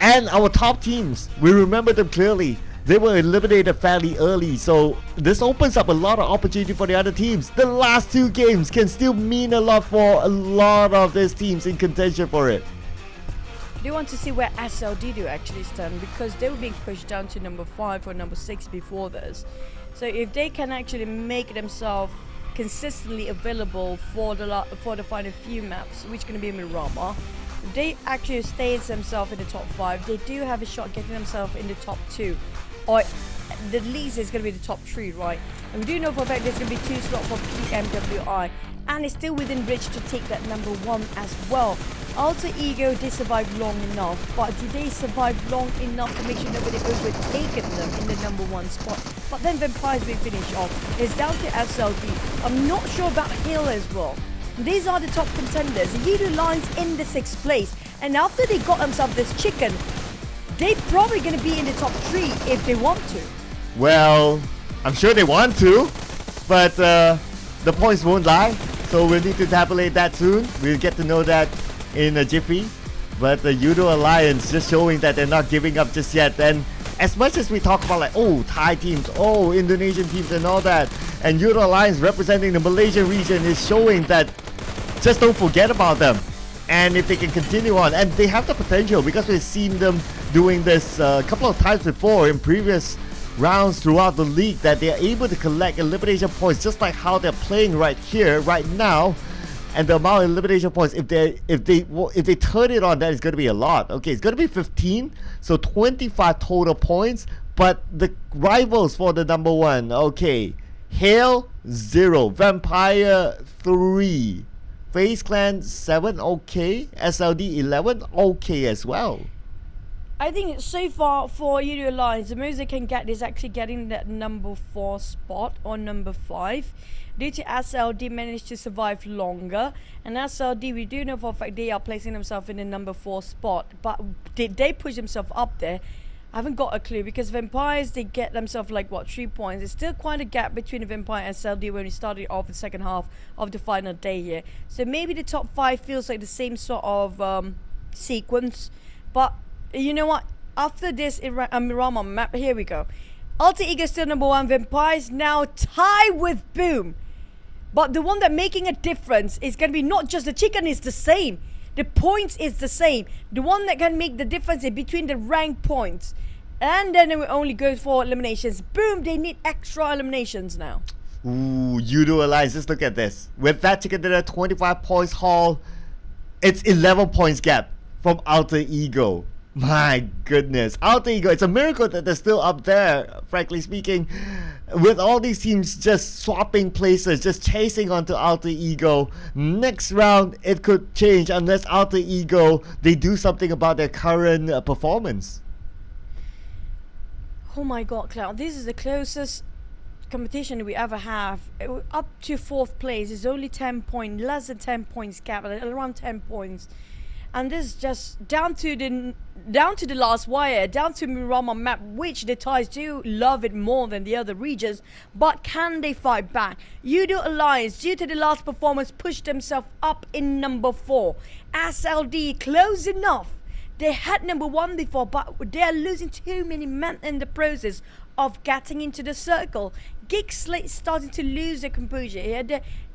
And our top teams, we remember them clearly. They were eliminated fairly early, so this opens up a lot of opportunity for the other teams. The last 2 games can still mean a lot for a lot of these teams in contention for it. Do you want to see where SLD do actually stand? Because they were being pushed down to #5 or #6 before this. So if they can actually make themselves consistently available for the final few maps, which is going to be Miramar, if they actually stay themselves in the top 5, they do have a shot getting themselves in the top 2. Or the least is going to be the top 3, right? And we do know for a fact there's going to be 2 slots for PMWI, and it's still within reach to take that #1 as well. Alter Ego did survive long enough, but did they survive long enough to make sure nobody overtaken them in the #1 spot? But then Vampires will finish off. It's down to SLD. I'm not sure about Hill as well. These are the top contenders. Yoodo Alliance in the 6th place, and after they got themselves this chicken, they're probably going to be in the top 3 if they want to. Well, I'm sure they want to, but the points won't lie. So we'll need to tabulate that soon. We'll get to know that in a jiffy. But the Yoodo Alliance just showing that they're not giving up just yet. And as much as we talk about like, oh, Thai teams, oh, Indonesian teams and all that, and Yoodo Alliance representing the Malaysian region is showing that just don't forget about them. And if they can continue on, and they have the potential, because we've seen them doing this a couple of times before in previous rounds throughout the league, that they are able to collect elimination points just like how they're playing right here, right now. And the amount of elimination points, if they turn it on, that is going to be a lot. Okay, it's going to be 15, so 25 total points. But the rivals for the #1, okay, Hail 0, Vampire 3, FaZe Clan 7, okay, SLD 11, okay as well. I think so far for Yoodo Alliance, the most they can get is actually getting that #4 spot or #5. Due to SLD managed to survive longer, and SLD, we do know for a fact they are placing themselves in the #4 spot. But did they push themselves up there? I haven't got a clue because Vampires, they get themselves like what, 3 points. There's still quite a gap between the Vampire and SLD when we started off the second half of the final day here. So maybe the top 5 feels like the same sort of sequence. But you know what? After this Miramar map, here we go. Alter Ego still number 1. Vampires now tie with Boom. But the one that making a difference is going to be not just the chicken is the same. The points is the same. The one that can make the difference is between the rank points. And then we only go for eliminations. Boom, they need extra eliminations now. Ooh, Yoodo Alliance, just look at this. With that chicken dinner, 25 points haul, it's 11 points gap from Alter Ego. My goodness. Alter Ego, it's a miracle that they're still up there, frankly speaking. With all these teams just swapping places, just chasing onto Alter Ego. Next round, it could change unless Alter Ego, they do something about their current performance. Oh my god, Cloud. This is the closest competition we ever have. Up to 4th place is only 10 points, less than 10 points gap, around 10 points. And this is just down to the last wire, down to Miramar map, which the Thais do love it more than the other regions. But can they fight back? Yoodo Alliance, due to the last performance, pushed themselves up in number 4. SLD, close enough. They had number 1 before, but they are losing too many men in the process of getting into the circle. GEEK SLATE starting to lose their composure here.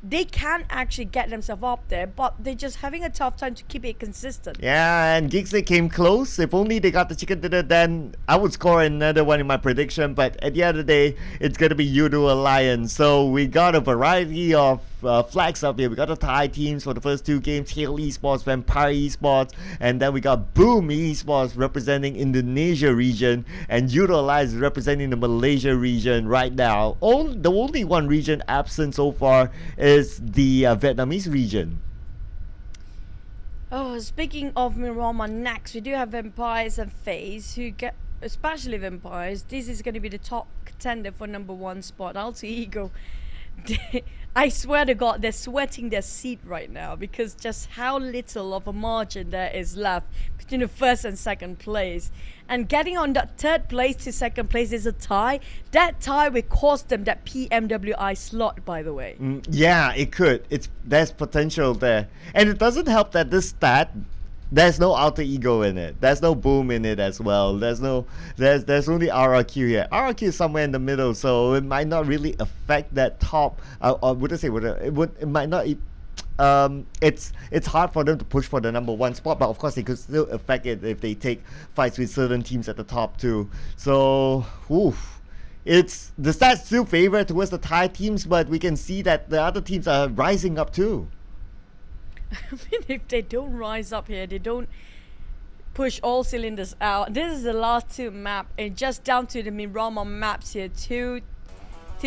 They can actually get themselves up there, but they're just having a tough time to keep it consistent. Yeah, and GEEK SLATE came close. If only they got the chicken dinner, then I would score another one in my prediction. But at the end of the day, it's going to be Yoodo Alliance. So we got a variety of flags up here. We got the Thai teams for the first 2 games, Hail Esports, Vampire Esports, and then we got Boom Esports representing Indonesia region, and Yoodo Alliance representing the Malaysia region right now. The only one region absent so far is the Vietnamese region. Oh, speaking of Miramar, next we do have Vampires and FaZe, who get, especially Vampires, this is going to be the top contender for number 1 spot. Alter Ego, I swear to God, they're sweating their seat right now because just how little of a margin there is left between the 1st and 2nd place. And getting on that 3rd place to 2nd place is a tie. That tie will cost them that PMWI slot, by the way. Yeah, it could. There's potential there. And it doesn't help that this stat, there's no Alter Ego in it. There's no Boom in it as well. There's only RRQ here. RRQ is somewhere in the middle, so it might not really affect that top. I wouldn't say it might not. It's hard for them to push for the number 1 spot, but of course it could still affect it if they take fights with certain teams at the top too. So, it's the stats still favor towards the Thai teams, but we can see that the other teams are rising up too. I mean, if they don't rise up here, they don't push all cylinders out. This is the last 2 map, and just down to the Miramar maps here to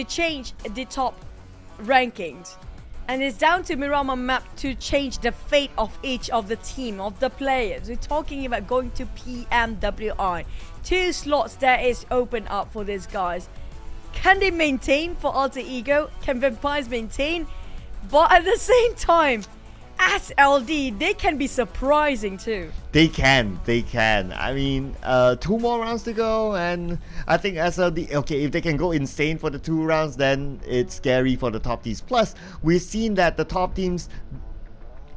change the top rankings. And it's down to Miramar map to change the fate of each of the team, of the players. We're talking about going to PMWI. 2 slots there is open up for these guys. Can they maintain for Alter Ego? Can Vampires maintain? But at the same time, SLD, they can be surprising too. They can. I mean, 2 more rounds to go, and I think SLD, okay, if they can go insane for the 2 rounds, then it's scary for the top teams. Plus, we've seen that the top teams,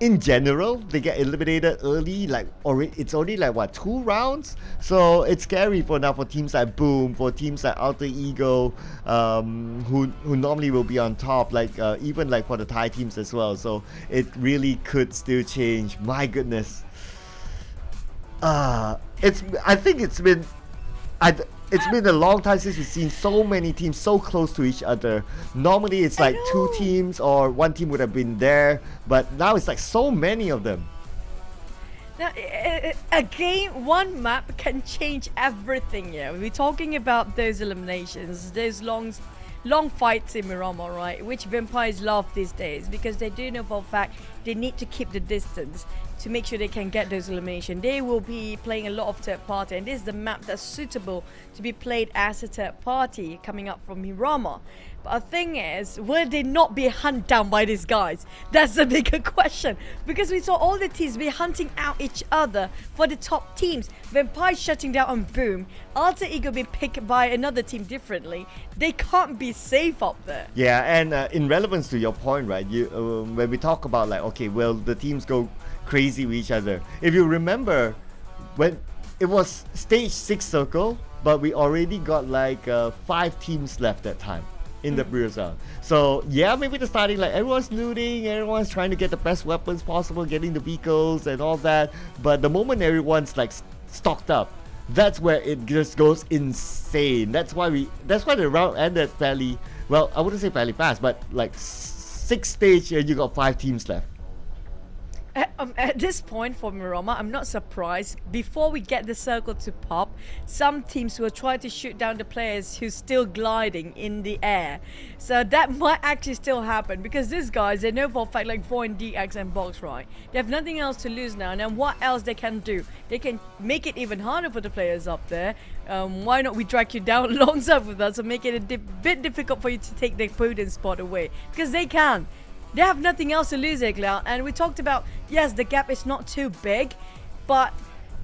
in general, they get eliminated early, it's already like what, 2 rounds? So it's scary for teams like Boom, for teams like Alter Ego, who normally will be on top, even for the Thai teams as well. So it really could still change. My goodness. I think it's been a long time since we've seen so many teams so close to each other. Normally it's like 2 teams or 1 team would have been there, but now it's like so many of them. Now, again, 1 map can change everything here. We're talking about those eliminations, those long fights in Miramar, right? Which Vampires love these days because they do know for a fact they need to keep the distance. to make sure they can get those elimination. They will be playing a lot of third party, and this is the map that's suitable to be played as a third party coming up from Hirama. But the thing is, will they not be hunted down by these guys? That's the bigger question. Because we saw all the teams be hunting out each other for the top teams. Vampire shutting down on Boom. Alter Ego being picked by another team differently. They can't be safe up there. Yeah, and in relevance to your point, right? When we talk about like, okay, will the teams go crazy with each other? If you remember, when it was stage 6 circle, but we already got like 5 teams left that time in the PERSIJA. So yeah, maybe the starting, like everyone's looting, everyone's trying to get the best weapons possible, getting the vehicles and all that. But the moment everyone's like stocked up, that's where it just goes insane. That's why the round ended fairly well. I wouldn't say fairly fast, but like 6th stage, you got 5 teams left. At this point for Mirama, I'm not surprised. Before we get the circle to pop, some teams will try to shoot down the players who's still gliding in the air. So that might actually still happen, because these guys, they know for a fact, like VOIN, DX and Box, right? They have nothing else to lose now. And then what else they can do? They can make it even harder for the players up there. Why not we drag you down alongside with us and make it a bit difficult for you to take the Putin spot away? Because they can. They have nothing else to lose, Cloud. And we talked about, yes, the gap is not too big, but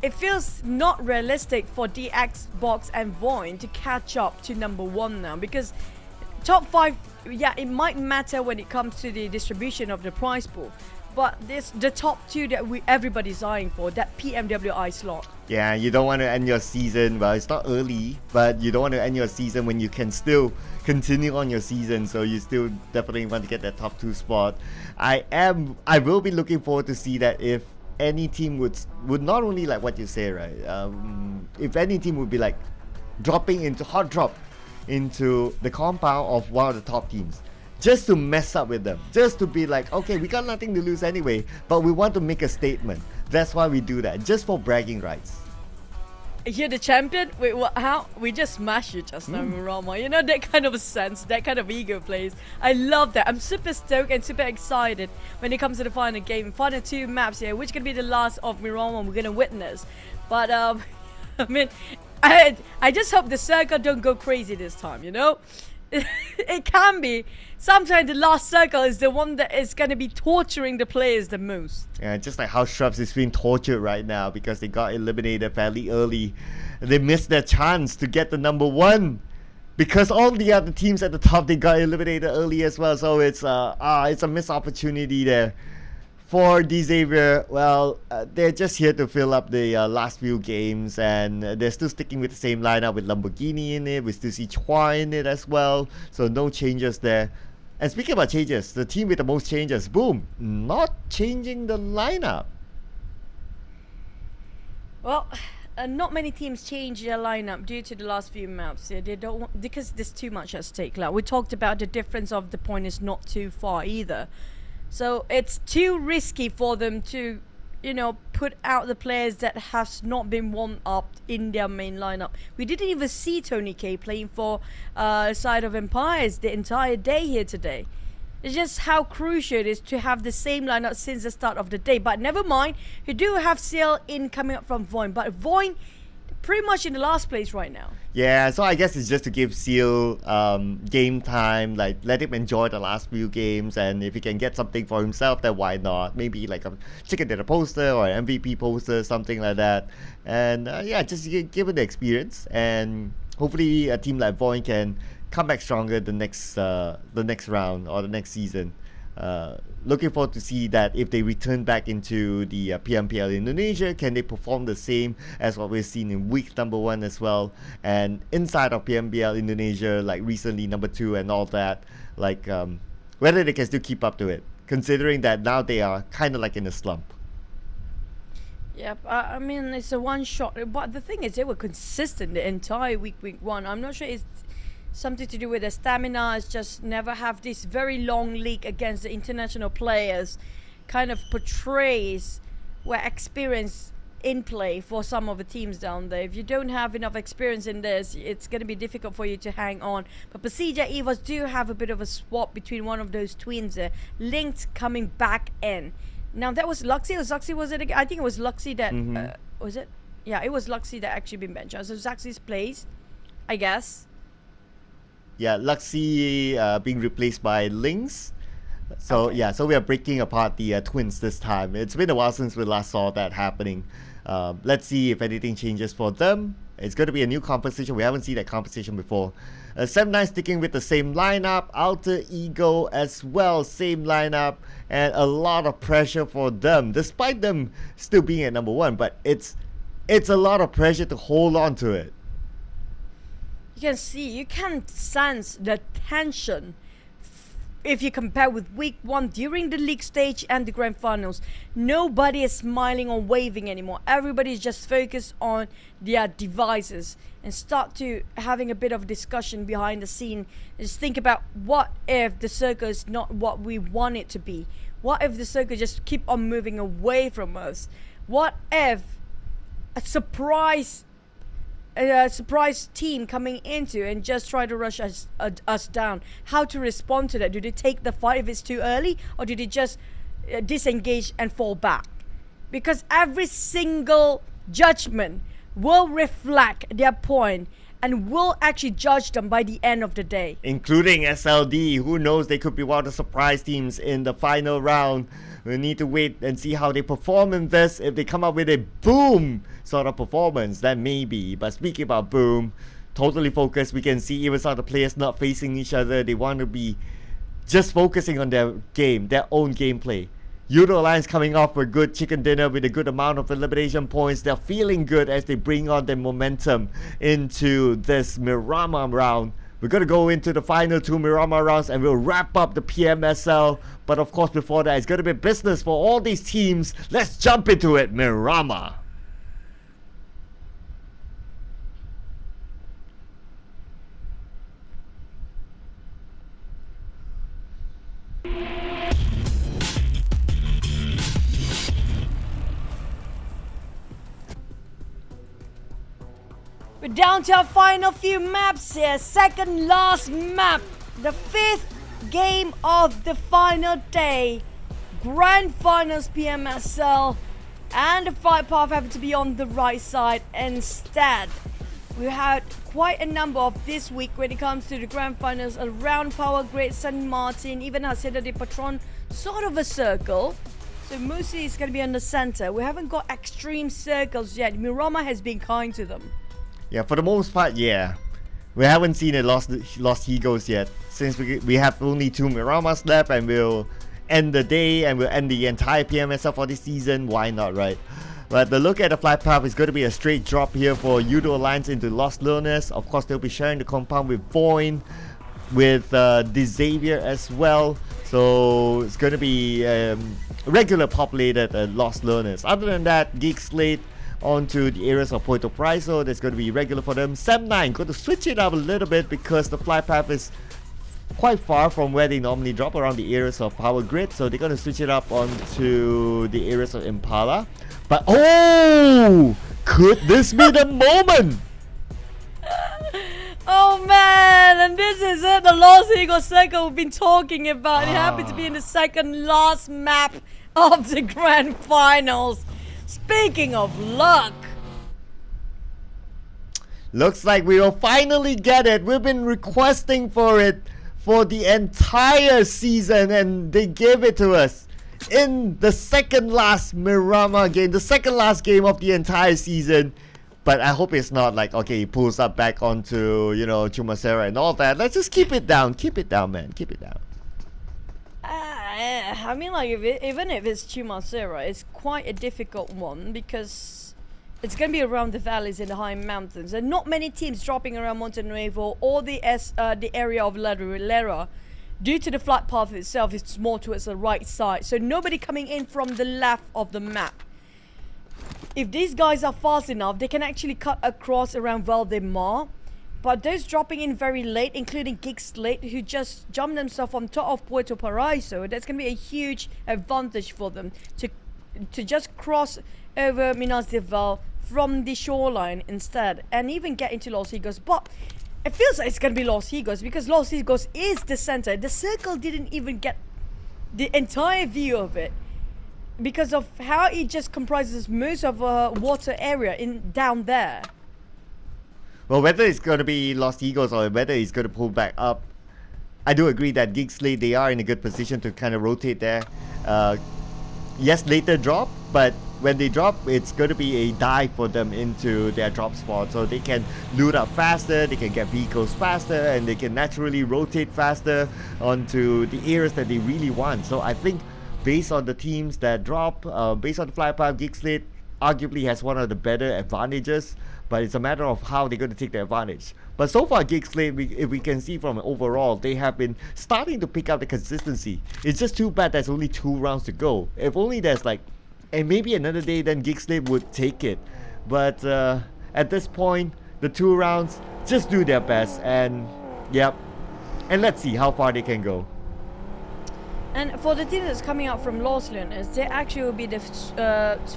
it feels not realistic for DX, Box and VOIN to catch up to number 1 now, because top 5, yeah, it might matter when it comes to the distribution of the prize pool, but the top 2 that everybody's eyeing for, that PMWI slot. Yeah, you don't want to end your season, well, it's not early, but you don't want to end your season when you can still continue on your season, so you still definitely want to get that top 2 spot. I will be looking forward to see that if any team would not only like what you say, right, if any team would be like hot drop into the compound of one of the top teams, just to mess up with them, just to be like, okay, we got nothing to lose anyway, but we want to make a statement. That's why we do that, just for bragging rights. You're the champion? Wait, what? How? We just smashed you just now, Rama. You know, that kind of sense, that kind of ego plays. I love that. I'm super stoked and super excited when it comes to the final game. Final 2 maps here, which can be the last of Mirama we're gonna witness. But I mean, I just hope the circle don't go crazy this time, you know? It can be. Sometimes the last circle is the one that is going to be torturing the players the most. Yeah, just like how Shrubs is being tortured right now because they got eliminated fairly early. They missed their chance to get the number 1 because all the other teams at the top, they got eliminated early as well. So it's a missed opportunity there. For Xavier, well, they're just here to fill up the last few games, and they're still sticking with the same lineup with Lamborghini in it. We still see Chua in it as well, so no changes there. And speaking about changes, the team with the most changes, Boom, not changing the lineup. Well, not many teams change their lineup due to the last few maps. Yeah, they don't want, because there's too much at stake. Like we talked about, the difference of the point is not too far either. So it's too risky for them to, you know, put out the players that has not been warmed up in their main lineup. We didn't even see Tony K playing for side of Empires the entire day here today. It's just how crucial it is to have the same lineup since the start of the day. But never mind, we do have Seal in coming up from VOIN, but VOIN pretty much in the last place right now. Yeah, so I guess it's just to give Seal game time, like let him enjoy the last few games, and if he can get something for himself, then why not? Maybe like a chicken dinner poster or an MVP poster, something like that. And yeah, just give it the experience, and hopefully a team like VOIN can come back stronger the next round or the next season. Looking forward to see that if they return back into the PMPL Indonesia, can they perform the same as what we've seen in week number 1 as well, and inside of PMPL Indonesia, like recently number 2 and all that, like whether they can still keep up to it, considering that now they are kind of like in a slump. Yep, I mean, it's a one shot, but the thing is, they were consistent the entire week 1. I'm not sure it's something to do with their stamina. It's just never have this very long league against the international players kind of portrays where experience in play for some of the teams down there. If you don't have enough experience in this, it's going to be difficult for you to hang on. But PERSIJA EVOS do have a bit of a swap between one of those twins there. Linked coming back in. Now that was Luxy, or Zaxi was it again? I think it was Luxy that, Mhm. was it? Yeah, it was Luxy that actually been benched. So Zaxi's place, I guess. Yeah, Luxy being replaced by Lynx. So yeah, so we are breaking apart the twins this time. It's been a while since we last saw that happening. Let's see if anything changes for them. It's going to be a new composition. We haven't seen that composition before. 7-9 sticking with the same lineup. Alter Ego as well, same lineup. And a lot of pressure for them, despite them still being at number 1. But it's a lot of pressure to hold on to it. You can sense the tension if you compare with week 1 during the league stage and the grand finals. Nobody is smiling or waving anymore. Everybody is just focused on their devices and start to having a bit of discussion behind the scene. Just think about, what if the circle is not what we want it to be? What if the circle just keep on moving away from us? What if a surprise team coming into and just try to rush us down? How to respond to that? Do they take the fight if it's too early, or do they just disengage and fall back? Because every single judgment will reflect their point and will actually judge them by the end of the day. Including SLD. Who knows, they could be one of the surprise teams in the final round. We need to wait and see how they perform in this. If they come up with a boom sort of performance, then maybe. But speaking about boom, totally focused. We can see even some of the players not facing each other. They want to be just focusing on their game, their own gameplay. Yoodo Alliance coming off a good chicken dinner with a good amount of elimination points. They're feeling good as they bring on their momentum into this Miramar round. We're going to go into the final 2 Miramar rounds and we'll wrap up the PMSL. But of course, before that, it's going to be business for all these teams. Let's jump into it, Miramar. We're down to our final few maps here. Second last map. The 5th game of the final day. Grand Finals PMSL. And the flight path happened to be on the right side instead. We had quite a number of this week when it comes to the Grand Finals around Power Grid, San Martin, even Hacienda de Patron, sort of a circle. So mostly it's going to be on the center. We haven't got extreme circles yet. Miramar has been kind to them. Yeah, for the most part, yeah. We haven't seen a Lost Egos yet. Since we have only 2 Miramas left and we'll end the day and we'll end the entire PMSL for this season. Why not, right? But the look at the flight path is going to be a straight drop here for Yoodo Alliance into Lost Learners. Of course, they'll be sharing the compound with VOIN, with Xavier as well. So it's going to be regular populated Lost Learners. Other than that, GEEK SLATE onto the areas of Puerto Priso. That's going to be regular for them. 7-9 going to switch it up a little bit because the flight path is quite far from where they normally drop, around the areas of Power Grid. So they're going to switch it up onto the areas of Impala. But oh, could this be the moment? Oh man, and this is it, the Lost Eagles circle we've been talking about. It happened to be in the second last map of the Grand Finals. Speaking of luck, looks like we will finally get it. We've been requesting for it for the entire season and they gave it to us in the second last Miramar game, the second last game of the entire season. But I hope it's not like, okay, he pulls up back onto, you know, Chumacera and all that. Let's just keep it down, man, keep it down. I mean, like, even if it's Chumacera, it's quite a difficult one because it's going to be around the valleys in the high mountains. And not many teams dropping around Monte Nuevo or the area of Lera. Due to the flight path itself, it's more towards the right side. So nobody coming in from the left of the map. If these guys are fast enough, they can actually cut across around Valdemar. But those dropping in very late, including GEEK SLATE, who just jumped themselves on top of Puerto Paraiso, that's going to be a huge advantage for them to just cross over Minas de Val from the shoreline instead, and even get into Los Higos. But it feels like it's going to be Los Higos because Los Higos is the center. The circle didn't even get the entire view of it. because of how it just comprises most of a water area down there. Well, whether it's going to be Lost Eagles or whether it's going to pull back up, I do agree that GEEK SLATE, they are in a good position to kind of rotate there. Yes, later drop, but when they drop, it's going to be a dive for them into their drop spot. So they can loot up faster, they can get vehicles faster, and they can naturally rotate faster onto the areas that they really want. So I think based on the teams that drop, based on the fly path, GEEK SLATE arguably has one of the better advantages, but it's a matter of how they're going to take the advantage. But so far, GEEK SLATE, if we can see from overall, they have been starting to pick up the consistency. It's just too bad there's only 2 rounds to go. If only there's like, and maybe another day, then GEEK SLATE would take it. But at this point, the 2 rounds, just do their best, and yep, and let's see how far they can go. And for the team that's coming out from Los Leones, they actually will be the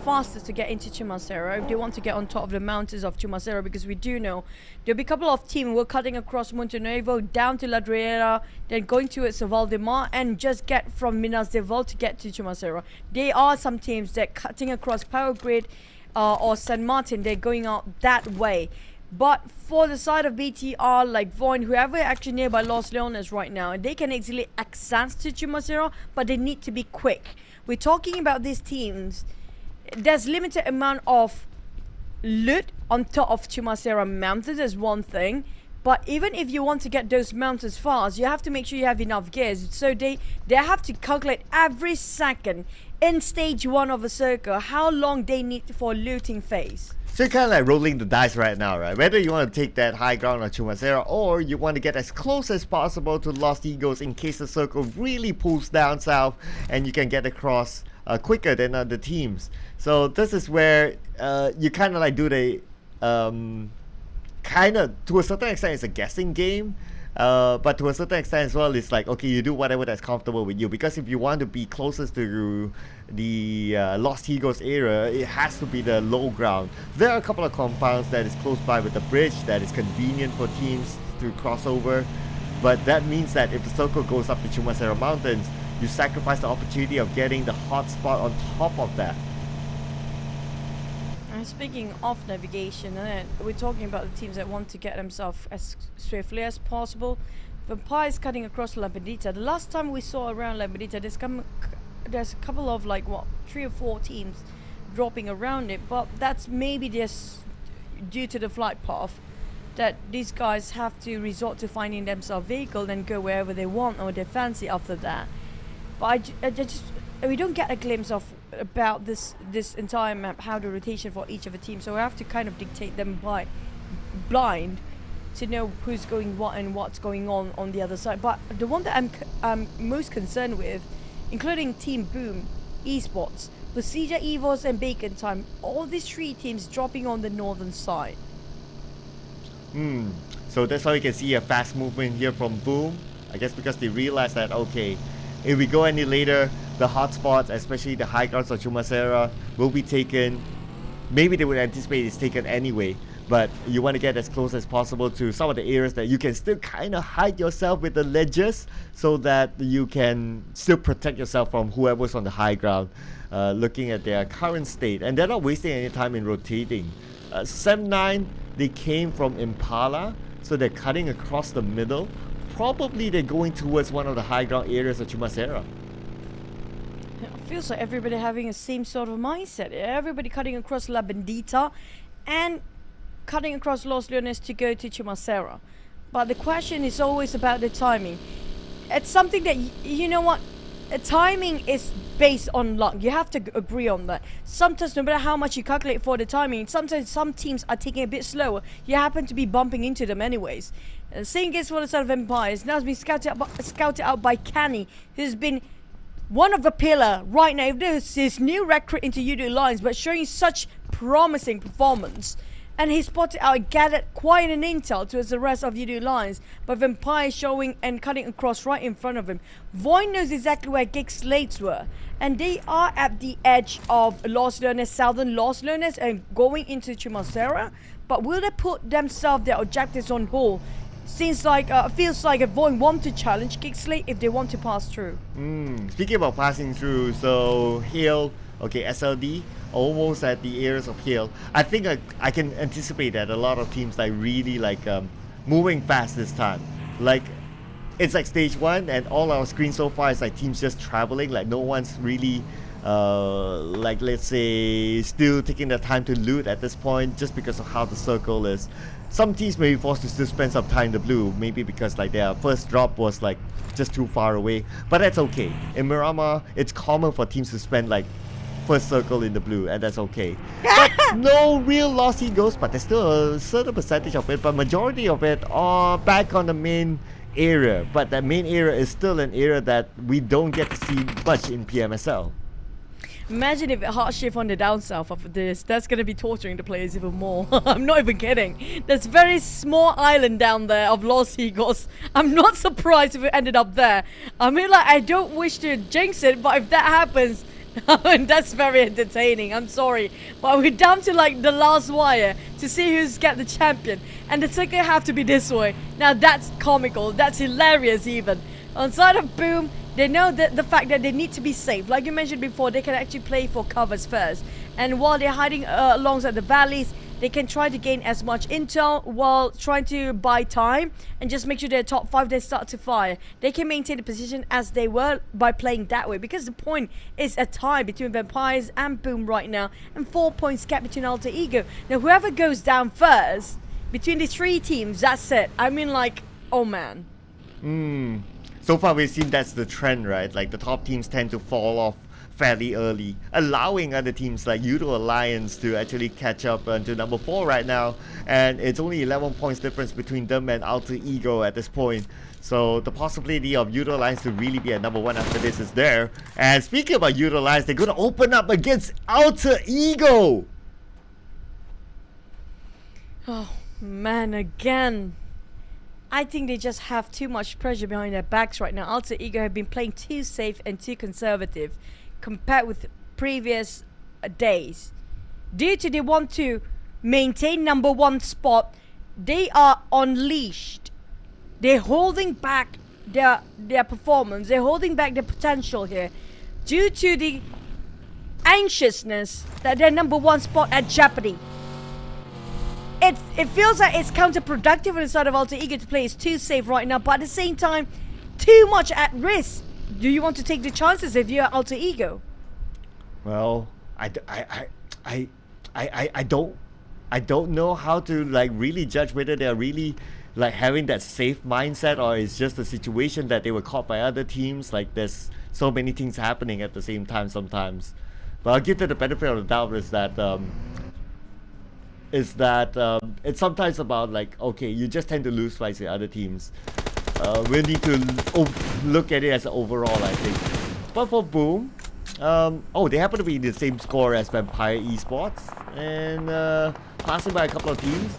fastest to get into Chumacero if they want to get on top of the mountains of Chumacero, because we do know there'll be a couple of teams who are cutting across Monte Nuevo down to La Riera, then going towards Valdemar and just get from Minas de Val to get to Chumacero. There are some teams that cutting across Power Grid or San Martin, they're going out that way. But for the side of BTR, like VOIN, whoever actually nearby Los Leones right now, they can easily access to Chumacero, but they need to be quick. We're talking about these teams. There's limited amount of loot on top of Chumacero mountains is one thing, but even if you want to get those mountains fast, you have to make sure you have enough gears. So they have to calculate every second in stage 1 of a circle how long they need for a looting phase. So you're kind of like rolling the dice right now, right? Whether you want to take that high ground on Chumacero or you want to get as close as possible to Lost Eagles in case the circle really pulls down south and you can get across quicker than other teams. So this is where you kind of like do the kind of, to a certain extent, it's a guessing game. But to a certain extent as well, it's like, okay, you do whatever that's comfortable with you, because if you want to be closest to the Lost Eagles area, it has to be the low ground. There are a couple of compounds that is close by with the bridge that is convenient for teams to cross over, but that means that if the circle goes up to Chumacero Mountains, you sacrifice the opportunity of getting the hot spot on top of that. Speaking of navigation, we're talking about the teams that want to get themselves as swiftly as possible. Vampire is cutting across La Bendita. The last time we saw around La Bendita, there's a couple of 3 or 4 teams dropping around it, but that's maybe just due to the flight path that these guys have to resort to finding themselves vehicle and go wherever they want or they fancy after that. But we don't get a glimpse of about this entire map, how the rotation for each of the teams, so we have to kind of dictate them by blind to know who's going what and what's going on the other side. But the one that I'm most concerned with, including Team Boom, Esports, PERSIJA, EVOS and Bacon Time, all these 3 teams dropping on the northern side. So that's how you can see a fast movement here from Boom. I guess because they realize that, okay, if we go any later, the hotspots, especially the high grounds of Chumacero, will be taken. Maybe they would anticipate it's taken anyway, but you want to get as close as possible to some of the areas that you can still kind of hide yourself with the ledges so that you can still protect yourself from whoever's on the high ground, looking at their current state. And they're not wasting any time in rotating. 7-9, they came from Impala, so they're cutting across the middle. Probably they're going towards one of the high ground areas of Chumacero. It feels like everybody having the same sort of mindset. Everybody cutting across La Bendita and cutting across Los Leones to go to Chumacero. But the question is always about the timing. It's something that, you know what, timing is based on luck. You have to agree on that. Sometimes, no matter how much you calculate for the timing, sometimes some teams are taking a bit slower. You happen to be bumping into them anyways. Same case for the side of Empires. Now it's been scouted out by Canny, who's been one of the pillar right now. There's his new recruit into Yoodo Alliance, but showing such promising performance. And he spotted out and gathered quite an intel towards the rest of Yoodo Alliance, but Vampire showing and cutting across right in front of him. VOIN knows exactly where GEEK SLATE were, and they are at the edge of Los Leones, southern Los Leones, and going into Chumacero. But will they put themselves, their objectives on hold? Seems like, feels like VOIN want to challenge GEEK SLATE if they want to pass through. Speaking about passing through, so Hale Okay, SLD almost at the areas of heal. I think I can anticipate that a lot of teams like really like moving fast this time. Like it's like stage 1 and all our screens so far is like teams just traveling. Like no one's really like let's say still taking the time to loot at this point just because of how the circle is. Some teams may be forced to still spend some time in the blue, maybe because like their first drop was like just too far away, but that's okay. In Miramar, it's common for teams to spend like first circle in the blue, and that's okay. But no real lost egos, but there's still a certain percentage of it, but majority of it are back on the main area. But that main area is still an area that we don't get to see much in PMSL. Imagine if it hard shift on the down south after this. That's going to be torturing the players even more. I'm not even kidding. There's very small island down there of Lost Eagles. I'm not surprised if it ended up there. I mean, like, I don't wish to jinx it, but if that happens, that's very entertaining. I'm sorry, but we're down to like the last wire to see who's get the champion, and the ticket have to be this way. Now that's comical. That's hilarious. Even on side of Boom, they know that the fact that they need to be safe. Like you mentioned before, they can actually play for covers first, and while they're hiding alongside the valleys, they can try to gain as much intel while trying to buy time and just make sure they're top 5, they start to fire. They can maintain the position as they were by playing that way, because the point is a tie between Vampires and Boom right now, and 4 points gap between Alter Ego. Now whoever goes down first between these 3 teams, that's it. I mean, like, oh man. So far we've seen that's the trend, right? Like the top teams tend to fall off fairly early, allowing other teams like Yoodo Alliance to actually catch up to number 4 right now, and it's only 11 points difference between them and Alter Ego at this point. So the possibility of Yoodo Alliance to really be at number 1 after this is there. And speaking about Yoodo Alliance, they're going to open up against Alter Ego. Oh man, again. I think they just have too much pressure behind their backs right now. Alter Ego have been playing too safe and too conservative compared with previous days. Due to they want to maintain number 1 spot, they are unleashed. They're holding back their performance. They're holding back their potential here due to the anxiousness that their number 1 spot at jeopardy. It feels like it's counterproductive on the side of Alter Ego to play. It's too safe right now, but at the same time, too much at risk. Do you want to take the chances if you're Alter Ego? Well, I don't know how to like really judge whether they're really like having that safe mindset, or it's just a situation that they were caught by other teams. Like there's so many things happening at the same time sometimes. But I'll give them the benefit of the doubt it's sometimes about like, okay, you just tend to lose fights with other teams. We'll need to look at it as an overall, I think. But for Boom, they happen to be in the same score as Vampire Esports, and passing by a couple of teams.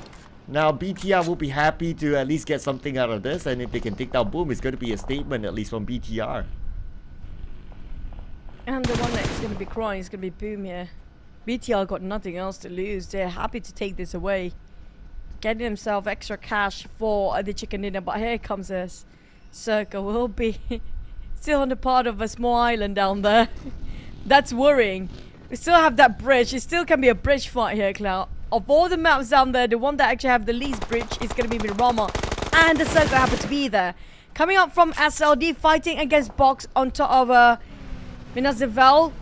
Now BTR will be happy to at least get something out of this, and if they can take down Boom, it's going to be a statement at least from BTR. And the one that's going to be crying is going to be Boom here. BTR got nothing else to lose. They're happy to take this away, getting themselves extra cash for the chicken dinner. But here comes this circle. Will be still on the part of a small island down there. That's worrying. We still have that bridge. It still can be a bridge fight here, Cloud. Of all the maps down there, the one that actually have the least bridge is going to be Miramar, and the circle happen to be there. Coming up from SLD, fighting against Box on top of Minas de Val.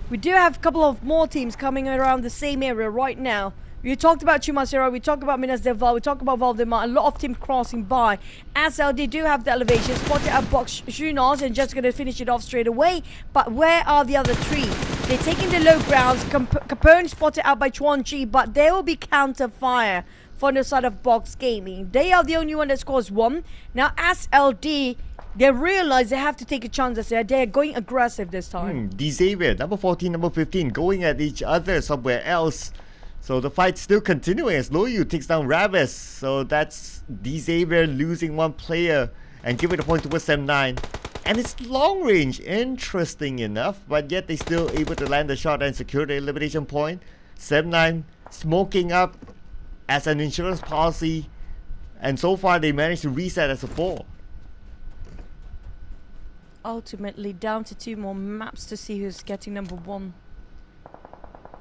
We do have a couple of more teams coming around the same area right now. We talked about Chumacero, we talked about Minas de Val, we talked about Valdemar, a lot of teams crossing by. SLD do have the elevation, spotted at Box Junos, and just going to finish it off straight away. But where are the other 3? They're taking the low grounds. Capone spotted out by Chuan Chi, but there will be counter fire from the side of Box Gaming. They are the only one that scores 1. Now SLD, they realize they have to take a chance. They're going aggressive this time. Xavier, number 14, number 15, going at each other somewhere else. So the fight's still continuing as Loyu takes down Ravis. So that's Xavier losing 1 player and giving the point towards M9. And it's long range, interesting enough, but yet they still able to land the shot and secure the elimination point. M9 smoking up as an insurance policy, and so far they managed to reset as a 4. Ultimately down to 2 more maps to see who's getting number 1.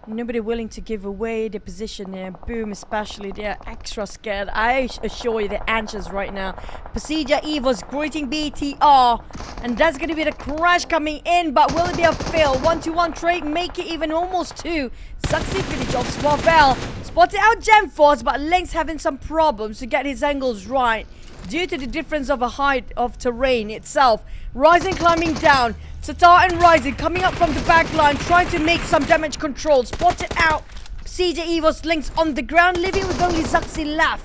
Nobody willing to give away their position here. Boom, especially, they're extra scared. I assure you, they're anxious right now. PERSIJA EVOS greeting BTR. And that's going to be the crash coming in. But will it be a fail? 1-2-1 trade, make it even almost 2. Succeed finish off Swavel. Spotted out Gemforce, but Lynx having some problems to get his angles right due to the difference of a height of terrain itself. Rising climbing down. Satar and Rising coming up from the back line, trying to make some damage control. Spotted out. PERSIJA EVOS Lynx on the ground, living with only Zaxi left.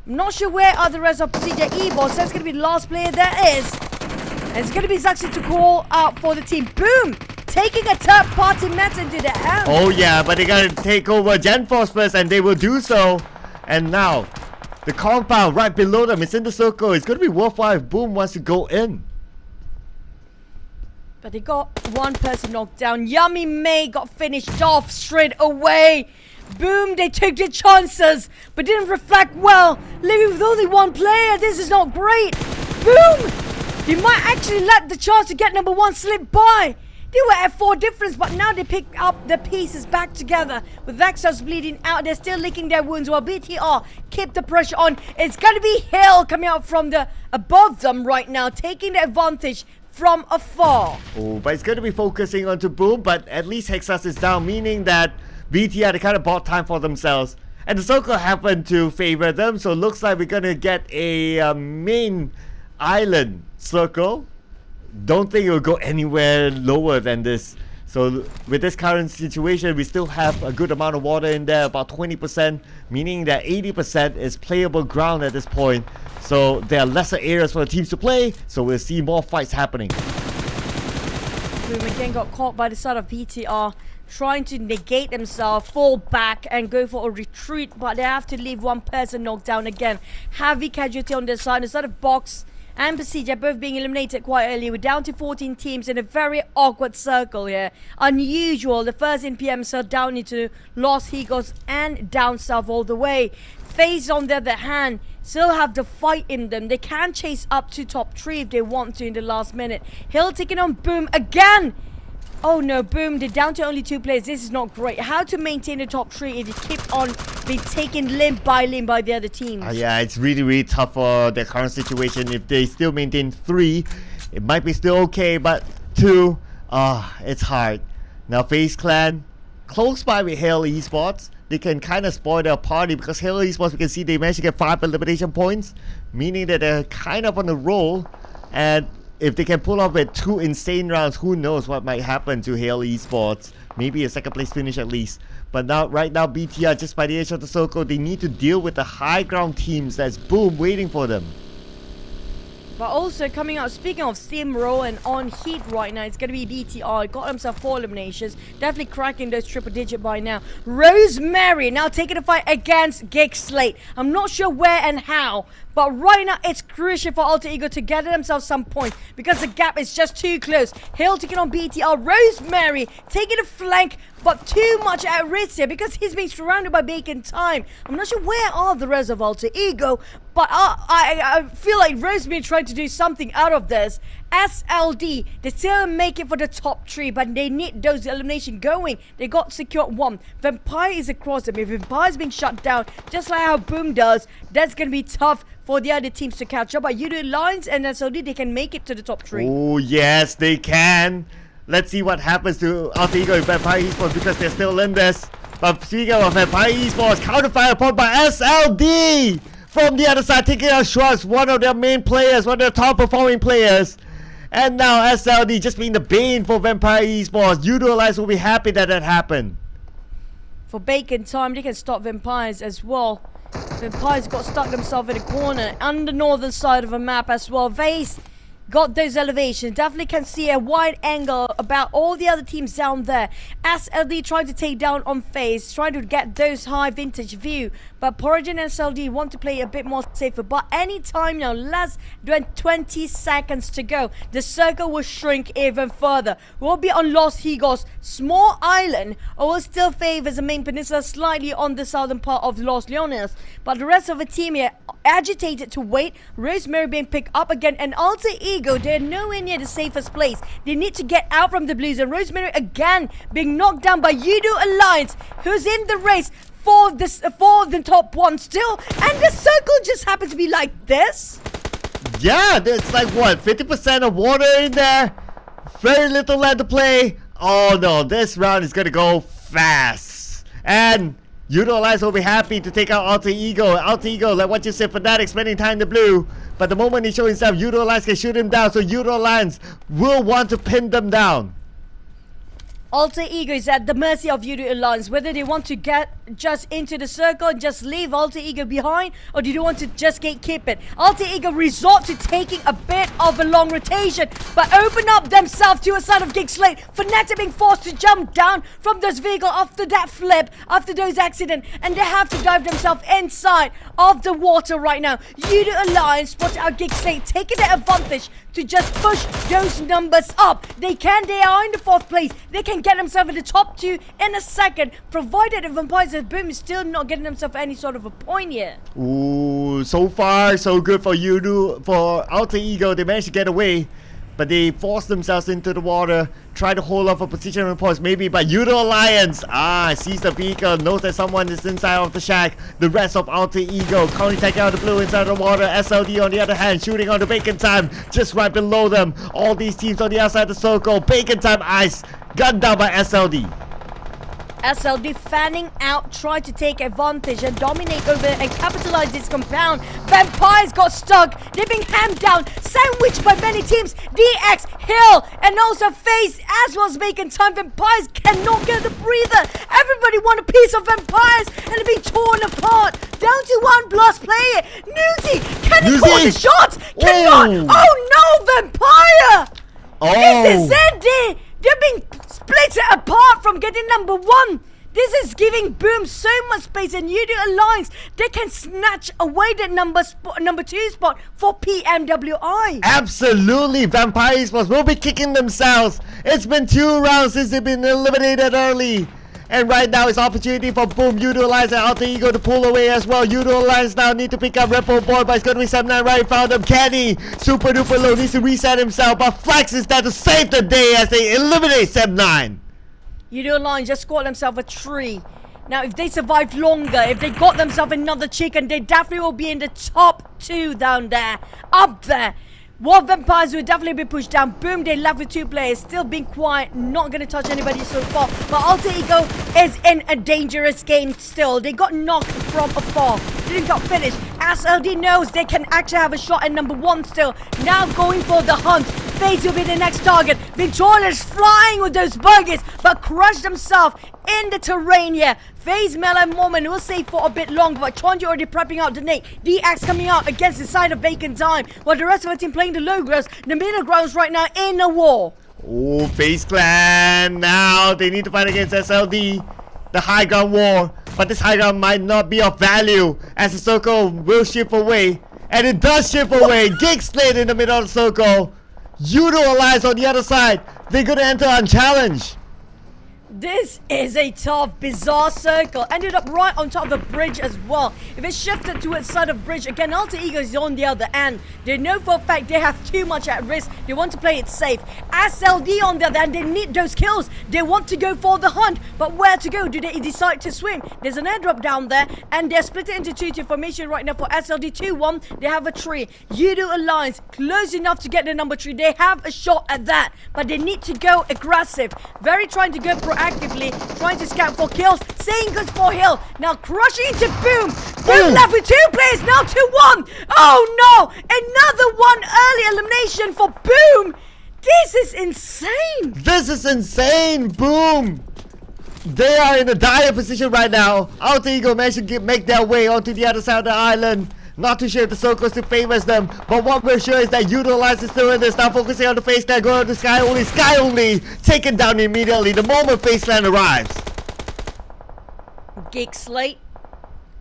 I'm not sure where are the rest of PERSIJA EVOS. That's going to be the last player there is. And it's going to be Zaxi to call out for the team. Boom! Taking a third party meta into the hand. Oh yeah, but they gotta take over Genforce first, and they will do so. And now, the compound right below them is in the circle. It's gonna be worthwhile if Boom wants to go in. But they got one person knocked down. Yummy May got finished off straight away. Boom, they took their chances, but didn't reflect well. Living with only one player, this is not great. Boom! They might actually let the chance to get number 1 slip by. They were at 4 difference, but now they pick up the pieces back together. With Vexos bleeding out, they're still licking their wounds while BTR keep the pressure on. It's gonna be Hill coming out from the above them right now, taking the advantage from afar. Oh, but it's going to be focusing onto Boom, but at least Hexas is down, meaning that BTR, they kind of bought time for themselves. And the circle happened to favor them, so it looks like we're going to get a main island circle. Don't think it will go anywhere lower than this. So with this current situation, we still have a good amount of water in there, about 20%, meaning that 80% is playable ground at this point. So there are lesser areas for the teams to play, so we'll see more fights happening. Boom again got caught by the side of BTR, trying to negate himself, fall back and go for a retreat, but they have to leave one person knocked down again. Heavy casualty on their side. The side of Box and PERSIJA both being eliminated quite early. We're down to 14 teams in a very awkward circle here. Unusual. The first in PMSL down into Los Higos and down south all the way. FaZe on the other hand still have the fight in them. They can chase up to top 3 if they want to in the last minute. Hill taking on Boom again. Oh no, Boom, they're down to only 2 players. This is not great. How to maintain the top 3 if you keep on being taken limb by the other teams? Yeah, it's really tough for the current situation. If they still maintain 3, it might be still okay, but 2, it's hard. Now FaZe Clan, close by with Halo Esports. They can kind of spoil their party because Halo Esports, we can see they managed to get 5 elimination points, meaning that they're kind of on a roll. And if they can pull off with 2 insane rounds, who knows what might happen to Halo Esports. Maybe a 2nd place finish at least. But now, right now, BTR just by the edge of the circle, they need to deal with the high ground teams. That's Boom waiting for them. But also coming out, speaking of steamroll and on heat right now, it's going to be BTR. Got himself 4 eliminations. Definitely cracking those triple digit by now. Rosemary now taking a fight against GEEK SLATE. I'm not sure where and how, but right now it's crucial for Alter Ego to gather themselves some points because the gap is just too close. Hill taking on BTR. Rosemary taking a flank, but too much at risk here because he's being surrounded by Bacon Time. I'm not sure where are the rest of Alter Ego, but I feel like Rosemary tried to do something out of this. SLD, they still make it for the top 3, but they need those elimination going. They got secured 1. Vampire is across them. If Vampire is being shut down, just like how Boom does, that's going to be tough for the other teams to catch up. But Yoodo Alliance and SLD, they can make it to the top 3. Oh, yes, they can. Let's see what happens to Alter Ego and Vampire Esports because they're still in this. But speaking of Vampire Esports, counterfire upon by SLD from the other side, taking out Shrugs, one of their main players, one of their top performing players. And now SLD just being the bane for Vampire Esports. Yoodo Alliance will be happy that happened. For Bacon Time, they can stop Vampires as well. Vampires got stuck themselves in a corner on the northern side of the map as well. FaZe got those elevations. Definitely can see a wide angle about all the other teams down there. SLD trying to take down on FaZe, trying to get those high vintage view. But PERSIJA and SLD want to play a bit more safer. But any time now, less than 20 seconds to go. The circle will shrink even further. We'll be on Los Higos, small island, or will still favors the main peninsula slightly on the southern part of Los Leones. But the rest of the team here agitated to wait. Rosemary being picked up again, and Alter Ego, they're nowhere near the safest place. They need to get out from the Blues. And Rosemary again being knocked down by Yoodo Alliance, who's in the race for the top one still. And the circle just happens to be like this. Yeah, it's like what, 50% of water in there. Very little land to play. Oh no, this round is gonna go fast. And Yoodo Alliance will be happy to take out Alter Ego. Alter Ego, like what you said, Fnatic spending time in the blue. But the moment he shows himself, Yoodo Alliance can shoot him down. So Yoodo Alliance will want to pin them down. Alter Ego is at the mercy of Yoodo Alliance. Whether they want to get just into the circle and just leave Alter Ego behind, or do they want to just keep it? Alter Ego resort to taking a bit of a long rotation, but open up themselves to a side of GEEK. Fnatic being forced to jump down from this vehicle after that flip, after those accidents, and they have to dive themselves inside of the water right now. Yoodo Alliance spot out GEEK, taking the advantage to just push those numbers up. They are in the 4th place. They can get themselves in the top 2 in a second, provided the Vampires of Boom is still not getting themselves any sort of a point here. Ooh, so far so good for Yoodo. For Alter Ego, they managed to get away, but they forced themselves into the water, try to hold off a position reports maybe by Yoodo Alliance. Sees the vehicle, knows that someone is inside of the shack. The rest of Alter Ego counter-attacking out the blue inside the water. SLD on the other hand shooting on the Bacon Time just right below them. All these teams on the outside of the circle. Bacon Time ice gunned down by SLD. SLD fanning out, try to take advantage and dominate over and capitalize this compound. Vampires got stuck. They're being hammed down, sandwiched by many teams. DX, Hill, and also FaZe as well as Bacon Time. Vampires cannot get a breather. Everybody want a piece of Vampires and they're being torn apart. Down to 1 plus player. Newsy, can he call the shots? Cannot. Oh no, Vampire! This is it. They're being split apart from getting number 1. This is giving Boom so much space, and Yoodo Alliance, they can snatch away the number 2 spot for PMWI. Absolutely, Vampire Esports will be kicking themselves. It's been 2 rounds since they've been eliminated early. And right now it's opportunity for Boom, Yoodo Alliance and Alter Ego to pull away as well. Yoodo Alliance now need to pick up Ripple Board, but it's going to be 7-9 right in front of them. Kenny, super duper low, needs to reset himself, but Flex is there to save the day as they eliminate 7-9. Yoodo Alliance just scored themselves a tree. Now if they survive longer, if they got themselves another chicken, they definitely will be in the top 2 down there, up there. War Vampires will definitely be pushed down. Boom, they left with 2 players, still being quiet, not going to touch anybody so far. But Alter Ego is in a dangerous game still. They got knocked from afar, didn't got finished. SLD knows they can actually have a shot at number 1 still. Now going for the hunt. FaZe will be the next target. Victoria is flying with those burgers, but crushed himself in the terrain here. FaZe melee moment will stay for a bit longer, but Chonji already prepping out the nade. DX coming out against the side of Bacon Time, while the rest of the team playing the low grounds, the middle grounds right now in a war. Oh, FaZe Clan now they need to fight against SLD, the high ground war, but this high ground might not be of value as the circle will shift away, and it does shift away. GEEK in the middle of the circle. Yoodo Alliance on the other side. They're gonna enter unchallenged. This is a tough, bizarre circle. Ended up right on top of the bridge as well. If it shifted to its side of bridge, again, Alter Ego is on the other end. They know for a fact they have too much at risk. They want to play it safe. SLD on the other end, they need those kills. They want to go for the hunt. But where to go? Do they decide to swim? There's an airdrop down there, and they're split into 2 formation right now for SLD 2-1. They have a tree. Yoodo Alliance, close enough to get the number 3. They have a shot at that, but they need to go aggressive. Very trying to go proactively, trying to scout for kills, saying good for Hill. Now crushing into Boom. Boom left with 2 players, now 2-1. Oh no, another one early elimination for Boom. This is insane. This is insane, Boom. They are in a dire position right now. Alter Ego managed to make their way onto the other side of the island. Not too sure if the circle still favors them, but what we're sure is that Yoodo Alliance is still in this. Now focusing on the FaZe Clan, going to Sky Only, taken down immediately the moment FaZe Clan arrives. GEEK SLATE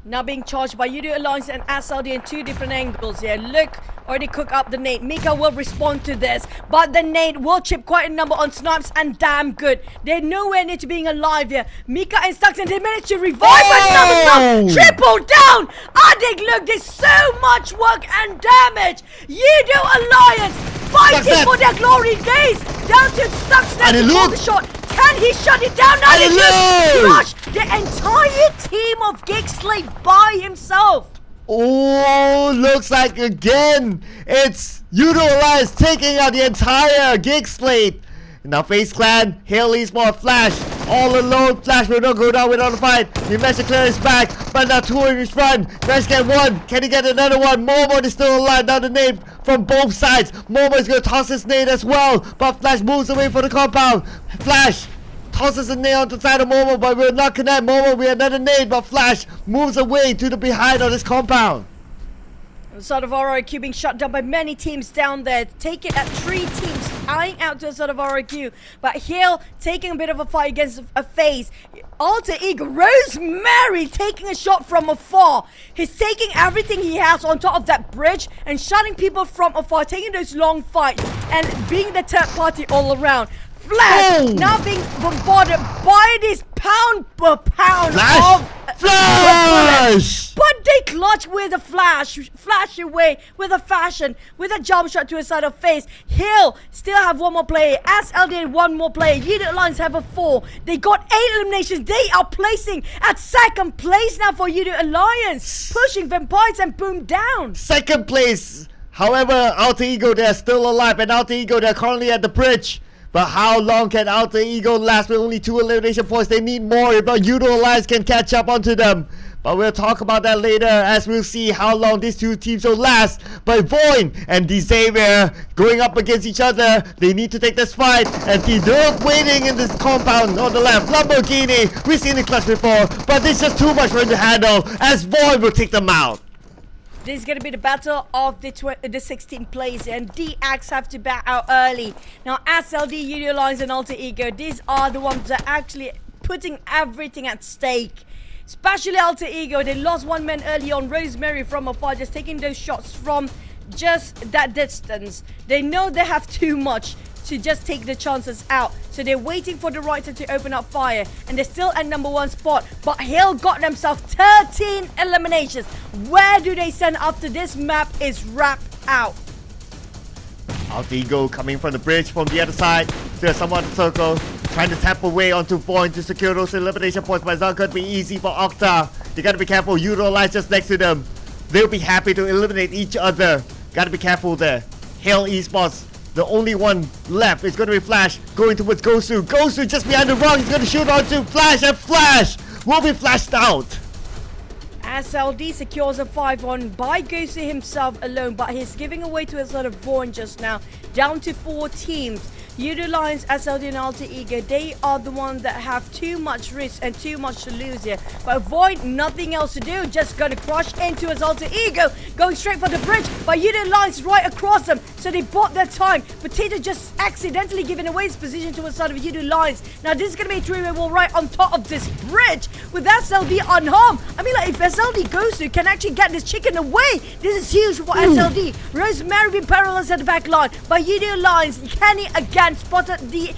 now being charged by Yoodo Alliance and SLD in 2 different angles here. Look, already cook up the nade. Mika will respond to this, but the nade will chip quite a number on Snipes, and damn good. They're nowhere near to being alive here. Mika and Stuxton, they managed to revive another triple down. Adik, look, there's so much work and damage. Yoodo Alliance, 5 fighting for their glory days. Down to Stuxnet to call the shot. Can he shut it down? Now they just crush the entire team of GEEK SLATE by himself. Oh, looks like again it's Yoodo Alliance taking out the entire GEEK SLATE. Now FaZe Clan, Hail Esports, Flash, all alone. Flash will not go down without a fight. He managed to clear his back, but now two in his front. Managed to get one. Can he get another one? Momo is still alive. Now the nade from both sides. Momo is going to toss his nade as well, but Flash moves away from the compound. Flash tosses a nade onto the side of Momo, but will not connect. Momo with another nade, but Flash moves away to the behind of this compound. Sort of RRQ being shut down by many teams down there. Take it at 3 teams eyeing out to a sort of RRQ. But Hill taking a bit of a fight against a FaZe. Alter Ego, Rosemary taking a shot from afar. He's taking everything he has on top of that bridge and shutting people from afar, taking those long fights and being the third party all around. Flash now being bombarded by this pound per pound of Flash! But they clutch with a flash away with a fashion, with a jump shot to a side of FaZe. Hill still have one more player. SLD one more player. Yoodo Alliance have a 4. They got 8 eliminations. They are placing at 2nd place now for Yoodo Alliance, pushing Vampires and Boom down. 2nd place. However, Alter Ego, they're still alive, and Alter Ego, they're currently at the bridge. But how long can Alter Ego last with only 2 elimination points? They need more if Yoodo Alliance can catch up onto them. But we'll talk about that later as we'll see how long these two teams will last. But VOIN and Xavier going up against each other. They need to take this fight. And they're waiting in this compound on the left. Lamborghini, we've seen it clutch before. But this is just too much for him to handle as VOIN will take them out. This is going to be the battle of the 16th place, and DX have to back out early. Now, SLD, Yoodo Alliance, and Alter Ego, these are the ones that are actually putting everything at stake. Especially Alter Ego, they lost one man early on, Rosemary from afar, just taking those shots from just that distance. They know they have too much to just take the chances out. So they're waiting for the right side to open up fire. And they're still at number 1 spot. But Hill got themselves 13 eliminations. Where do they send after this map is wrapped out? Alter Ego coming from the bridge from the other side. There's someone in the circle trying to tap away onto VOIN to secure those elimination points. But it's not going to be easy for Octa. You got to be careful. Yoodo Alliance just next to them. They'll be happy to eliminate each other. Got to be careful there. Hail Esports. The only one left is going to be Flash going towards Gosu. Gosu just behind the rock. He's going to shoot onto Flash, and Flash will be flashed out. SLD secures a 5-1 by Gosu himself alone, but he's giving away to a sort of VOIN just now. Down to 4 teams. Yoodo Alliance, SLD and Alter Ego, they are the ones that have too much risk and too much to lose here. But VOIN, nothing else to do, just gonna crush into his Alter Ego, going straight for the bridge, but Yoodo Alliance right across them, so they bought their time. Potato just accidentally giving away his position to a side of Yoodo Alliance. Now this is gonna be a 3-way wall right on top of this bridge, with SLD unharmed. I mean, like, if SLD goes to can actually get this chicken away, this is huge for SLD. Rosemary being paralyzed at the back line, but Yoodo Alliance, Kenny again spotted the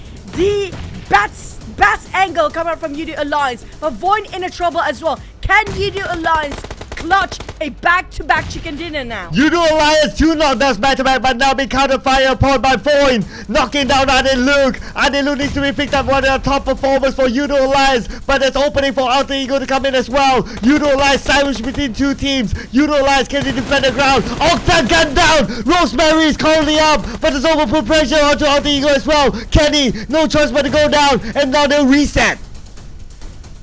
bats angle coming out from Yoodo Alliance, but VOIN in a trouble as well. Can Yoodo Alliance clutch a back-to-back chicken dinner now? Yoodo Alliance 2 knockdowns back-to-back, but now being counter fire upon by VOIN, knocking down Adeluke. Adeluke needs to be picked up, one of the top performers for Yoodo Alliance, but there's opening for Alter Ego to come in as well. Yoodo Alliance sandwiched between 2 teams. Yoodo Alliance can defend the ground. Octa gun down. Rosemary is currently up, but there's overput pressure onto Alter Ego as well. Kenny, no choice but to go down, and now they'll reset.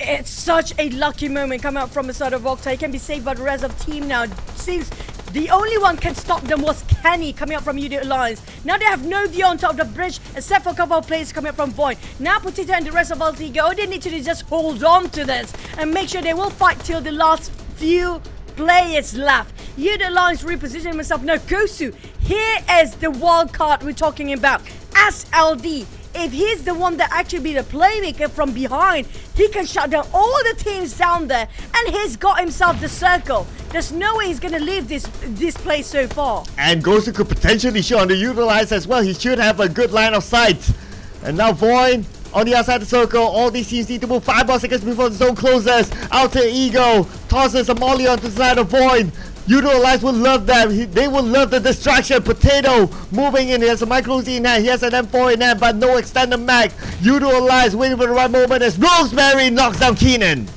It's such a lucky moment coming out from the side of Octa. He can be saved by the rest of the team now, since the only one can stop them was Kenny coming out from Yoodo Alliance. Now they have no view on top of the bridge, except for a couple of players coming up from VOIN. Now Potato and the rest of Alter Ego, all they need to do is just hold on to this and make sure they will fight till the last few players left. Yoodo Alliance repositioning himself. Now Gosu, here is the wild card we're talking about. SLD. If he's the one that actually be the playmaker from behind, he can shut down all the teams down there, and he's got himself the circle. There's no way he's gonna leave this place so far. And Gosu could potentially show on the Yoodo Alliance as well. He should have a good line of sight. And now VOIN on the outside of the circle. All these teams need to move 5 more seconds before the zone closes. Alter Ego tosses a molly onto the side of VOIN. Yoodo Alliance would love that. They would love the distraction. Potato moving in. He has a micro Z in hand. He has an M4 in hand, but no extended mag. Yoodo Alliance waiting for the right moment as Rosemary knocks down Keenan.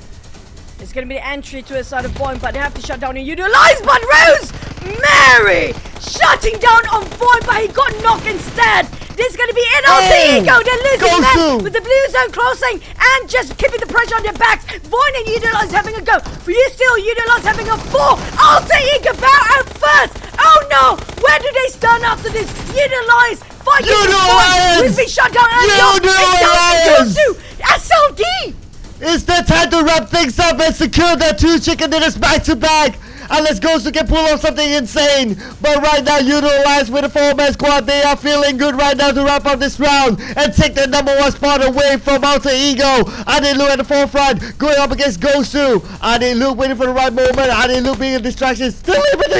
It's going to be the entry to a side of VOIN, but they have to shut down Yoodo Alliance. But Rosemary shutting down on VOIN, but he got knocked instead. This is going to be in alter ego. They're losing men with the blue zone closing and just keeping the pressure on their backs. VOIN and Yoodo Alliance having a go. For you still, Yoodo Alliance having a 4. Alter ego bow out first. Oh no, where do they stand after this? Yoodo Alliance fighting Yoodo VOIN. Alliance! We've been shut down. Yoodo Alliance! SLD! It's the time to wrap things up and secure their 2 chicken dinners back to back. Unless Ghost can pull off something insane. But right now, Yoodo Alliance with a 4-man squad, they are feeling good right now to wrap up this round and take the number 1 spot away from Alter Ego. Adelu at the forefront, going up against Gosu. Adelu waiting for the right moment. Adelu being a distraction, still able to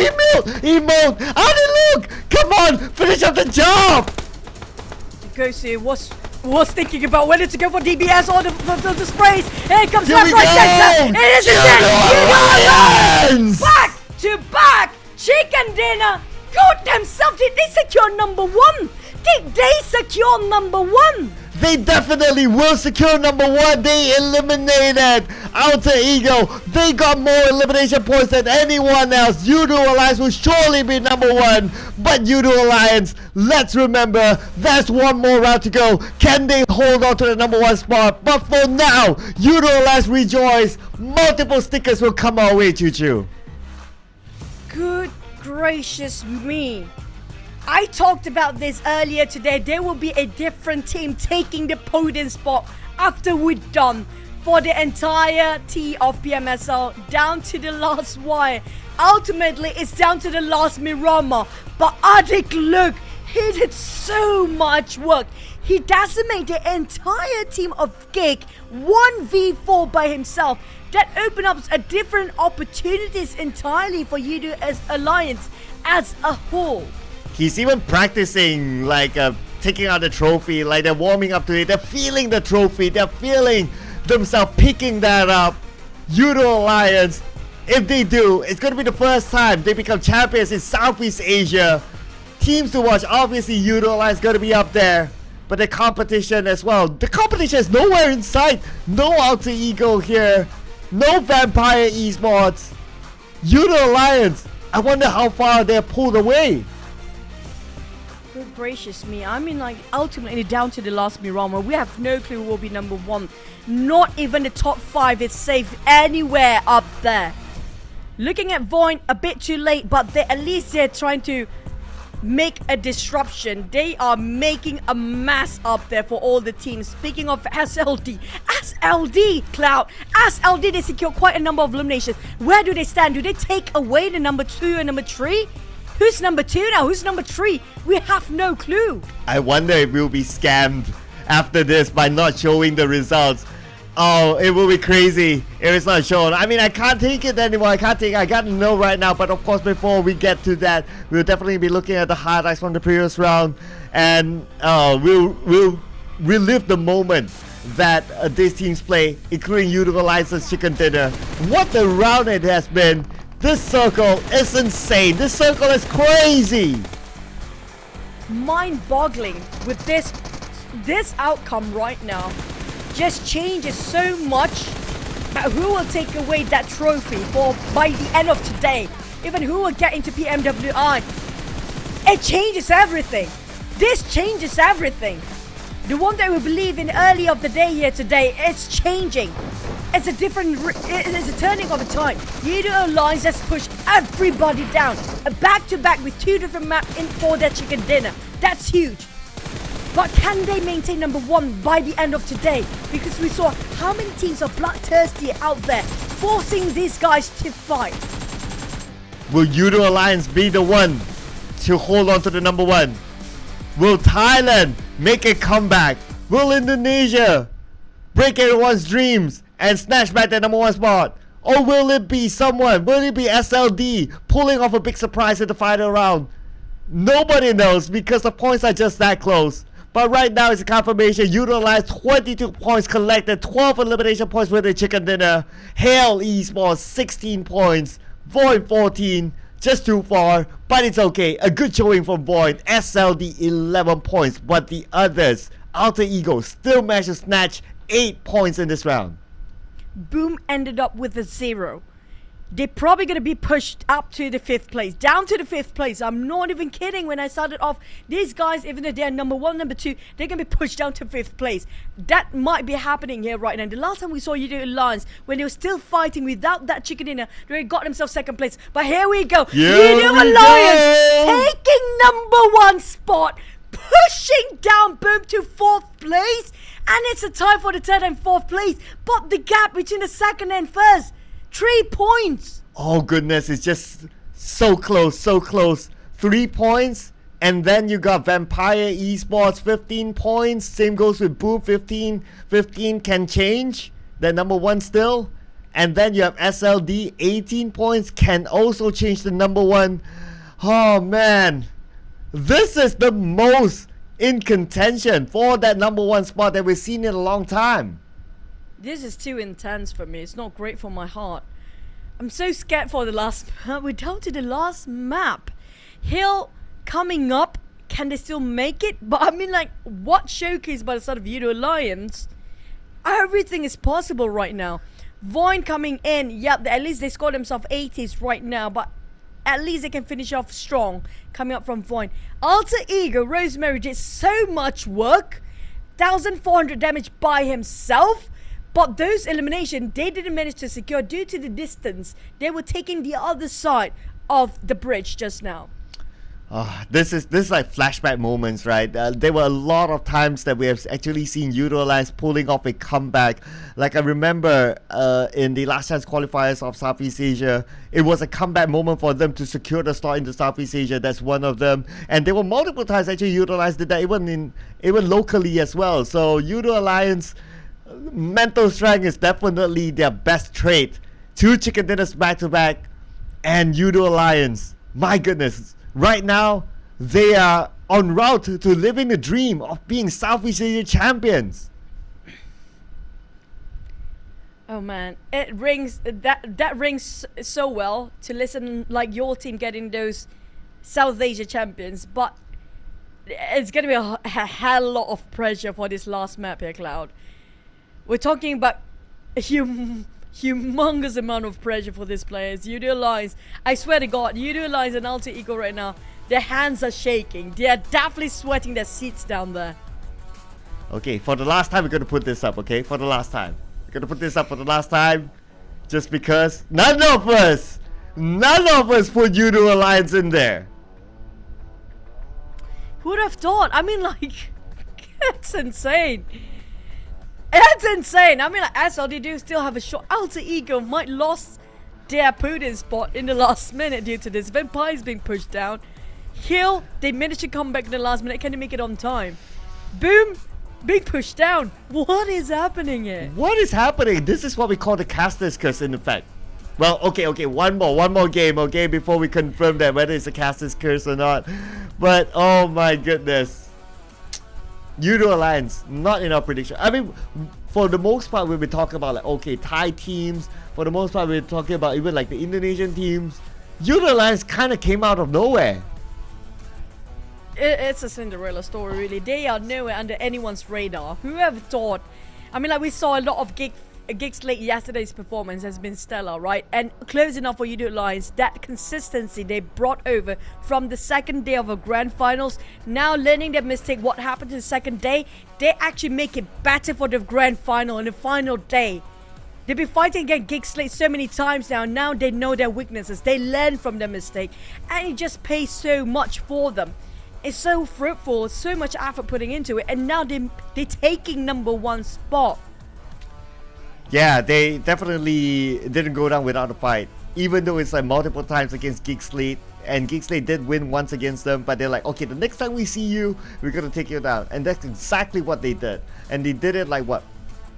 emote. Adelu, come on, finish up the job. Gosu was thinking about whether to go for DBS or the sprays. Here comes Here we right go. center. It is Yoodo Alliance! Back to back. Chicken dinner. Got themselves. Did they secure number 1? Did they secure number 1? They definitely will secure number 1. They eliminated Alter Ego. They got more elimination points than anyone else. Yoodo Alliance will surely be number 1. But Yoodo Alliance, let's remember, there's one more round to go. Can they hold on to the number 1 spot? But for now, Yoodo Alliance rejoice. Multiple stickers will come our way, Choo Choo. Good gracious me. I talked about this earlier today. There will be a different team taking the podium spot after we're done for the entirety of PMSL down to the last wire. Ultimately, it's down to the last Miramar. But Adik, look, he did so much work. He decimated the entire team of GEEK 1v4 by himself. That opened up a different opportunities entirely for Yoodo Alliance as a whole. He's even practicing, like, taking out the trophy, like they're warming up to it. They're feeling the trophy. They're feeling themselves picking that up. Yoodo Alliance, if they do, it's going to be the first time they become champions in Southeast Asia. Teams to watch, obviously Yoodo Alliance going to be up there. But the competition as well. The competition is nowhere in sight. No Alter Ego here. No Vampire Esports. Yoodo Alliance, I wonder how far they're pulled away. Good gracious me. I mean, like, ultimately down to the last Miramar. We have no clue who will be number 1. Not even the top 5 is safe anywhere up there. Looking at VOIN, a bit too late, but at least they're trying to make a disruption. They are making a mess up there for all the teams. Speaking of SLD, Cloud, SLD, they secure quite a number of eliminations. Where do they stand? Do they take away the number 2 and number 3? Who's number 2 now? Who's number 3? We have no clue. I wonder if we'll be scammed after this by not showing the results. Oh, it will be crazy if it's not shown. I mean, I can't take it anymore. I got to know right now. But of course, before we get to that, we'll definitely be looking at the highlights from the previous round. And we'll relive the moment that these teams play, including Yoodo Alliance's chicken dinner. What a round it has been. This circle is insane. This circle is crazy. Mind-boggling with this outcome right now. Just changes so much about who will take away that trophy by the end of today. Even who will get into PMWI. It changes everything. This changes everything. The one that we believe in early of the day here today, it's changing. It's a different, it's a turning of a time. Yoodo Alliance has pushed everybody down. A back-to-back with 2 different maps in for their chicken dinner. That's huge. But can they maintain number 1 by the end of today? Because we saw how many teams are bloodthirsty out there, forcing these guys to fight. Will Yoodo Alliance be the one to hold on to the number 1? Will Thailand make a comeback? Will Indonesia break everyone's dreams and snatch back the number 1 spot? Or will it be someone? Will it be SLD pulling off a big surprise in the final round? Nobody knows because the points are just that close. But right now it's a confirmation. Yoodo Alliance 22 points collected, 12 elimination points with the chicken dinner. Hail Esports 16 points. VOIN 14, just too far, but it's okay. A good showing from VOIN. SLD 11 points, but the others, Alter Ego, still managed to snatch 8 points in this round. Boom ended up with a 0. They're probably going to be pushed up to the 5th place, down to the 5th place. I'm not even kidding. When I started off, these guys, even though they're number 1, number 2, they're going to be pushed down to 5th place. That might be happening here right now. The last time we saw Yoodo Alliance, when they were still fighting without that chicken dinner, they got themselves 2nd place. But here we go. Yoodo Alliance taking number 1 spot, pushing down Boom to 4th place. And it's a tie for the 3rd and 4th place. But the gap between the 2nd and 1st, 3 points. Oh goodness, it's just so close, so close. 3 points, and then you got Vampire Esports 15 points. Same goes with Boom 15. 15 can change. They're number 1 still. And then you have SLD 18 points, can also change the number 1. Oh man, this is the most in contention for that number 1 spot that we've seen in a long time. This is too intense for me. It's not great for my heart. I'm so scared for the last map. We're down to the last map. Hill coming up. Can they still make it? But I mean, like, what showcase by the side of Yoodo Alliance? Everything is possible right now. VOIN coming in. Yep, at least they scored themselves 80s right now. But at least they can finish off strong coming up from VOIN. Alter Ego, Rosemary did so much work. 1,400 damage by himself. But those eliminations, they didn't manage to secure due to the distance. They were taking the other side of the bridge just now. This is like flashback moments, right? There were a lot of times that we have actually seen Yoodo Alliance pulling off a comeback. Like I remember in the last chance qualifiers of Southeast Asia, it was a comeback moment for them to secure the slot into Southeast Asia. That's one of them. And there were multiple times actually Yoodo Alliance did that, even locally as well. So Yoodo Alliance, mental strength is definitely their best trait. 2 chicken dinners back to back, and Yoodo Alliance, my goodness, right now they are en route to living the dream of being Southeast Asia champions. Oh man, it rings that rings so well to listen like your team getting those South Asia champions, but it's gonna be a hell lot of pressure for this last map here, Cloud. We're talking about a humongous amount of pressure for these players. Yoodo Alliance, I swear to God, Yoodo Alliance and Alter Ego right now, their hands are shaking. They are definitely sweating their seats down there. Okay, for the last time we're going to put this up, okay? For the last time. We're going to put this up for the last time. Just because none of us put Yoodo Alliance in there. Who would have thought? I mean, like, that's insane. That's insane. I mean, like, SLD do still have a shot. Alter Ego might lost their Putin spot in the last minute due to this. Vampire's being pushed down. Hill, they managed to come back in the last minute. Can they make it on time? Boom, being pushed down. What is happening here? What is happening? This is what we call the caster's curse in effect. Well, okay, one more game, okay, before we confirm that whether it's a caster's curse or not. But, oh my goodness. Yoodo Alliance, not in our prediction. I mean, for the most part, we've been talking about like, okay, Thai teams. For the most part, we're talking about even like the Indonesian teams. Yoodo Alliance kind of came out of nowhere. It's a Cinderella story, really. They are nowhere under anyone's radar. Whoever thought? I mean, like, we saw a lot of GEEK SLATE. Yesterday's performance has been stellar, right? And close enough for Yoodo Alliance. That consistency they brought over from the 2nd day of a grand finals. Now learning their mistake, what happened to the 2nd day, they actually make it better for the grand final and the final day. They've been fighting against GEEK SLATE so many times now. Now they know their weaknesses. They learn from their mistake, and it just pays so much for them. It's so fruitful, so much effort putting into it, and now they're taking number 1 spot. Yeah, they definitely didn't go down without a fight. Even though it's like multiple times against GEEK SLATE, and GEEK SLATE did win once against them, but they're like, okay, the next time we see you, we're gonna take you down. And that's exactly what they did. And they did it like what?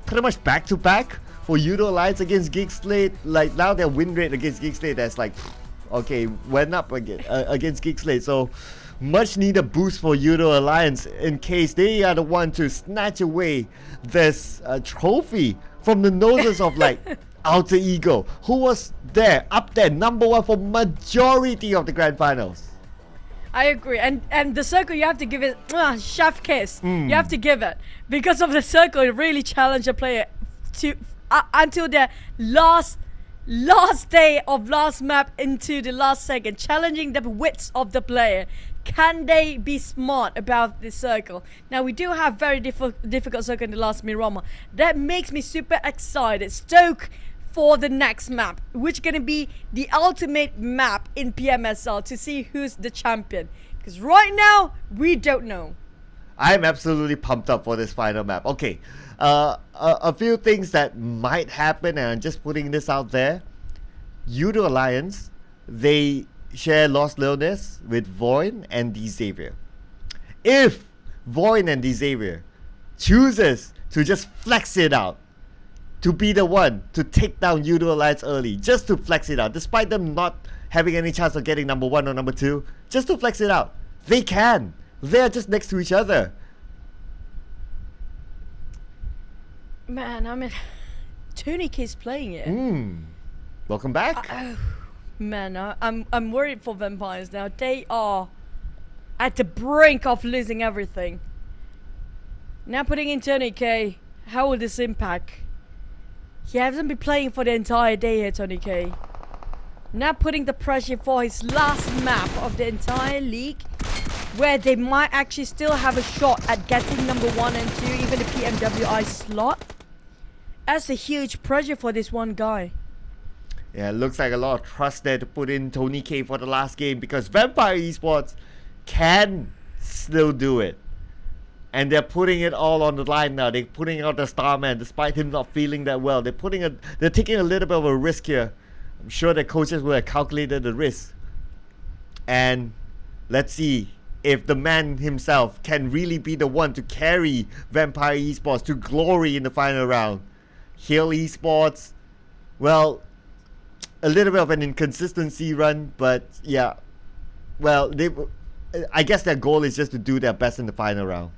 Pretty much back to back for Yoodo Alliance against GEEK SLATE. Like now their win rate against GEEK SLATE that's like, okay, went up again against GEEK SLATE. So much needed boost for Yoodo Alliance in case they are the one to snatch away this trophy from the noses of like Alter Ego, who was there, up there, number one for majority of the grand finals. I agree, and the circle, you have to give it chef kiss. You have to give it, because of the circle. It really challenged a player to until the last day of last map into the last second, challenging the wits of the player. Can they be smart about the circle? Now we do have very difficult circle in the last Miramar. That makes me super excited. Stoke for the next map, which gonna be the ultimate map in PMSL to see who's the champion. Because right now we don't know. I'm absolutely pumped up for this final map. Okay, a few things that might happen, and I'm just putting this out there. Yoodo Alliance, they share Lost Leonis with VOIN and Xavier. If VOIN and Xavier chooses to just flex it out, to be the one to take down Yoodo Alliance early, just to flex it out, despite them not having any chance of getting number 1 or number 2, just to flex it out, they can. They're just next to each other. Man, I mean, Tony is playing it. Welcome back. Man, I'm worried for Vampires now. They are at the brink of losing everything. Now putting in Tony K, how will this impact? He hasn't been playing for the entire day here, Tony K. Now putting the pressure for his last map of the entire league, where they might actually still have a shot at getting number 1 and 2, even the PMWI slot. That's a huge pressure for this one guy. Yeah, it looks like a lot of trust there to put in Tony K for the last game, because Vampire Esports can still do it. And they're putting it all on the line now. They're putting out the Starman despite him not feeling that well. They're taking a little bit of a risk here. I'm sure the coaches will have calculated the risk. And let's see if the man himself can really be the one to carry Vampire Esports to glory in the final round. Hill Esports, well, a little bit of an inconsistency run, but yeah, well, I guess their goal is just to do their best in the final round.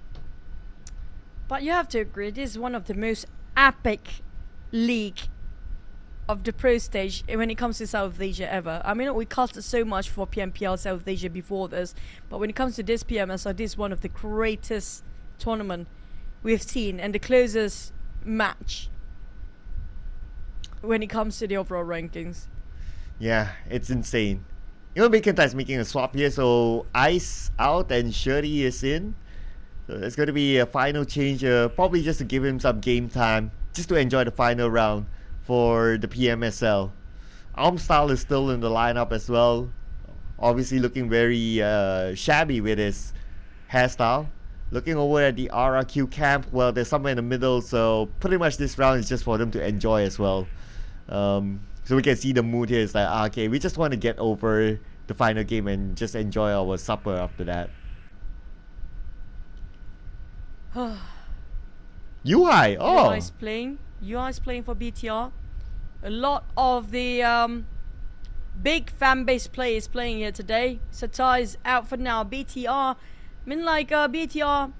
But you have to agree, this is one of the most epic league of the pro stage when it comes to South Asia ever. I mean, we casted so much for PMPL South Asia before this, but when it comes to this PMSL, this is one of the greatest tournament we've seen and the closest match when it comes to the overall rankings. Yeah, it's insane. You know, Bacon is making a swap here, so Ice out and Shirley is in. So there's going to be a final change, probably just to give him some game time, just to enjoy the final round for the PMSL. Armstyle is still in the lineup as well, obviously looking very shabby with his hairstyle. Looking over at the RRQ camp, well, they're somewhere in the middle, so pretty much this round is just for them to enjoy as well. So we can see the mood here is like, okay, we just want to get over the final game and just enjoy our supper after that. UI, oh. UI is playing for BTR. A lot of the big fan base players playing here today. Satai is out for now. BTR, I mean, like BTR,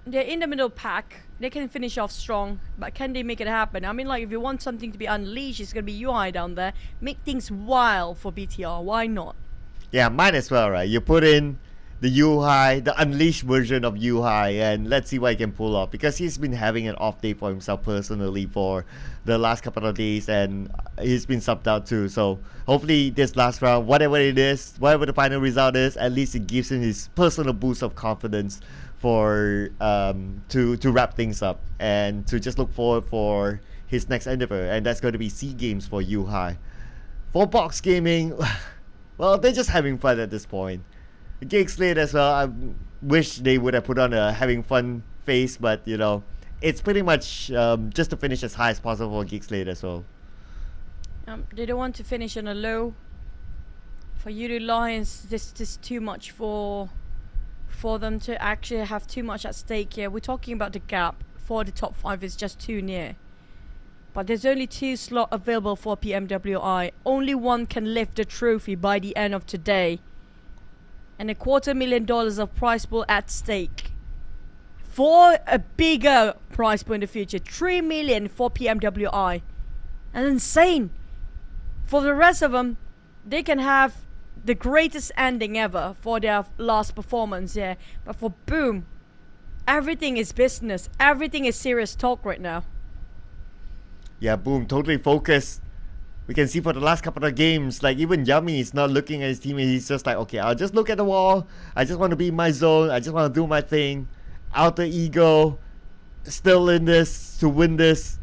they're in the middle pack. They can finish off strong, but can they make it happen? I mean, like, if you want something to be unleashed, it's gonna be UI down there. Make things wild for BTR. Why not? Yeah, might as well, right? You put in the UI, the unleashed version of UI, and let's see what he can pull off, because he's been having an off day for himself personally for the last couple of days, and he's been subbed out too. So hopefully this last round, whatever it is, whatever the final result is, at least it gives him his personal boost of confidence for to wrap things up and to just look forward for his next endeavor, and that's going to be SEA Games for UI. For Box Gaming, well, they're just having fun at this point. SLATE as well, I wish they would have put on a having fun face, but you know, it's pretty much just to finish as high as possible for SLATE as well. They don't want to finish on a low. For Yoodo Alliance, this is too much for them to actually have too much at stake here. We're talking about the gap for the top 5 is just too near. But there's only 2 slots available for PMWI. Only one can lift the trophy by the end of today. And $250,000 of prize pool at stake. For a bigger prize pool in the future, 3 million for PMWI. And insane. For the rest of them, they can have the greatest ending ever for their last performance, yeah. But for Boom, everything is business. Everything is serious talk right now. Yeah, Boom, totally focused. We can see for the last couple of games, like even Yummy is not looking at his teammate. He's just like, okay, I'll just look at the wall. I just want to be in my zone. I just want to do my thing. Outer ego, still in this to win this.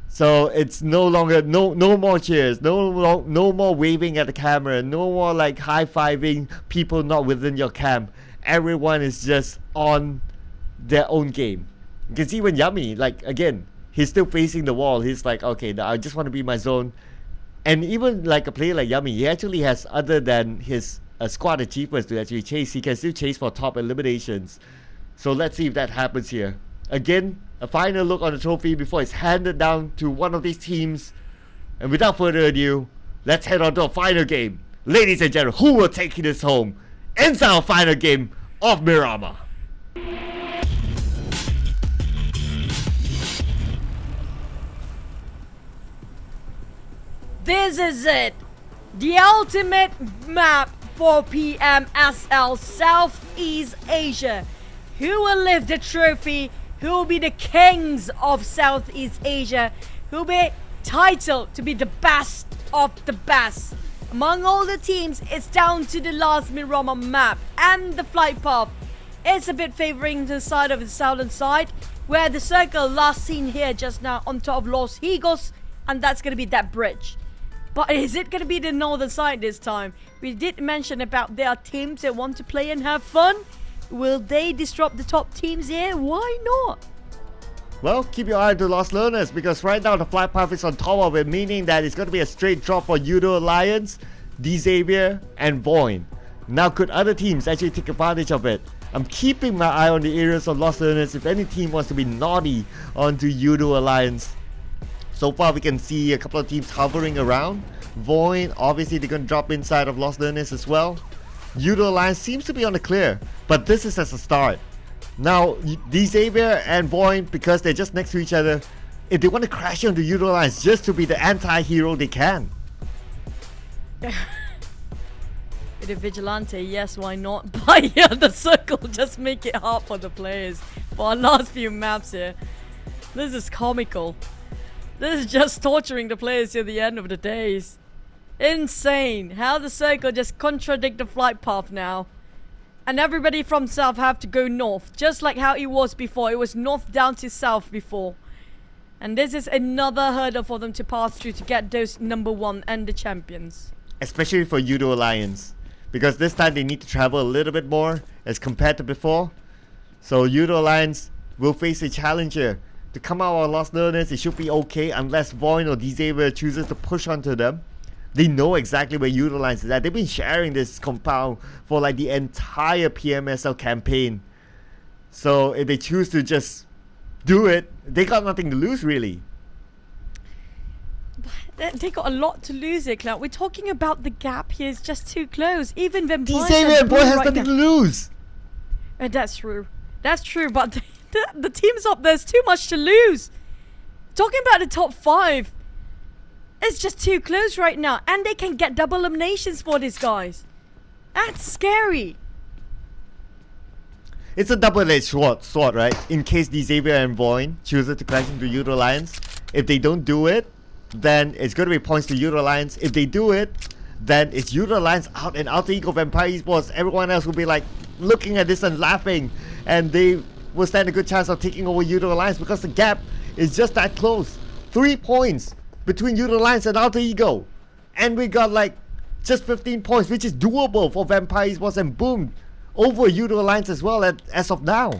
So it's no longer, no more cheers, no more waving at the camera, no more like high-fiving people not within your camp. Everyone is just on their own game. You can see when Yummy, like again, he's still facing the wall. He's like, okay, I just want to be in my zone. And even like a player like Yummy, he actually has, other than his squad achievements to actually chase, he can still chase for top eliminations. So let's see if that happens here. Again, a final look on the trophy before it's handed down to one of these teams. And without further ado, let's head on to a final game. Ladies and gentlemen, who will take this home? Inside our final game of Miramar. This is it. The ultimate map for PMSL Southeast Asia. Who will lift the trophy? Who will be the kings of Southeast Asia? Who will be titled to be the best of the best? Among all the teams, it's down to the last Miramar map, and the flight path is a bit favoring the side of the southern side, where the circle last seen here just now on top of Los Higos, and that's going to be that bridge. But is it going to be the northern side this time? We did mention about there are teams that want to play and have fun. Will they disrupt the top teams here? Why not? Well, keep your eye on the Lost Learners, because right now the flight path is on top of it, meaning that it's going to be a straight drop for Yoodo Alliance, Xavier, and VOIN. Now, could other teams actually take advantage of it? I'm keeping my eye on the areas of Lost Learners if any team wants to be naughty onto Yoodo Alliance. So far, we can see a couple of teams hovering around. VOIN, obviously, they're going to drop inside of Lost Learners as well. Yoodo Alliance seems to be on the clear, but this is as a start. Now, Xavier and VOIN, because they're just next to each other, if they want to crash onto Yoodo Alliance just to be the anti-hero, they can. With a Vigilante, yes, why not? But yeah, the circle just make it hard for the players. For our last few maps here. This is comical. This is just torturing the players till the end of the days. Insane how the circle just contradict the flight path now. And everybody from south have to go north, just like how it was before. It was north down to south before. And this is another hurdle for them to pass through to get those number 1 and the champions. Especially for Yoodo Alliance, because this time they need to travel a little bit more as compared to before. So Yoodo Alliance will face a challenger. To come out of Lost Learners, it should be okay unless VOIN or Xavier chooses to push onto them. They know exactly where Yoodo Alliance is at. They've been sharing this compound for like the entire PMSL campaign. So if they choose to just do it, they got nothing to lose really. They got a lot to lose here, Cloud. We're talking about the gap here is just too close. Even when Xavier and VOIN has nothing to lose. That's true. That's true, but the teams up there's too much to lose. Talking about the top 5. It's just too close right now. And they can get double eliminations for these guys. That's scary. It's a double-edged sword, right? In case Xavier and VOIN chooses to crash into Yoodo Alliance. If they don't do it, then it's going to be points to Yoodo Alliance. If they do it, then it's Yoodo Alliance out and Alter Ego Vampire Esports. Everyone else will be like looking at this and laughing. And they will stand a good chance of taking over Yoodo Alliance because the gap is just that close. 3 points between Yoodo Alliance and Alter Ego, and we got like just 15 points, which is doable for Vampire Esports and Boom over Yoodo Alliance as well as of now.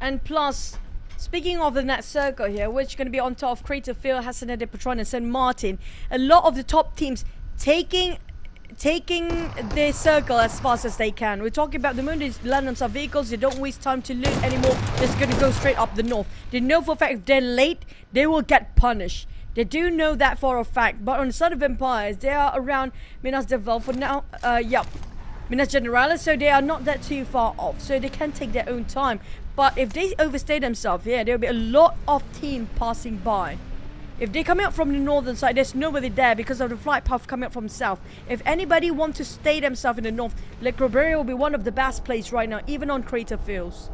And plus, speaking of the net circle here, which is going to be on top of Crater Field, Hasanede, Patron and St. Martin, a lot of the top teams taking their circle as fast as they can. We're talking about the moon, they land themselves vehicles, they don't waste time to loot anymore, they're just going to go straight up the north. They know for a fact if they're late, they will get punished. They do know that for a fact, but on the side of Empires, they are around Minas de Val for now, Minas Generalis, so they are not that too far off, so they can take their own time. But if they overstay themselves, yeah, there will be a lot of team passing by. If they come out from the northern side, there's nobody there because of the flight path coming up from south. If anybody wants to stay themselves in the north, Lake Roberia will be one of the best places right now, even on crater fields.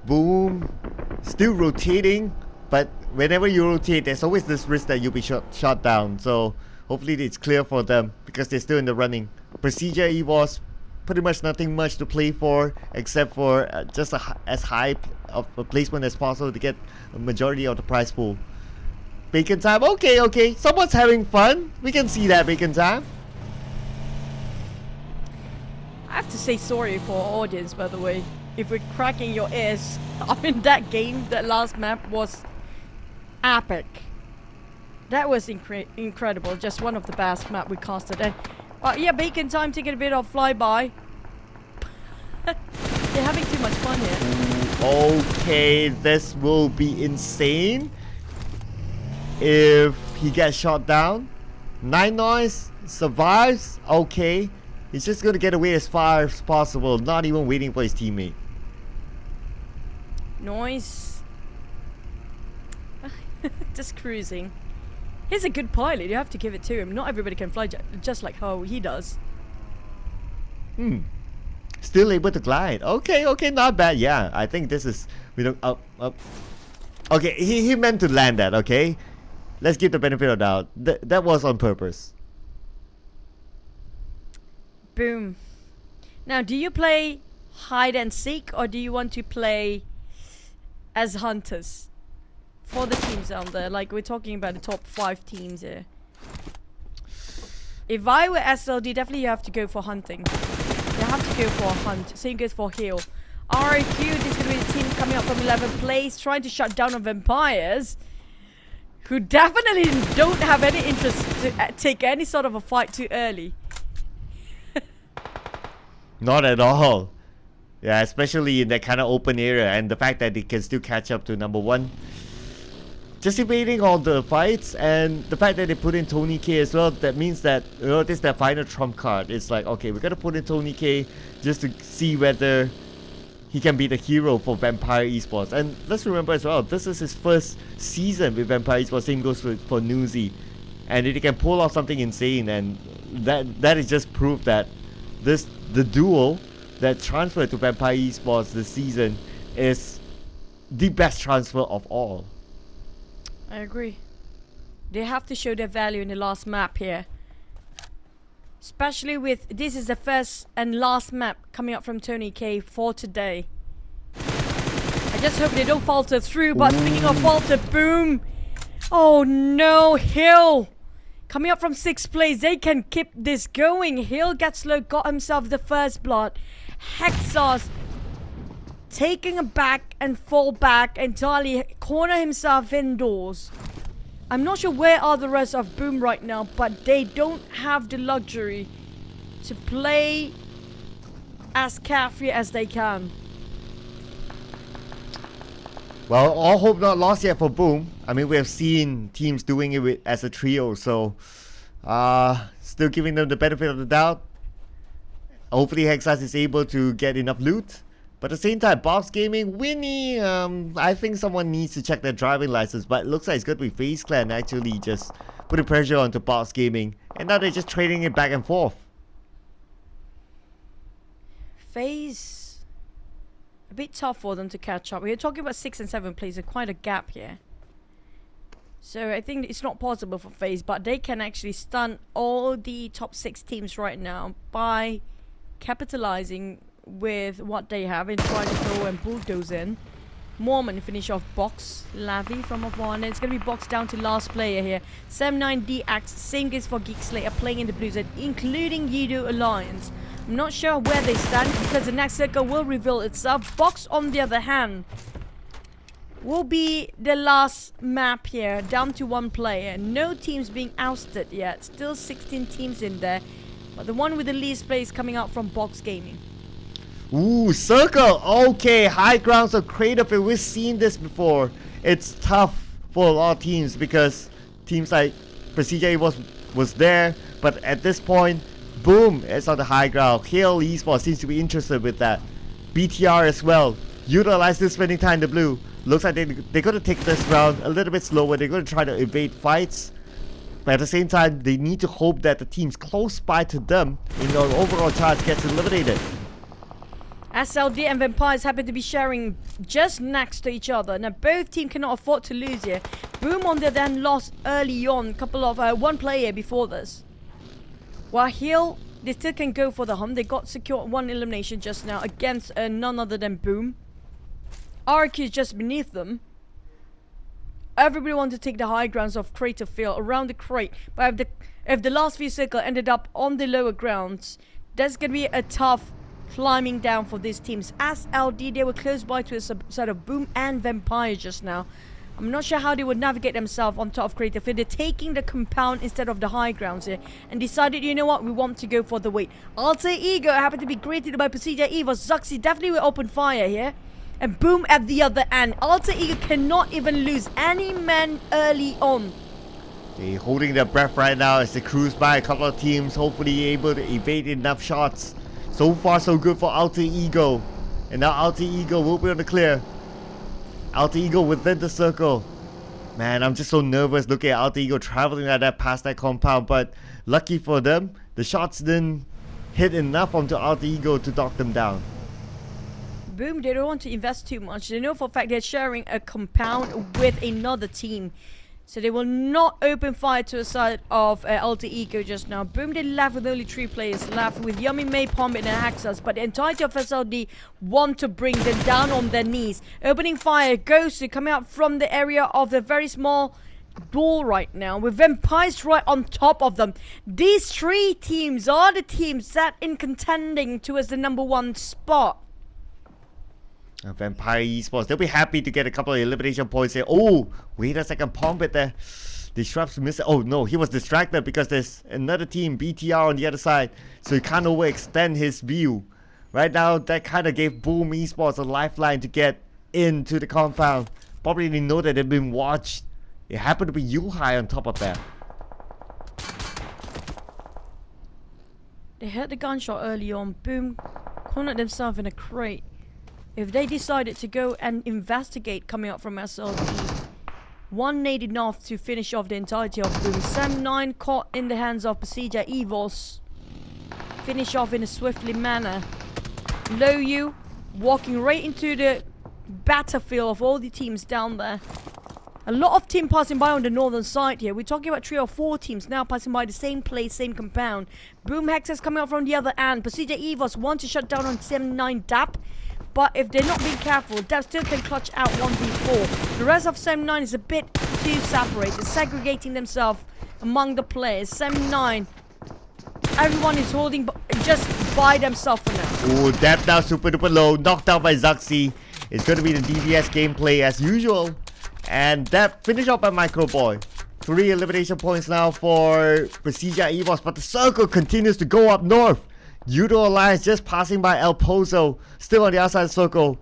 Boom. Still rotating, but whenever you rotate, there's always this risk that you'll be shot down. So hopefully it's clear for them because they're still in the running. PERSIJA, EVOS, pretty much nothing much to play for except for just as high of a placement as possible to get a majority of the prize pool. Bacon time, okay. Someone's having fun. We can see that, bacon time. I have to say sorry for our audience, by the way. If we're cracking your ears, I mean, that game, that last map was epic. That was incredible. Just one of the best map we casted. And yeah, bacon time taking a bit of flyby. They're having too much fun here. Okay, this will be insane if he gets shot down. Nine Noise survives. Okay, he's just gonna get away as far as possible, not even waiting for his teammate. Noise. Just cruising. He's a good pilot, you have to give it to him. Not everybody can fly just like how he does. Still able to glide. Okay, not bad. Yeah, I think this is, we don't up. Okay, he meant to land that. Okay, let's give the benefit of doubt. That was on purpose. Boom. Now, do you play hide and seek or do you want to play as hunters? For the teams out there, like we're talking about the top 5 teams here. If I were SLD, definitely you have to go for hunting. You have to go for a hunt. Same goes for heal. REQ, this is going to be the team coming up from 11th place, trying to shut down on vampires, who definitely don't have any interest to take any sort of a fight too early. Not at all. Yeah, especially in that kind of open area, and the fact that they can still catch up to number 1. Just evading all the fights, and the fact that they put in Tony K as well, that means that, you know, this is their final trump card. It's like, okay, we're gonna put in Tony K just to see whether he can be the hero for Vampire Esports. And let's remember as well, this is his first season with Vampire Esports. Same goes for Newsy. And if he can pull off something insane, and that is just proof that the duo that transferred to Vampire Esports this season is the best transfer of all. I agree. They have to show their value in the last map here. Especially with, this is the first and last map coming up from Tony K for today. I just hope they don't falter through, but speaking of falter, boom! Oh no, Hill! Coming up from 6th place, they can keep this going. Hill gets low, got himself the first blood. Hexos taking a back and fall back entirely, corner himself indoors. I'm not sure where are the rest of Boom right now, but they don't have the luxury to play as carefree as they can. Well, all hope not lost yet for Boom. I mean, we have seen teams doing it as a trio, so still giving them the benefit of the doubt. Hopefully Hexas is able to get enough loot. But at the same time, Box Gaming, Winnie, I think someone needs to check their driving license. But it looks like it's going to be FaZe Clan actually just putting pressure onto Box Gaming. And now they're just trading it back and forth. FaZe, a bit tough for them to catch up. We're talking about 6 and 7 plays, quite a gap here. So I think it's not possible for FaZe, but they can actually stun all the top 6 teams right now by capitalizing with what they have and trying to throw and bulldoze in. Mormon finish off Box, Lavi from Avon, and it's going to be Box down to last player here. 79DX, same goes for GEEK Slater playing in the blue zone, including Yoodo Alliance. I'm not sure where they stand because the next circle will reveal itself. Box, on the other hand, will be the last map here, down to 1 player. No teams being ousted yet, still 16 teams in there, but the one with the least plays coming out from Box Gaming. Ooh, circle. Okay, high grounds of Craterfield. We've seen this before. It's tough for a lot of teams because teams like PERSIJA was there, but at this point, Boom, it's on the high ground. Hill Esports seems to be interested with that. BTR as well. Yoodo Alliance still spending time in the blue. Looks like they're going to take this round a little bit slower. They're going to try to evade fights. But at the same time, they need to hope that the teams close by to them in their overall chance gets eliminated. SLD and Vampires happen to be sharing just next to each other. Now both teams cannot afford to lose here. Boom on the other hand lost early on, one player before this. While Hill, they still can go for the hump. They got secured one elimination just now against none other than Boom. RQ is just beneath them. Everybody wants to take the high grounds of Crater Field around the crate. But if the last few circles ended up on the lower grounds, that's going to be a tough climbing down for these teams. SLD, they were close by to a side of Boom and Vampire just now. I'm not sure how they would navigate themselves on top of Crater Field. They're taking the compound instead of the high grounds here and decided, you know what, we want to go for the weight. Alter Ego happened to be greeted by PERSIJA, EVOS. Zuxi definitely will open fire here. And Boom at the other end. Alter Ego cannot even lose any man early on. They're holding their breath right now as they cruise by a couple of teams, hopefully able to evade enough shots. So far so good for Alter Ego. And now Alter Ego will be on the clear. Alter Ego within the circle. Man, I'm just so nervous looking at Alter Ego traveling like that past that compound. But lucky for them, the shots didn't hit enough onto Alter Ego to knock them down. Boom, they don't want to invest too much. They know for a fact they're sharing a compound with another team. So they will not open fire to the side of Alter Ego just now. Boom, they left with only 3 players left with Yummy, May, Pombit and Haxas. But the entirety of SLD want to bring them down on their knees. Opening fire, Ghost coming out from the area of the very small ball right now. With Vampires right on top of them. These 3 teams are the teams that in contending towards the #1 spot. Vampire Esports, they'll be happy to get a couple of elimination points there. Oh, wait a second, Pombit there. Disrupts missed. Oh no, he was distracted because there's another team, BTR, on the other side. So he can't overextend his view. Right now, that kind of gave Boom Esports a lifeline to get into the compound. Probably didn't know that they've been watched. It happened to be Yuhai on top of that. They heard the gunshot early on. Boom, cornered themselves in a crate. If they decided to go and investigate coming up from SLD, one nade enough to finish off the entirety of Boom. Sam9 caught in the hands of PERSIJA, EVOS. Finish off in a swiftly manner. Loyu walking right into the battlefield of all the teams down there. A lot of teams passing by on the northern side here. We're talking about 3 or 4 teams now passing by the same place, same compound. Boom Hexes coming out from the other end. PERSIJA, EVOS want to shut down on Sam9 DAP. But if they're not being careful, DAP still can clutch out 1v4. The rest of Sam9 is a bit too separated, segregating themselves among the players. Sam9, everyone is holding just by themselves for now. Oh, DAP now super duper low, knocked out by Zuxi. It's going to be the DVS gameplay as usual. And DAP finished off by Micro Boy. 3 elimination points now for PERSIJA, EVOS, but the circle continues to go up north. Yoodo Alliance just passing by El Pozo, still on the outside circle.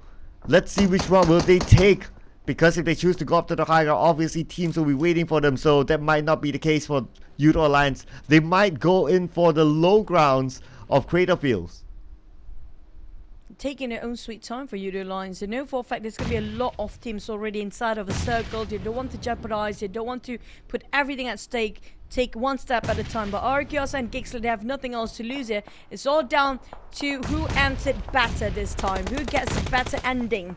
Let's see which one will they take. Because if they choose to go up to the high ground, obviously teams will be waiting for them. So that might not be the case for Yoodo Alliance. They might go in for the low grounds of Crater Fields. Taking their own sweet time for Yoodo Alliance. They know for a fact there's going to be a lot of teams already inside of a circle. They don't want to jeopardize. They don't want to put everything at stake. Take one step at a time. But RQS and GEEK, they have nothing else to lose here. It's all down to who ends it better this time. Who gets a better ending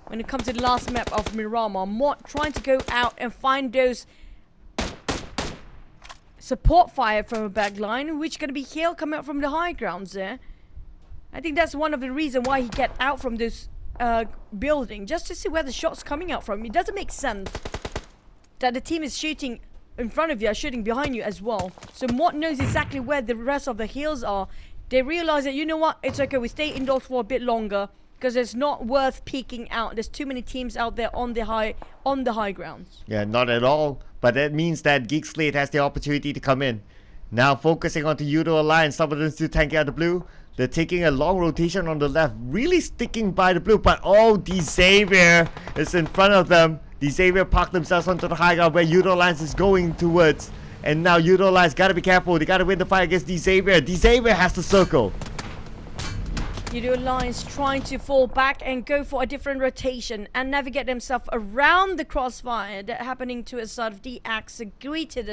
when it comes to the last map of Miramar. Mott trying to go out and find those support fire from a back line, which is going to be Hill coming out from the high grounds there. I think that's one of the reasons why he get out from this building, just to see where the shot's coming out from. It doesn't make sense that the team is shooting in front of you, are shooting behind you as well. So Mott knows exactly where the rest of the hills are. They realize that, you know what, it's okay, we stay indoors for a bit longer because it's not worth peeking out. There's too many teams out there on the high grounds. Yeah, not at all. But that means that GEEK SLATE has the opportunity to come in. Now focusing on the Yoodo Alliance, some of them still tanking out the blue. They're taking a long rotation on the left, really sticking by the blue. But oh, Xavier is in front of them. Xavier parked themselves onto the high ground where Yoodo Alliance is going towards. And now Yoodo Alliance gotta be careful. They gotta win the fight against Xavier. Xavier has the circle. Yoodo Alliance trying to fall back and go for a different rotation and navigate themselves around the crossfire that happening to a side of DX greeted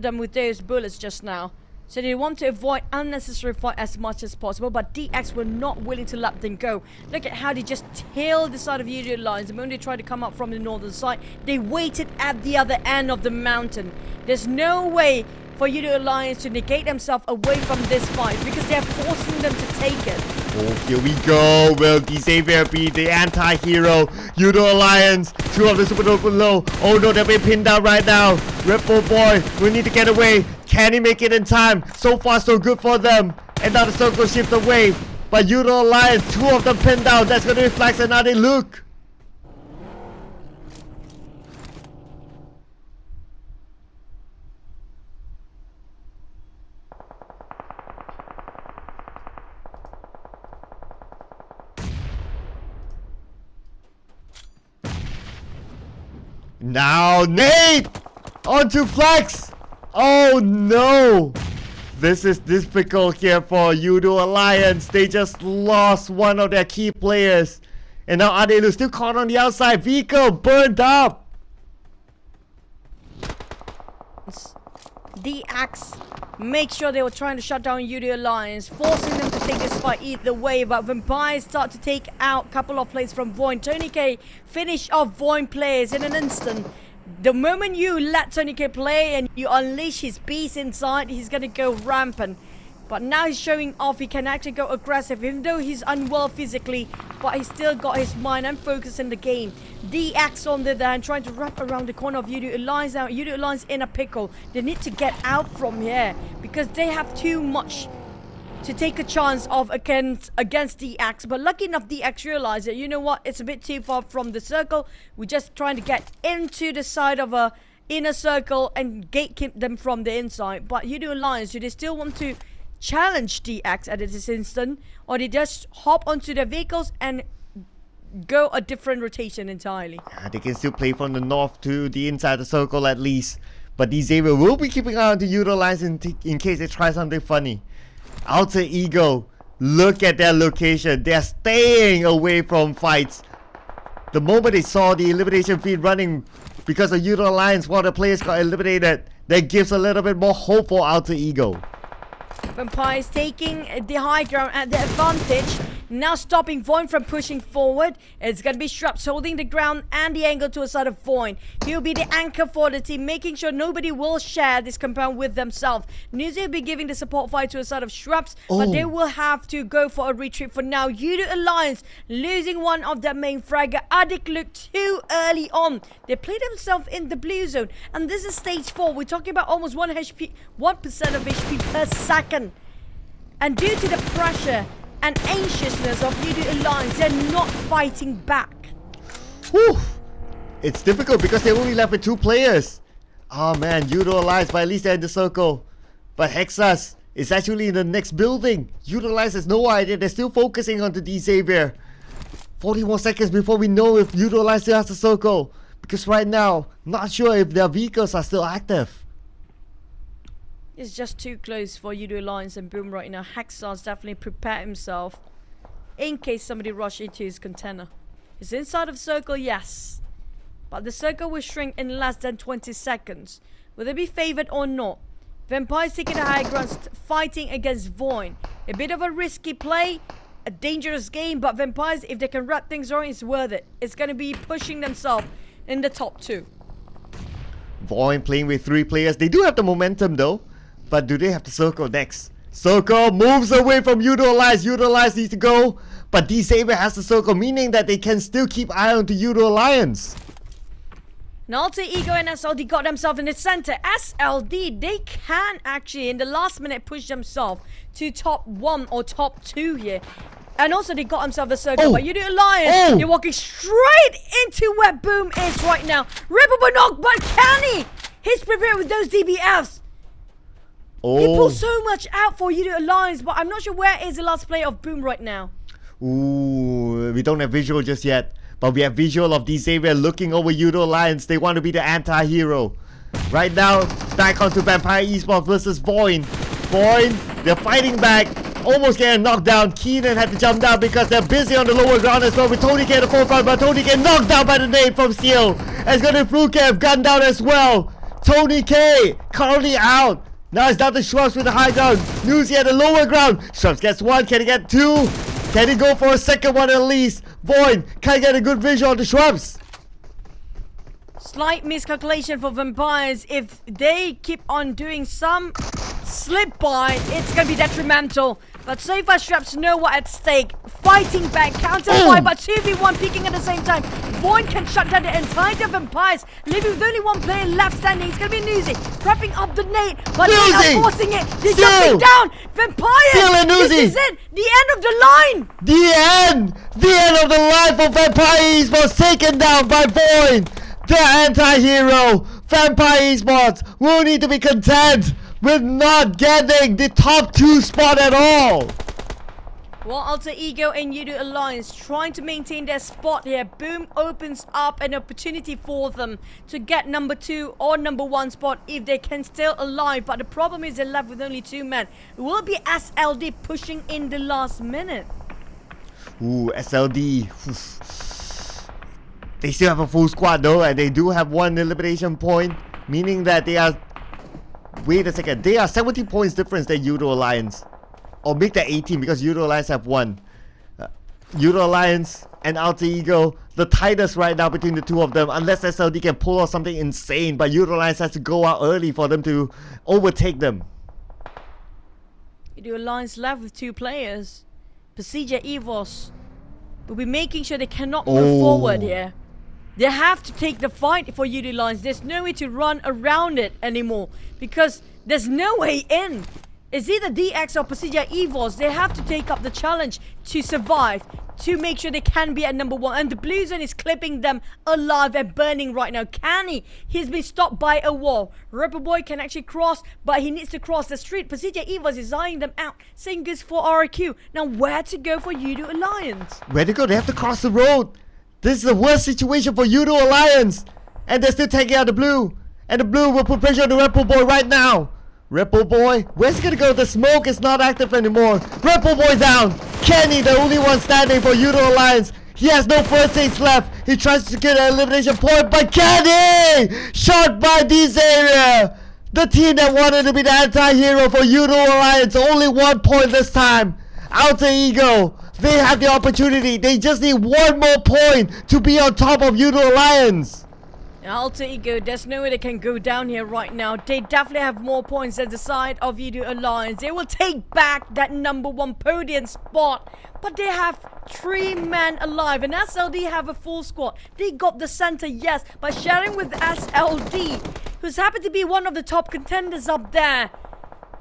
them with those bullets just now. So they want to avoid unnecessary fight as much as possible, but DX were not willing to let them go. Look at how they just tailed the side of Yoodo Alliance. The moment they tried to come up from the northern side, they waited at the other end of the mountain. There's no way for Yoodo Alliance to negate themselves away from this fight because they're forcing them to take it. Oh, here we go. Will Xavier be the anti-hero? Yoodo Alliance, 2 of the super low. Oh no, they're being pinned down right now. Ripple Boy, we need to get away. Can he make it in time? So far, so good for them. And now the circle shifts away. But Yoodo Alliance, 2 of them pinned down. That's going to reflect another look. Now Nate onto Flex. Oh no, this is difficult here for Yoodo Alliance. They just lost one of their key players, and now Adelu still caught on the outside. Vehicle burned up. DX make sure they were trying to shut down Yoodo Alliance, forcing them to take this fight either way, but Vampires start to take out a couple of plays from VOIN. Tony K finish off VOIN players in an instant. The moment you let Tony K play and you unleash his beast inside, he's gonna go rampant. But now he's showing off he can actually go aggressive, even though he's unwell physically, but he's still got his mind and focus in the game. DX on the other hand trying to wrap around the corner of Yoodo Alliance. Now Yoodo Alliance in a pickle. They need to get out from here because they have too much to take a chance of against DX. But lucky enough, DX realized that, you know what, it's a bit too far from the circle. We're just trying to get into the side of a inner circle and gatekeep them from the inside. But Yoodo Alliance, do they still want to challenge DX at this instant, or they just hop onto their vehicles and go a different rotation entirely? Yeah, they can still play from the north to the inside the circle at least, but Xavier will be keeping an eye on the Yoodo Alliance in case they try something funny. Alter Ego, look at their location. They're staying away from fights. The moment they saw the elimination feed running because of Yoodo Alliance while the players got eliminated, that gives a little bit more hope for Alter Ego. Vampires taking the high ground at the advantage. Now stopping VOIN from pushing forward. It's going to be Shrubs holding the ground and the angle to a side of VOIN. He'll be the anchor for the team, making sure nobody will share this compound with themselves. Newsy will be giving the support fire to a side of Shrubs, but they will have to go for a retreat for now. Yoodo Alliance losing one of their main fragger. Addict looked too early on. They played themselves in the blue zone, and this is stage 4. We're talking about almost 1% of HP per second. And due to the pressure and anxiousness of Yoodo Alliance, they're not fighting back. Whew. It's difficult because they're only left with 2 players. Oh man, Yoodo Alliance, but at least they're in the circle. But Hexas is actually in the next building. Yoodo Alliance has no idea. They're still focusing on the Xavier. 40 more seconds before we know if Yoodo Alliance still has the circle. Because right now, not sure if their vehicles are still active. It's just too close for Yoodo Alliance and Boom right now. Hexar's definitely prepared himself in case somebody rush into his container. He's inside of circle, yes. But the circle will shrink in less than 20 seconds. Will they be favored or not? Vampires taking the high ground, fighting against VOIN. A bit of a risky play, a dangerous game, but Vampires, if they can wrap things around, it's worth it. It's going to be pushing themselves in the top 2. VOIN playing with 3 players. They do have the momentum though. But do they have the circle next? Circle moves away from Yoodo Alliance. Yoodo Alliance needs to go. But Xavier has the circle, meaning that they can still keep eye on the Yoodo Alliance. Now Alter Ego and SLD got themselves in the center. SLD, they can actually in the last minute push themselves to top 1 or top 2 here. And also they got themselves a circle. But Yoodo Alliance, they're walking straight into where Boom is right now. Ripple Banok, but can he? He's prepared with those DBFs. He pulled so much out for Yoodo Alliance, but I'm not sure where is the last player of Boom right now. Ooh, we don't have visual just yet. But we have visual of Xavier looking over Yoodo Alliance. They want to be the anti-hero. Right now, back onto Vampire Esports versus VOIN. VOIN, they're fighting back. almost getting knocked down. QEON had to jump down because they're busy on the lower ground as well with Tony K at the forefront, but Tony K knocked down by the nade from Steel. It's going to Flukev, gunned down as well. Tony K currently out. Now it's down to Schwartz with the high ground. Newsy at the lower ground. Schwartz gets one. Can he get two? Can he go for a second one at least? VOIN can't get a good visual on the Schwartz. Slight miscalculation for Vampires. If they keep on doing some slip by, it's going to be detrimental. But so far, Schwartz know what at stake. Fighting back, counter fight, but 2v1 peeking at the same time. VOIN can shut down the entire Vampires, leaving with only one player left standing. It's going to be Newsy, prepping up the nade, but they're not forcing it. They're jumping down. Vampires, this is it. The end of the line. The end of the line for Vampire Esports, taken down by VOIN. The anti-hero. Vampire Esports will need to be content with not getting the top 2 spot at all. Well, Alter Ego and Yoodo Alliance trying to maintain their spot here. Boom opens up an opportunity for them to get number 2 or number 1 spot if they can still alive. But the problem is they're left with only 2 men. It will be SLD pushing in the last minute. Ooh, SLD. They still have a full squad though, and they do have 1 elimination point, meaning that they are... Wait a second, they are 70 points difference than Yoodo Alliance. Or make that 18 because Yoodo Alliance have 1. Yoodo Alliance and Alter Ego, the tightest right now between the two of them, unless SLD can pull off something insane, but Yoodo Alliance has to go out early for them to overtake them. Yoodo Alliance left with 2 players. PERSIJA, EVOS will be making sure they cannot move forward here. They have to take the fight for Yoodo Alliance. There's no way to run around it anymore because there's no way in. It's either DX or PERSIJA EVOS. They have to take up the challenge to survive, to make sure they can be at number 1. And the blue zone is clipping them alive and burning right now. Can he? He's been stopped by a wall. Ripper Boy can actually cross, but he needs to cross the street. PERSIJA EVOS is eyeing them out. Same goes for RQ. Now where to go for Yoodo Alliance? Where to go? They have to cross the road. This is the worst situation for Yoodo Alliance. And they're still taking out the blue. And the blue will put pressure on the Ripple Boy right now. Ripple Boy, where's he gonna go? The smoke is not active anymore. Ripple Boy down. Kenny, the only one standing for Yoodo Alliance. He has no first aids left. He tries to get an elimination point, but Kenny! Shot by Desarea. The team that wanted to be the anti-hero for Yoodo Alliance. Only 1 point this time. Alter Ego, they have the opportunity. They just need 1 more point to be on top of Yoodo Alliance. Alter Ego, there's no way they can go down here right now. They definitely have more points than the side of Yoodo Alliance. They will take back that number 1 podium spot. But they have 3 men alive. And SLD have a full squad. They got the center, yes. But sharing with SLD, who's happened to be one of the top contenders up there.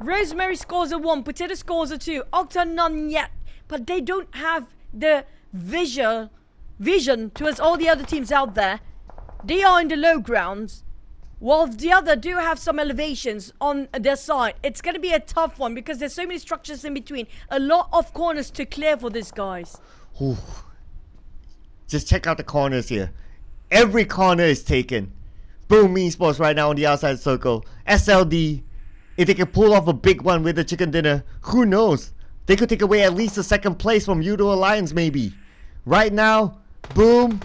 Rosemary scores a 1. Potato scores a 2. Octa none yet. But they don't have the vision towards all the other teams out there. They are in the low grounds, while the other do have some elevations on their side. It's going to be a tough one because there's so many structures in between. A lot of corners to clear for these guys. Ooh. Just check out the corners here. Every corner is taken. Boom Esports right now on the outside circle. SLD, if they can pull off a big one with the chicken dinner, who knows? They could take away at least the 2nd place from Yoodo Alliance maybe. Right now, Boom,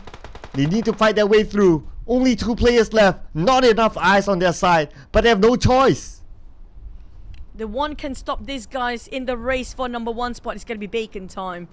they need to fight their way through. Only 2 players left. Not enough eyes on their side, but they have no choice. The one can stop these guys in the race for number 1 spot. It's going to be bacon time.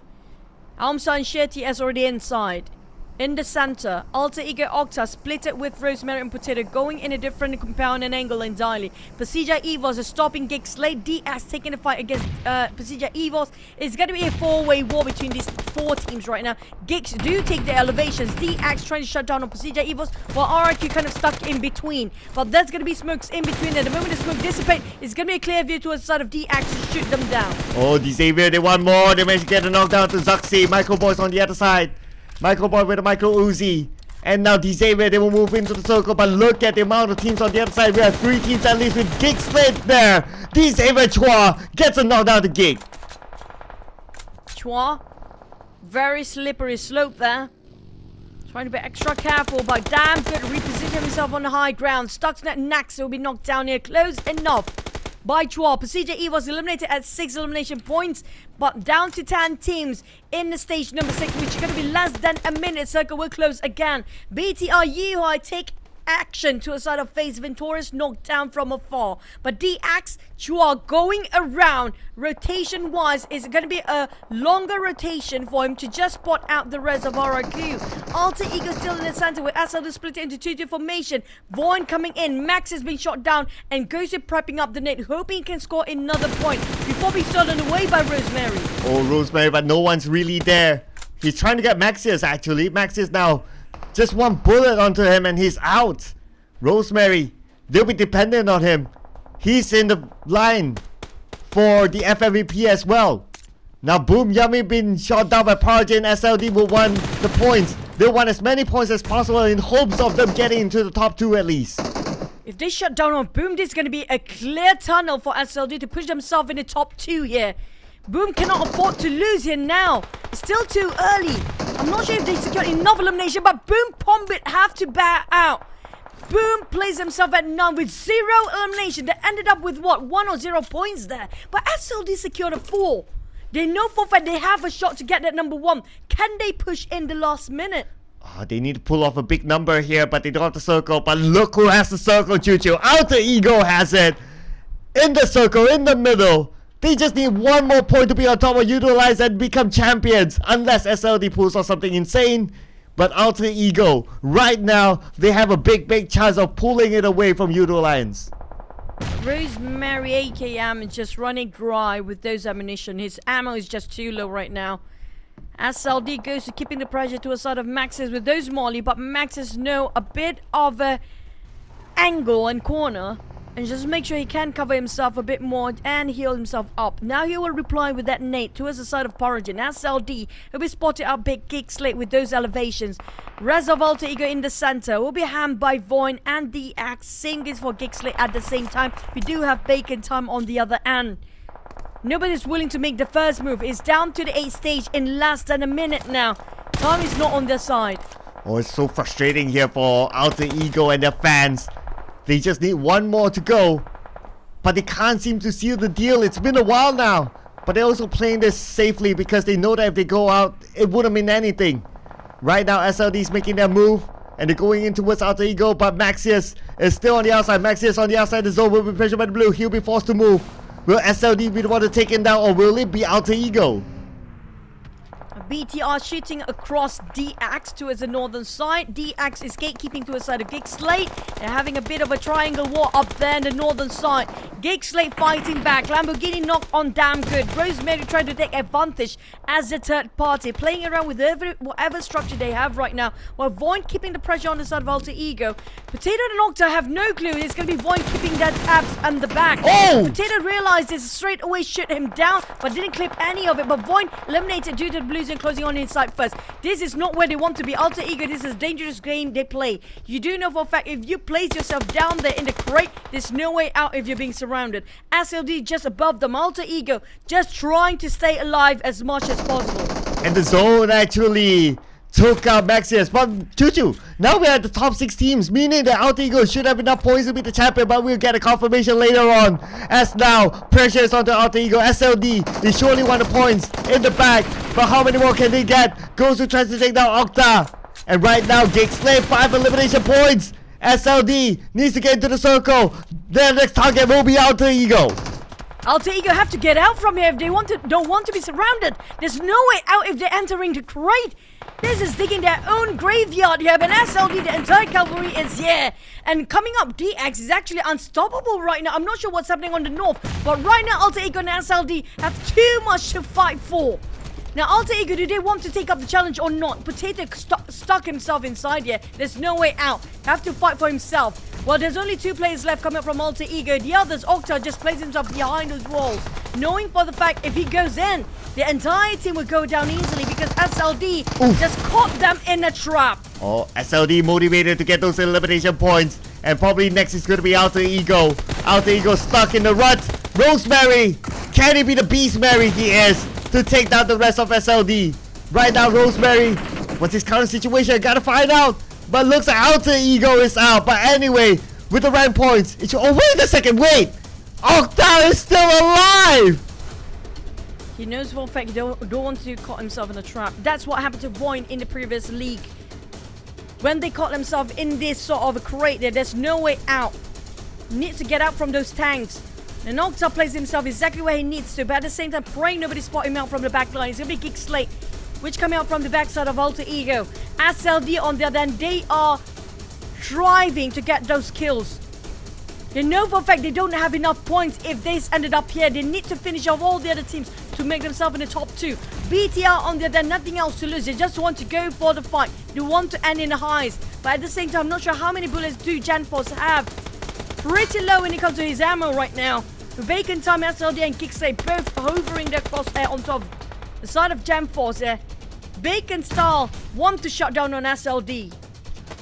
Almsa and Shetty is already inside. In the center, Alter Ego Octa split it with Rosemary and Potato, going in a different compound and angle entirely. PERSIJA EVOS is stopping GEEK. SLATE DS taking the fight against PERSIJA EVOS. It's going to be a 4-way war between these 4 teams right now. GEEK do take the elevations. DX trying to shut down on PERSIJA EVOS, while RQ kind of stuck in between. But there's going to be smokes in between there. The moment the smoke dissipates, it's going to be a clear view towards the side of DX to shoot them down. Oh, Xavier, they want more. They managed to get a knockdown to Zuxi. Michael Boy's on the other side. Michael Boy with a Micro Uzi. And now Xavier, they will move into the circle. But look at the amount of teams on the other side. We have 3 teams at least with GEEK SLATE there. Xavier Chua gets a knockdown to GEEK. Chua, very slippery slope there. Trying to be extra careful, but damn good reposition himself on the high ground. Stuxnet Nax will be knocked down here. Close enough. by Chua. PERSIJA EVOS eliminated at 6 elimination points, but down to 10 teams in the stage number 6, which is going to be less than a minute. Circle will close again. BTR Yuhai take action to a side of FaZe Venturis, knocked down from afar. But DX Chua going around rotation wise is going to be a longer rotation for him to just spot out the rest of RRQ. Alter Ego still in the center with SLD split into 2-2 formation. VOIN coming in, Max has been shot down, and Ghost prepping up the net, hoping he can score another point before being stolen away by Rosemary. Oh, Rosemary, but no one's really there. He's trying to get Maxius actually. Maxius now just one bullet onto him and he's out. Rosemary, they'll be dependent on him. He's in the line for the FMVP as well. Now Boom Yummy been shot down by PERSIJA, and SLD will want the points. They'll want as many points as possible in hopes of them getting into the top 2 at least. If they shut down on Boom, this is going to be a clear tunnel for SLD to push themselves in the top 2 here. Boom cannot afford to lose here now. It's still too early. I'm not sure if they secured enough elimination, but Boom Pombit have to bow out. Boom plays himself at 9 with 0 elimination. They ended up with what, 1 or 0 points there. But SLD secured a 4. They know for a fact they have a shot to get that number 1. Can they push in the last minute? They need to pull off a big number here, but they don't have the circle. But look who has the circle, Choo-Choo. Alter Ego has it. In the circle, in the middle. They just need one more point to be on top of Yoodo Alliance and become champions. Unless SLD pulls off something insane. But Alter Ego, right now, they have a big chance of pulling it away from Yoodo Alliance. Rosemary AKM is just running dry with those ammunition. His ammo is just too low right now. SLD goes to keeping the pressure to a side of Max's with those Molly, but Max's know a bit of a angle and corner, and just make sure he can cover himself a bit more and heal himself up. Now he will reply with that nade towards the side of PERSIJA. SLD will be spotted out big GEEK SLATE with those elevations. Res of Alter Ego in the center will be hammed by VOIN and the Axe. Same goes for GEEK SLATE at the same time. We do have Bacon Time on the other end. Nobody's willing to make the first move. It's down to the 8th stage in less than a minute now. Time is not on their side. Oh, it's so frustrating here for Alter Ego and their fans. They just need one more to go. But they can't seem to seal the deal. It's been a while now. But they're also playing this safely because they know that if they go out, it wouldn't mean anything. Right now, SLD is making their move. And they're going in towards Alter Ego. But Maxius is still on the outside. Maxius on the outside of the zone will be pressured by the blue. He'll be forced to move. Will SLD be the one to take him down, or will it be Alter Ego? BTR shooting across DX towards the northern side. DX is gatekeeping to a side of GEEK SLATE. They're having a bit of a triangle war up there in the northern side. GEEK SLATE fighting back. Lamborghini knocked on damn good. Rosemary trying to take advantage as the third party, playing around with whatever structure they have right now, while VOIN keeping the pressure on the side of Alter Ego. Potato and Octa have no clue. It's going to be VOIN keeping that tabs and the back. Oh! Potato realized this, straight away shoot him down, but didn't clip any of it. But VOIN eliminated due to the blues and closing on inside first. This is not where they want to be. Alter Ego, this is a dangerous game they play. You do know for a fact, if you place yourself down there in the crate, there's no way out if you're being surrounded. SLD just above them. Alter Ego just trying to stay alive as much as possible. And the zone actually took out Maxius. But Choo-Choo, now we're at the top 6 teams, meaning that Alter Ego should have enough points to be the champion, but we'll get a confirmation later on. As now, pressure is onto Alter Ego. SLD, they surely want the points in the back, but how many more can they get? Goes to try to take down Octa. And right now, GEEK SLATE, 5 elimination points. SLD needs to get into the circle. Their next target will be Alter Ego. Alter Ego have to get out from here if they don't want to be surrounded. There's no way out if they're entering the crate. This is digging their own graveyard here, but SLD, the entire cavalry is here. And coming up, DX is actually unstoppable right now. I'm not sure what's happening on the north, but right now Alter Ego and SLD have too much to fight for. Now, Alter Ego, do they want to take up the challenge or not? Potato stuck himself inside here. There's no way out. Have to fight for himself. Well, there's only 2 players left coming from Alter Ego. The others, Octa just plays himself behind those walls, knowing for the fact if he goes in, the entire team will go down easily because SLD just caught them in a trap. Oh, SLD motivated to get those elimination points. And probably next is going to be Alter Ego. Alter Ego stuck in the rut. Rosemary, can he be the Beast Mary he is to take down the rest of SLD? Right now, Rosemary, what's his current situation? Gotta find out. But looks like Alter Ego is out. But anyway, with the rank points, oh, wait a second, wait. Octa is still alive! He knows for a fact he don't want to caught himself in a trap. That's what happened to VOIN in the previous league. When they caught themselves in this sort of a crate, there's no way out. Needs to get out from those tanks. And Octa plays himself exactly where he needs to, but at the same time praying nobody spot him out from the back line. It's gonna be GEEK SLATE, which coming out from the backside of Alter Ego. SLD on the other hand, they are driving to get those kills. They know for a fact they don't have enough points if they ended up here. They need to finish off all the other teams to make themselves in the top 2. BTR on the other hand, nothing else to lose. They just want to go for the fight. They want to end in the highs. But at the same time, I'm not sure how many bullets do Janforce have. Pretty low when it comes to his ammo right now. Vacant time, SLD and GEEK SLATE both hovering their crosshair on top of the side of Janforce there. Vacant style want to shut down on SLD.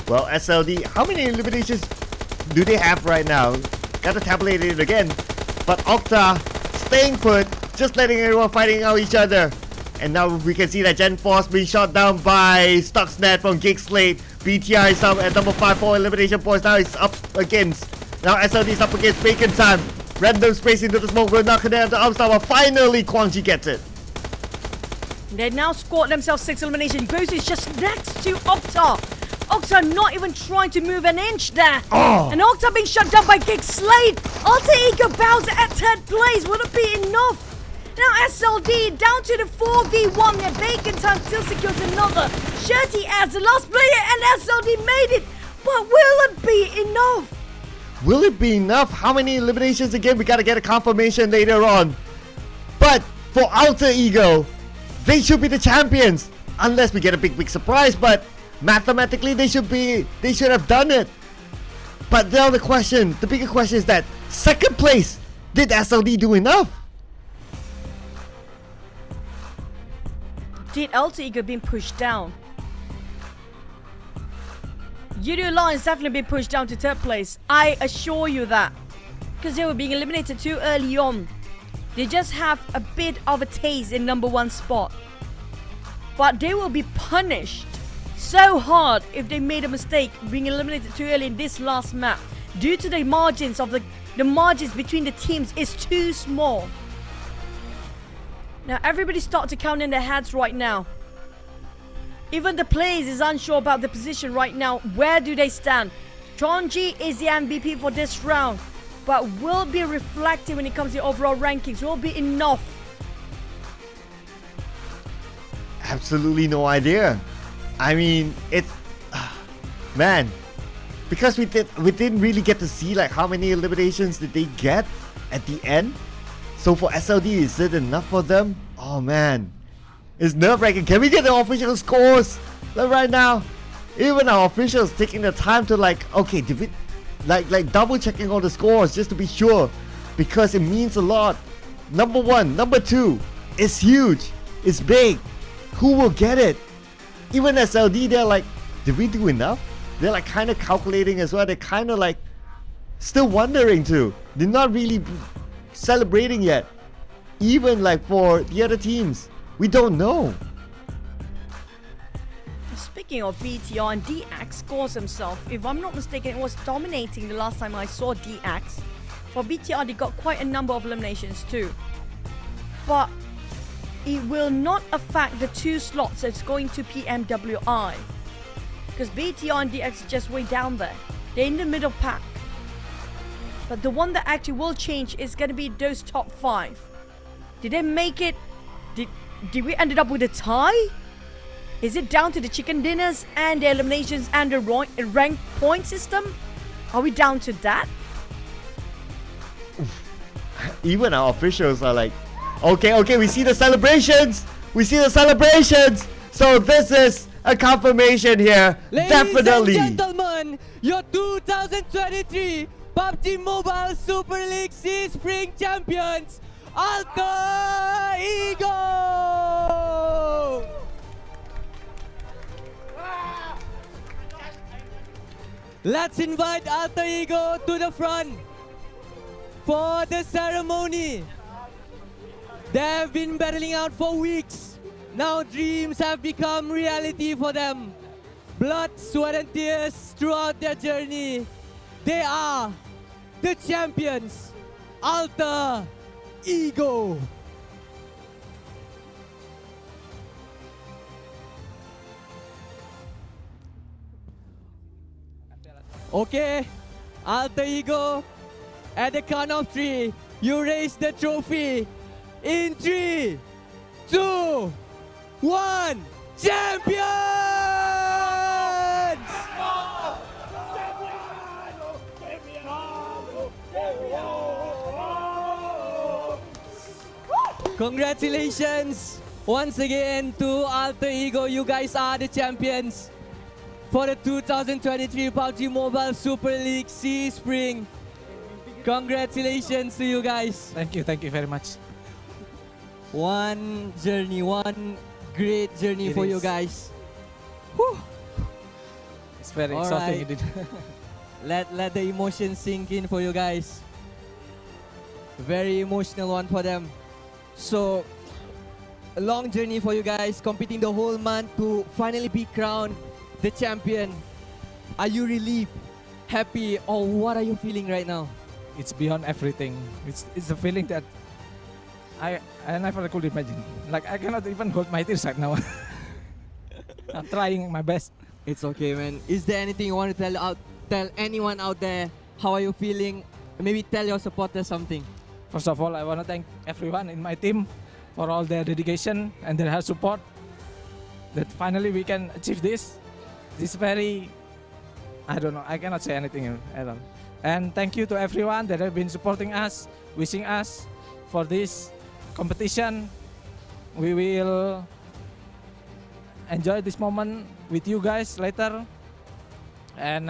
Well, SLD, how many eliminations do they have right now? Gotta tabulate it again. But Octa staying put, just letting everyone fighting out each other. And now we can see that Janforce being shot down by Stuxnet from GEEK SLATE. BTR is up at number 5 for elimination points. Now it's up against. Now SLD is up against Bacon Time. Random space into the smoke. We're not connected to Upstar, but finally Quangji gets it. They now scored themselves 6 elimination. Ghost is just next to Octa. Octa not even trying to move an inch there. Oh. And Octa being shut down by GEEK SLATE. Alter Ego Bowser at 3rd place. Would it be enough? Now SLD down to the 4v1. Their Bacon Time still secures another. Shirty as the last player and SLD made it. But will it be enough? Will it be enough? How many eliminations again? We gotta get a confirmation later on. But for Alter Ego, they should be the champions. Unless we get a big surprise, but mathematically they should have done it. But now the bigger question is that 2nd place, did SLD do enough? Did Alter Ego being pushed down? Yoodo Alliance definitely been pushed down to 3rd place. I assure you that. Because they were being eliminated too early on. They just have a bit of a taste in number 1 spot. But they will be punished so hard if they made a mistake being eliminated too early in this last map. Due to the margins of the margins between the teams is too small. Now everybody start to count in their heads right now. Even the players is unsure about the position right now. Where do they stand? Quangji is the MVP for this round, but will be reflected when it comes to overall rankings. Will be enough. Absolutely no idea. I mean, it's man, because we didn't really get to see like how many eliminations did they get at the end. So for SLD, is it enough for them? Oh man. It's nerve-wracking. Can we get the official scores? Like right now, even our officials taking the time to okay, did we like double checking all the scores just to be sure, because it means a lot. Number 1, number 2, it's huge, it's big. Who will get it? Even SLD, they're like, did we do enough? They're like kind of calculating as well. They're kind of like still wondering too. They're not really celebrating yet. Even like for the other teams. We don't know. Speaking of BTR, and DX scores himself. If I'm not mistaken, it was dominating the last time I saw DX. For BTR, they got quite a number of eliminations too. But it will not affect the 2 slots that's going to PMWI. Because BTR and DX are just way down there. They're in the middle pack. But the one that actually will change is going to be those top 5. Did they make it? Did we ended up with a tie? Is it down to the chicken dinners and the eliminations and the rank point system? Are we down to that? Even our officials are like, okay, we see the celebrations. So this is a confirmation here. Ladies Definitely. and gentlemen, your 2023 PUBG Mobile Super League SEA Spring Champions, Alter Ego! Let's invite Alter Ego to the front for the ceremony. They've been battling out for weeks. Now dreams have become reality for them. Blood, sweat and tears throughout their journey. They are the champions. Alter Ego. Okay, Alter Ego, at the count of 3, you raise the trophy. In 3, 2, 1, champions! Congratulations once again to Alter Ego. You guys are the champions for the 2023 PUBG Mobile Super League SEA Spring. Congratulations to you guys. Thank you very much. One journey, one great journey for you guys. Whew. It's very All exhausting right. indeed. Let the emotions sink in for you guys. Very emotional one for them. So, a long journey for you guys, competing the whole month to finally be crowned the champion. Are you relieved, happy, or what are you feeling right now? It's beyond everything. It's a feeling that I never could imagine. Like I cannot even hold my tears right now. I'm trying my best. It's okay, man. Is there anything you want to tell anyone out there? How are you feeling? Maybe tell your supporters something. First of all, I want to thank everyone in my team for all their dedication and their hard support. That finally we can achieve this. This very, I don't know, I cannot say anything at all. And thank you to everyone that have been supporting us, wishing us for this competition. We will enjoy this moment with you guys later. And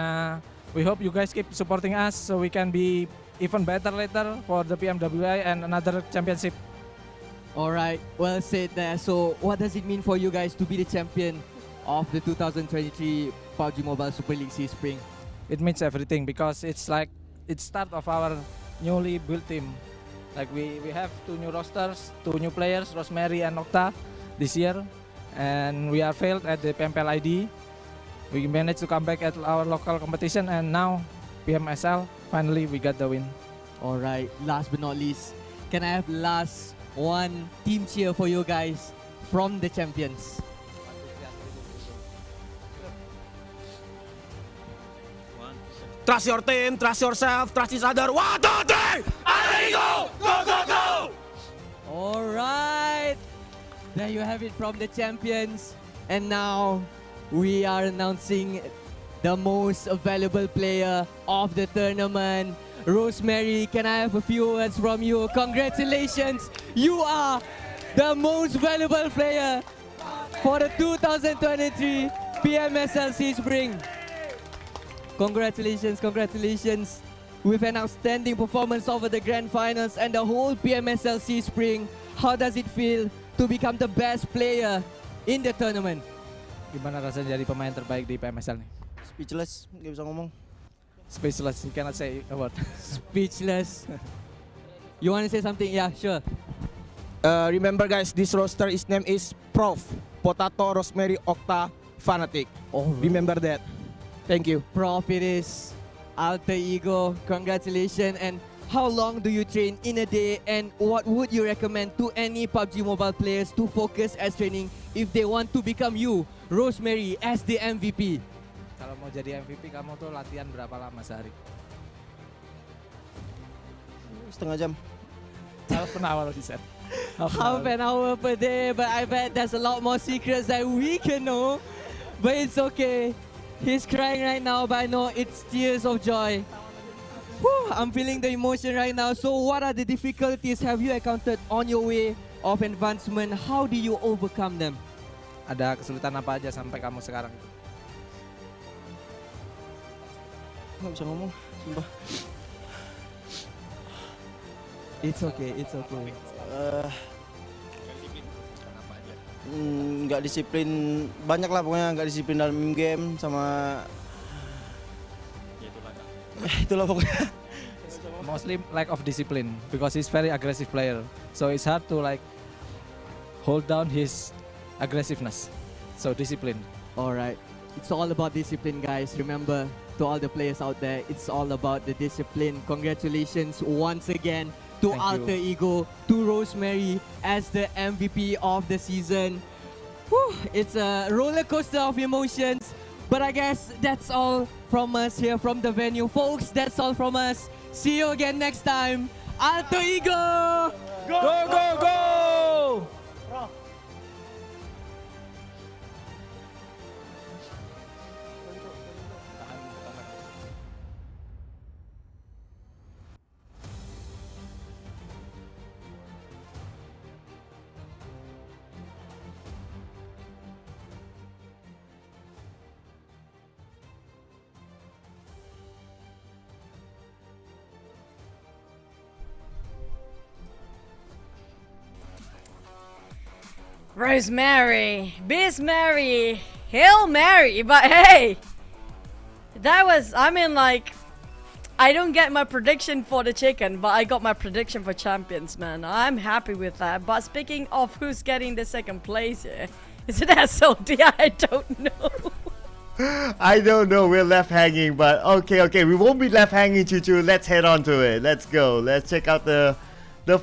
we hope you guys keep supporting us so we can be even better later for the PMWI and another championship. All right, well said there. So what does it mean for you guys to be the champion of the 2023 PUBG Mobile Super League SEA Spring? It means everything because it's like it's start of our newly built team. Like we have 2 new rosters, 2 new players, Rosemary and Nocta this year, and we are failed at the PMPL ID. We managed to come back at our local competition, and now PMSL, finally we got the win. All right, last but not least, can I have last one team cheer for you guys from the champions? Trust your team, trust yourself, trust each other. 1, 2, 3! And go! Go, go, go! All right, there you have it from the champions. And now we are announcing the most valuable player of the tournament. Rosemary, can I have a few words from you? Congratulations, you are the most valuable player for the 2023 PMSL SEA Spring. Congratulations, congratulations. With an outstanding performance over the Grand Finals and the whole PMSL SEA Spring, how does it feel to become the best player in the tournament? Gimana rasanya jadi pemain terbaik di PMSL nih? Speechless, nggak bisa ngomong. Speechless, you cannot say a word. Speechless. You want to say something? Yeah, sure. Remember guys, this roster is name is Prof, Potato, Rosemary, Octa, Fanatic. Oh, remember that. Thank you. Prof, it is Alter Ego. Congratulations. And how long do you train in a day? And what would you recommend to any PUBG Mobile players to focus as training if they want to become you, Rosemary, as the MVP? Kalau mau jadi MVP, kamu tuh latihan berapa lama sehari? Setengah jam. Half an hour, he said. Half an hour per day, but I bet there's a lot more secrets that we can know. But it's okay. He's crying right now, but I know it's tears of joy. Whew, I'm feeling the emotion right now. So what are the difficulties have you encountered on your way of advancement? How do you overcome them? Ada kesulitan apa aja sampai kamu sekarang? Nggak bisa ngomong, sumpah. It's okay, it's okay. Nggak disiplin, banyak lah pokoknya nggak disiplin dalam game sama itulah pokoknya. Mostly lack of discipline because he's very aggressive player, so it's hard to like hold down his aggressiveness. So discipline. All right. it's all about discipline, guys. Remember, to all the players out there, it's all about the discipline. Congratulations once again to Alter Ego, to Rosemary as the MVP of the season. Whew, it's a roller coaster of emotions, but I guess that's all from us here from the venue. Folks, that's all from us. See you again next time. Alter Ego! Go, go, go! Rosemary, Miss Mary, Hail Mary, but hey, that was, I mean, like, I don't get my prediction for the chicken, but I got my prediction for champions, man. I'm happy with that. But speaking of who's getting the second place here, is it SLD? I don't know. I don't know, we're left hanging, but okay, we won't be left hanging, Chuchu. Let's head on to it. Let's go. Let's check out the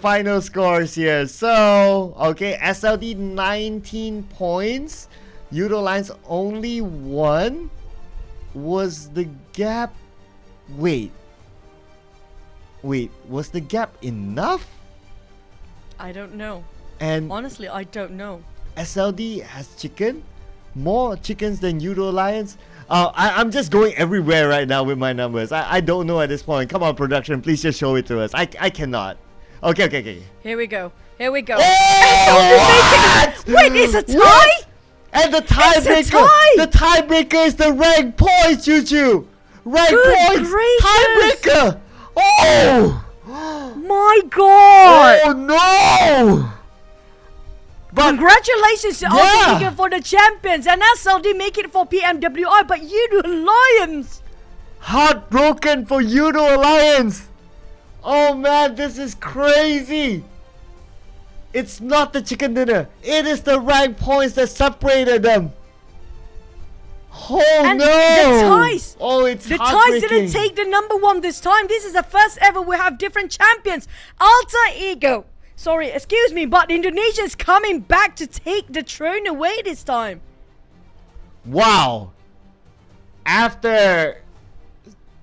final scores here. So, okay, SLD 19 points. Yoodo Alliance only 1. Was the gap... Wait, was the gap enough? I don't know. And honestly, I don't know. SLD has chicken? More chickens than Yoodo Alliance? I'm just going everywhere right now with my numbers. I don't know at this point. Come on, production, please just show it to us. I cannot. Okay. Here we go. Oh, what? Wait, it's a tie? What? And the tiebreaker is the rank points, Choo. Rank points. Tiebreaker. Oh my god. Oh no. But congratulations to Alter Ego for the champions, and SLD make it for PMWI, but Yoodo Alliance. Heartbroken for Yoodo Alliance. Oh man, this is crazy. It's not the chicken dinner. It is the rank points that separated them. Oh and no! The ties. Oh, it's the ties didn't take the number 1 this time. This is the first ever we have different champions. Alter Ego. Sorry, excuse me, but Indonesia is coming back to take the throne away this time. Wow. After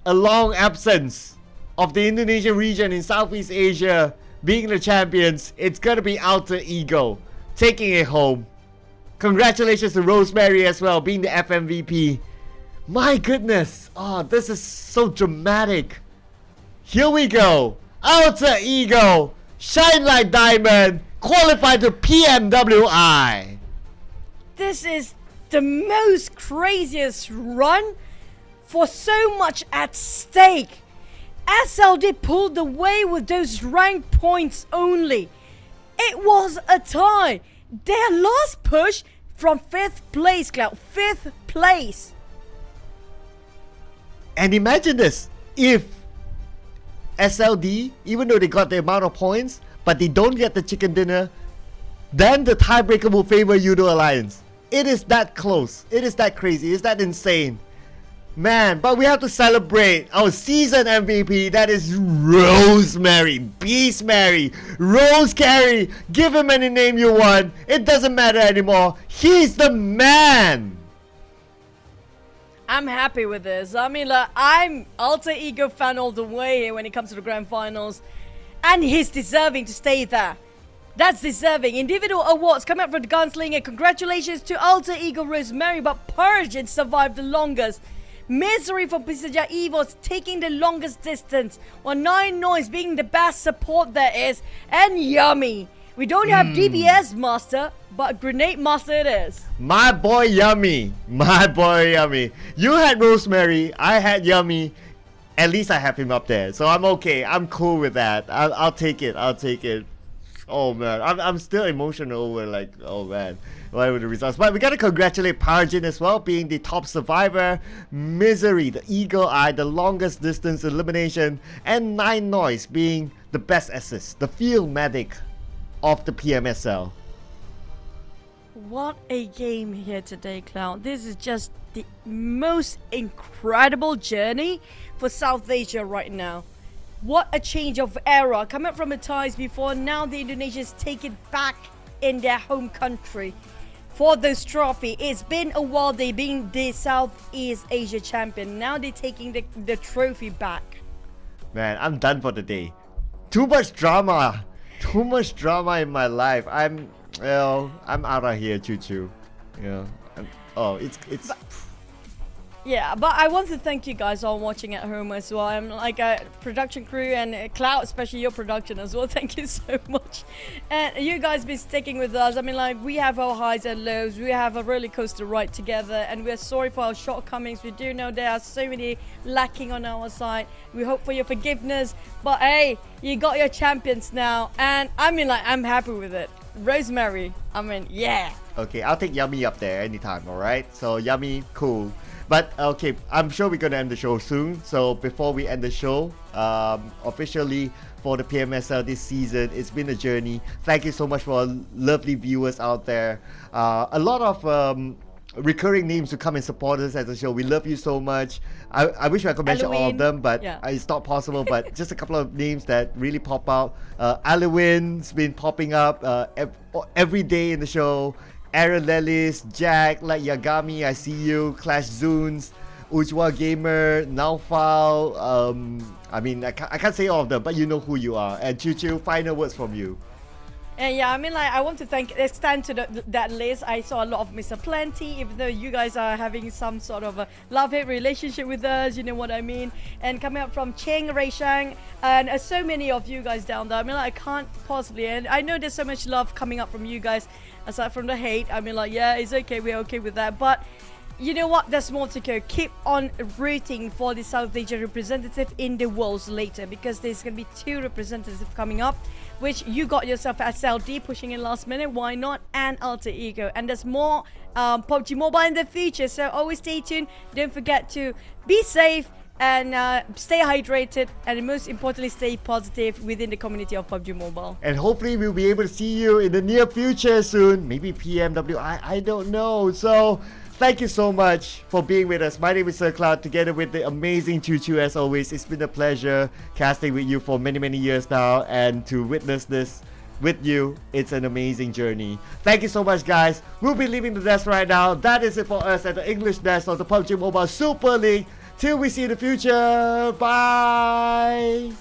a long absence of the Indonesian region in Southeast Asia being the champions, it's gonna be Alter Ego taking it home. Congratulations to Rosemary as well, being the FMVP. My goodness. Oh, this is so dramatic. Here we go. Alter Ego, shine like diamond, qualified to PMWI. This is the most craziest run for so much at stake. SLD pulled away with those rank points only. It was a tie. Their last push from 5th place, Cloud. 5th place. And imagine this. If SLD, even though they got the amount of points, but they don't get the chicken dinner, then the tiebreaker will favor Yoodo Alliance. It is that close. It is that crazy. It's that insane. Man, but we have to celebrate our season MVP. That is Rosemary, Beast Mary, Rose Carey. Give him any name you want. It doesn't matter anymore. He's the man. I'm happy with this. I mean, like, I'm Alter Ego fan all the way here when it comes to the grand finals. And he's deserving to stay there. That's deserving. Individual awards coming up for the Gunslinger. Congratulations to Alter Ego Rosemary, but PERSIJA survived the longest. Misery for PERSIJA EVOS taking the longest distance, while 9 Noise being the best support there is, and Yummy. We don't have DBS Master, but Grenade Master it is. My boy Yummy. My boy Yummy. You had Rosemary, I had Yummy. At least I have him up there, so I'm okay. I'm cool with that. I'll take it. I'll take it. Oh man, I'm still emotional over, like, oh man, whatever the results. But we gotta congratulate PERSIJA as well, being the top survivor. Misery, the Eagle Eye, the longest distance elimination, and 9 Noise being the best assist, the field medic of the PMSL. What a game here today, Cloud. This is just the most incredible journey for South Asia right now. What a change of era. Coming from the ties before, now the Indonesians take it back in their home country for this trophy. It's been a while they've been the Southeast Asia champion. Now they're taking the trophy back. Man, I'm done for the day. Too much drama. Too much drama in my life. I'm out of here, Choo Choo. It's. Yeah, but I want to thank you guys all watching at home as well. I'm like a production crew and Cloud, especially your production as well. Thank you so much. And you guys been sticking with us. I mean, like, we have our highs and lows. We have a roller coaster ride together, and we're sorry for our shortcomings. We do know there are so many lacking on our side. We hope for your forgiveness. But hey, you got your champions now, and I mean, like, I'm happy with it. Rosemary, I mean, yeah. Okay, I'll take Yummy up there anytime, alright? So, Yummy, cool. But, okay, I'm sure we're gonna end the show soon. So, before we end the show, officially for the PMSL this season, it's been a journey. Thank you so much for our lovely viewers out there. A lot of recurring names to come and support us as a show. We love you so much. I wish I could mention all of them, but it's not possible. But just a couple of names that really pop out. Alwyn's been popping up every day in the show. Aaron Lelis, Jack, like Yagami, I see you. Clash Zunes, Ujwa Gamer, Naufal. I mean, I can't say all of them, but you know who you are. And Choo Choo, final words from you. And yeah, I mean, like, I want to extend to that list. I saw a lot of Mr. Plenty, even though you guys are having some sort of a love-hate relationship with us, you know what I mean? And coming up from Cheng Reishang, and so many of you guys down there. I mean, like, I can't possibly, and I know there's so much love coming up from you guys, aside from the hate. I mean, like, yeah, it's okay, we're okay with that, but you know what? There's more to go. Keep on rooting for the South Asia representative in the Worlds later, because there's going to be 2 representatives coming up, which you got yourself SLD pushing in last minute. Why not? And Alter Ego. And there's more PUBG Mobile in the future. So always stay tuned. Don't forget to be safe and stay hydrated, and most importantly, stay positive within the community of PUBG Mobile. And hopefully we'll be able to see you in the near future soon. Maybe PMWI, I don't know. So thank you so much for being with us. My name is Sir Cloud, together with the amazing Choo Choo as always. It's been a pleasure casting with you for many years now, and to witness this with you, it's an amazing journey. Thank you so much, guys. We'll be leaving the desk right now. That is it for us at the English desk of the PUBG Mobile Super League. Till we see you in the future. Bye.